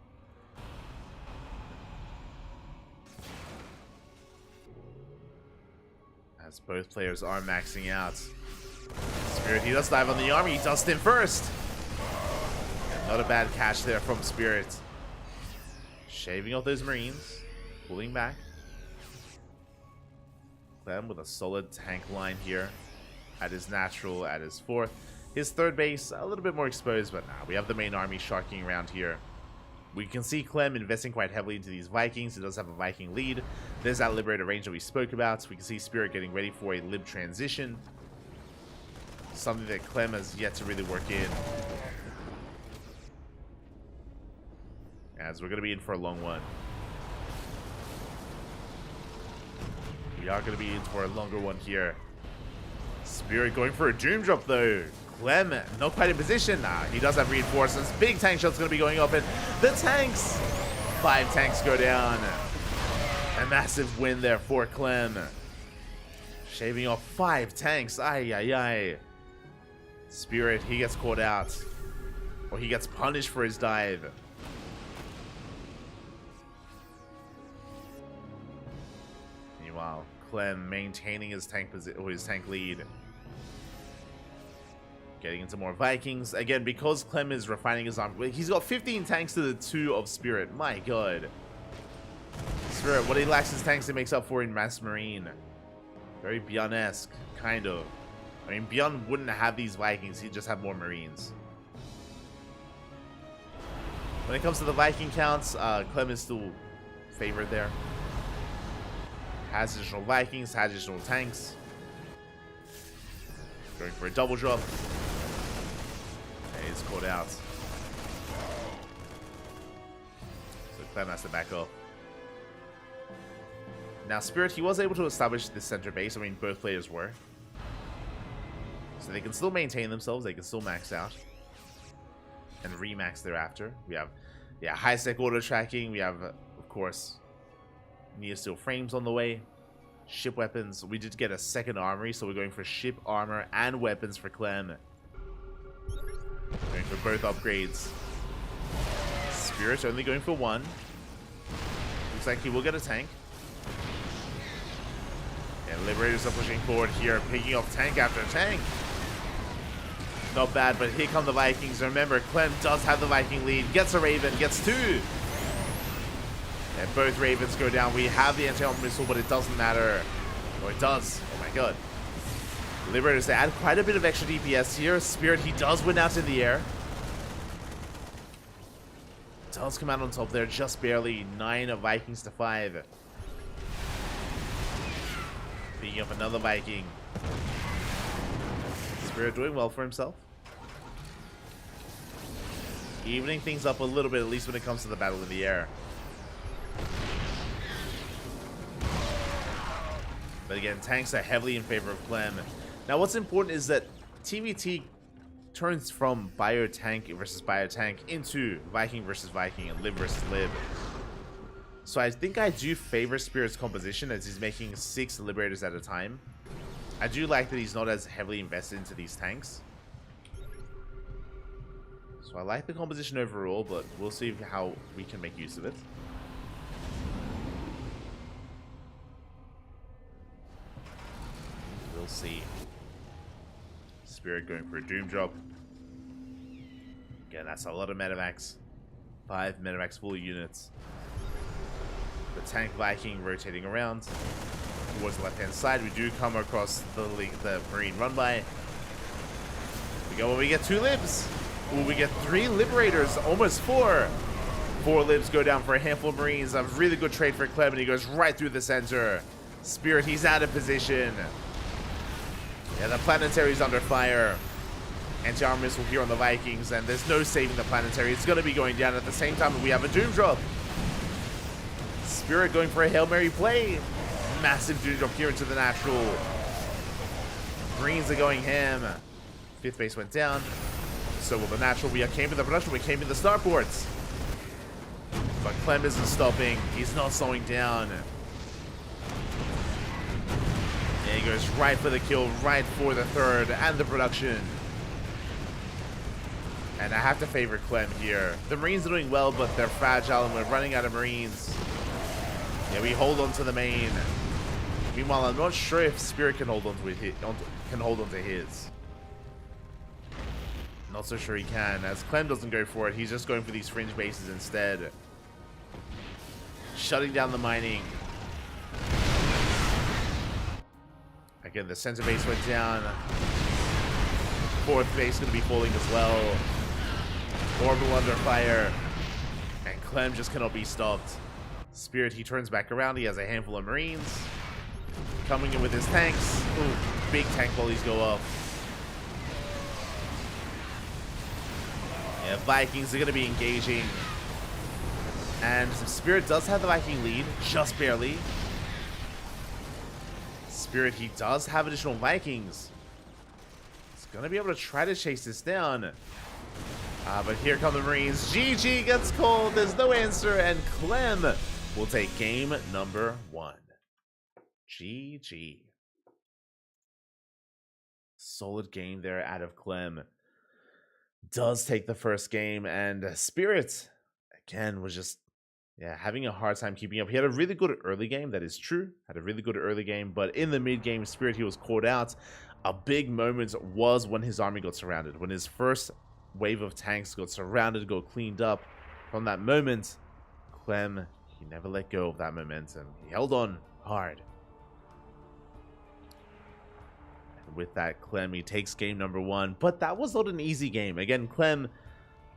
As both players are maxing out. Spirit, he does dive on the army. He does stim first. And not a bad catch there from Spirit. Shaving off those Marines. Pulling back. Clem with a solid tank line here. At his natural, at his 4th. His 3rd base, a little bit more exposed, but nah, we have the main army sharking around here. We can see Clem investing quite heavily into these Vikings. He does have a Viking lead. There's that Liberator range that we spoke about. We can see Spirit getting ready for a lib transition. Something that Clem has yet to really work in. As we're going to be in for a long one. We are going to be in for a longer one here. Spirit going for a Doom Drop though. Clem not quite in position. Nah, he does have reinforcements. Big tank shot's going to be going up, and the tanks. 5 tanks go down. A massive win there for Clem. Shaving off 5 tanks. Ay, ay, ay. Spirit, he gets caught out. Or he gets punished for his dive. Meanwhile, Clem maintaining his tank lead. Getting into more Vikings. Again, because Clem is refining his army. He's got 15 tanks to the 2 of Spirit. My god. Spirit, what he lacks is tanks he makes up for in Mass Marine. Very Bjorn-esque, kind of. I mean, Bjorn wouldn't have these Vikings. He'd just have more Marines. When it comes to the Viking counts, Clem is still favored there. Has additional Vikings, has additional tanks. Going for a double drop. He's caught out. So Clem has to back up. Now Spirit, he was able to establish this center base. I mean, both players were. So they can still maintain themselves. They can still max out. And remax thereafter. We have, yeah, high-sec auto tracking. We have, of course, Neo Steel frames on the way. Ship weapons. We did get a 2nd armory, so we're going for ship armor and weapons for Clem. Going for both upgrades. Spirit only going for 1. Looks like he will get a tank. And Liberators are pushing forward here, picking off tank after tank. Not bad, but here come the Vikings. Remember, Clem does have the Viking lead. Gets a Raven, gets 2. And both Ravens go down. We have the anti-armor missile, but it doesn't matter. Or it does. Oh my god. Liberators, they add quite a bit of extra DPS here. Spirit, he does win out in the air. Does come out on top there, just barely. 9 of Vikings to 5. Picking up another Viking. Spirit doing well for himself. Evening things up a little bit, at least when it comes to the battle in the air. But again, tanks are heavily in favor of Clem. Now what's important is that TVT turns from bio-tank versus bio-tank into Viking versus Viking and Lib versus Lib. So I think I do favor Spirit's composition as he's making 6 Liberators at a time. I do like that he's not as heavily invested into these tanks. So I like the composition overall, but we'll see how we can make use of it. We'll see. Spirit going for a Doom drop. Again, that's a lot of medevacs. 5 medevacs full units. The tank Viking rotating around towards the left-hand side. We do come across the Marine run-by. We get 2 libs. Ooh, we get 3 Liberators, almost 4. 4 libs go down for a handful of Marines. A really good trade for Clem, and he goes right through the center. Spirit, he's out of position. Yeah, the Planetary's under fire. Anti-armor missile here on the Vikings, and there's no saving the Planetary. It's going to be going down at the same time, but we have a Doom drop. Spirit going for a Hail Mary play. Massive Doom drop here into the natural. Greens are going ham. 5th base went down. So will the natural. We are camping the production. We came in the starports. But Clem isn't stopping. He's not slowing down. Yeah, he goes right for the kill, right for the 3rd and the production. And I have to favor Clem here. The Marines are doing well, but they're fragile, and we're running out of Marines. Yeah, we hold on to the main. Meanwhile, I'm not sure if Spirit can hold on to his. Not so sure he can, as Clem doesn't go for it. He's just going for these fringe bases instead. Shutting down the mining. Again, the center base went down. 4th base going to be falling as well. Orbital under fire. And Clem just cannot be stopped. Spirit, he turns back around. He has a handful of Marines. Coming in with his tanks. Ooh, big tank volleys go up. Yeah, Vikings are going to be engaging. And Spirit does have the Viking lead, just barely. Spirit, he does have additional Vikings. He's going to be able to try to chase this down. But here come the Marines. GG gets called. There's no answer. And Clem will take game number 1. GG. Solid game there out of Clem. Does take the first game. And Spirit, again, was just having a hard time keeping up. He had a really good early game. That is true. Had a really good early game. But in the mid-game, Spirit, he was caught out. A big moment was when his army got surrounded. When his first wave of tanks got surrounded, got cleaned up. From that moment, Clem, he never let go of that momentum. He held on hard. And with that, Clem, he takes game number 1. But that was not an easy game. Again, Clem,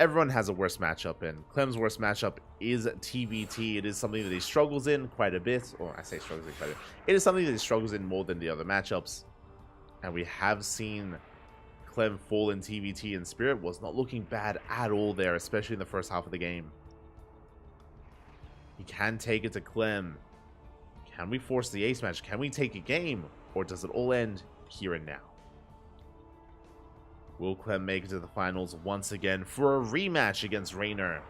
everyone has a worse matchup, and Clem's worst matchup is TVT. It is something that he struggles in quite a bit. Or I say struggles in quite a bit. It is something that he struggles in more than the other matchups. And we have seen Clem fall in TVT, and Spirit was not looking bad at all there, especially in the first half of the game. He can take it to Clem. Can we force the ace match? Can we take a game? Or does it all end here and now? Will Clem make it to the finals once again for a rematch against Raynor?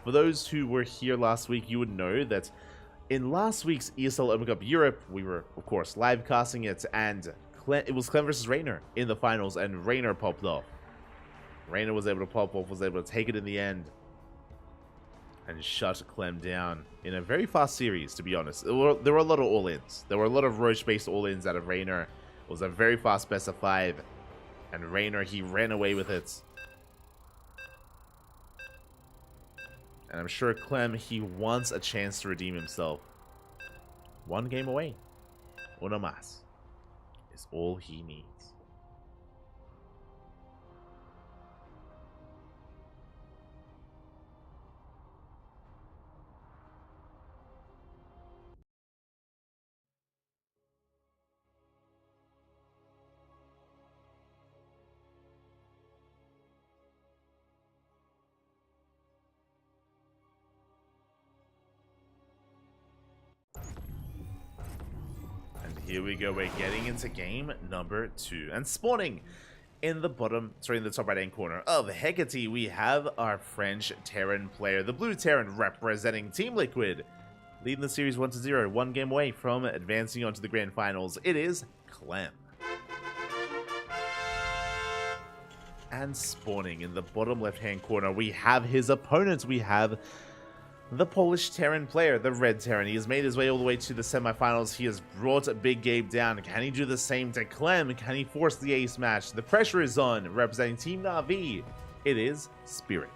For those who were here last week, you would know that in last week's ESL Open Cup Europe, we were, of course, live casting it, and it was Clem versus Raynor in the finals, and Raynor popped off. Raynor was able to pop off, was able to take it in the end, and shut Clem down in a very fast series, to be honest. There were a lot of all-ins. There were a lot of Roche-based all-ins out of Raynor. It was a very fast best of 5. And Raynor, he ran away with it. And I'm sure Clem, he wants a chance to redeem himself. One game away. Uno más is all he needs. Here we go, we're getting into game number 2. And spawning in the top right hand corner of Hecate, we have our French Terran player, the blue Terran representing Team Liquid, leading the series 1-0, one game away from advancing on to the grand finals. It is Clem. And spawning in the bottom left hand corner, we have his opponent. We have the Polish Terran player, the red Terran. He has made his way all the way to the semifinals. He has brought Big Gabe down. Can he do the same to Clem? Can he force the ace match? The pressure is on. Representing Team Na'Vi, it is Spirit.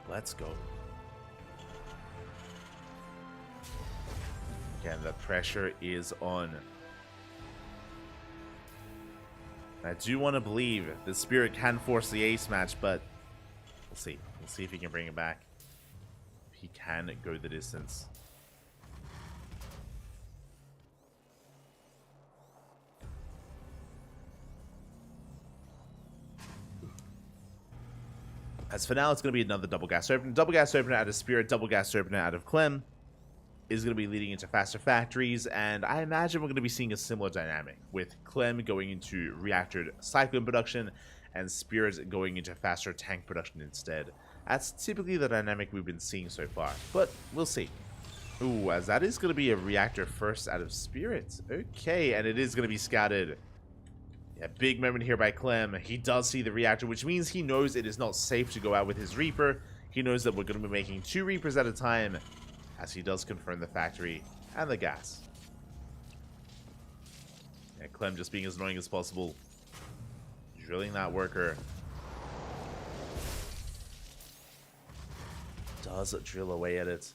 Let's go. Again, the pressure is on. I do want to believe the Spirit can force the ace match, but we'll see. We'll see if he can bring it back. If he can go the distance. As for now, it's going to be another double gas opener. Double gas opener out of Spirit, double gas opener out of Clem. Is going to be leading into faster factories, and I imagine we're going to be seeing a similar dynamic with Clem going into reactor cyclone production and Spirit going into faster tank production instead. That's typically the dynamic we've been seeing so far, but we'll see. Ooh, as that is going to be a reactor first out of Spirit. Okay, and it is going to be scouted. Yeah, big moment here by Clem. He does see the reactor, which means he knows it is not safe to go out with his Reaper. He knows that we're going to be making 2 Reapers at a time, as he does confirm the factory and the gas. Yeah, Clem just being as annoying as possible. Drilling that worker. Does drill away at it.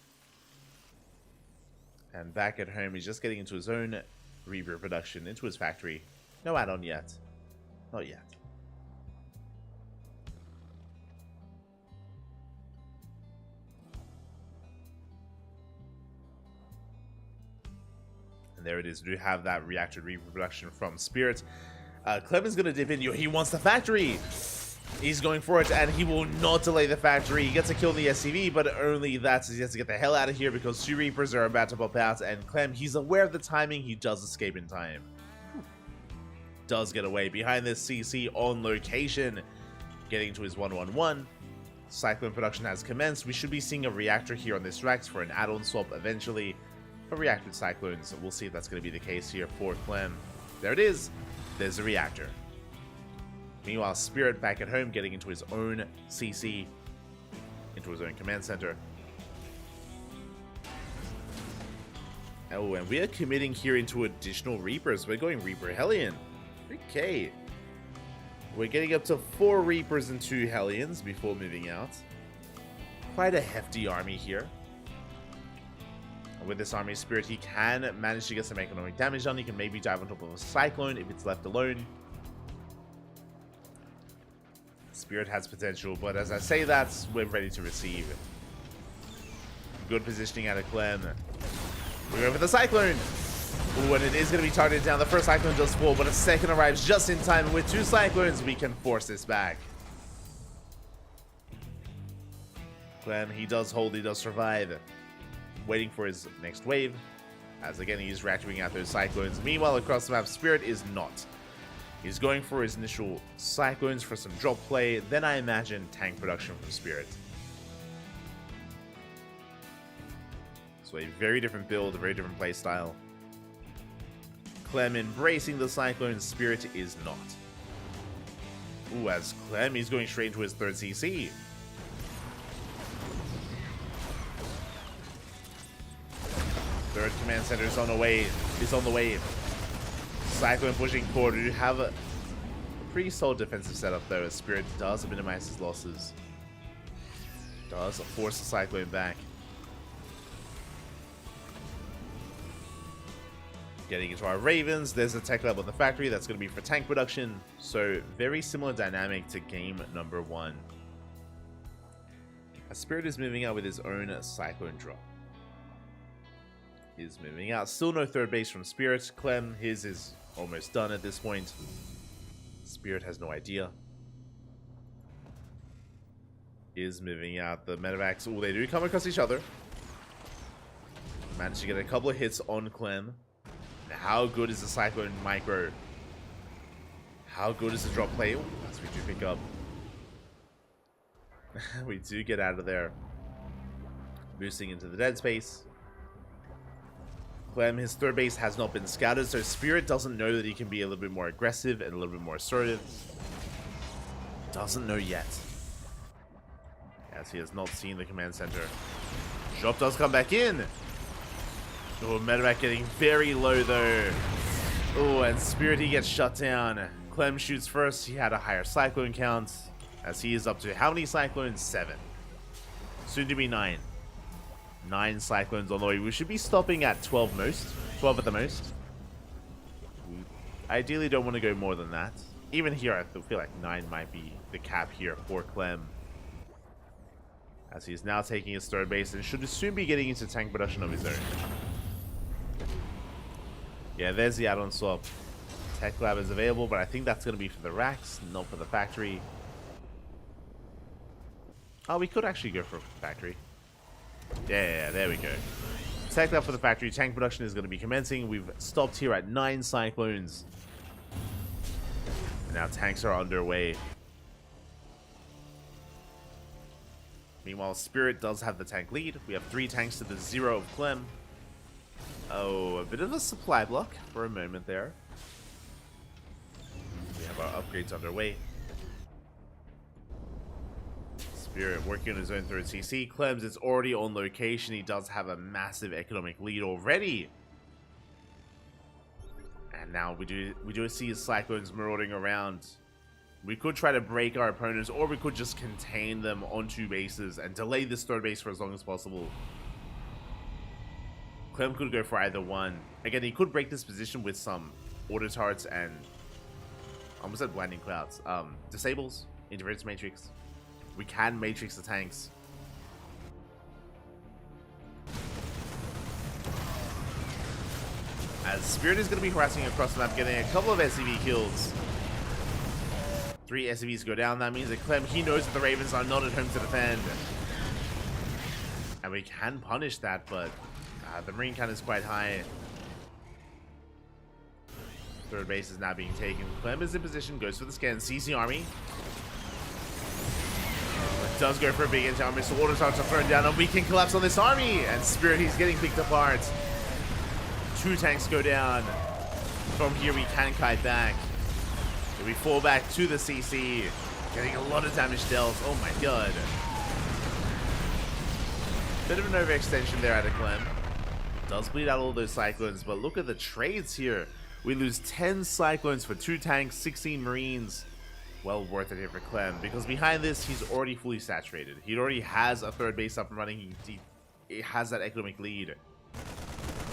And back at home, he's just getting into his own Reaper production, into his factory. No add-on yet. Not yet. There it is. We do have that reactor reproduction from Spirit. Clem is going to dip in. He wants the factory. He's going for it, and he will not delay the factory. He gets a kill in the SCV, but only that he has to get the hell out of here because 2 Reapers are about to pop out, and Clem, he's aware of the timing. He does escape in time. Does get away behind this CC on location. Getting to his 1-1-1. Cyclone production has commenced. We should be seeing a reactor here on this Rex for an add-on swap eventually. For reactor cyclones, so we'll see if that's going to be the case here for Clem. There it is. There's a reactor. Meanwhile, Spirit back at home getting into his own CC, into his own command center. Oh, and we are committing here into additional Reapers. We're going Reaper Hellion. Okay. We're getting up to 4 Reapers and 2 Hellions before moving out. Quite a hefty army here. With this army Spirit, he can manage to get some economic damage on. He can maybe dive on top of a Cyclone if it's left alone. Spirit has potential, but as I say that, we're ready to receive. Good positioning out of Clem. We're going for the Cyclone. Ooh, and it is going to be targeted down. The first Cyclone does fall, but a second arrives just in time. With 2 Cyclones, we can force this back. Clem, he does hold, he does survive. Waiting for his next wave, as again he's reactivating out those Cyclones. Meanwhile, across the map, Spirit is not. He's going for his initial Cyclones for some drop play, then I imagine tank production from Spirit. So a very different build, a very different play style. Clem embracing the Cyclones, Spirit is not. Ooh, as Clem, he's going straight into his 3rd CC. Third command center is on the way. Cyclone pushing forward. We have a pretty solid defensive setup though, as Spirit does minimize his losses. Does force the Cyclone back. Getting into our Ravens, there's a tech lab on the factory that's going to be for tank production. So very similar dynamic to game number 1. As Spirit is moving out with his own Cyclone drop. He's moving out. Still no third base from Spirit. Clem, his is almost done at this point. Spirit has no idea. Is moving out. The medevacs, oh, they do come across each other. Managed to get a couple of hits on Clem. How good is the Cyclone Micro? How good is the drop play? Ooh, as we do pick up. We do get out of there. Boosting into the dead space. Clem, his third base has not been scouted, so Spirit doesn't know that he can be a little bit more aggressive and a little bit more assertive. Doesn't know yet. As he has not seen the command center. Drop does come back in. Oh, medevac getting very low though. Oh, and Spirit, he gets shut down. Clem shoots first. He had a higher Cyclone count, as he is up to how many Cyclones? 7. Soon to be 9. 9 Cyclones on the way. We should be stopping at 12 most. 12 at the most. We ideally don't want to go more than that. Even here, I feel like 9 might be the cap here for Clem. As he is now taking his third base and should soon be getting into tank production of his own. Yeah, there's the add-on swap. Tech lab is available, but I think that's going to be for the racks, not for the factory. Oh, we could actually go for factory. Yeah, there we go. Tech lab for the factory. Tank production is going to be commencing. We've stopped here at 9 Cyclones. And now tanks are underway. Meanwhile, Spirit does have the tank lead. We have 3 tanks to the 0 of Clem. Oh, a bit of a supply block for a moment there. We have our upgrades underway. Spirit working on his own third CC. Clem's is already on location. He does have a massive economic lead already. And now we do see his Cyclones marauding around. We could try to break our opponents, or we could just contain them on 2 bases and delay this third base for as long as possible. Clem could go for either one. Again, he could break this position with some auto turrets and almost said blinding clouds. Disables, interference matrix. We can matrix the tanks. As Spirit is going to be harassing across the map, getting a couple of SCV kills. 3 SCVs go down. That means that Clem, he knows that the Ravens are not at home to defend. And we can punish that, but the Marine count is quite high. Third base is now being taken. Clem is in position, goes for the scan. CC Army. But does go for a big anti-army, so water starts are thrown down, and we can collapse on this army. And Spirit, he's getting picked apart. 2 tanks go down. From here, we can kite back. We fall back to the CC. Getting a lot of damage dealt. Oh my god. Bit of an overextension there out of Clem. Does bleed out all those Cyclones, but look at the trades here. We lose 10 Cyclones for 2 tanks, 16 Marines. Well worth it here for Clem, because behind this, he's already fully saturated. He already has a third base up and running. He has that economic lead.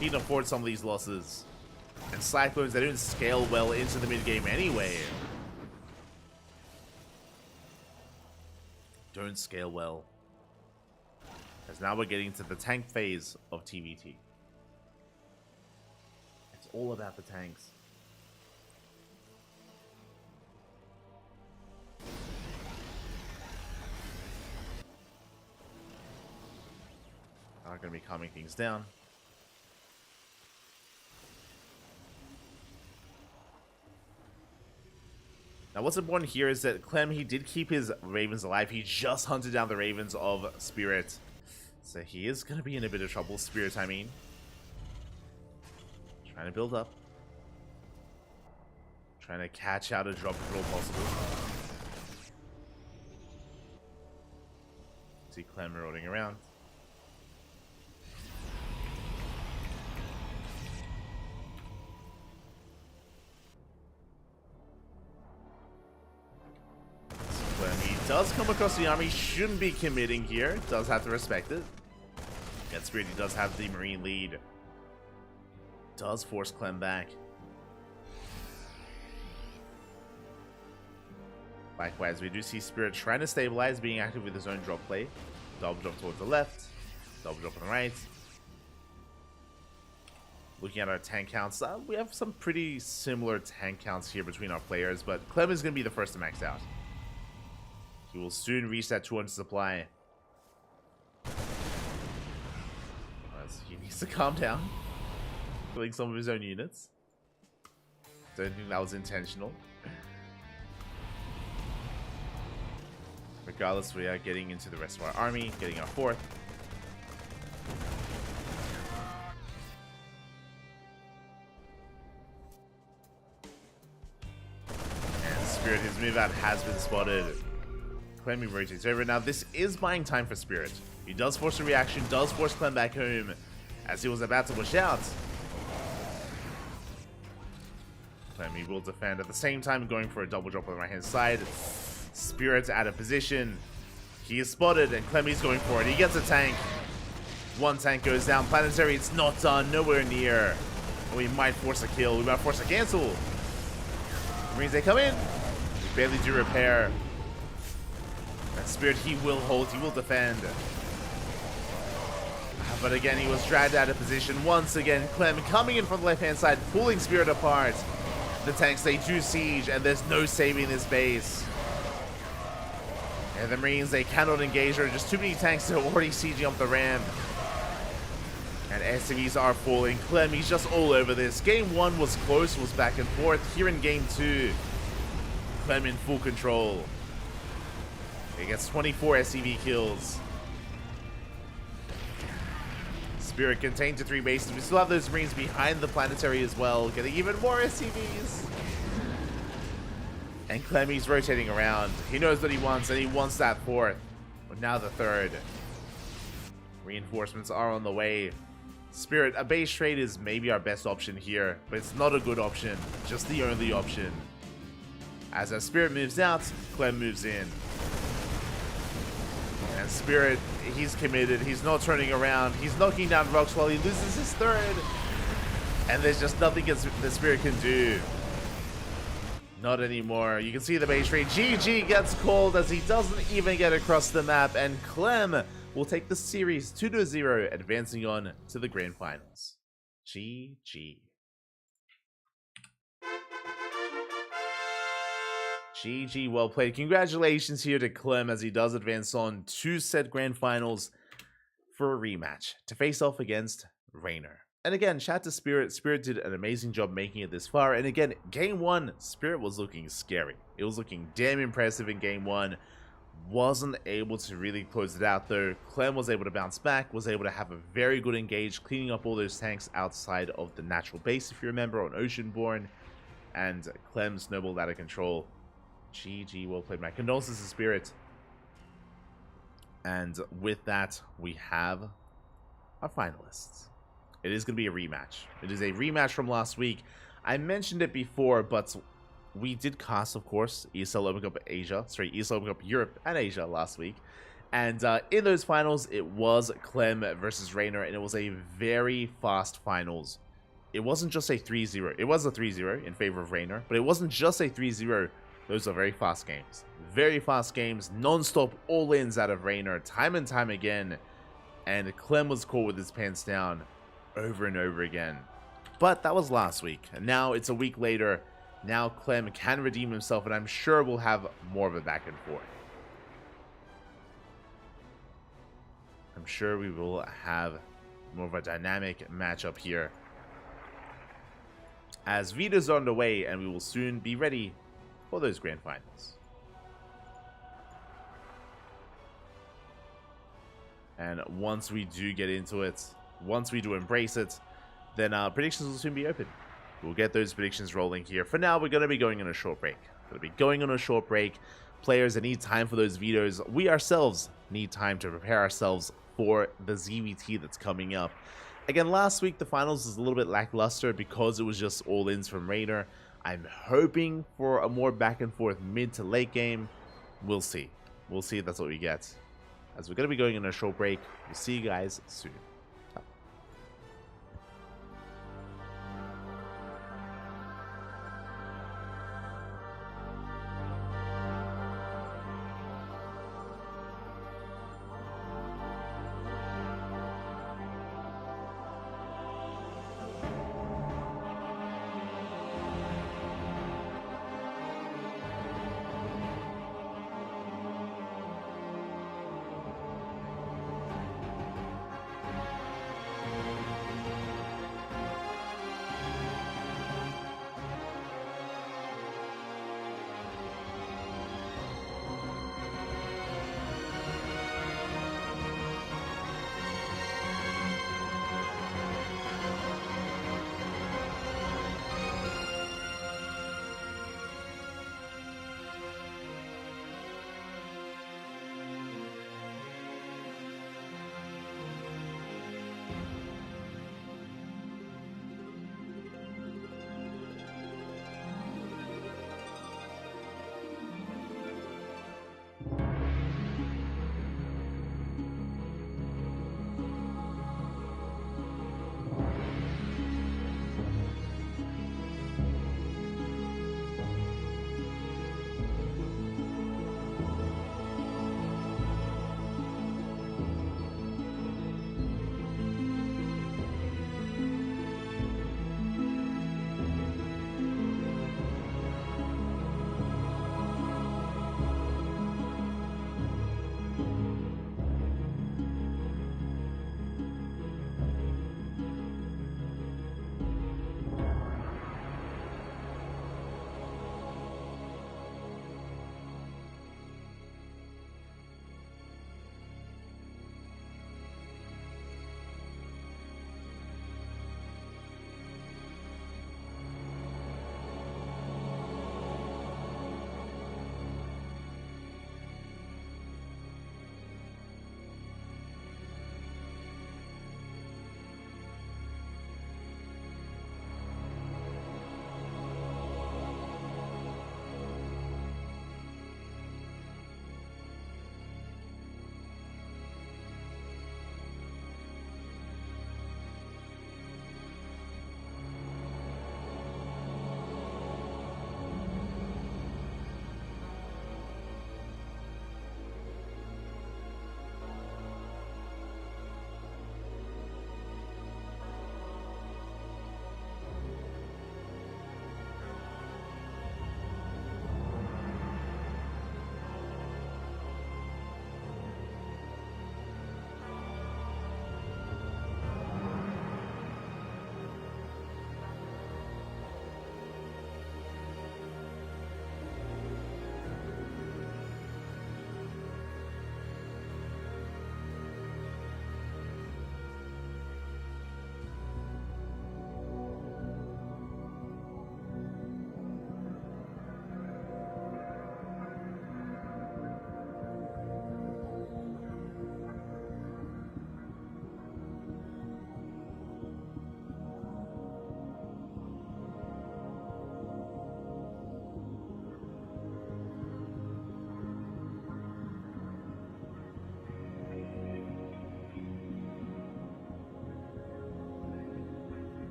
He can afford some of these losses. And Cyclones, they don't scale well into the mid-game anyway. Don't scale well. Because now we're getting to the tank phase of TVT. It's all about the tanks. Are going to be calming things down. Now, what's important here is that Clem, he did keep his Ravens alive. He just hunted down the Ravens of Spirit. So he is going to be in a bit of trouble. Spirit, I mean. Trying to build up. Trying to catch out a drop if at all possible. See Clem marauding around. does come across the army. Shouldn't be committing here. Does have to respect it. And Spirit, he does have the Marine lead. Does force Clem back. Likewise, we do see Spirit trying to stabilize, being active with his own drop play. Double drop towards the left. Double drop on the right. Looking at our tank counts, we have some pretty similar tank counts here between our players, but Clem is going to be the first to max out. He will soon reach that 200 supply. He needs to calm down. Killing some of his own units. Don't think that was intentional. Regardless, we are getting into the rest of our army, getting our fourth. And Spirit, his move out has been spotted. Clem rotates over. Now, this is buying time for Spirit. He does force a reaction, does force Clem back home as he was about to push out. Clem, he will defend at the same time, going for a double drop on the right hand side. Spirit's out of position. He is spotted, and Clemmy's going for it. He gets a tank. One tank goes down. Planetary, it's not done. Nowhere near. We might force a kill. We might force a cancel. Marines, they come in. We barely do repair. And Spirit, he will hold. He will defend. But again, he was dragged out of position. Once again, Clem coming in from the left-hand side, pulling Spirit apart. The tanks, they do siege, and there's no saving this base. And the Marines, they cannot engage. There are just too many tanks that are already sieging up the ramp. And SCVs are falling. Clem, he's just all over this. Game 1 was close, was back and forth. Here in Game 2, Clem in full control. He gets 24 SCV kills. Spirit contained to 3 bases. We still have those Marines behind the planetary as well, getting even more SCVs. And Clemmy's rotating around. He knows what he wants, and he wants that fourth. But now the third. Reinforcements are on the way. Spirit, a base trade is maybe our best option here, but it's not a good option, just the only option. As our Spirit moves out, Clem moves in. And Spirit, he's committed. He's not turning around. He's knocking down rocks while he loses his third. And there's just nothing the Spirit can do. Not anymore. You can see the base trade. GG gets called as he doesn't even get across the map. And Clem will take the series 2-0, advancing on to the grand finals. GG. GG, well played. Congratulations here to Clem as he does advance on to said grand finals for a rematch to face off against Raynor. And again, shout to Spirit. Spirit did an amazing job making it this far. And again, Game 1, Spirit was looking scary. It was looking damn impressive in Game 1. Wasn't able to really close it out though. Clem was able to bounce back, was able to have a very good engage, cleaning up all those tanks outside of the natural base, if you remember, on Oceanborn. And Clem snowballed out of control. GG, well played. My condolences to Spirit. And with that, we have our finalists. It is going to be a rematch. It is a rematch from last week. I mentioned it before, but we did cast, of course, ESL Open Cup Asia. Sorry, ESL Open Cup Europe and Asia last week. And in those finals, it was Clem versus Raynor, and it was a very fast finals. It wasn't just a 3-0. It was a 3-0 in favor of Raynor, but it wasn't just a 3-0. Those are very fast games. Very fast games, non-stop all-ins out of Raynor, time and time again. And Clem was caught with his pants down over and over again. But that was last week, and now it's a week later. Now Clem can redeem himself, and I'm sure we'll have more of a back and forth. I'm sure we will have more of a dynamic matchup here. As Vita's on the way, and we will soon be ready for those grand finals. And once we do get into it, once we do embrace it, then predictions will soon be open. We'll get those predictions rolling here. For now, we're going to be going on a short break. Players that need time for those vetoes. We ourselves need time to prepare ourselves for the ZVT that's coming up. Again, last week, the finals was a little bit lackluster because it was just all-ins from Raynor. I'm hoping for a more back and forth mid to late game. We'll see. we'll see if that's what we get. As we're going to be going on a short break, we'll see you guys soon.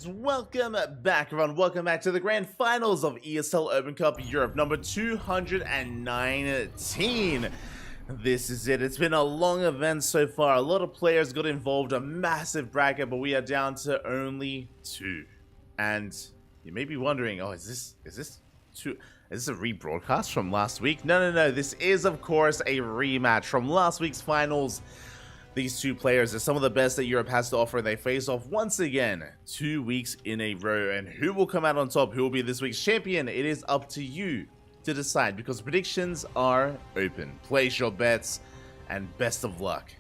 And welcome back, everyone. Welcome back to the grand finals of ESL Open Cup Europe number 219. This is it. It's been a long event so far. A lot of players got involved, a massive bracket, but we are down to only 2. And you may be wondering, oh, is this a rebroadcast from last week? No. This is, of course, a rematch from last week's finals. These 2 players are some of the best that Europe has to offer, and they face off once again 2 weeks in a row. And who will come out on top? Who will be this week's champion? It is up to you to decide, because predictions are open. Place your bets, and best of luck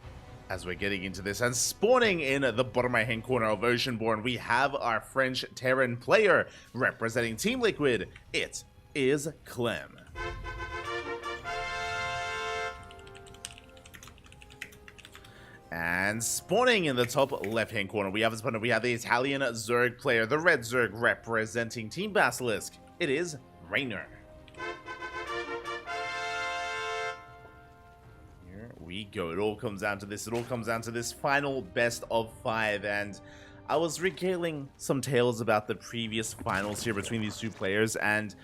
as we're getting into this. And spawning in the bottom right hand corner of Oceanborn, we have our French Terran player representing Team Liquid. It is Clem. And spawning in the top left-hand corner, we have the Italian Zerg player, the Red Zerg representing Team Basilisk. It is Rainer. Here we go. It all comes down to this. It all comes down to this final best of 5. And I was regaling some tales about the previous finals here between these 2 players, and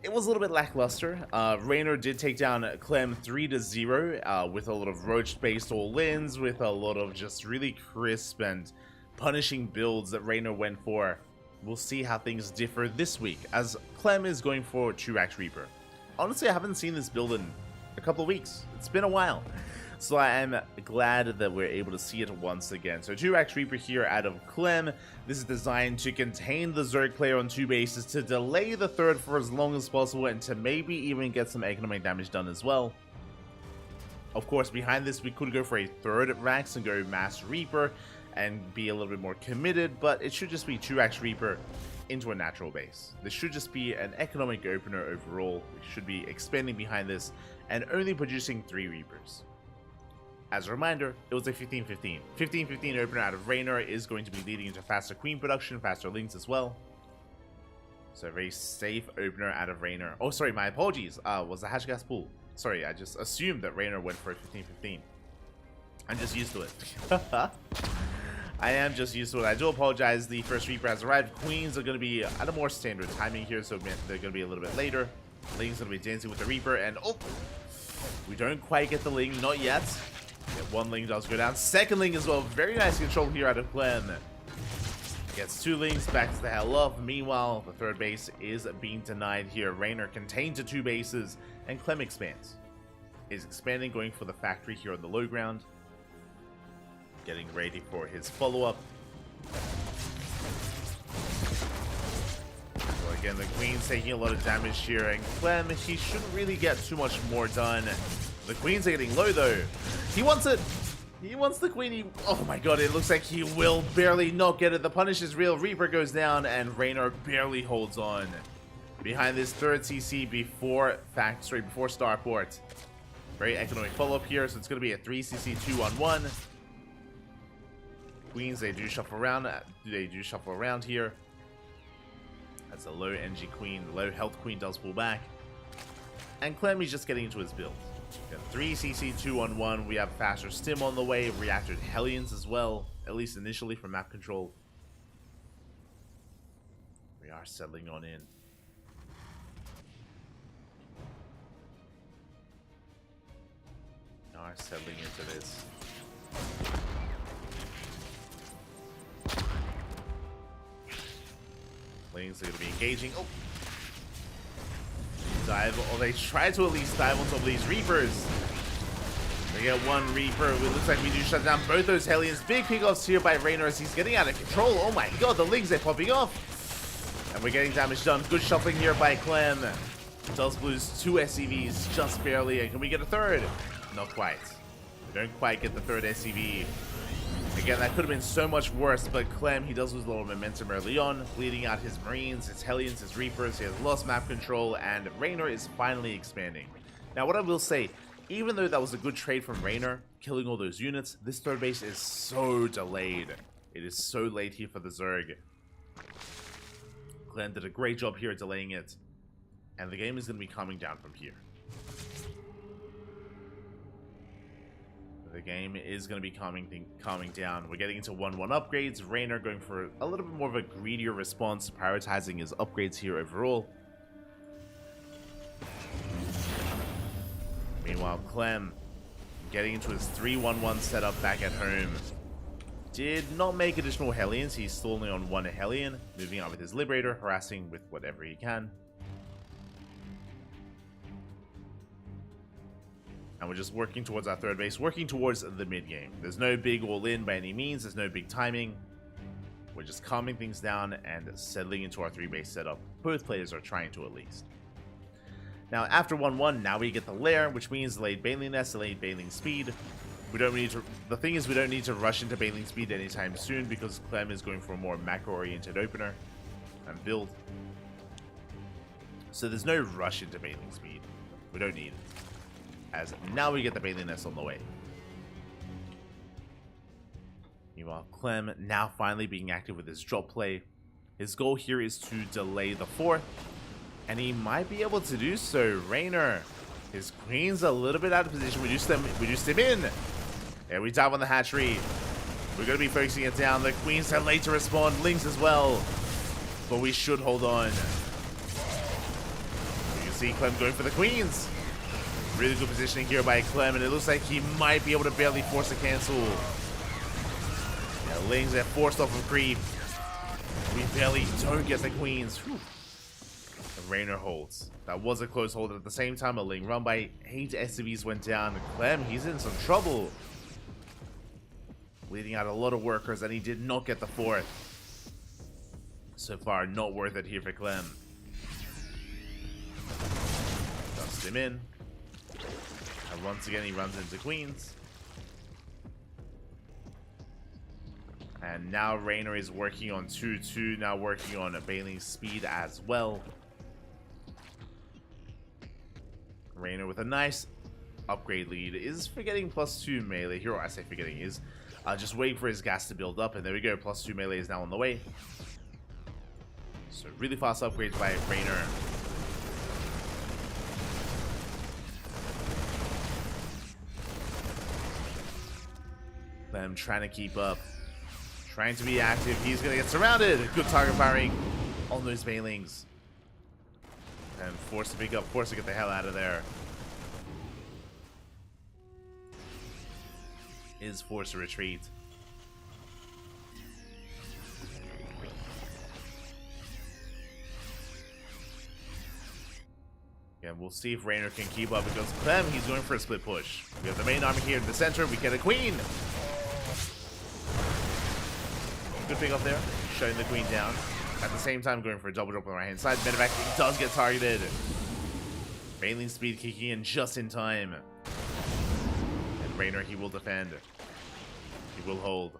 it was a little bit lackluster. Rainer did take down Clem 3-0 with a lot of roach-based all-ins, with a lot of just really crisp and punishing builds that Rainer went for. We'll see how things differ this week, as Clem is going for 2-Rax Reaper. Honestly, I haven't seen this build in a couple of weeks. It's been a while. So I am glad that we're able to see it once again. So 2-Rax Reaper here out of Clem. This is designed to contain the Zerg player on 2 bases, to delay the third for as long as possible, and to maybe even get some economic damage done as well. Of course, behind this, we could go for a 3rd Rax and go Mass Reaper and be a little bit more committed, but it should just be 2-Rax Reaper into a natural base. This should just be an economic opener overall. We should be expanding behind this and only producing 3 Reapers. As a reminder, it was a 15-15. 15-15 opener out of Rainer is going to be leading into faster Queen production, faster links as well. So a very safe opener out of Rainer. Oh, sorry, my apologies. Was the Hashgas pool. Sorry, I just assumed that Rainer went for a 15-15. I'm just used to it. I am just used to it. I do apologize. The first Reaper has arrived. Queens are going to be at a more standard timing here, so they're going to be a little bit later. Ling's going to be dancing with the Reaper, and oh, we don't quite get the Ling, not yet. Yeah, 1 Ling does go down. 2nd Ling as well. Very nice control here out of Clem. Gets 2 Lings, backs the hell off. Meanwhile, the 3rd base is being denied here. Rainer contained to 2 bases, and Clem expands. Is expanding, going for the factory here on the low ground. Getting ready for his follow-up. So again, the Queen's taking a lot of damage here, and Clem, he shouldn't really get too much more done. The Queens are getting low though. He wants it. He wants the Queen. Oh my god, it looks like he will barely not get it. The punish is real. Reaper goes down, and Rainer barely holds on. Behind this 3rd CC before Starport. Very economic follow-up here, so it's going to be a 3CC 2-on-1. Queens, they do shuffle around. Here. That's a low NG Queen. The low health Queen does pull back. And Clem is just getting into his build. 3CC 2-on-1. We have faster stim on the way, reactored Hellions as well, at least initially for map control. We are settling on in. We are settling into this. Lings are going to be engaging. Oh! Dive, or they try to at least dive on top of these Reapers. We get 1 Reaper. It looks like we do shut down both those Hellions. Big pickoffs here by Rainer as he's getting out of control. Oh my god, the Lings are popping off. And we're getting damage done. Good shuffling here by Clem. Does lose 2 SCVs just barely. And can we get a 3rd? Not quite. We don't quite get the 3rd SCV. Again, that could have been so much worse, but Clem, he does lose a little momentum early on, bleeding out his Marines, his Hellions, his Reapers. He has lost map control, and Rainer is finally expanding. Now, what I will say, even though that was a good trade from Rainer, killing all those units, this 3rd base is so delayed. It is so late here for the Zerg. Clem did a great job here delaying it, and the game is going to be calming down from here. The game is going to be calming down. We're getting into 1-1 upgrades. Raynor going for a little bit more of a greedier response, prioritizing his upgrades here overall. Meanwhile, Clem getting into his 3-1-1 setup back at home. Did not make additional Hellions. He's still only on 1 Hellion. Moving out with his Liberator, harassing with whatever he can. And we're just working towards our third base, working towards the mid game. There's no big all-in by any means. There's no big timing. We're just calming things down and settling into our 3-base setup. Both players are trying to, at least. Now, after 1-1, now we get the lair, which means delayed Baneling Nest, delayed Baneling Speed. We don't need to. The thing is, we don't need to rush into Baneling Speed anytime soon because Clem is going for a more macro-oriented opener and build. So there's no rush into Baneling Speed. We don't need it. As now we get the Baneling Nest on the way. Meanwhile, Clem now finally being active with his drop play. His goal here is to delay the 4th, and he might be able to do so. Raynor, his queen's a little bit out of position. We just him in. And we dive on the hatchery. We're going to be focusing it down. The queens are late to respond. Lings as well. But we should hold on. You can see Clem going for the queens. Really good positioning here by Clem, and it looks like he might be able to barely force a cancel. Yeah, Lings are forced off of creep. We barely don't get the queens. Whew. The Raynor holds. That was a close hold. At the same time, a Ling run by 8 SCVs went down. Clem, he's in some trouble. Leading out a lot of workers, and he did not get the 4th. So far, not worth it here for Clem. Dust him in. And once again, he runs into queens. And now Raynor is working on 2-2, now working on a Baneling Speed as well. Raynor with a nice upgrade lead is forgetting +2 melee here, or I say forgetting is just waiting for his gas to build up, and there we go, +2 melee is now on the way. So really fast upgrades by Raynor. Them trying to keep up, trying to be active. He's gonna get surrounded. Good target firing on those Banelings, and forced to pick up, forced to get the hell out of there. Is forced to retreat. And we'll see if Raynor can keep up, because Clem, he's going for a split push. We have the main army here in the center. We get a queen. Good pick up there, shutting the queen down. At the same time, going for a double drop on the right hand side. Medevac does get targeted. Baneling Speed kicking in just in time. And Raynor, he will defend. He will hold.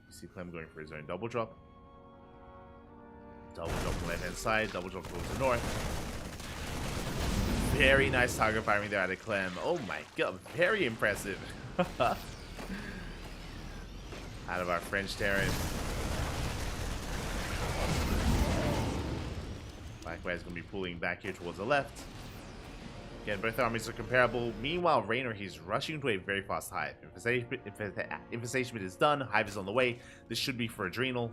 You see Clem going for his own double drop. Double drop on the left hand side, double drop towards the north. Very nice target firing there out of Clem. Oh my god, very impressive. Out of our French terrain. Likewise, going to be pulling back here towards the left. Again, both armies are comparable. Meanwhile, Raynor, he's rushing to a very fast hive. Infestation is done. Hive is on the way. This should be for Adrenal.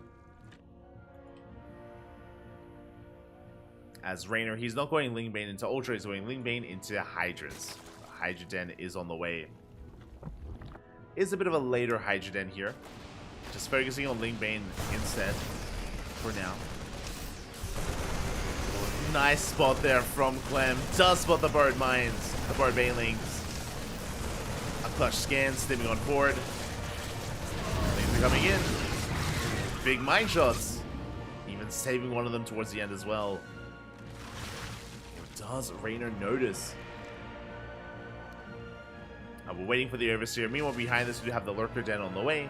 As Raynor, he's not going Lingbane into Ultra, he's going Lingbane into Hydras. Hydra Den is on the way. Is a bit of a later Hydra Den here. Just focusing on Lingbane instead for now. Nice spot there from Clem. Does spot the bird mines, the bird banelings. A clutch scan, stimming on board. Things are coming in. Big mine shots. Even saving one of them towards the end as well. Does Raynor notice? We're waiting for the Overseer. Meanwhile, behind this, we have the Lurker Den on the way.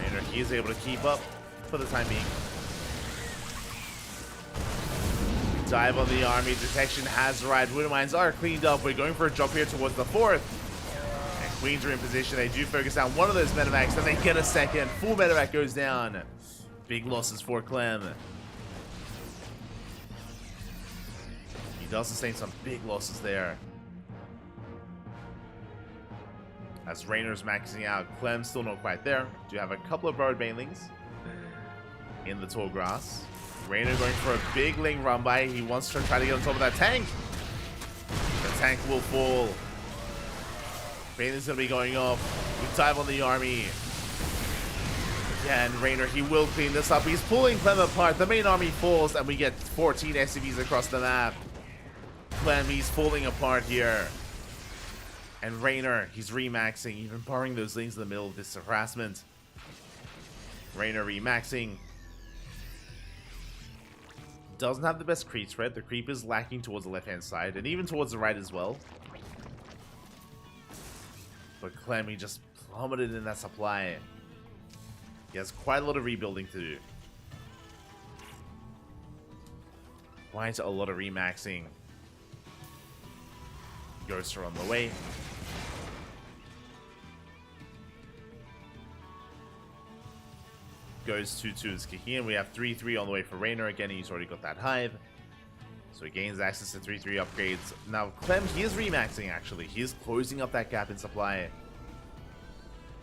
Raynor, he is able to keep up for the time being. Dive on the army. Detection has arrived. Widow mines are cleaned up. We're going for a jump here towards the 4th. And Queens are in position. They do focus down one of those medevacs, and they get a second. Full medevac goes down. Big losses for Clem. He does sustain some big losses there. As Rainer's maxing out, Clem's still not quite there. Do have a couple of burrowed banelings in the tall grass. Rainer going for a big Ling run by. He wants to try to get on top of that tank. The tank will fall. Baneling's going to be going off. We dive on the army. Yeah, and Rainer, he will clean this up. He's pulling Clem apart. The main army falls, and we get 14 SCVs across the map. Clem, he's falling apart here. And Rainer, he's remaxing, even borrowing those lanes in the middle of this harassment. Rainer remaxing. Doesn't have the best creep spread. The creep is lacking towards the left-hand side, and even towards the right as well. But Clem, he just plummeted in that supply. He has quite a lot of rebuilding to do. Quite a lot of remaxing. Ghosts are on the way. Goes 2-2 is kicking in. We have 3-3 on the way for Rainer. Again, he's already got that hive. So he gains access to 3-3 upgrades. Now, Clem, he is remaxing, actually. He is closing up that gap in supply.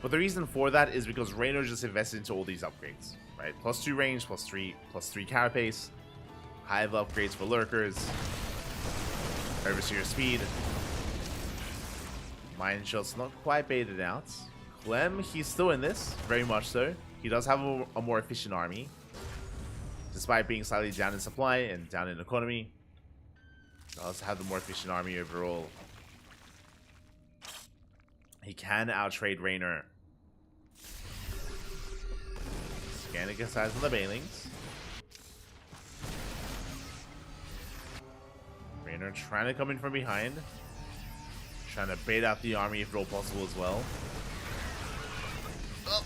But the reason for that is because Rainer just invested into all these upgrades, right? +2 range, +3 carapace, hive upgrades for lurkers, overseer speed. Mine shots not quite baited out. Clem, he's still in this, very much so. He does have a more efficient army, despite being slightly down in supply and down in economy. He does have the more efficient army overall. He can outtrade Rainer. Scanning his size on the banelings. Rainer trying to come in from behind. Trying to bait out the army if at all possible as well. Oh.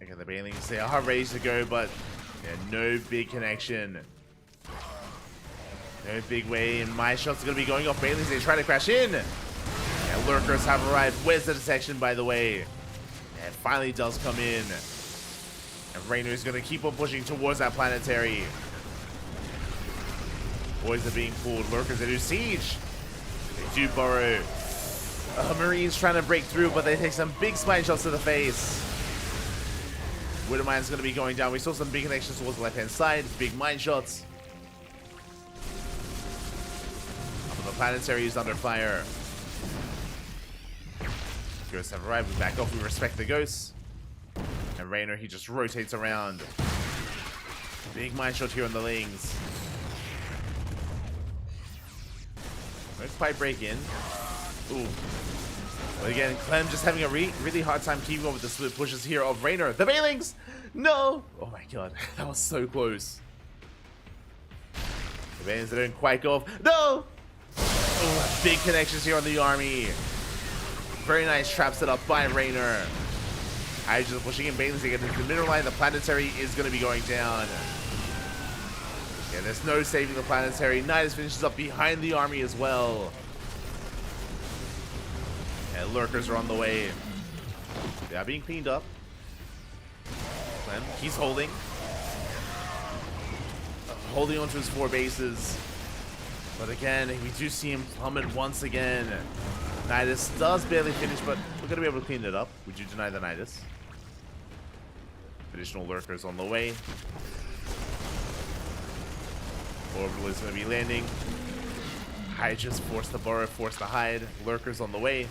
Okay, the banelings, they are ready to go, but yeah, no big connection. No big way, and my shots are going to be going off banelings. They try to crash in. Yeah, lurkers have arrived. Where's the detection, by the way? Yeah, it finally does come in. And Rainer is going to keep on pushing towards that planetary. Boys are being pulled. Lurkers, they do siege. They do burrow. Marines trying to break through, but they take some big spine shots to the face. Widowmine's going to be going down. We saw some big connections towards the left-hand side. Big mine shots. The planetary is under fire. Ghosts have arrived. We back off. We respect the ghosts. And Rainer, he just rotates around. Big mine shot here on the Lings. Won't quite break in. Ooh. But again, Clem just having a really hard time keeping up with the split pushes here of Rainer. The Banelings! No! Oh my god, that was so close. The Banelings don't quite go off. No! Oh, big connections here on the army. Very nice trap set up by Rainer. I just pushing in Banelings to get into the middle line. The planetary is going to be going down. Yeah, there's no saving the planetary. Nidus finishes up behind the army as well. And lurkers are on the way. They are being cleaned up. Clem, he's holding. Holding onto his 4 bases. But again, we do see him plummet once again. Nidus does barely finish, but we're going to be able to clean it up. Would you deny the Nidus? Additional lurkers on the way. Orbital is going to be landing. Hydra's forced to burrow, forced to hide. Lurkers on the way.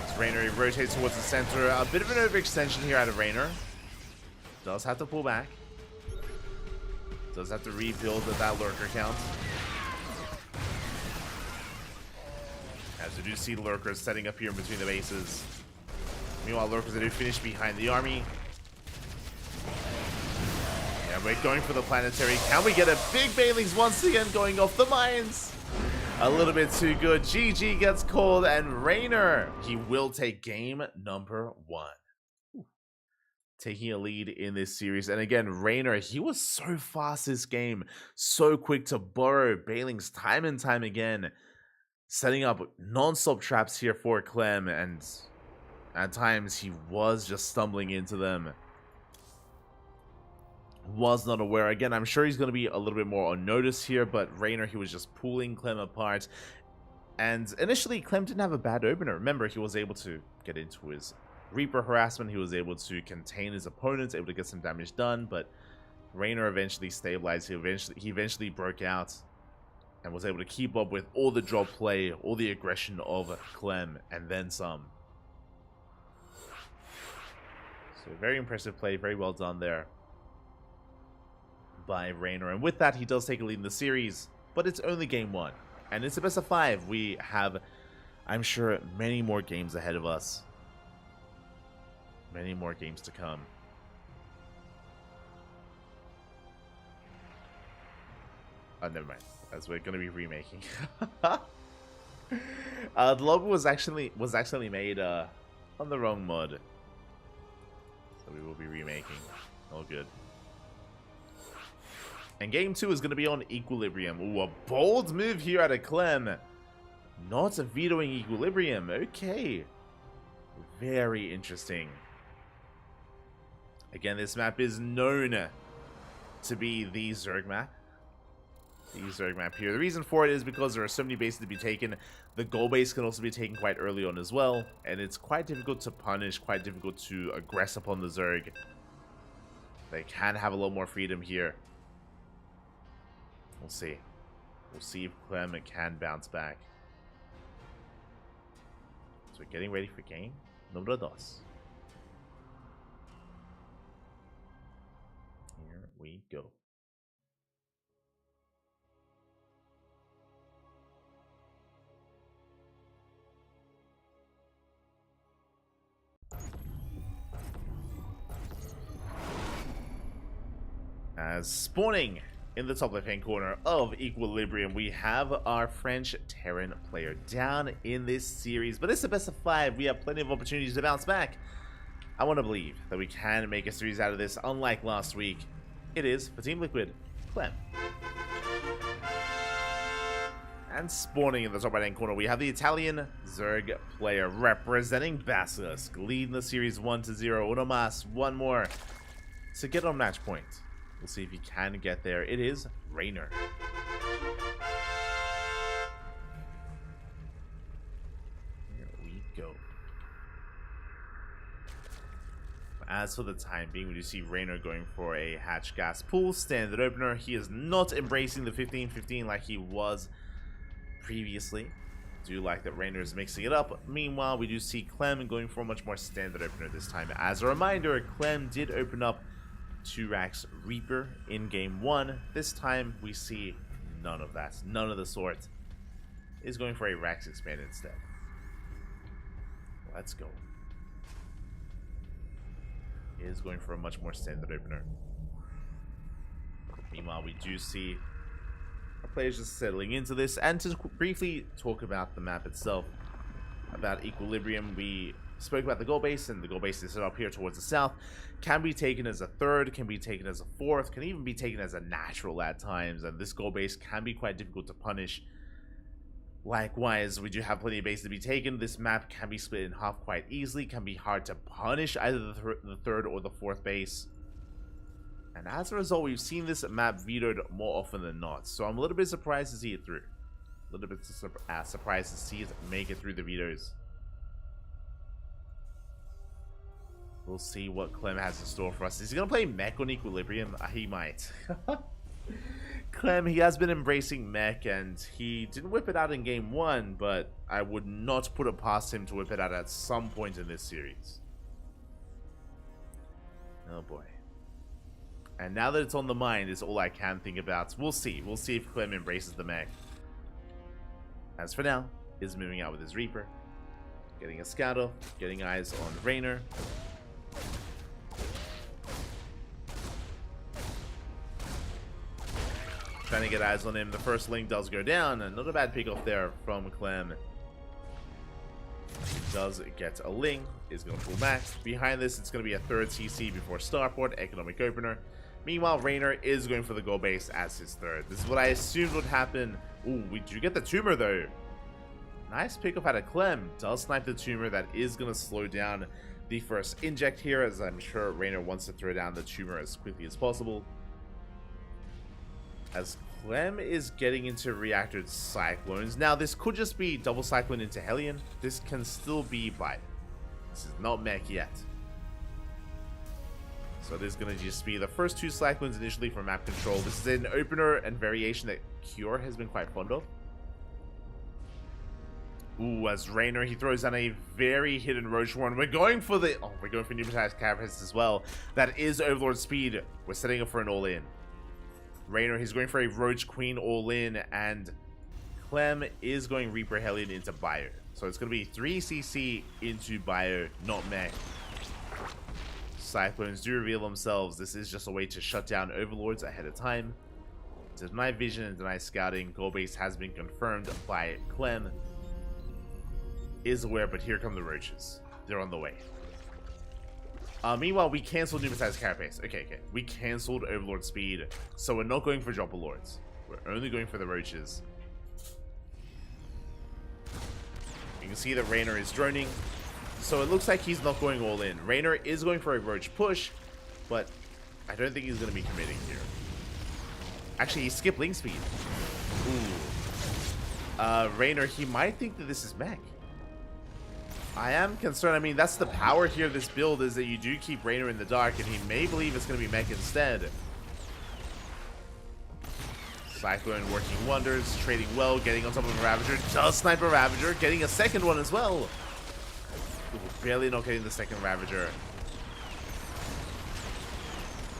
As Rainer rotates towards the center. A bit of an overextension here out of Rainer. Does have to pull back. Does have to rebuild at that lurker count. As we do see lurkers setting up here in between the bases. Meanwhile, lurkers do finish behind the army. Yeah, we're going for the planetary. Can we get a big Banelings once again going off the mines? A little bit too good. GG gets called, and Rainer, he will take game number 1. Taking a lead in this series. And again, Rainer, he was so fast this game. So quick to burrow Banelings time and time again. Setting up non-stop traps here for Clem, and at times he was just stumbling into them. Was not aware. Again, I'm sure he's going to be a little bit more on notice here, but Raynor, he was just pulling Clem apart. And initially, Clem didn't have a bad opener. Remember, he was able to get into his Reaper harassment. He was able to contain his opponents, able to get some damage done, but Raynor eventually stabilized. He eventually broke out and was able to keep up with all the drop play, all the aggression of Clem, and then some. So very impressive play, very well done there by Raynor. And with that, he does take a lead in the series, but it's only game 1. And it's a best of 5. We have, I'm sure, many more games ahead of us. Many more games to come. Oh, never mind. As we're going to be remaking. The logo was actually made on the wrong mod. So we will be remaking. All good. And game 2 is going to be on Equilibrium. Ooh, a bold move here out of Clem. Not vetoing Equilibrium. Okay. Very interesting. Again, this map is known to be the Zerg map. The Zerg map here. The reason for it is because there are so many bases to be taken. The goal base can also be taken quite early on as well. And it's quite difficult to punish, quite difficult to aggress upon the Zerg. They can have a little more freedom here. We'll see. We'll see if Clem can bounce back. So we're getting ready for game number 2. Here we go. As spawning in the top left-hand corner of Equilibrium, we have our French Terran player down in this series. But this is a best of 5. We have plenty of opportunities to bounce back. I want to believe that we can make a series out of this, unlike last week. It is, for Team Liquid, Clem. And spawning in the top right-hand corner, we have the Italian Zerg player representing Basilisk, leading the series 1-0. Unomas, one more to get on match point. We'll see if he can get there. It is Raynor. Here we go. As for the time being, we do see Raynor going for a hatch gas pool standard opener. He is not embracing the 15-15 like he was previously. Do like that Raynor is mixing it up. Meanwhile, we do see Clem going for a much more standard opener this time. As a reminder, Clem did open up 2 racks Reaper in game 1. This time we see none of that. None of the sort. Is going for a racks expand instead. Let's go. Is going for a much more standard opener. Meanwhile, we do see our players just settling into this. And to briefly talk about the map itself, about Equilibrium, we spoke about the goal base, and the goal base is set up here towards the south. Can be taken as a 3rd, can be taken as a 4th, can even be taken as a natural at times, and this goal base can be quite difficult to punish. Likewise, we do have plenty of base to be taken. This map can be split in half quite easily, can be hard to punish either the 3rd or the 4th base. And as a result, we've seen this map vetoed more often than not, so I'm a little bit surprised to see it through. A little bit surprised to see it make it through the vetoes. We'll see what Clem has in store for us. Is he going to play mech on Equilibrium? He might. Clem, he has been embracing mech, and he didn't whip it out in game 1, but I would not put it past him to whip it out at some point in this series. Oh boy. And now that it's on the mind is all I can think about. We'll see. We'll see if Clem embraces the mech. As for now, is moving out with his Reaper. Getting a scout off, getting eyes on Raynor. Trying to get eyes on him. The first link does go down, and not a bad pick off there from Clem. Does get a link, is going to pull back. Behind this, it's going to be a 3rd CC before Starport, economic opener. Meanwhile, Raynor is going for the goal base as his 3rd. This is what I assumed would happen. Ooh, we do get the tumor though. Nice pick up out of Clem. Does snipe the tumor. That is going to slow down the first inject here, as I'm sure Raynor wants to throw down the tumor as quickly as possible. As Clem is getting into reactored Cyclones. Now, this could just be double Cyclone into Hellion. This can still be Bio. This is not mech yet. So this is going to just be the first 2 Cyclones initially for map control. This is an opener and variation that Cure has been quite fond of. Ooh, as Raynor, he throws down a very hidden Roach one. We're going for the... Oh, we're going for Pneumatized Carapace as well. That is Overlord speed. We're setting up for an all-in. Raynor, he's going for a Roach Queen all-in, and Clem is going Reaper Hellion into Bio. So it's going to be 3 CC into Bio, not mech. Cyclones do reveal themselves. This is just a way to shut down Overlords ahead of time. Deny vision and deny scouting. Goal base has been confirmed by Clem. Is aware, but here come the Roaches. They're on the way. Meanwhile, we canceled Pneumatized Carapace. Okay. We canceled Overlord speed, so we're not going for Dropper Lords. We're only going for the Roaches. You can see that Raynor is droning, so it looks like he's not going all in. Raynor is going for a Roach push, but I don't think he's going to be committing here. Actually, he skipped Link speed. Ooh. Raynor, he might think that this is mech. I am concerned. I mean, that's the power here of this build, is that you do keep Raynor in the dark, and he may believe it's going to be mech instead. Cyclone working wonders, trading well, getting on top of a Ravager. Does snipe a Ravager, getting a second one as well. Ooh, barely not getting the second Ravager.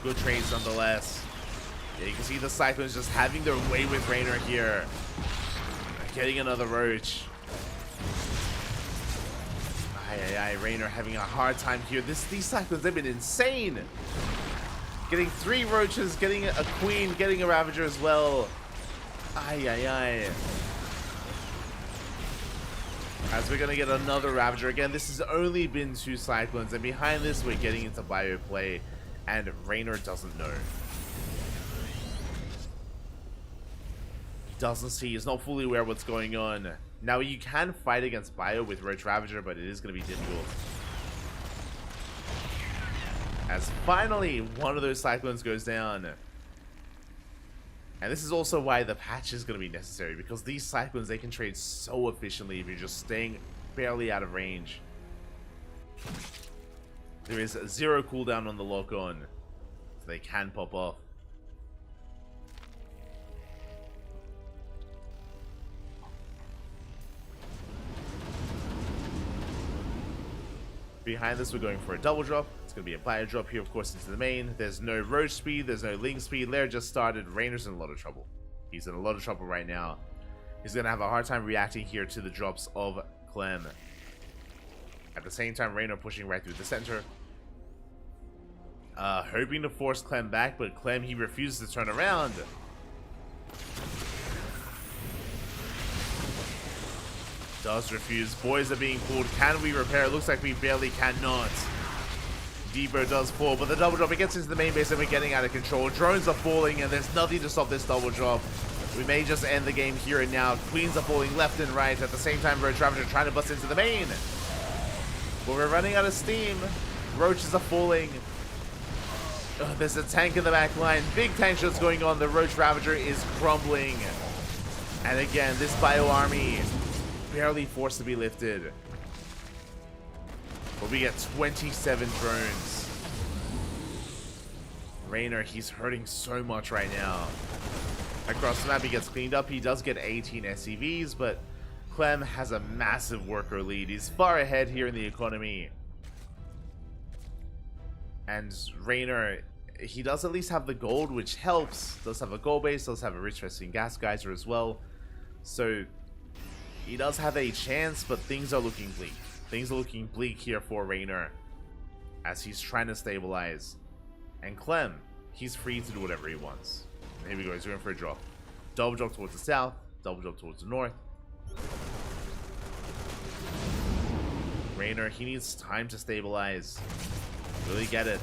Good trades nonetheless. Yeah, you can see the Cyclones just having their way with Raynor here. Getting another Roach. Raynor having a hard time here. These Cyclones, they've been insane. Getting 3 Roaches, getting a Queen, getting a Ravager as well. As we're going to get another Ravager. Again, this has only been 2 Cyclones, and behind this we're getting into Bio play, and Raynor doesn't know. He doesn't see, he's not fully aware of what's going on. Now, you can fight against Bio with Roach Ravager, but it is going to be difficult. As finally, one of those Cyclones goes down. And this is also why the patch is going to be necessary, because these Cyclones, they can trade so efficiently if you're just staying barely out of range. There is 0 cooldown on the lock-on, so they can pop off. Behind this, we're going for a double drop. It's going to be a Bio drop here, of course, into the main. There's no Roach speed. There's no Link speed. Lair just started. Raynor's in a lot of trouble. He's in a lot of trouble right now. He's going to have a hard time reacting here to the drops of Clem. At the same time, Raynor pushing right through the center. Hoping to force Clem back, but Clem, he refuses to turn around. Does refuse. Boys are being pulled. Can we repair? It looks like we barely cannot. Debo does fall, but the double drop, it gets into the main base and we're getting out of control. Drones are falling and there's nothing to stop this double drop. We may just end the game here and now. Queens are falling left and right. At the same time, Roach Ravager trying to bust into the main. But we're running out of steam. Roaches are falling. There's a tank in the back line. Big tank shots going on. The Roach Ravager is crumbling. And again, this Bio army barely forced to be lifted. But we get 27 drones. Raynor, he's hurting so much right now. Across the map, he gets cleaned up. He does get 18 SCVs, but Clem has a massive worker lead. He's far ahead here in the economy. And Raynor, he does at least have the gold, which helps. Does have a gold base, does have a rich resting gas geyser as well. So he does have a chance, but things are looking bleak. Things are looking bleak here for Raynor as he's trying to stabilize. And Clem, he's free to do whatever he wants. Here we go, he's going for a drop. Double drop towards the south, double drop towards the north. Raynor, he needs time to stabilize. Really get it.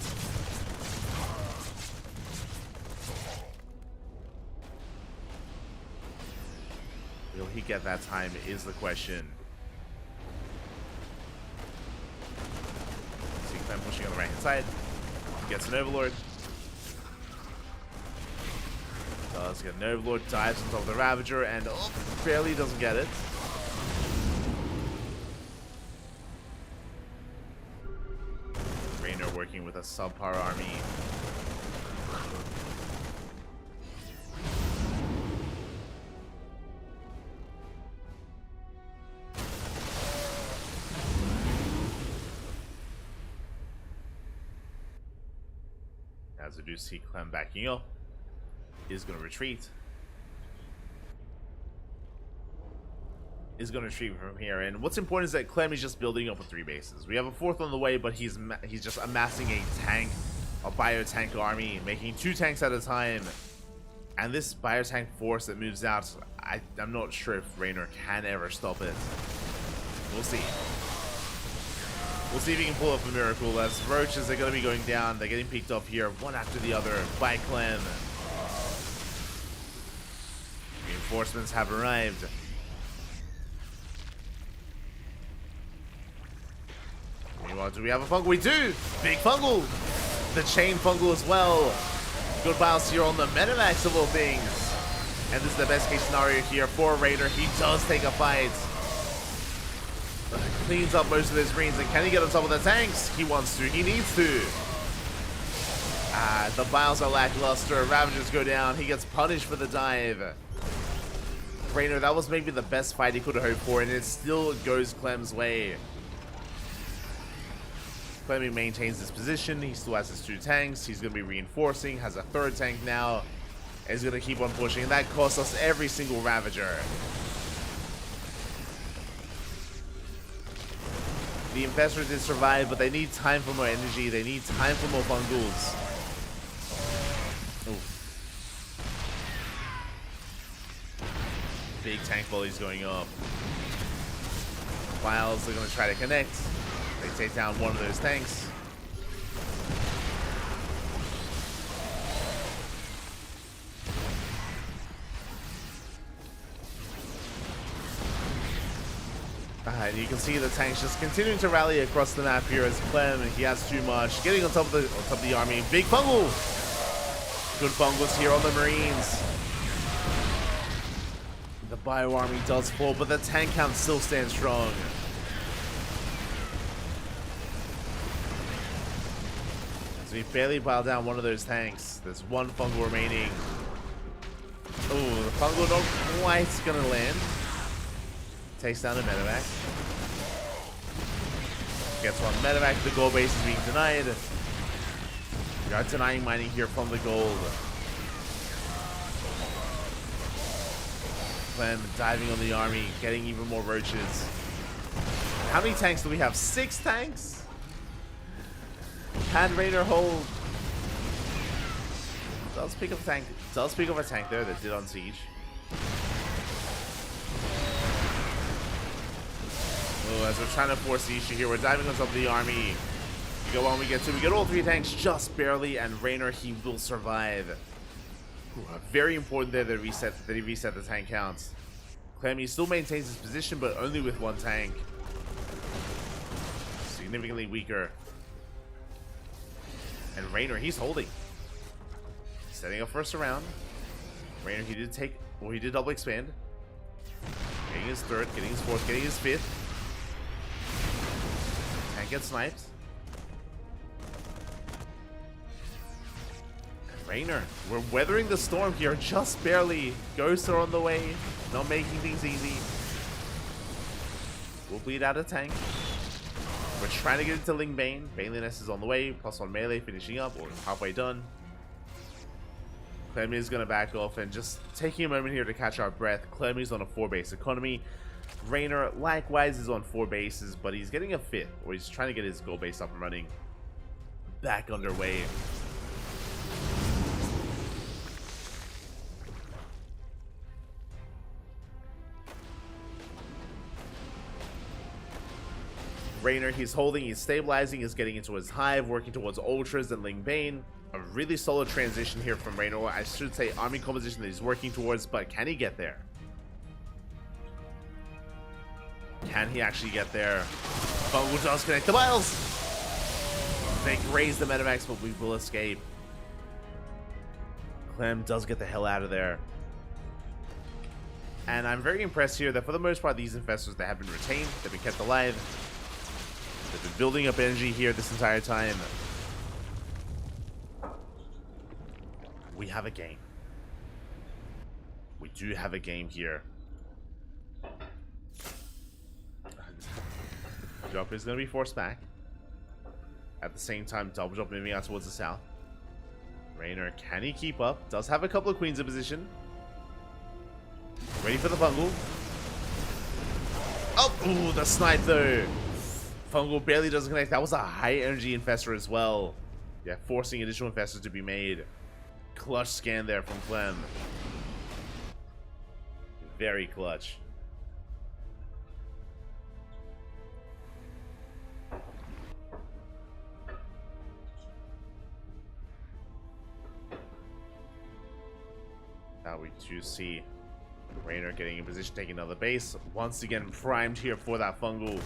Will he get that time is the question. side. Gets an Overlord. Does get an Overlord, dives on top of the Ravager, and oh, barely doesn't get it. Raynor working with a subpar army. As we do see Clem backing up. Is going to retreat. Is going to retreat from here. And what's important is that Clem is just building up with 3 bases. We have a 4th on the way, but he's just amassing a bio-tank army, making 2 tanks at a time. And this bio-tank force that moves out, I'm not sure if Raynor can ever stop it. We'll see. We'll see if he can pull off a miracle, as Roaches are going to be going down. They're getting picked off here, one after the other, by Clem. Reinforcements have arrived. Meanwhile, do we have a Fungal? We do! Big Fungal! The Chain Fungal as well. Good bounce here on the Medivacs of all things. And this is the best case scenario here for Raynor. He does take a fight. Cleans up most of his greens, and can he get on top of the tanks? He wants to, he needs to. The biles are lackluster. Ravagers go down. He gets punished for the dive. Raynor, that was maybe the best fight he could have hoped for, and it still goes Clem's way. Clem maintains his position. He still has his 2 tanks. He's going to be reinforcing, has a 3rd tank now, and he's going to keep on pushing, and that costs us every single Ravager. The Infestor did survive, but they need time for more energy. They need time for more Fungals. Big tank volleys going up. Biles are going to try to connect. They take down one of those tanks. And you can see the tanks just continuing to rally across the map here as Clem, he has too much. Getting on top of the army. Big Fungal! Good Fungals here on the Marines. The Bio Army does fall, but the tank count still stands strong. So we barely pile down one of those tanks. There's 1 Fungal remaining. Oh, the Fungal not quite gonna land. Takes down the Medivac. Gets one Medivac. The gold base is being denied. We are denying mining here from the gold. Clem diving on the army, getting even more roaches. How many tanks do we have? 6 tanks? Can Raynor hold? Does pick up a tank. Does pick up a tank there that did on siege. Oh, as we're trying to force the issue here, we're diving on top of the army. We go on, we get all 3 tanks just barely, and Raynor, he will survive. Ooh, very important there that he reset the tank counts. Clem, he still maintains his position, but only with 1 tank. Significantly weaker. And Raynor, he's holding. Setting up first round. Raynor, he did double expand. Getting his 3rd, getting his 4th, getting his 5th. Tank gets sniped. Raynor, we're weathering the storm here, just barely. Ghosts are on the way, not making things easy. We'll bleed out a tank. We're trying to get into Ling Bane. Baneliness is on the way, +1 melee finishing up, or halfway done. Clem is going to back off, and just taking a moment here to catch our breath. Clem is on a 4-base economy. Raynor likewise is on 4 bases, but he's getting a 5th, or he's trying to get his gold base up and running. Back underway. Raynor, he's holding, he's stabilizing, he's getting into his hive, working towards Ultras and Ling Bane. A really solid transition here from Raynor. I should say army composition that he's working towards, but can he get there? Can he actually get there? Fungal does connect the biles. They graze the Metamax, but we will escape. Clem does get the hell out of there. And I'm very impressed here that for the most part, these infestors that have been retained, they've been kept alive. They've been building up energy here this entire time. We have a game. We do have a game here. Jump is going to be forced back. At the same time, double jump moving out towards the south. Raynor, can he keep up? Does have a couple of queens in position. Ready for the fungal. Oh, ooh, the snipe though. Fungal barely doesn't connect. That was a high energy infestor as well. Yeah, forcing additional infestors to be made. Clutch scan there from Clem. Very clutch. Now we do see Raynor getting in position, taking another base. Once again, primed here for that fungal.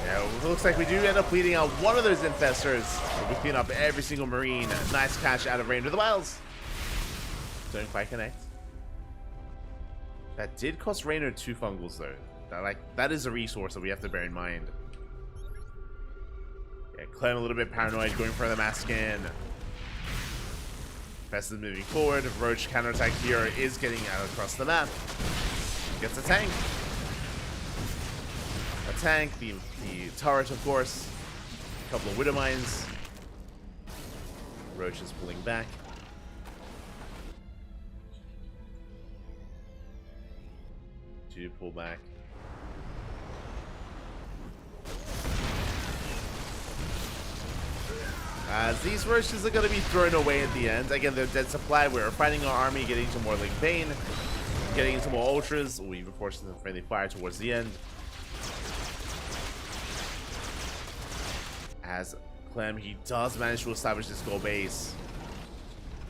Yeah, it looks like we do end up bleeding out one of those infestors. We clean up every single marine. Nice catch out of Raynor. The Wiles don't quite connect. That did cost Raynor 2 fungals though. That is a resource that we have to bear in mind. Yeah, Clem a little bit paranoid, going for the mass scan. Fest is moving forward. Roach counterattack here is getting out across the map. Gets a tank. A tank, the turret, of course. A couple of Widow Mines. Roach is pulling back. Do pull back. As these roaches are going to be thrown away at the end. Again, they're dead supply. We're fighting our army, getting into more Link Bane, getting into more Ultras. We even forcing some friendly fire towards the end. As Clem, he does manage to establish this goal base.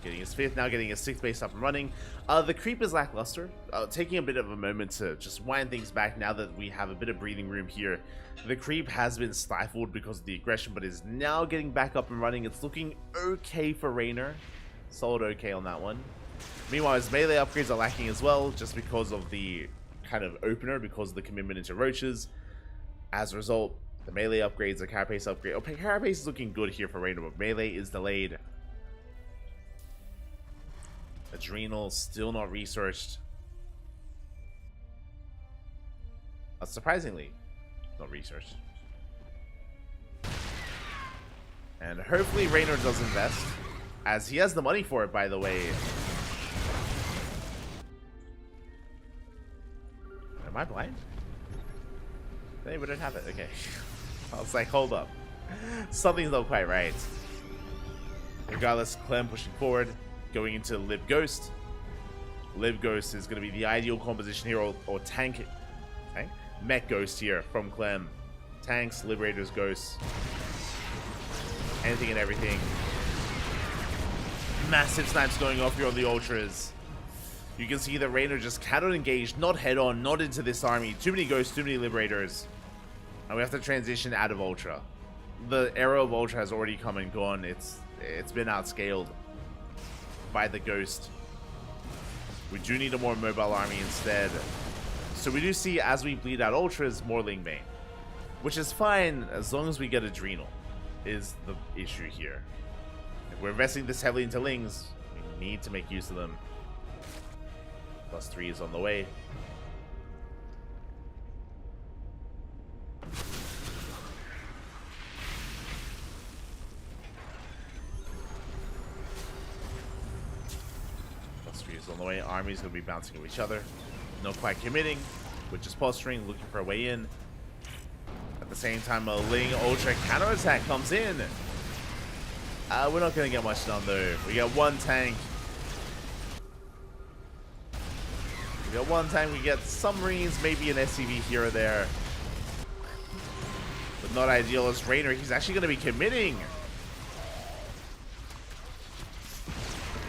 Getting his 5th, now getting his 6th base up and running. The creep is lackluster. Taking a bit of a moment to just wind things back now that we have a bit of breathing room here. The creep has been stifled because of the aggression, but is now getting back up and running. It's looking okay for Raynor. Solid okay on that one. Meanwhile, his melee upgrades are lacking as well, just because of the kind of opener, because of the commitment into roaches. As a result, the melee upgrades, the carapace upgrade. Okay, carapace is looking good here for Raynor, but melee is delayed. Adrenal still not researched. Surprisingly, not researched. And hopefully Raynor does invest, as he has the money for it, by the way. Am I blind? They wouldn't have it. Okay. I was like, hold up. Something's not quite right. Regardless, Clem pushing forward. Going into Lib Ghost. Lib Ghost is going to be the ideal composition here, or tank. Mech Ghost here from Clem. Tanks, Liberators, Ghosts. Anything and everything. Massive snipes going off here on the Ultras. You can see that Raynor just cannot engage, not head on, not into this army. Too many Ghosts, too many Liberators. And we have to transition out of Ultra. The era of Ultra has already come and gone. It's been outscaled by the Ghost. We do need a more mobile army instead. So we do see, as we bleed out Ultras, more Ling Bane. Which is fine, as long as we get Adrenal, is the issue here. If we're investing this heavily into Lings, we need to make use of them. +3 is on the way. On the way, armies gonna be bouncing of each other, not quite committing, but just posturing, looking for a way in. At the same time, a Ling Ultra counterattack comes in. We're not gonna get much done though. We got one tank. We get some Marines, maybe an SCV here or there, but not ideal as Raynor. He's actually gonna be committing.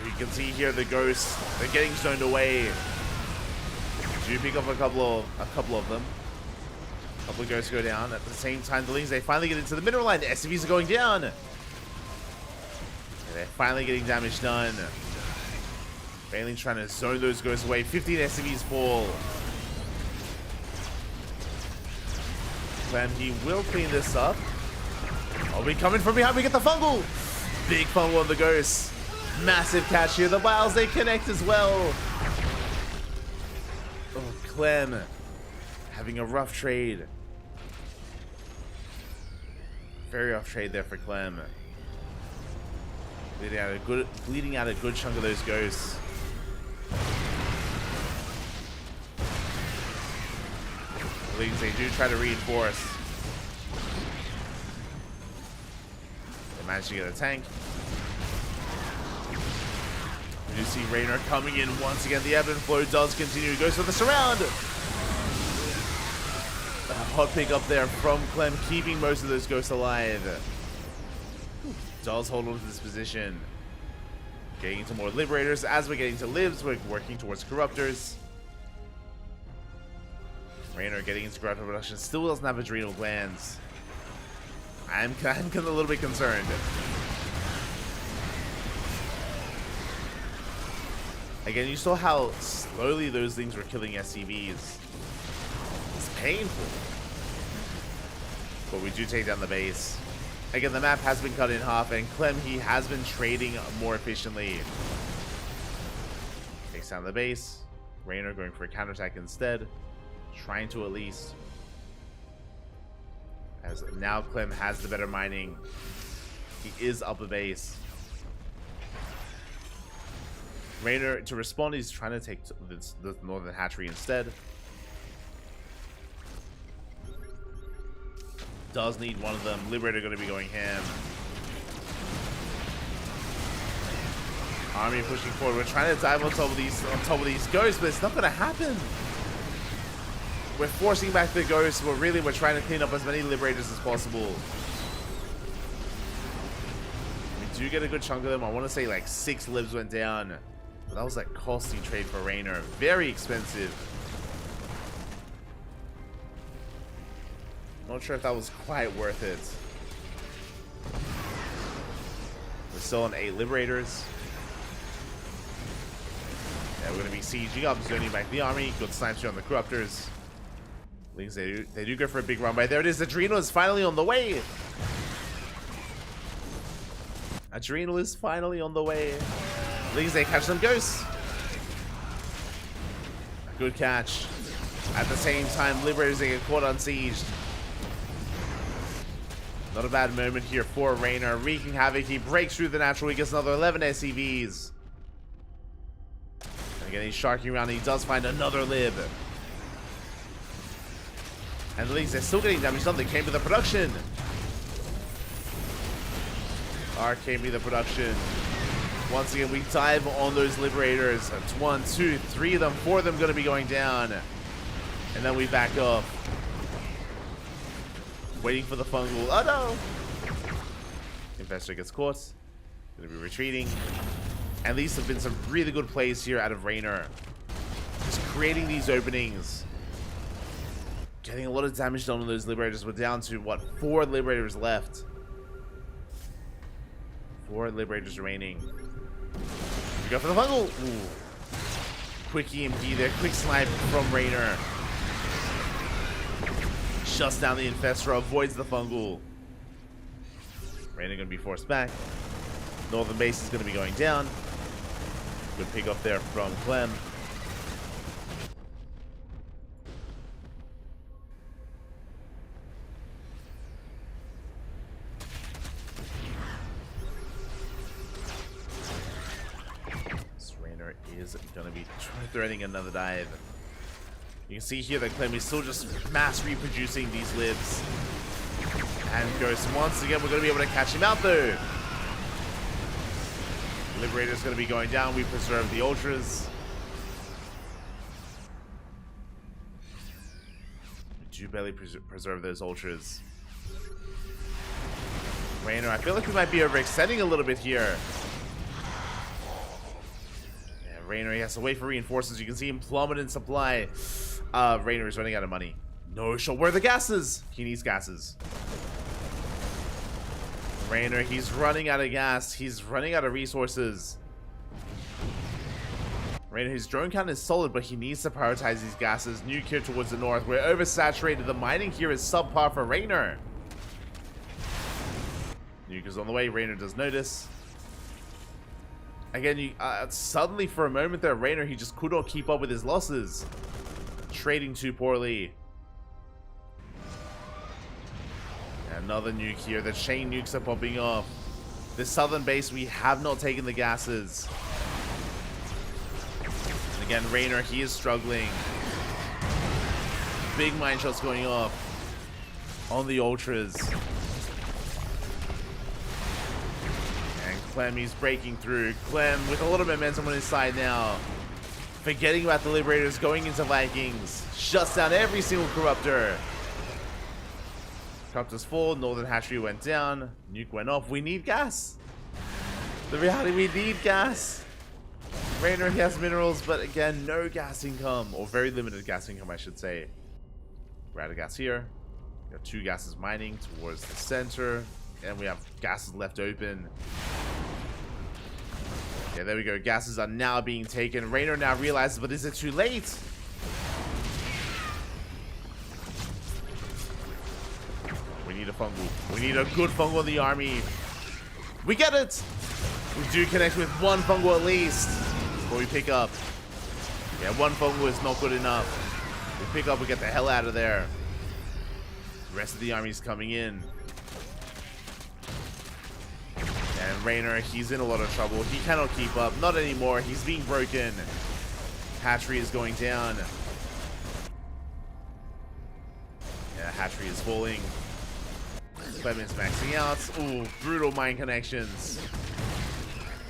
You can see here the Ghosts, they're getting stoned away. Do pick up a couple of them. Couple of ghosts go down. At the same time, the Lings, they finally get into the middle line. The SCVs are going down. And they're finally getting damage done. Bailey trying to zone those ghosts away. 15 SCVs fall. CranKy will clean this up. Oh, we coming from behind. We get the fungal. Big fungal on the ghosts. Massive catch here. The vials, they connect as well. Oh, Clem having a rough trade. Very rough trade there for Clem. Bleeding out a good chunk of those ghosts. They do try to reinforce. They manage to get a tank. We do see Raynor coming in once again. The ebb and flow does continue. Goes for the surround. A hot pick up there from Clem, keeping most of those ghosts alive. Does hold on to this position. Getting into more Liberators. As we're getting to Libs, we're working towards Corruptors. Raynor getting into Corruptor production. Still doesn't have adrenal glands. I'm a little bit concerned. Again, you saw how slowly those things were killing SCVs. It's painful. But we do take down the base. Again, the map has been cut in half, and Clem, he has been trading more efficiently. Takes down the base. Raynor going for a counterattack instead. Trying to at least. As now Clem has the better mining. He is up a base. Raynor, to respond, he's trying to take the northern hatchery instead. Does need one of them. Liberator going to be going ham. Army pushing forward. We're trying to dive on top of these ghosts, but it's not going to happen. We're forcing back the ghosts, but really we're trying to clean up as many Liberators as possible. We do get a good chunk of them. I want to say like 6 libs went down. But that was a costly trade for Raynor. Very expensive. Not sure if that was quite worth it. We're still on 8 Liberators. Yeah, we're going to be sieging up, zoning back the army. Good snipes here on the Corruptors. Lings, they do go for a big run by. There it is. Adrenal is finally on the way. Adrenal is finally on the way. Lings, they catch some ghosts. A good catch. At the same time, Liberators, they get caught unsieged. Not a bad moment here for Raynor. Wreaking havoc. He breaks through the natural. He gets another 11 SCVs. And again, he's sharking around. And he does find another lib. And the Lings, they're still getting damage done. They came to the production. Came to the production. Once again, we dive on those Liberators. It's 1, 2, 3 of them. 4 of them going to be going down. And then we back up. Waiting for the fungal. Oh no! Investor gets caught. Going to be retreating. And these have been some really good plays here out of Raynor. Just creating these openings. Getting a lot of damage done on those Liberators. We're down to, what, 4 Liberators left. 4 Liberators remaining. We go for the fungal. Ooh. Quick EMP there. Quick snipe from Raynor. Shuts down the Infestor. Avoids the fungal. Raynor going to be forced back. Northern base is going to be going down. Good pick up there from Clem. Is going to be threading another dive. You can see here that Clem is still just mass reproducing these libs. And Ghost, once again, we're going to be able to catch him out though. Liberator's going to be going down. We preserve the Ultras. We do barely preserve those Ultras. Raynor, I feel like we might be overextending a little bit here. Raynor, he has to wait for reinforcements. You can see him plummet in supply. Raynor is running out of money. No shot. Where are the gases? He needs gases. Raynor, he's running out of gas. He's running out of resources. Raynor, his drone count is solid, but he needs to prioritize these gases. Nuke here towards the north. We're oversaturated. The mining here is subpar for Raynor. Nuke is on the way. Raynor does notice. Again, suddenly for a moment there, Raynor, he just could not keep up with his losses. Trading too poorly. Another nuke here. The chain nukes are popping off. This southern base, we have not taken the gases. And again, Raynor, he is struggling. Big mine shots going off on the ultras. And Clem, he's breaking through. Clem with a lot of momentum on his side now. Forgetting about the Liberators, going into Vikings. Shuts down every single Corruptor. Corruptors fall, Northern Hatchery went down, nuke went off. We need gas. The reality, we need gas. Raynor, he has minerals, but again, no gas income, or very limited gas income, I should say. We're out of gas here. We have 2 gases mining towards the center, and we have gases left open. Yeah, there we go. Gases are now being taken. Raynor now realizes, but is it too late? We need a fungal. We need a good fungal in the army. We get it! We do connect with 1 fungal at least before we pick up. Yeah, 1 fungal is not good enough. We pick up, we get the hell out of there. The rest of the army's coming in. And Raynor, he's in a lot of trouble. He cannot keep up. Not anymore. He's being broken. Hatchery is going down. Yeah, Hatchery is falling. Clement's maxing out. Ooh, brutal mine connections.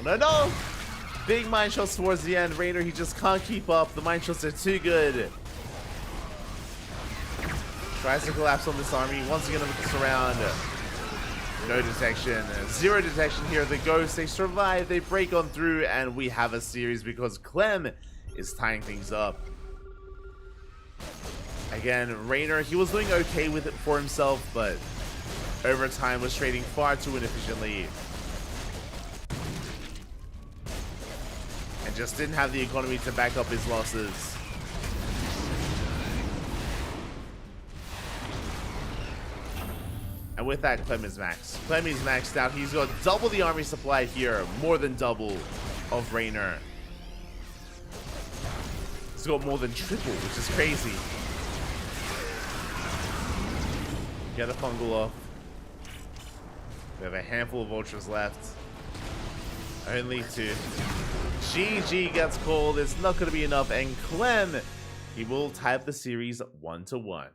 Oh, no, no! Big mine shots towards the end. Raynor, he just can't keep up. The mine shots are too good. Tries to collapse on this army. Once again, look this around. No detection. 0 detection here. The Ghosts, they survive. They break on through, and we have a series because Clem is tying things up. Again, Raynor, he was doing okay with it for himself, but over time was trading far too inefficiently. And just didn't have the economy to back up his losses. And with that, Clem is maxed. Clem is maxed out. He's got double the army supply here. More than double of Raynor. He's got more than triple, which is crazy. Get a fungal off. We have a handful of ultras left. Only 2. GG gets called. It's not going to be enough. And Clem, he will tie up the series 1-1.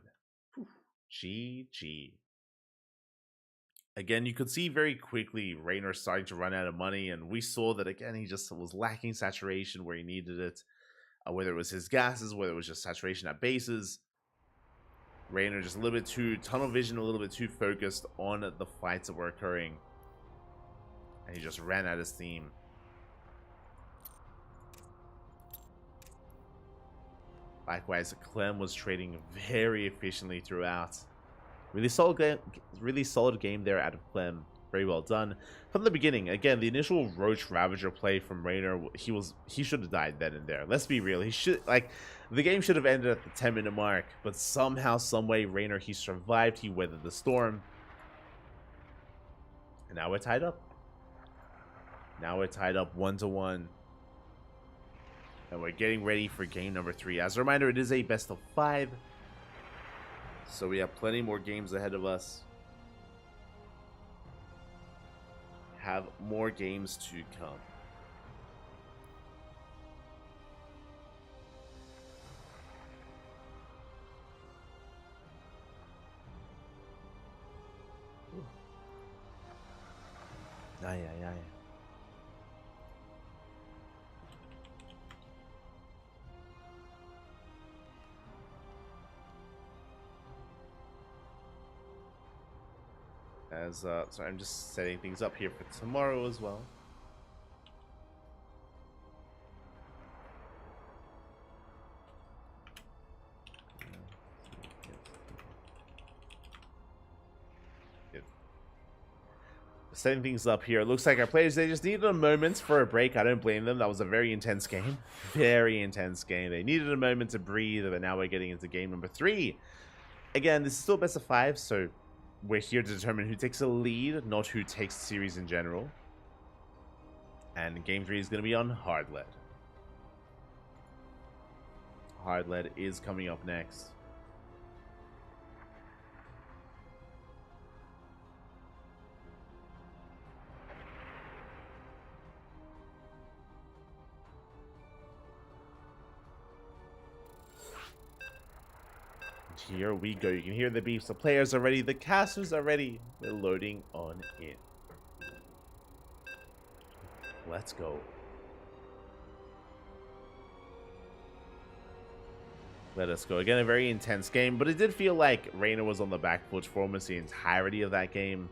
GG. Again, you could see very quickly Raynor starting to run out of money. And we saw that, again, he just was lacking saturation where he needed it. Whether it was his gases, whether it was just saturation at bases. Raynor just a little bit too tunnel vision, a little bit too focused on the fights that were occurring. And he just ran out of steam. Likewise, Clem was trading very efficiently throughout. Really solid game there out of Clem. Very well done. From the beginning, again, the initial Roach Ravager play from Raynor, he should have died then and there. Let's be real. He should, like, the game should have ended at the 10-minute mark, but somehow, someway, Raynor, he survived. He weathered the storm. And now we're tied up. Now we're tied up 1-1. And we're getting ready for game number 3. As a reminder, it is a best of 5. So we have plenty more games ahead of us. Have more games to come. Aye, aye, aye. So I'm just setting things up here for tomorrow as well. setting things up here. It looks like our players, they just needed a moment for a break. I don't blame them. That was a very intense game. Very intense game. They needed a moment to breathe, but now we're getting into game number 3. Again, this is still best of 5, so we're here to determine who takes a lead, not who takes the series in general. And game 3 is going to be on hard lead. Hard lead is coming up next. Here we go. You can hear the beeps. The players are ready. The casters are ready. We're loading on in. Let's go. Let us go. Again, a very intense game, but it did feel like Reina was on the back foot for almost the entirety of that game.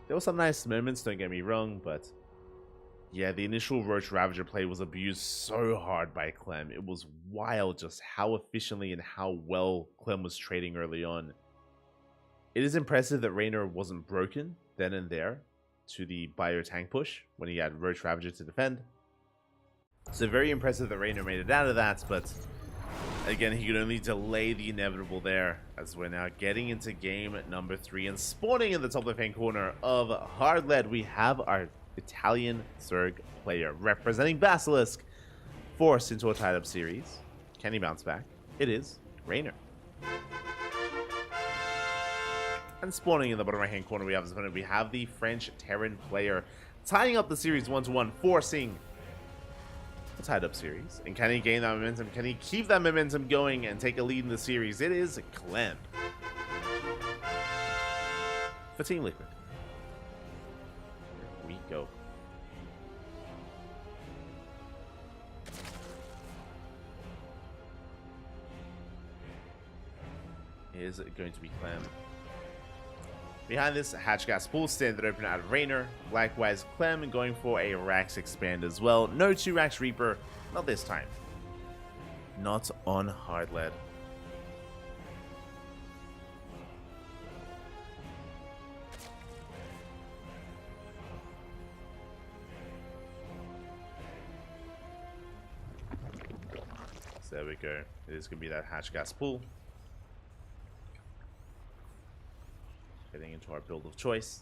There were some nice moments, don't get me wrong, but yeah, the initial Roach Ravager play was abused so hard by Clem. It was wild just how efficiently and how well Clem was trading early on. It is impressive that Reina wasn't broken then and there to the bio tank push when he had Roach Ravager to defend. So very impressive that Reina made it out of that, but again, he could only delay the inevitable there, as we're now getting into game number 3 and spawning in the top left-hand corner of hard lead. We have our Italian Zerg player representing Basilisk, forced into a tied-up series. Can he bounce back? It is Rainer. And spawning in the bottom right-hand corner, we have the French Terran player tying up the series 1-1, forcing a tied-up series. And can he gain that momentum? Can he keep that momentum going and take a lead in the series? It is Clem for Team Liquid. Here we go. Is going to be Clem. Behind this, Hatch Gas Pool standard open out of Rainer. Likewise, Clem going for a Rax expand as well. No 2 Rax Reaper, not this time. Not on hard lead. So there we go. It is going to be that Hatch Gas Pool. Getting into our build of choice.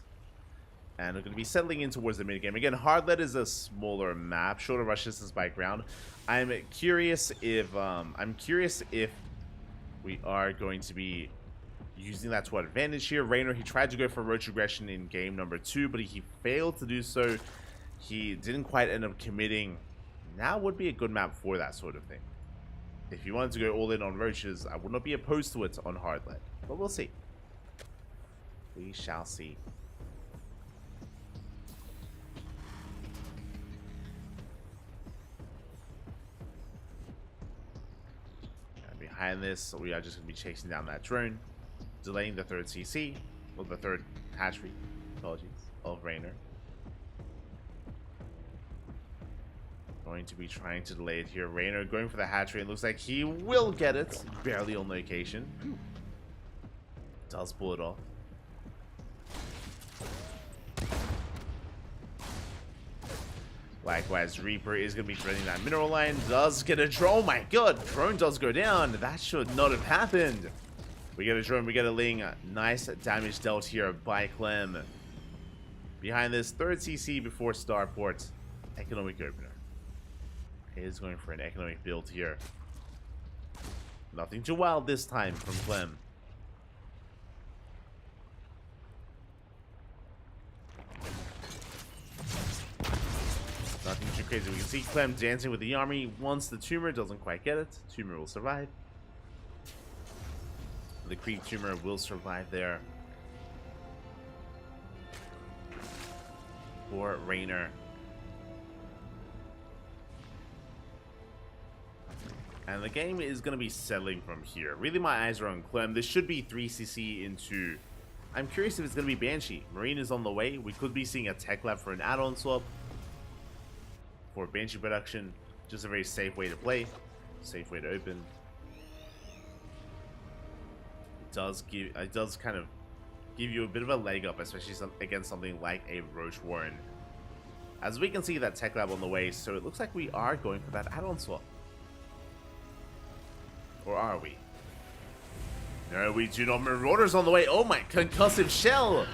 And we're going to be settling in towards the mid game. Again, hard lead is a smaller map, shorter rush distance by ground. I'm curious if we are going to be using that to our advantage here. Rainer, he tried to go for roach aggression in game number 2, but he failed to do so. He didn't quite end up committing. Now would be a good map for that sort of thing. If you wanted to go all in on roaches, I would not be opposed to it on hard lead, but we'll see. We shall see. And behind this, we are just going to be chasing down that drone, delaying the 3rd CC, or the 3rd hatchery, apologies, of Rainer. Going to be trying to delay it here. Rainer going for the hatchery. It looks like he will get it. Barely on location. Does pull it off. Likewise, Reaper is going to be threading that mineral line. Does get a drone. Oh my god, drone does go down. That should not have happened. We get a drone, we get a Ling. Nice damage dealt here by Clem. Behind this, 3rd CC before Starport. Economic opener. He is going for an economic build here. Nothing too wild this time from Clem. Nothing too crazy. We can see Clem dancing with the army. Once the tumor doesn't quite get it, tumor will survive. The creep tumor will survive there. For Rainer. And the game is going to be settling from here. Really, my eyes are on Clem. This should be 3cc into... I'm curious if it's going to be Banshee. Marine is on the way. We could be seeing a tech lab for an add-on swap. For Banshee production. Just a very safe way to play. Safe way to open. It does kind of give you a bit of a leg up, especially against something like a Roach Warren. As we can see that Tech Lab on the way, so it looks like we are going for that add-on swap. Or are we? No, we do not. Marauders on the way. Oh my, concussive shell!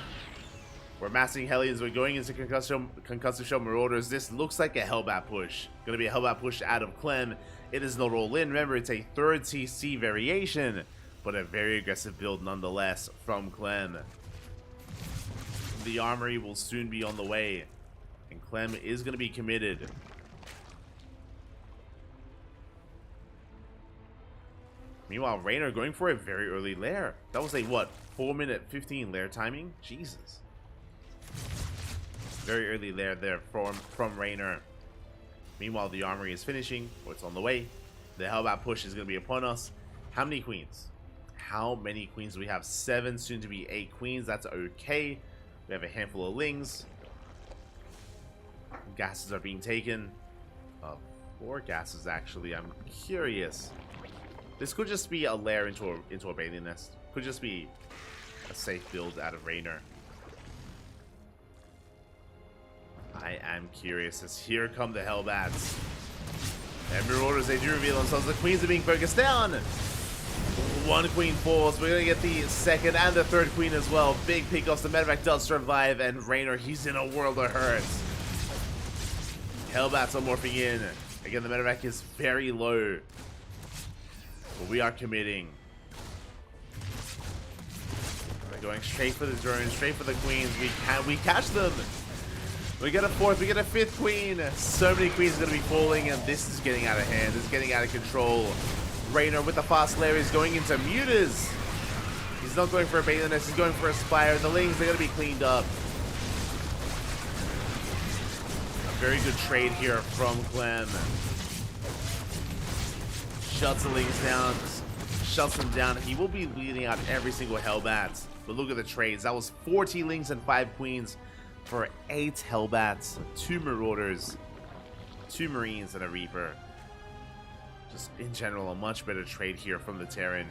We're massing Hellions. We're going into concussive shell Marauders. This looks like a Hellbat push. Gonna be a Hellbat push out of Clem. It is not all in. Remember, it's a third CC variation, but a very aggressive build nonetheless from Clem. The armory will soon be on the way, and Clem is going to be committed. Meanwhile, Raynor going for a very early lair. That was a, what, 4-minute 15 lair timing? Jesus. Very early lair there from Raynor. Meanwhile, the armory is finishing, or it's on the way. The Hellbat push is going to be upon us. How many queens? How many queens do we have? 7, soon to be 8 queens. That's okay. We have a handful of lings. Gases are being taken. 4 gases, actually. I'm curious. This could just be a lair into a bathing nest. Could just be a safe build out of Raynor. I am curious as here come the Hellbats. And Marauders, they do reveal themselves. The queens are being focused down. 1 queen falls. We're going to get the second and the third queen as well. Big pickoffs. The medevac does survive. And Raynor, he's in a world of hurt. Hellbats are morphing in. Again, the medevac is very low. But we are committing. We're going straight for the drones, straight for the queens. We catch them. We get a 4th, we get a 5th queen. So many queens are going to be falling, and this is getting out of hand. This is getting out of control. Raynor with the fast lair is going into Mutas. He's not going for a bathing nest, he's going for a spire. The lings, they're going to be cleaned up. A very good trade here from Clem. Shuts the lings down, shuts them down. He will be leading out every single Hellbat. But look at the trades. That was 40 lings and 5 queens for 8 Hellbats, 2 Marauders, 2 Marines, and a Reaper. Just in general, a much better trade here from the Terran.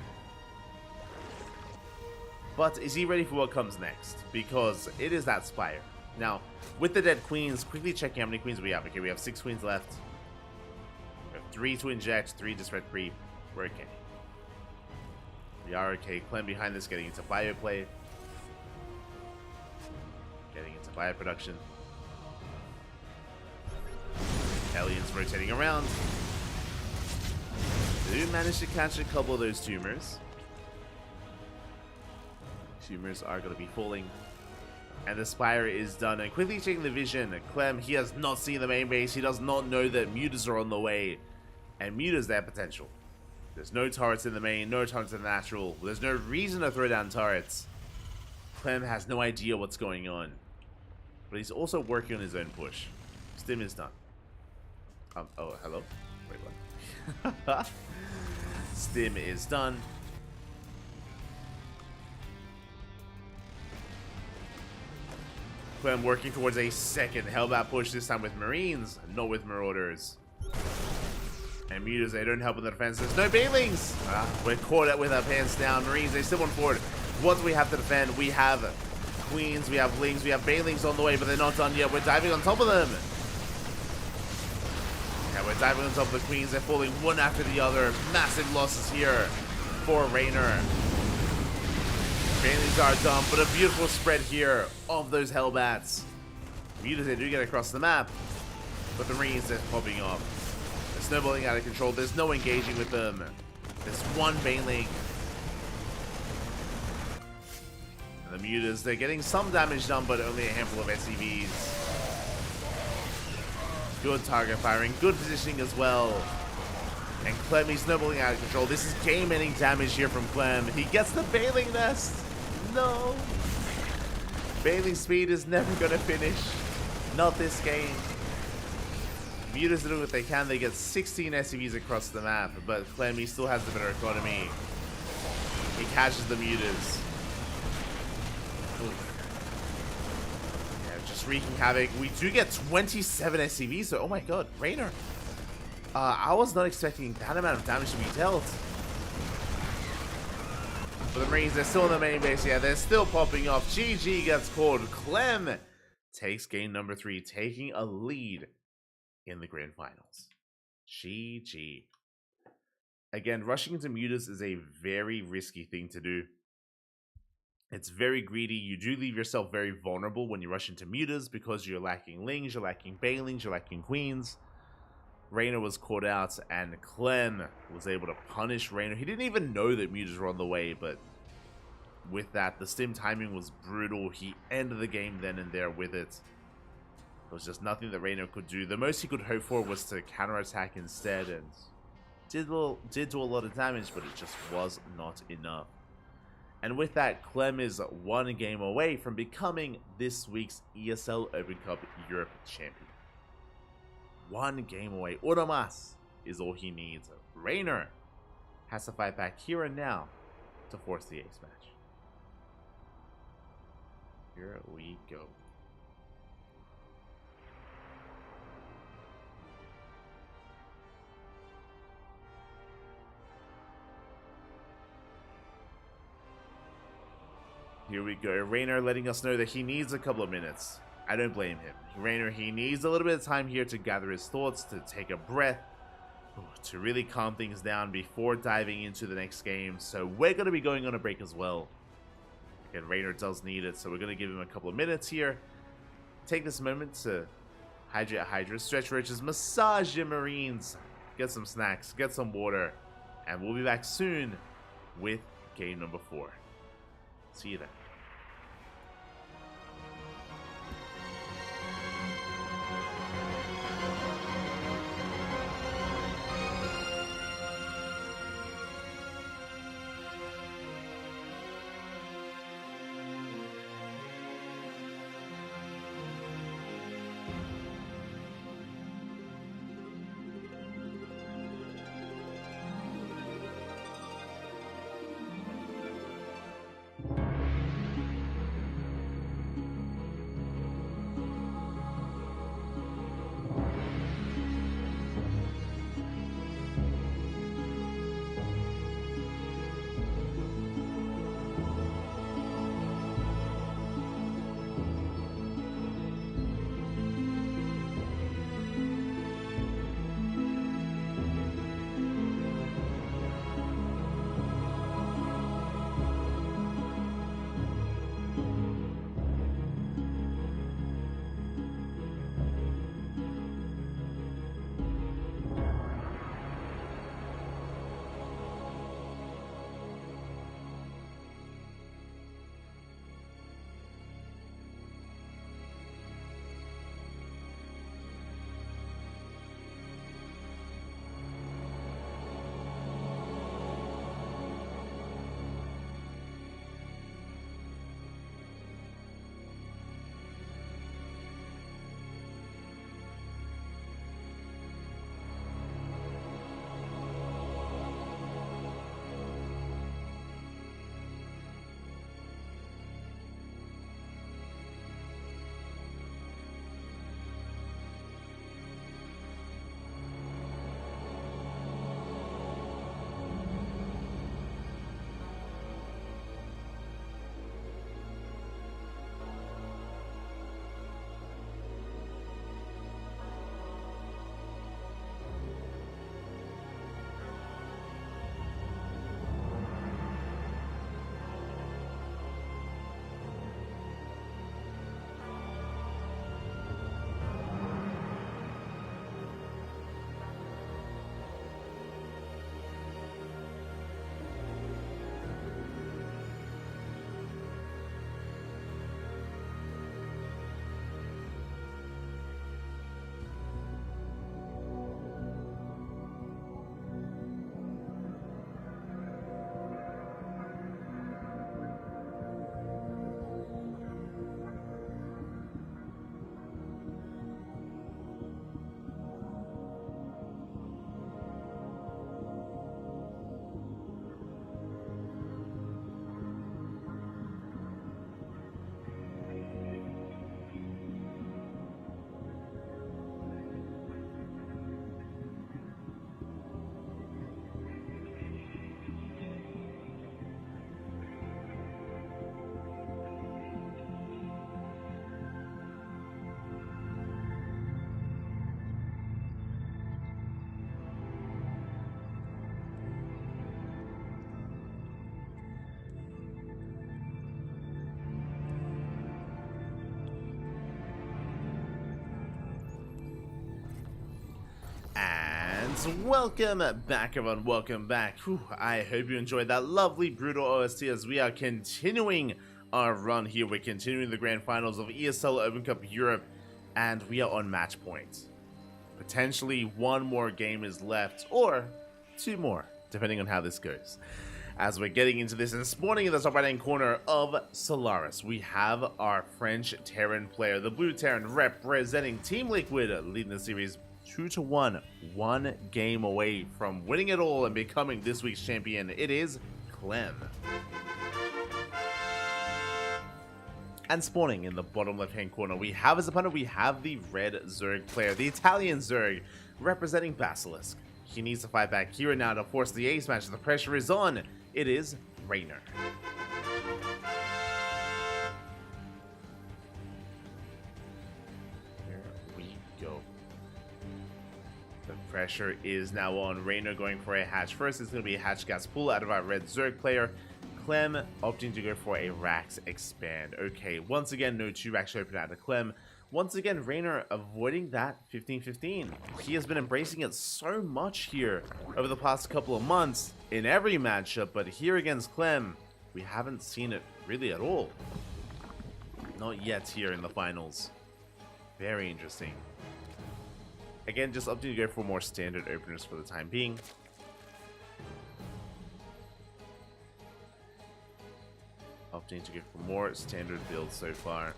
But is he ready for what comes next? Because it is that Spire. Now, with the dead queens, quickly checking how many queens we have. Okay, we have 6 queens left. We have 3 to inject, 3 to spread creep. We're okay. We are okay. Clem behind this, getting into bio play. Getting into bio production. Hellions rotating around. Do manage to catch a couple of those tumors. Tumors are going to be falling. And the Spire is done. And quickly checking the vision. Clem, he has not seen the main base. He does not know that Mutas are on the way. And Mutas, their potential. There's no turrets in the main, no turrets in the natural. There's no reason to throw down turrets. Clem has no idea what's going on. But he's also working on his own push. Stim is done. Oh, hello? Wait, what? Stim is done. Clem working towards a second Hellbat push, this time with Marines, not with Marauders. And Mutas, they don't help in the defense. There's no Banelings! We're caught up with our pants down. Marines, they still want forward. What do we have to defend? We have Queens, we have Lings, we have Banelings on the way, but they're not done yet. We're diving on top of them. Yeah, we're diving on top of the Queens. They're falling one after the other. Massive losses here for Raynor. Banelings are done, but a beautiful spread here of those Hellbats. Mutas, they do get across the map, but the Marines, they're popping off. They're snowballing out of control. There's no engaging with them. There's one Baneling. And the Mutas, they're getting some damage done, but only a handful of SCVs. Good target firing, good positioning as well. And Clem, he's snowballing out of control. This is game-ending damage here from Clem. He gets the Baneling Nest. No. Baneling speed is never going to finish. Not this game. Mutas are doing what they can. They get 16 SCVs across the map, but Clem, he still has the better economy. He catches the Mutas. Yeah, just wreaking havoc. We do get 27 SCVs, so oh my god, Raynor. I was not expecting that amount of damage to be dealt. But the Marines, they're still in the main base. Yeah, they're still popping off. GG gets called. Clem takes game number 3, taking a lead in the grand finals. GG. Again, rushing into mutas is a very risky thing to do. It's very greedy. You do leave yourself very vulnerable when you rush into mutas because you're lacking lings, you're lacking banelings, you're lacking queens. Reynor was caught out, and Clem was able to punish Reynor. He didn't even know that mutas were on the way, but with that, the stim timing was brutal. He ended the game then and there with it. There was just nothing that Reynor could do. The most he could hope for was to counterattack instead, and did do a lot of damage, but it just was not enough. And with that, Clem is 1 game away from becoming this week's ESL Open Cup Europe champion. 1 game away. Uno más is all he needs. Reynor has to fight back here and now to force the ace match. Here we go. Here we go. Reynor letting us know that he needs a couple of minutes. I don't blame him. Reynor, he needs a little bit of time here to gather his thoughts, to take a breath, to really calm things down before diving into the next game. So we're going to be going on a break as well. Again, Reynor does need it, so we're going to give him a couple of minutes here. Take this moment to hydrate Hydra, stretch roaches, massage your Marines, get some snacks, get some water, and we'll be back soon with game number 4. See you then. And welcome back, everyone. Welcome back. Whew, I hope you enjoyed that lovely brutal OST as we are continuing our run here. We're continuing the grand finals of ESL Open Cup Europe, and we are on match point. Potentially one more game is left, or two more, depending on how this goes. As we're getting into this and spawning in the top right hand corner of Solaris, we have our French Terran player, the Blue Terran, representing Team Liquid, leading the series 2-1, one game away from winning it all and becoming this week's champion. It is Clem. And spawning in the bottom left hand corner, we have as opponent, we have the red Zerg player, the Italian Zerg, representing Basilisk. He needs to fight back here and now to force the ace match. The pressure is on. It is Raynor. Here we go. The pressure is now on. Raynor going for a hatch first. It's going to be a hatch gas pull out of our red Zerg player. Clem opting to go for a Rax expand. Okay, once again, no 2 Rax open out of Clem. Once again, Raynor avoiding that 15-15. He has been embracing it so much here over the past couple of months in every matchup, but here against Clem, we haven't seen it really at all. Not yet here in the finals. Very interesting. Again, just opting to go for more standard openers for the time being. Opting to go for more standard builds so far.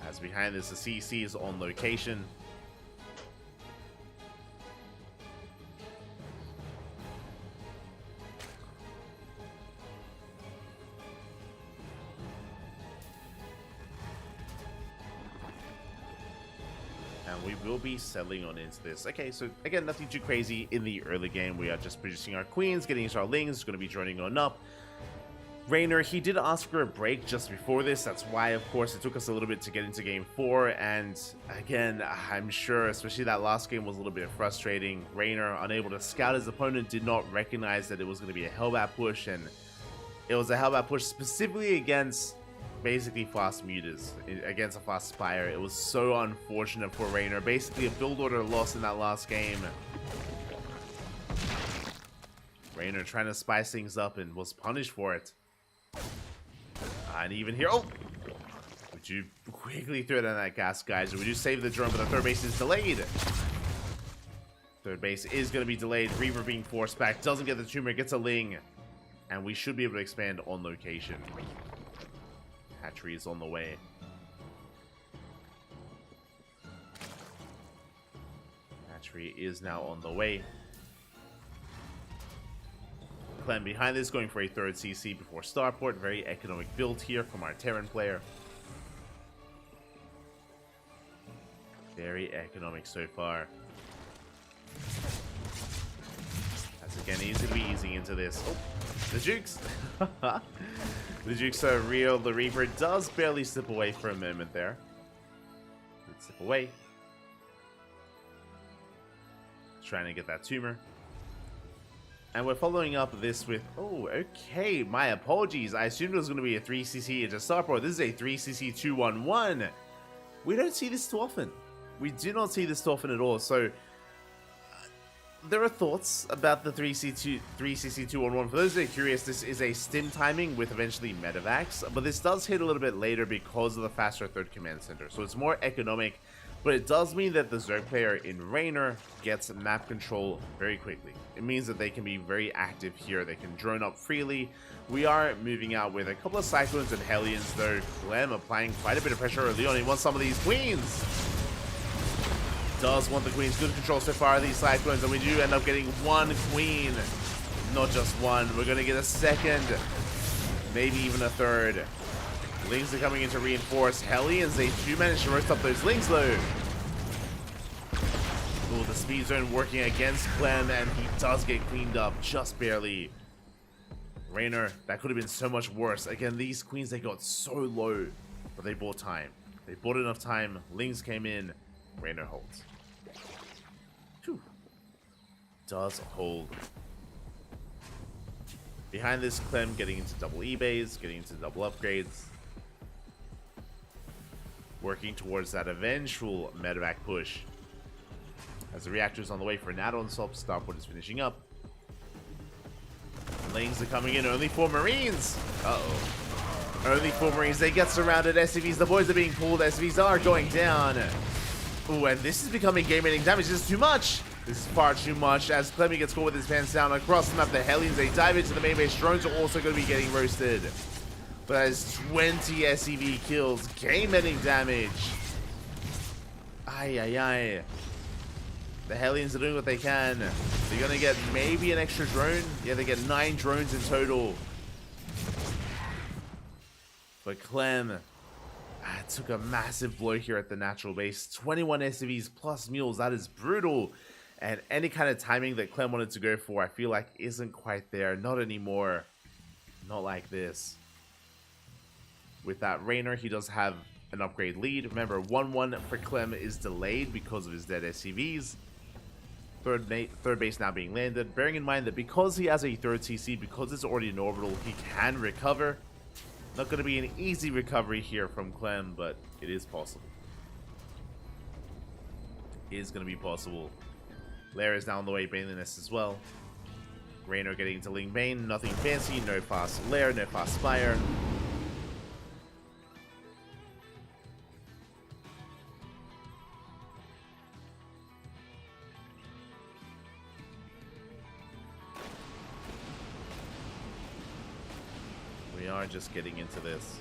As behind this, the CC is on location. And we will be settling on into this. Okay, so again, nothing too crazy in the early game. We are just producing our queens, getting into our lings, going to be joining on up. Raynor, he did ask for a break just before this. That's why, of course, it took us a little bit to get into game 4. And again, I'm sure, especially that last game was a little bit frustrating. Raynor, unable to scout his opponent, did not recognize that it was going to be a Hellbat push. And it was a Hellbat push specifically against basically fast mutas, against a fast Spire. It was so unfortunate for Raynor. Basically a build order loss in that last game. Raynor trying to spice things up and was punished for it. And even here, oh! Would you quickly throw down that gas, guys? Or would you save the drone, but the third base is delayed? Third base is going to be delayed. Reaver being forced back. Doesn't get the tumor, gets a Ling. And we should be able to expand on location. Hatchery is on the way. Hatchery is now on the way. Clem behind this, going for a third CC before starport. Very economic build here from our Terran player. Very economic so far. As again, he's going to be easing into this. Oh, the Jukes! The Jukes are real. The Reaper does barely slip away for a moment there. Let's slip away. Trying to get that tumor. And we're following up this with, oh, okay, my apologies. I assumed it was going to be a 3cc into starport. This is a 3cc 2-1-1. We don't see this too often. We do not see this too often at all. So, there are thoughts about the 3cc 2-1-1. For those that are curious, this is a stim timing with eventually medevacs. But this does hit a little bit later because of the faster third command center. So it's more economic. But it does mean that the Zerg player in Raynor gets map control very quickly. It means that they can be very active here. They can drone up freely. We are moving out with a couple of Cyclones and Hellions, though. Clem applying quite a bit of pressure early on. He wants some of these Queens. Does want the Queens. Good control so far of these Cyclones, and we do end up getting one Queen. Not just one. We're going to get a second, maybe even a third. Lings are coming in to reinforce. Hellions, they do manage to roast up those Lings though. Oh, the speed zone working against Clem, and he does get cleaned up just barely. Raynor, that could have been so much worse. Again, these Queens, they got so low, but they bought time. They bought enough time. Lings came in. Raynor holds. Whew. Does hold. Behind this, Clem getting into double eBays, getting into double upgrades. Working towards that eventual medevac push. As the reactor's on the way for an add-on swap, Starport is finishing up. Lings are coming in, only 4 Marines! Uh-oh. Only 4 Marines, they get surrounded, SCVs, the boys are being pulled, SCVs are going down. Ooh, and this is becoming game-ending damage, this is too much! This is far too much, as Clemmy gets caught with his pants down across the map. The Hellions, they dive into the main base, drones are also going to be getting roasted. But that is 20 SCV kills, game-ending damage. Ay, ay, ay. The Hellions are doing what they can. They're going to get maybe an extra drone. Yeah, they get 9 drones in total. But Clem took a massive blow here at the natural base. 21 SCVs plus mules. That is brutal. And any kind of timing that Clem wanted to go for, I feel like isn't quite there. Not anymore. Not like this. With that Raynor, he does have an upgrade lead. Remember, 1-1 for Clem is delayed because of his dead SCVs. Third base now being landed. Bearing in mind that because he has a third TC, because it's already in orbital, he can recover. Not going to be an easy recovery here from Clem, but it is possible. It is going to be possible. Lair is now on the way, Bane Nest as well. Raynor getting into Ling Bane, nothing fancy, no fast Lair, no fast Spire. We are just getting into this.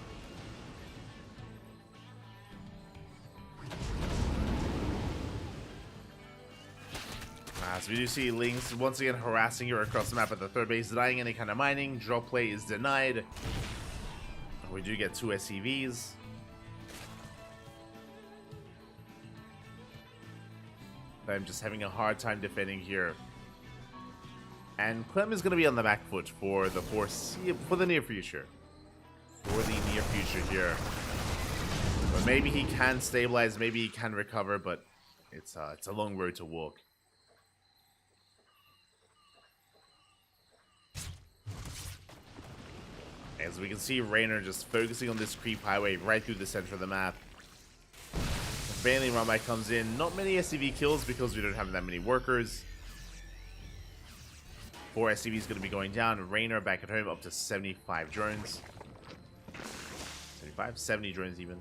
As we do see Lings once again harassing her across the map at the third base, denying any kind of mining. Drop play is denied. We do get 2 SCVs. I'm just having a hard time defending here. And Clem is going to be on the back foot for the near future. Here. But maybe he can stabilize, maybe he can recover, but it's a long road to walk. As we can see, Raynor just focusing on this creep highway right through the center of the map. Bailey Ramai comes in. Not many SCV kills because we don't have that many workers. 4 SCVs going to be going down. Raynor back at home up to 75 drones. 75? 70 drones even.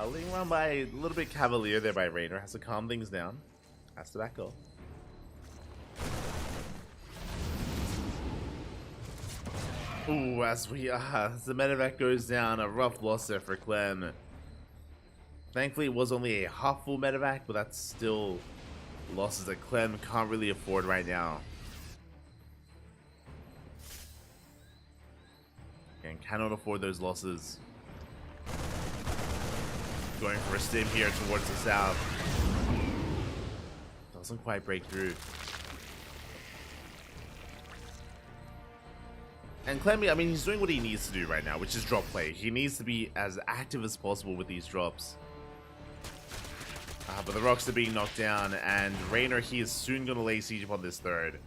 Ling Ramai, a little bit cavalier there by Raynor. Has to calm things down. Has to back up. Ooh, as the medevac goes down, a rough loss there for Clem. Thankfully, it was only a half-full medevac, but that's still losses that Clem can't really afford right now. And cannot afford those losses. Going for a stim here towards the south. Doesn't quite break through. And Clemmy, I mean, he's doing what he needs to do right now, which is drop play. He needs to be as active as possible with these drops. But the rocks are being knocked down, and Raynor, he is soon going to lay siege upon this third.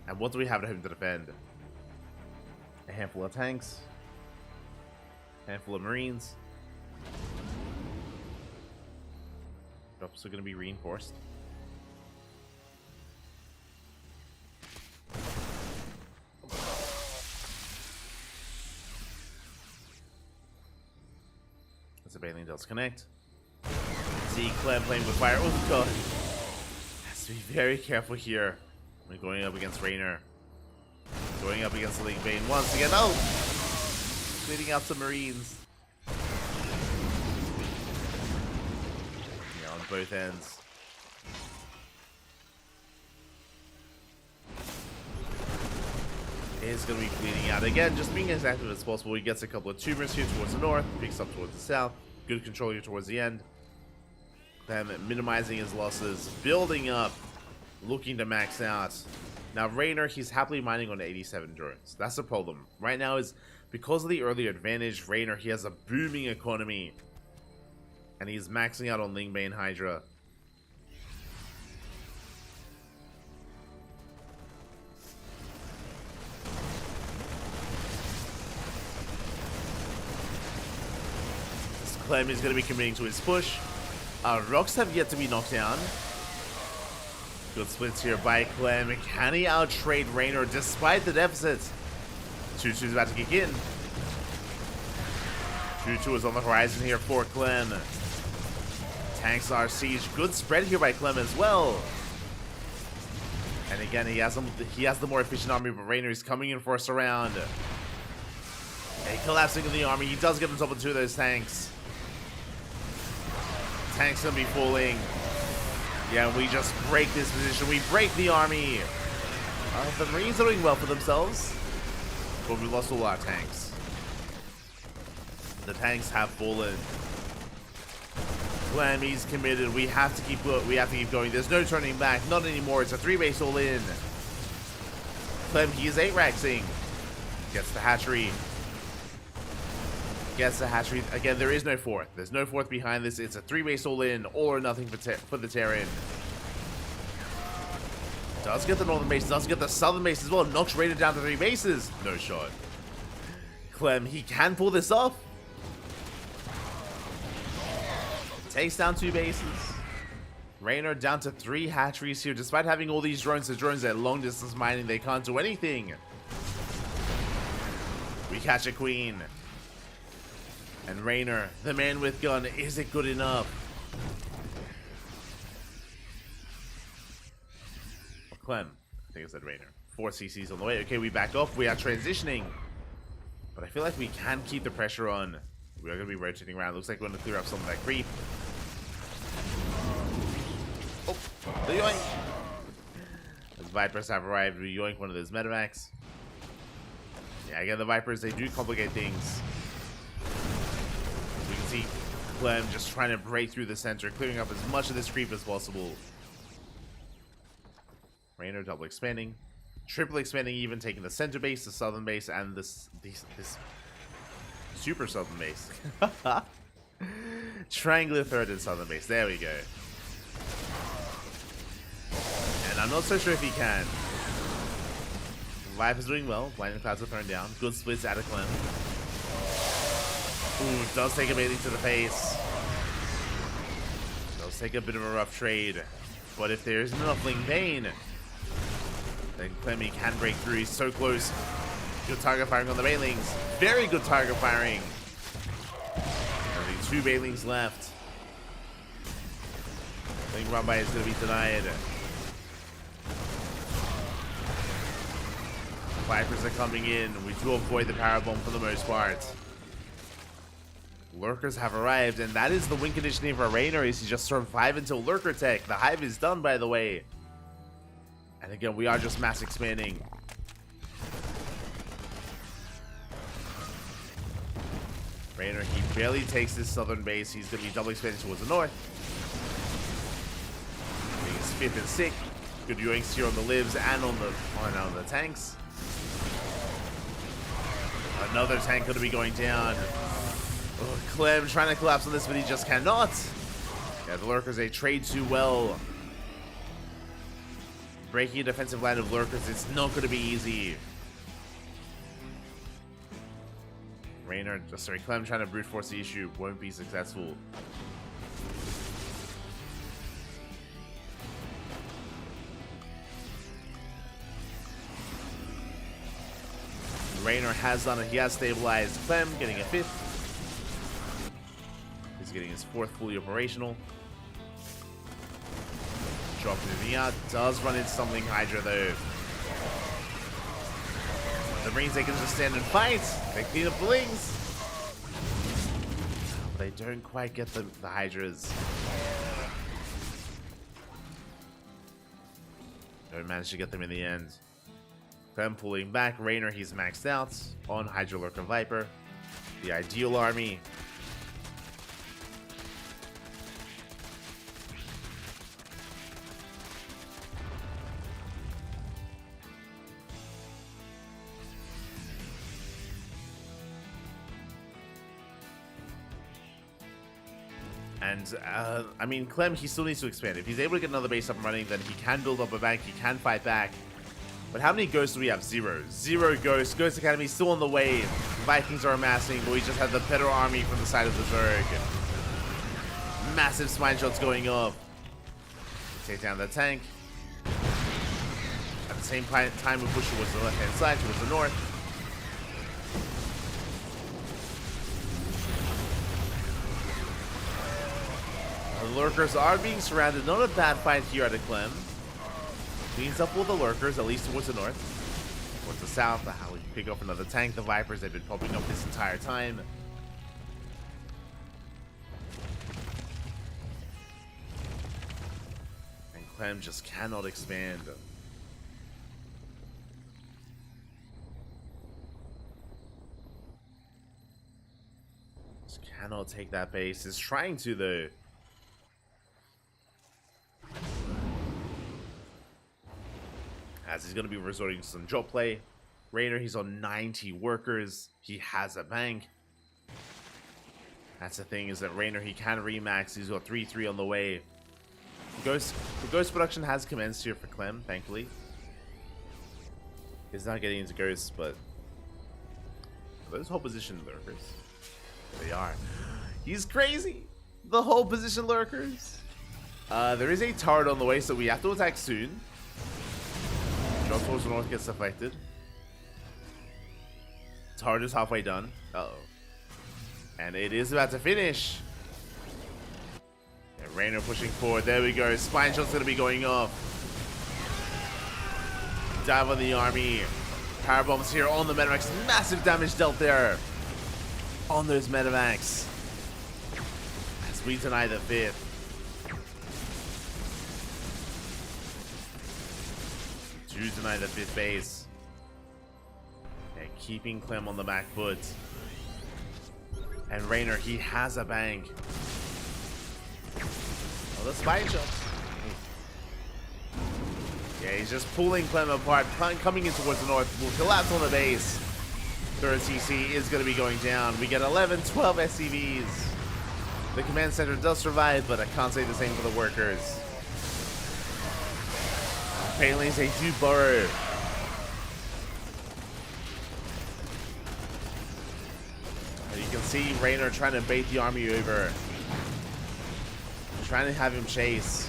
And what do we have at home to defend? A handful of tanks. A handful of Marines. Drops are going to be reinforced. As the Baleen does connect. See Clem playing with fire. Oh god. Has to be very careful here. We're going up against Raynor. Going up against the Ling Bane once again. Oh! Leading out some Marines. Yeah, on both ends. Is going to be bleeding out again, just being as active as possible. He gets a couple of tumors here towards the north, picks up towards the south. Good control here towards the end. Them minimizing his losses, building up, looking to max out. Now Raynor, he's happily mining on 87 drones. That's the problem. Right now is because of the earlier advantage, Raynor, he has a booming economy. And he's maxing out on Ling Bane Hydra. Clem is going to be committing to his push. Rocks have yet to be knocked down. Good splits here by Clem. Can he out-trade Raynor despite the deficit? 2-2 is about to kick in. 2-2 is on the horizon here for Clem. Tanks are siege. Good spread here by Clem as well. And again, he has the more efficient army, but Raynor is coming in for a surround. A collapsing of the army. He does get on top of 2 of those tanks. Tanks gonna be falling. Yeah, we just break this position. We break the army. The Marines are doing well for themselves, but we lost all our tanks. The tanks have fallen. Clemmy's committed. We have to keep going. There's no turning back. Not anymore. It's a 3-base all in. Clem, he is 8-raxing. Gets the hatchery. Gets the hatchery. Again, there is no 4th. There's no 4th behind this. It's a 3-base all in, all or nothing for the Terran. Does get the northern base. Does get the southern base as well. Knocks Raynor down to 3 bases. No shot. Clem, he can pull this off. Takes down 2 bases. Raynor down to 3 hatcheries here. Despite having all these drones, the drones at long distance mining, they can't do anything. We catch a queen. And Raynor, the man with gun, is it good enough? Clem, I think I said Raynor. 4 CCs on the way. Okay, we back off. We are transitioning. But I feel like we can keep the pressure on. We are going to be rotating around. Looks like we're going to clear up some of that creep. Oh, the yoink. The Vipers have arrived. We yoink one of those medevacs. Yeah, again, the Vipers, they do complicate things. We can see Clem just trying to break through the center, clearing up as much of this creep as possible. Raynor double expanding. Triple expanding, even taking the center base, the southern base, and this super southern base. Triangular third and southern base. There we go. And I'm not so sure if he can. Life is doing well. Blinding clouds are thrown down. Good splits out of Clem. Ooh, does take a baiting to the face. Does take a bit of a rough trade. But if there isn't enough Ling Bane, then Clemmy can break through. He's so close. Good target firing on the Bailings. Very good target firing. Only 2 Bailings left. I think run by is going to be denied. Vipers are coming in. We do avoid the power bomb for the most part. Lurkers have arrived, and that is the win conditioning for Raynor. Is he just survive until Lurker tech. The hive is done, by the way. And again, we are just mass expanding. Raynor, he barely takes this southern base. He's going to be double expanding towards the north. He's 5th and 6th. Good yoinks here on the lives and on the tanks. Another tank going to be going down. Oh, Clem trying to collapse on this, but he just cannot. Yeah, the Lurkers, they trade too well. Breaking a defensive line of Lurkers, it's not going to be easy. Clem trying to brute force the issue won't be successful. Raynor has done it. He has stabilized Clem, getting a 5th. He's getting his 4th fully operational. Dropping it out. Does run into something Hydra though. The Marines, they can just stand and fight. They clean up the Lings. They don't quite get the Hydras. Don't manage to get them in the end. Clem pulling back. Raynor, he's maxed out on Hydra Lurker Viper. The ideal army. And, I mean, Clem, he still needs to expand. If he's able to get another base up and running, then he can build up a bank, he can fight back. But how many ghosts do we have? 0. 0 ghosts. Ghost Academy still on the way. Vikings are amassing, but we just had the better army from the side of the Zerg. Massive spine shots going off. Take down the tank. At the same time, we push towards the left-hand side, towards the north. The lurkers are being surrounded. Not a bad fight here at the Clem. Cleans up all the lurkers, at least towards the north. Towards the south, how we pick up another tank. The Vipers have been popping up this entire time. And Clem just cannot expand. Just cannot take that base. Is trying to though. As he's going to be resorting to some drop play. Raynor, he's on 90 workers. He has a bank. That's the thing, is that Raynor, he can remax. He's got 3-3 on the way. The Ghost production has commenced here for Clem, thankfully. He's not getting into Ghosts, but those whole position lurkers. They are. He's crazy. The whole position lurkers. There is a turret on the way, so we have to attack soon. Drop towards the north gets affected. Turret is halfway done. Uh-oh. And it is about to finish. And Raynor pushing forward. There we go. Spine shot's going to be going off. Dive on the army. Power bombs here on the Medivacs. Massive damage dealt there on those Medivacs. As we deny the 5th. Do deny the 5th base. And keeping Clem on the back foot. And Raynor, he has a bank. Oh, the spine shot. Yeah, he's just pulling Clem apart. Coming in towards the north. Will collapse on the base. Third CC is going to be going down. We get 11, 12 SCVs. The command center does survive, but I can't say the same for the workers. Failings, they do burrow. You can see Raynor trying to bait the army over. Trying to have him chase.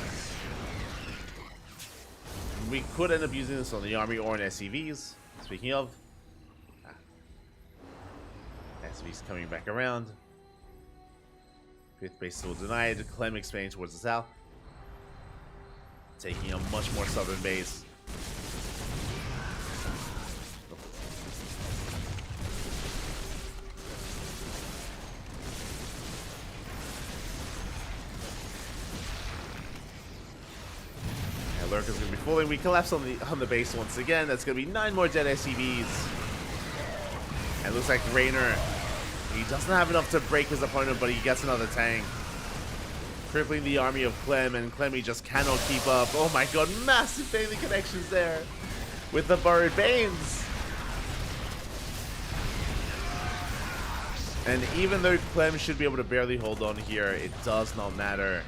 We could end up using this on the army or on SCVs. Speaking of. SCVs coming back around. 5th base still denied. Clem expanding towards the south. Taking a much more southern base. Yeah, Lurker's gonna be falling. We collapse on the base once again. That's gonna be 9 more dead SCVs. And it looks like Raynor, he doesn't have enough to break his opponent, but he gets another tank. Crippling the army of Clem, and Clem, he just cannot keep up. Oh my god, massive daily connections there with the Burrowed Banes. And even though Clem should be able to barely hold on here, it does not matter.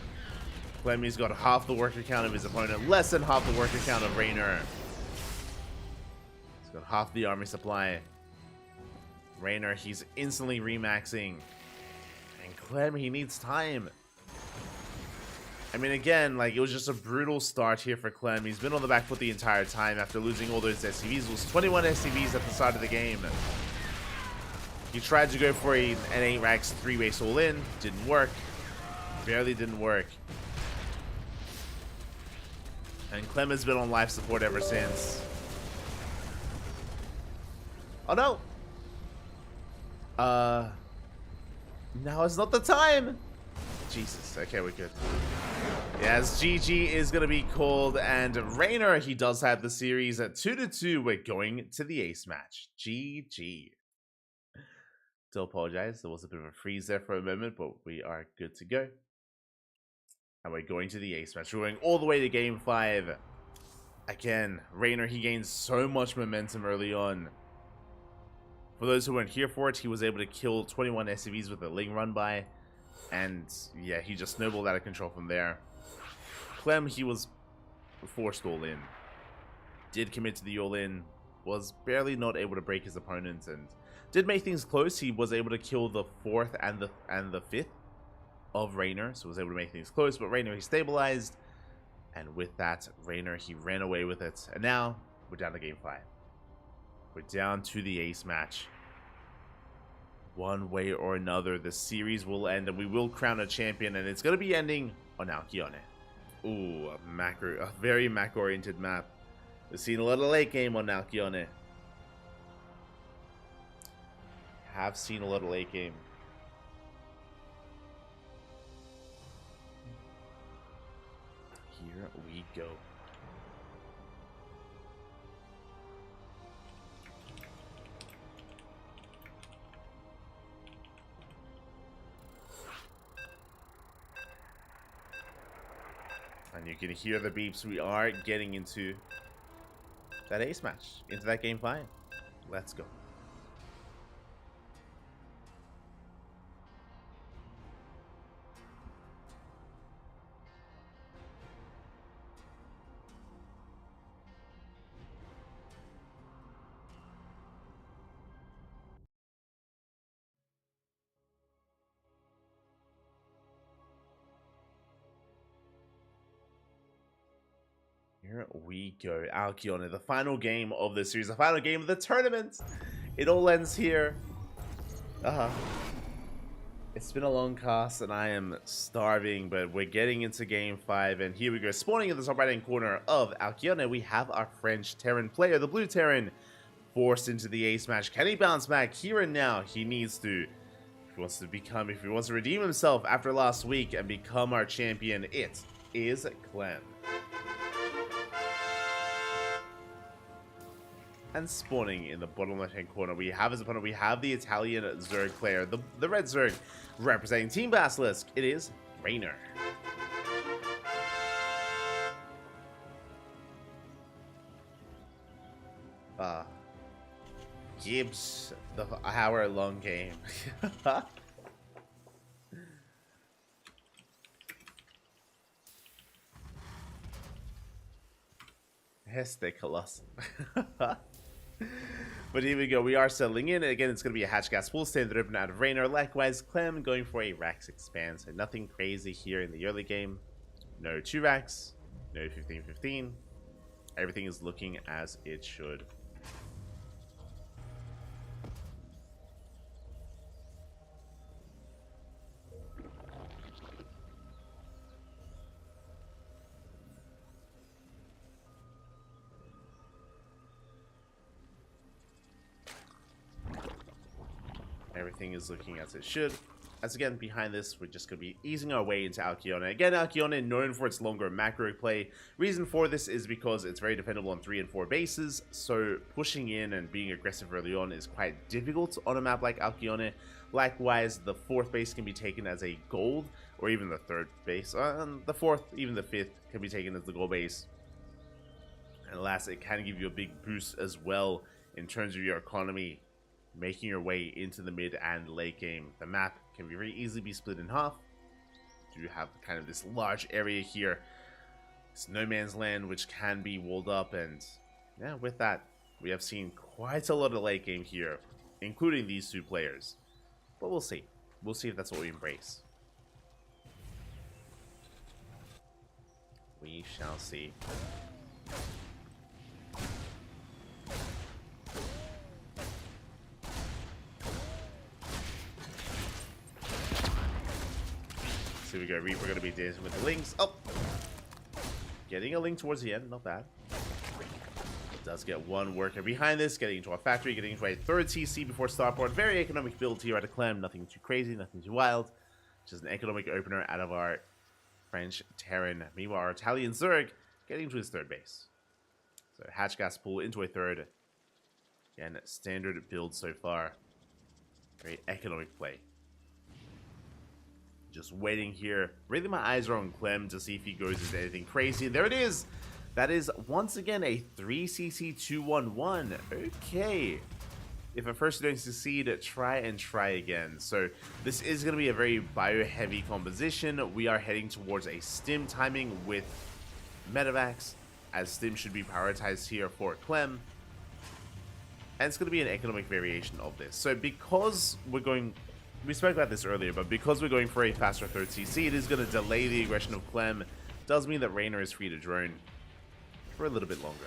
Clem, he's got half the worker count of his opponent, less than half the worker count of Raynor. He's got half the army supply. Raynor, he's instantly remaxing. And Clem, he needs time. I mean, again, like, it was just a brutal start here for Clem. He's been on the back foot the entire time after losing all those SCVs. It was 21 SCVs at the start of the game. He tried to go for an 8 racks 3-base all-in. Didn't work. Barely didn't work. And Clem has been on life support ever since. Oh, no. Now is not the time. Jesus. Okay, we're good. Yes, GG is going to be called, and Raynor, he does have the series at 2-2. We're going to the ace match. GG. Still apologize. There was a bit of a freeze there for a moment, but we are good to go. And we're going to the ace match. We're going all the way to game 5. Again, Raynor, he gains so much momentum early on. For those who weren't here for it, he was able to kill 21 SCVs with a Ling run by. And yeah, he just snowballed out of control from there. Clem, he was forced all-in. Did commit to the all-in. Was barely not able to break his opponent. And Did make things close. He was able to kill the 4th and the 5th of Raynor, so was able to make things close. But Raynor, he stabilized, and with that, Raynor, he ran away with it. And now we're down to game 5. We're down to the ace match. One way or another, the series will end, and we will crown a champion, and it's going to be ending on Alcyone. Ooh, a very Mac-oriented map. We've seen a lot of late game on Alcyone. Have seen a lot of late game. Here we go. And you can hear the beeps. We are getting into that ace match, into that game 5. Let's go. Here we go, Alcyone, the final game of the series, the final game of the tournament. It all ends here. It's been a long cast and I am starving, but we're getting into game 5, and here we go. Spawning in the top right hand corner of Alcyone, we have our French Terran player, the blue Terran, forced into the ace match. Can he bounce back here and now? He needs to. If he wants to redeem himself after last week and become our champion, it is Clem. And spawning in the bottom left-hand corner, we have as opponent, we have the Italian Zerg player, the red Zerg, representing Team Basilisk. It is Raynor. Gibbs, the hour-long game. Este Colossal. But here we go, we are settling in. Again, it's going to be a hatch gas full standard open out of Raynor. Likewise, Clem going for a Rax expand. So nothing crazy here in the early game. No 2 Rax, no 15-15. Everything is looking as it should. Everything is looking as it should. As again, behind this, we're just going to be easing our way into Alcyone. Again, Alcyone, known for its longer macro play. Reason for this is because it's very dependable on 3 and 4 bases, so pushing in and being aggressive early on is quite difficult on a map like Alcyone. Likewise, the 4th base can be taken as a gold, or even the 3rd base. The 4th, even the 5th, can be taken as the gold base. And last, it can give you a big boost as well in terms of your economy, making your way into the mid and late game. The map can very easily be split in half. You have kind of this large area here, it's no man's land, which can be walled up, and yeah, with that, we have seen quite a lot of late game here, including these 2 players. But we'll see. We'll see if that's what we embrace. We shall see. So we go, Reaper going to be dancing with the links. Oh! Getting a link towards the end, not bad. It does get 1 worker behind this, getting into our factory, getting into a 3rd CC before starport. Very economic build here at a Clem, nothing too crazy, nothing too wild. Just an economic opener out of our French Terran. Meanwhile, our Italian Zerg getting to his 3rd base. So hatch gas pool into a 3rd. Again, standard build so far. Very economic play. Just waiting here. Really, my eyes are on Clem to see if he goes into anything crazy. There it is. That is, once again, a 3cc 2-1-1. Okay. If at first you don't succeed, try and try again. So this is going to be a very bio-heavy composition. We are heading towards a stim timing with Medivacs, as stim should be prioritized here for Clem. And it's going to be an economic variation of this. So because we're going... We spoke about this earlier, but because we're going for a faster third CC, it is going to delay the aggression of Clem. Does mean that Reynor is free to drone for a little bit longer,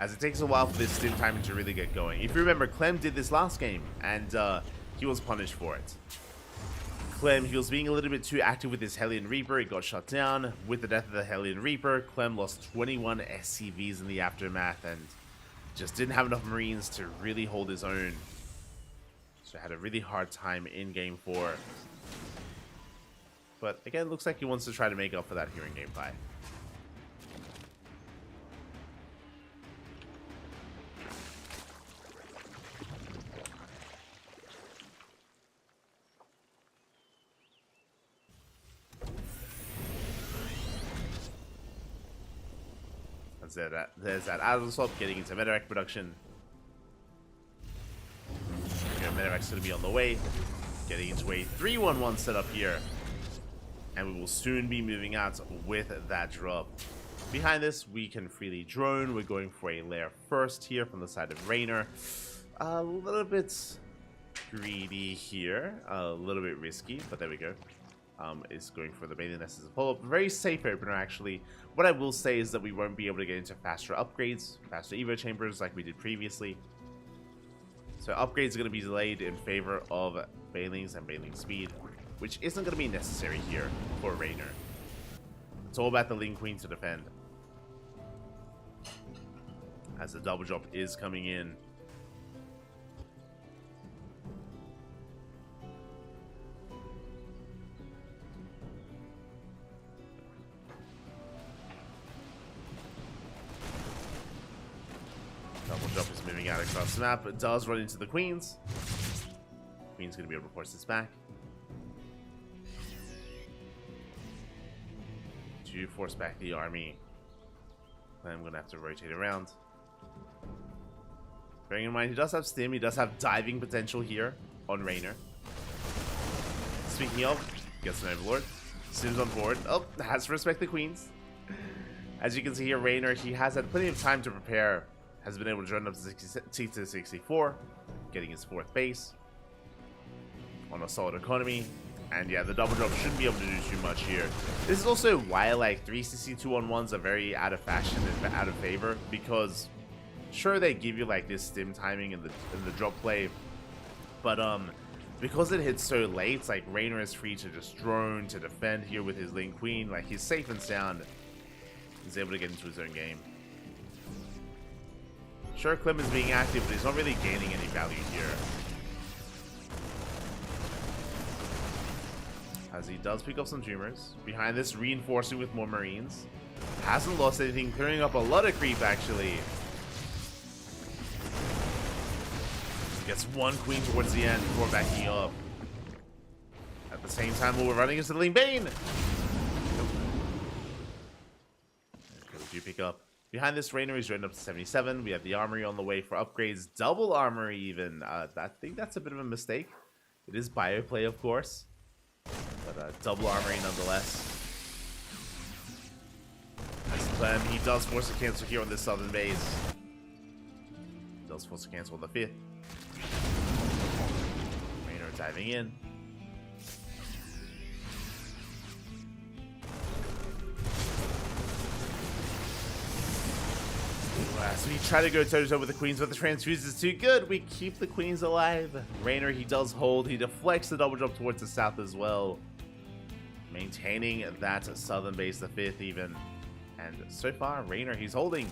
as it takes a while for this stim timing to really get going. If you remember, Clem did this last game, and he was punished for it. Clem, he was being a little bit too active with his Hellion Reaper. It got shut down. With the death of the Hellion Reaper, Clem lost 21 SCVs in the aftermath, and just didn't have enough Marines to really hold his own. So had a really hard time in Game 4. But again, looks like he wants to try to make up for that here in Game 5. There's that Azul getting into Medivac production. Medivac's going to be on the way, getting into a 3-1-1 setup here. And we will soon be moving out with that drop. Behind this, we can freely drone. We're going for a lair first here from the side of Reynor. A little bit greedy here, a little bit risky, but there we go. Is going for the bathing nest as a pull-up. Very safe opener, actually. What I will say is that we won't be able to get into faster upgrades, faster Evo chambers like we did previously. So upgrades are going to be delayed in favor of Banelings and Baneling speed, which isn't going to be necessary here for Reynor. It's all about the Ling Queen to defend. As the double drop is coming in. Double drop is moving out across the map. It does run into the Queens. Queen's going to be able to force this back. To force back the army. I'm going to have to rotate around. Bearing in mind, he does have stim. He does have diving potential here on Reynor. Speaking of, gets an Overlord. Stim's on board. Oh, has to respect the Queens. As you can see here, Reynor, he has had plenty of time to prepare. Has been able to run up to 64, getting his 4th base on a solid economy. And yeah, the double drop shouldn't be able to do too much here. This is also why like 3cc 2-on-1s are very out of fashion and out of favor, because sure they give you like this stim timing in the drop play, but because it hits so late, it's like Reynor is free to just drone to defend here with his Ling Queen. Like he's safe and sound. He's able to get into his own game. Sure, Clem is being active, but he's not really gaining any value here. As he does pick up some tumors. Behind this, reinforcing with more Marines. Hasn't lost anything, clearing up a lot of creep, actually. Gets one Queen towards the end before backing up. At the same time, while we're running into the Ling Bane. Okay, we do pick up. Behind this, Reynor is rated up to 77. We have the armory on the way for upgrades. Double armory, even. I think that's a bit of a mistake. It is bioplay, of course. But double armory nonetheless. As Clem, he does force a cancel here on this southern base. Does force a cancel on the 5th. Reynor diving in. So we try to go toe-to-toe with the Queens, but the transfuse is too good. We keep the Queens alive. Reynor, he does hold. He deflects the double drop towards the south as well. Maintaining that southern base, the 5th even. And so far, Reynor, he's holding.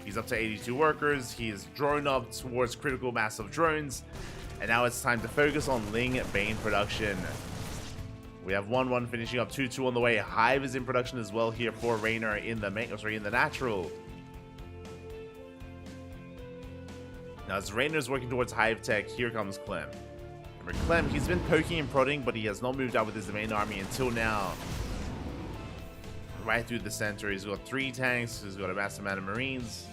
He's up to 82 workers. He is drawn up towards critical mass of drones. And now it's time to focus on Ling Bane production. We have 1-1 finishing up 2-2 on the way. Hive is in production as well here for Reynor in the natural. Now, as Reynor's working towards Hive Tech, here comes Clem. Remember, Clem, he's been poking and prodding, but he has not moved out with his main army until now. Right through the center, he's got 3 tanks, he's got a massive amount of Marines.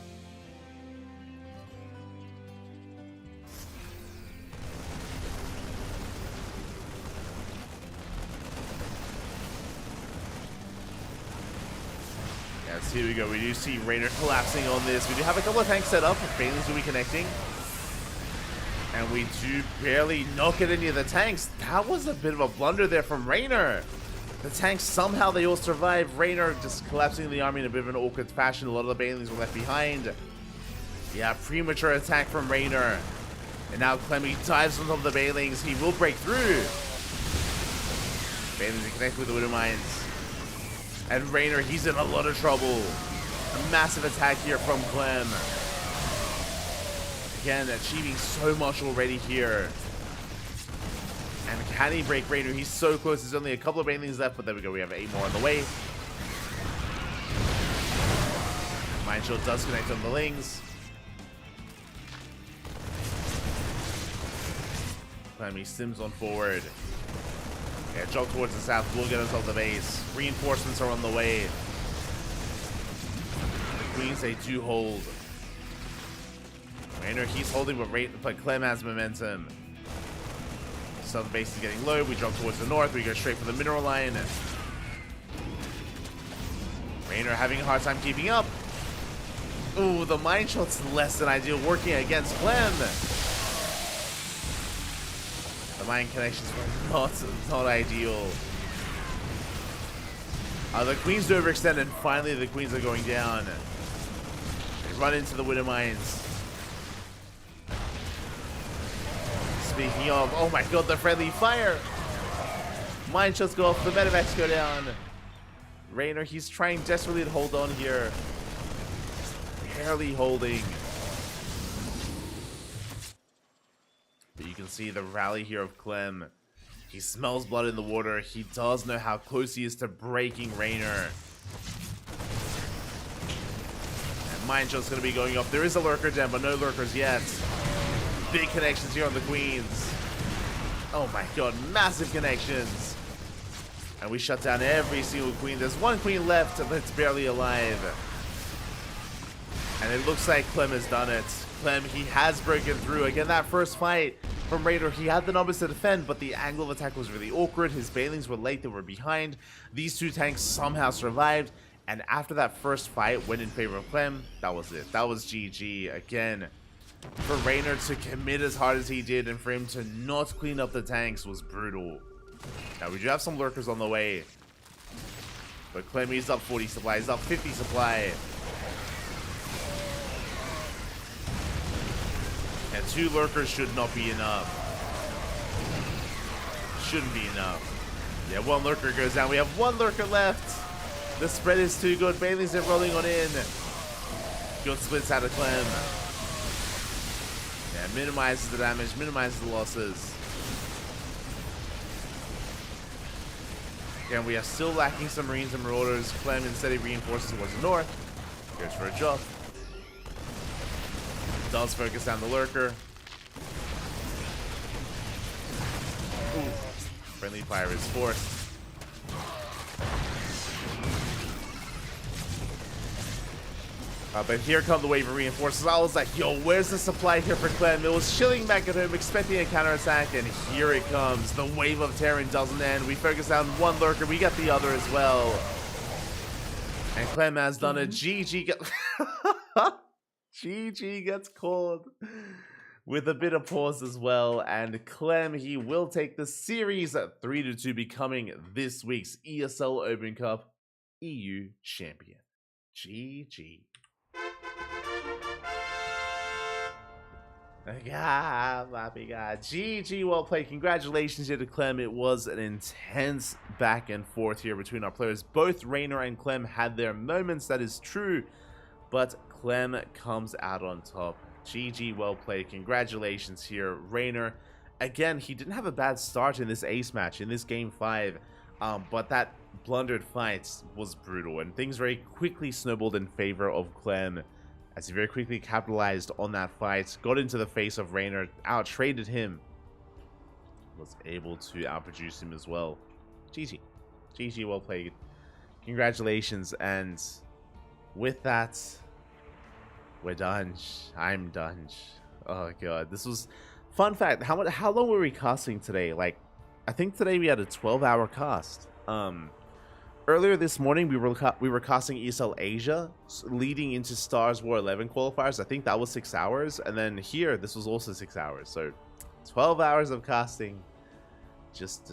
As as here we go. We do see Raynor collapsing on this. We do have a couple of tanks set up. Banelings will be connecting. And we do barely knock at any of the tanks. That was a bit of a blunder there from Raynor. The tanks, somehow they all survive. Raynor just collapsing the army in a bit of an awkward fashion. A lot of the Banelings were left behind. Yeah, premature attack from Raynor. And now Clemmy dives on top of the Banelings. He will break through. Banelings connect with the Widow Mines. And Raynor, he's in a lot of trouble. A massive attack here from Clem. Again, achieving so much already here. And can he break Raynor? He's so close. There's only a couple of Banelings left, but there we go. We have 8 more on the way. Mind Shield does connect on the Lings. Clemmy sims on forward. Yeah, jog towards the south. We'll get us off the base. Reinforcements are on the way. The Queens, they do hold. Raynor, he's holding, but Clem has momentum. Southern base is getting low. We jump towards the north. We go straight for the mineral line. Raynor having a hard time keeping up. Ooh, the mine shot's less than ideal, working against Clem. The mine connections were not ideal. The Queens do overextend, and finally the Queens are going down. They run into the Widow Mines. Speaking of, oh my god, the friendly fire! Mine shots go off, the medevacs go down. Raynor, he's trying desperately to hold on here. Barely holding. But you can see the rally here of Clem. He smells blood in the water. He does know how close he is to breaking Raynor. And mine shot's going to be going off. There is a lurker gem, but no lurkers yet. Big connections here on the Queens. Oh my god, massive connections. And we shut down every single Queen. There's one Queen left that's barely alive. And it looks like Clem has done it. Clem, he has broken through. Again, that first fight from Raynor, he had the numbers to defend, but the angle of attack was really awkward. His Banelings were late, they were behind. These 2 tanks somehow survived. And after that first fight went in favor of Clem, that was it. That was GG. Again, for Raynor to commit as hard as he did and for him to not clean up the tanks was brutal. Now, we do have some lurkers on the way. But Clem, he's up 40 supply. He's up 50 supply. And 2 lurkers should not be enough. Shouldn't be enough. Yeah, 1 lurker goes down. We have 1 lurker left. The spread is too good. Banelings are rolling on in. Good splits out of Clem. Yeah, minimizes the damage, minimizes the losses. Again, we are still lacking some Marines and Marauders. Clem instead of reinforces towards the north. Goes for a jump. Does focus down the lurker. Ooh. Friendly fire is forced. But here come the wave of reinforcements. I was like, yo, where's the supply here for Clem? It was chilling back at home, expecting a counterattack, and here it comes. The wave of Terran doesn't end. We focus down 1 lurker. We got the other as well. And Clem has done a GG. GG gets called with a bit of pause as well. And Clem, he will take the series at 3-2, becoming this week's ESL Open Cup EU champion. GG. Yeah, I'm happy guy. GG, well played. Congratulations here to Clem. It was an intense back and forth here between our players. Both Raynor and Clem had their moments, that is true, but Clem comes out on top. GG, well played. Congratulations here, Raynor. Again, he didn't have a bad start in this ace match, in this game 5, but that blundered fight was brutal, and things very quickly snowballed in favor of Clem, as he very quickly capitalized on that fight, got into the face of Raynor, out-traded him, was able to outproduce him as well. GG. GG, well played. Congratulations, and with that, we're done. I'm done. Oh god, this was... Fun fact, how long were we casting today? Like, I think today we had a 12-hour cast. earlier this morning we were casting ESL Asia, leading into Stars War 11 qualifiers. I think that was 6 hours, and then here this was also 6 hours. So 12 hours of casting. Just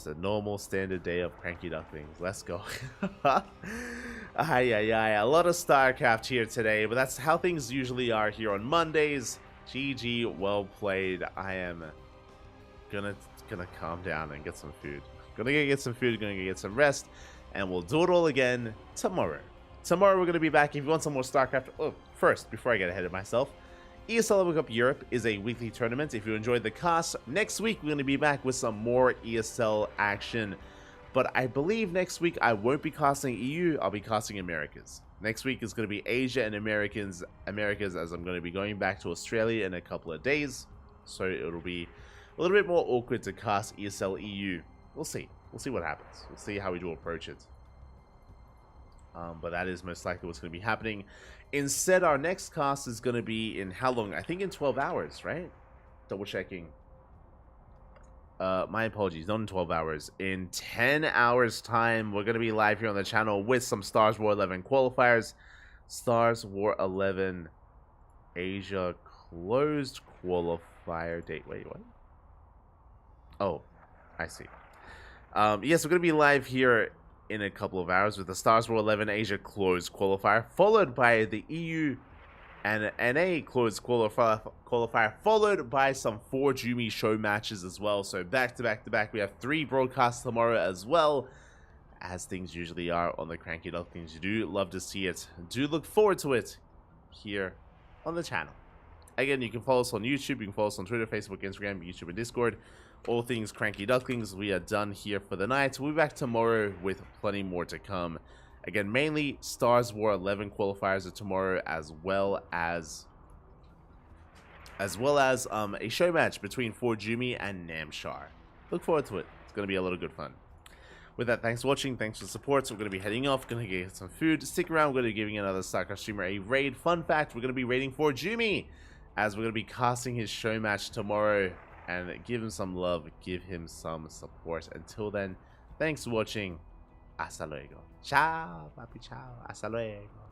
a normal standard day of CranKy Ducklings. Let's go. A lot of StarCraft here today, but that's how things usually are here on Mondays. GG, well played. I am gonna calm down and get some food. Gonna get some food, gonna get some rest, and we'll do it all again tomorrow. Tomorrow we're gonna be back. If you want some more StarCraft, oh, first, before I get ahead of myself, ESL Open Cup Europe is a weekly tournament. If you enjoyed the cast, next week we're going to be back with some more ESL action. But I believe next week I won't be casting EU, I'll be casting Americas. Next week is going to be Asia and Americas, as I'm going to be going back to Australia in a couple of days. So it'll be a little bit more awkward to cast ESL EU. We'll see. We'll see what happens. We'll see how we do approach it. But that is most likely what's going to be happening. Instead, our next cast is going to be in how long? I think in 12 hours, right? Double checking. My apologies, not in 12 hours. In 10 hours time, we're going to be live here on the channel with some Stars War 11 qualifiers. Stars War 11 Asia closed qualifier date. Wait, what? Oh, I see. Yes, we're going to be live here in a couple of hours with the Stars War 11 Asia closed qualifier, followed by the EU and NA closed qualifier, followed by some 4 Jumi show matches as well. So back to back, we have 3 broadcasts tomorrow as well, as things usually are on the CranKy Ducklings. You do love to see it. Do look forward to it here on the channel. Again, you can follow us on YouTube, you can follow us on Twitter, Facebook, Instagram, YouTube, and Discord. All things CranKy Ducklings. We are done here for the night. We'll be back tomorrow with plenty more to come. Again, mainly Stars War 11 qualifiers are tomorrow, as well as a show match between 4 Jumi and Namshar. Look forward to it. It's going to be a lot of good fun. With that, thanks for watching. Thanks for the support. So we're going to be heading off. Going to get some food. Stick around. We're going to be giving another StarCraft streamer a raid. Fun fact, we're going to be raiding 4 Jumi, as we're going to be casting his show match tomorrow. And give him some love, give him some support. Until then, thanks for watching. Hasta luego. Ciao, papi, ciao. Hasta luego.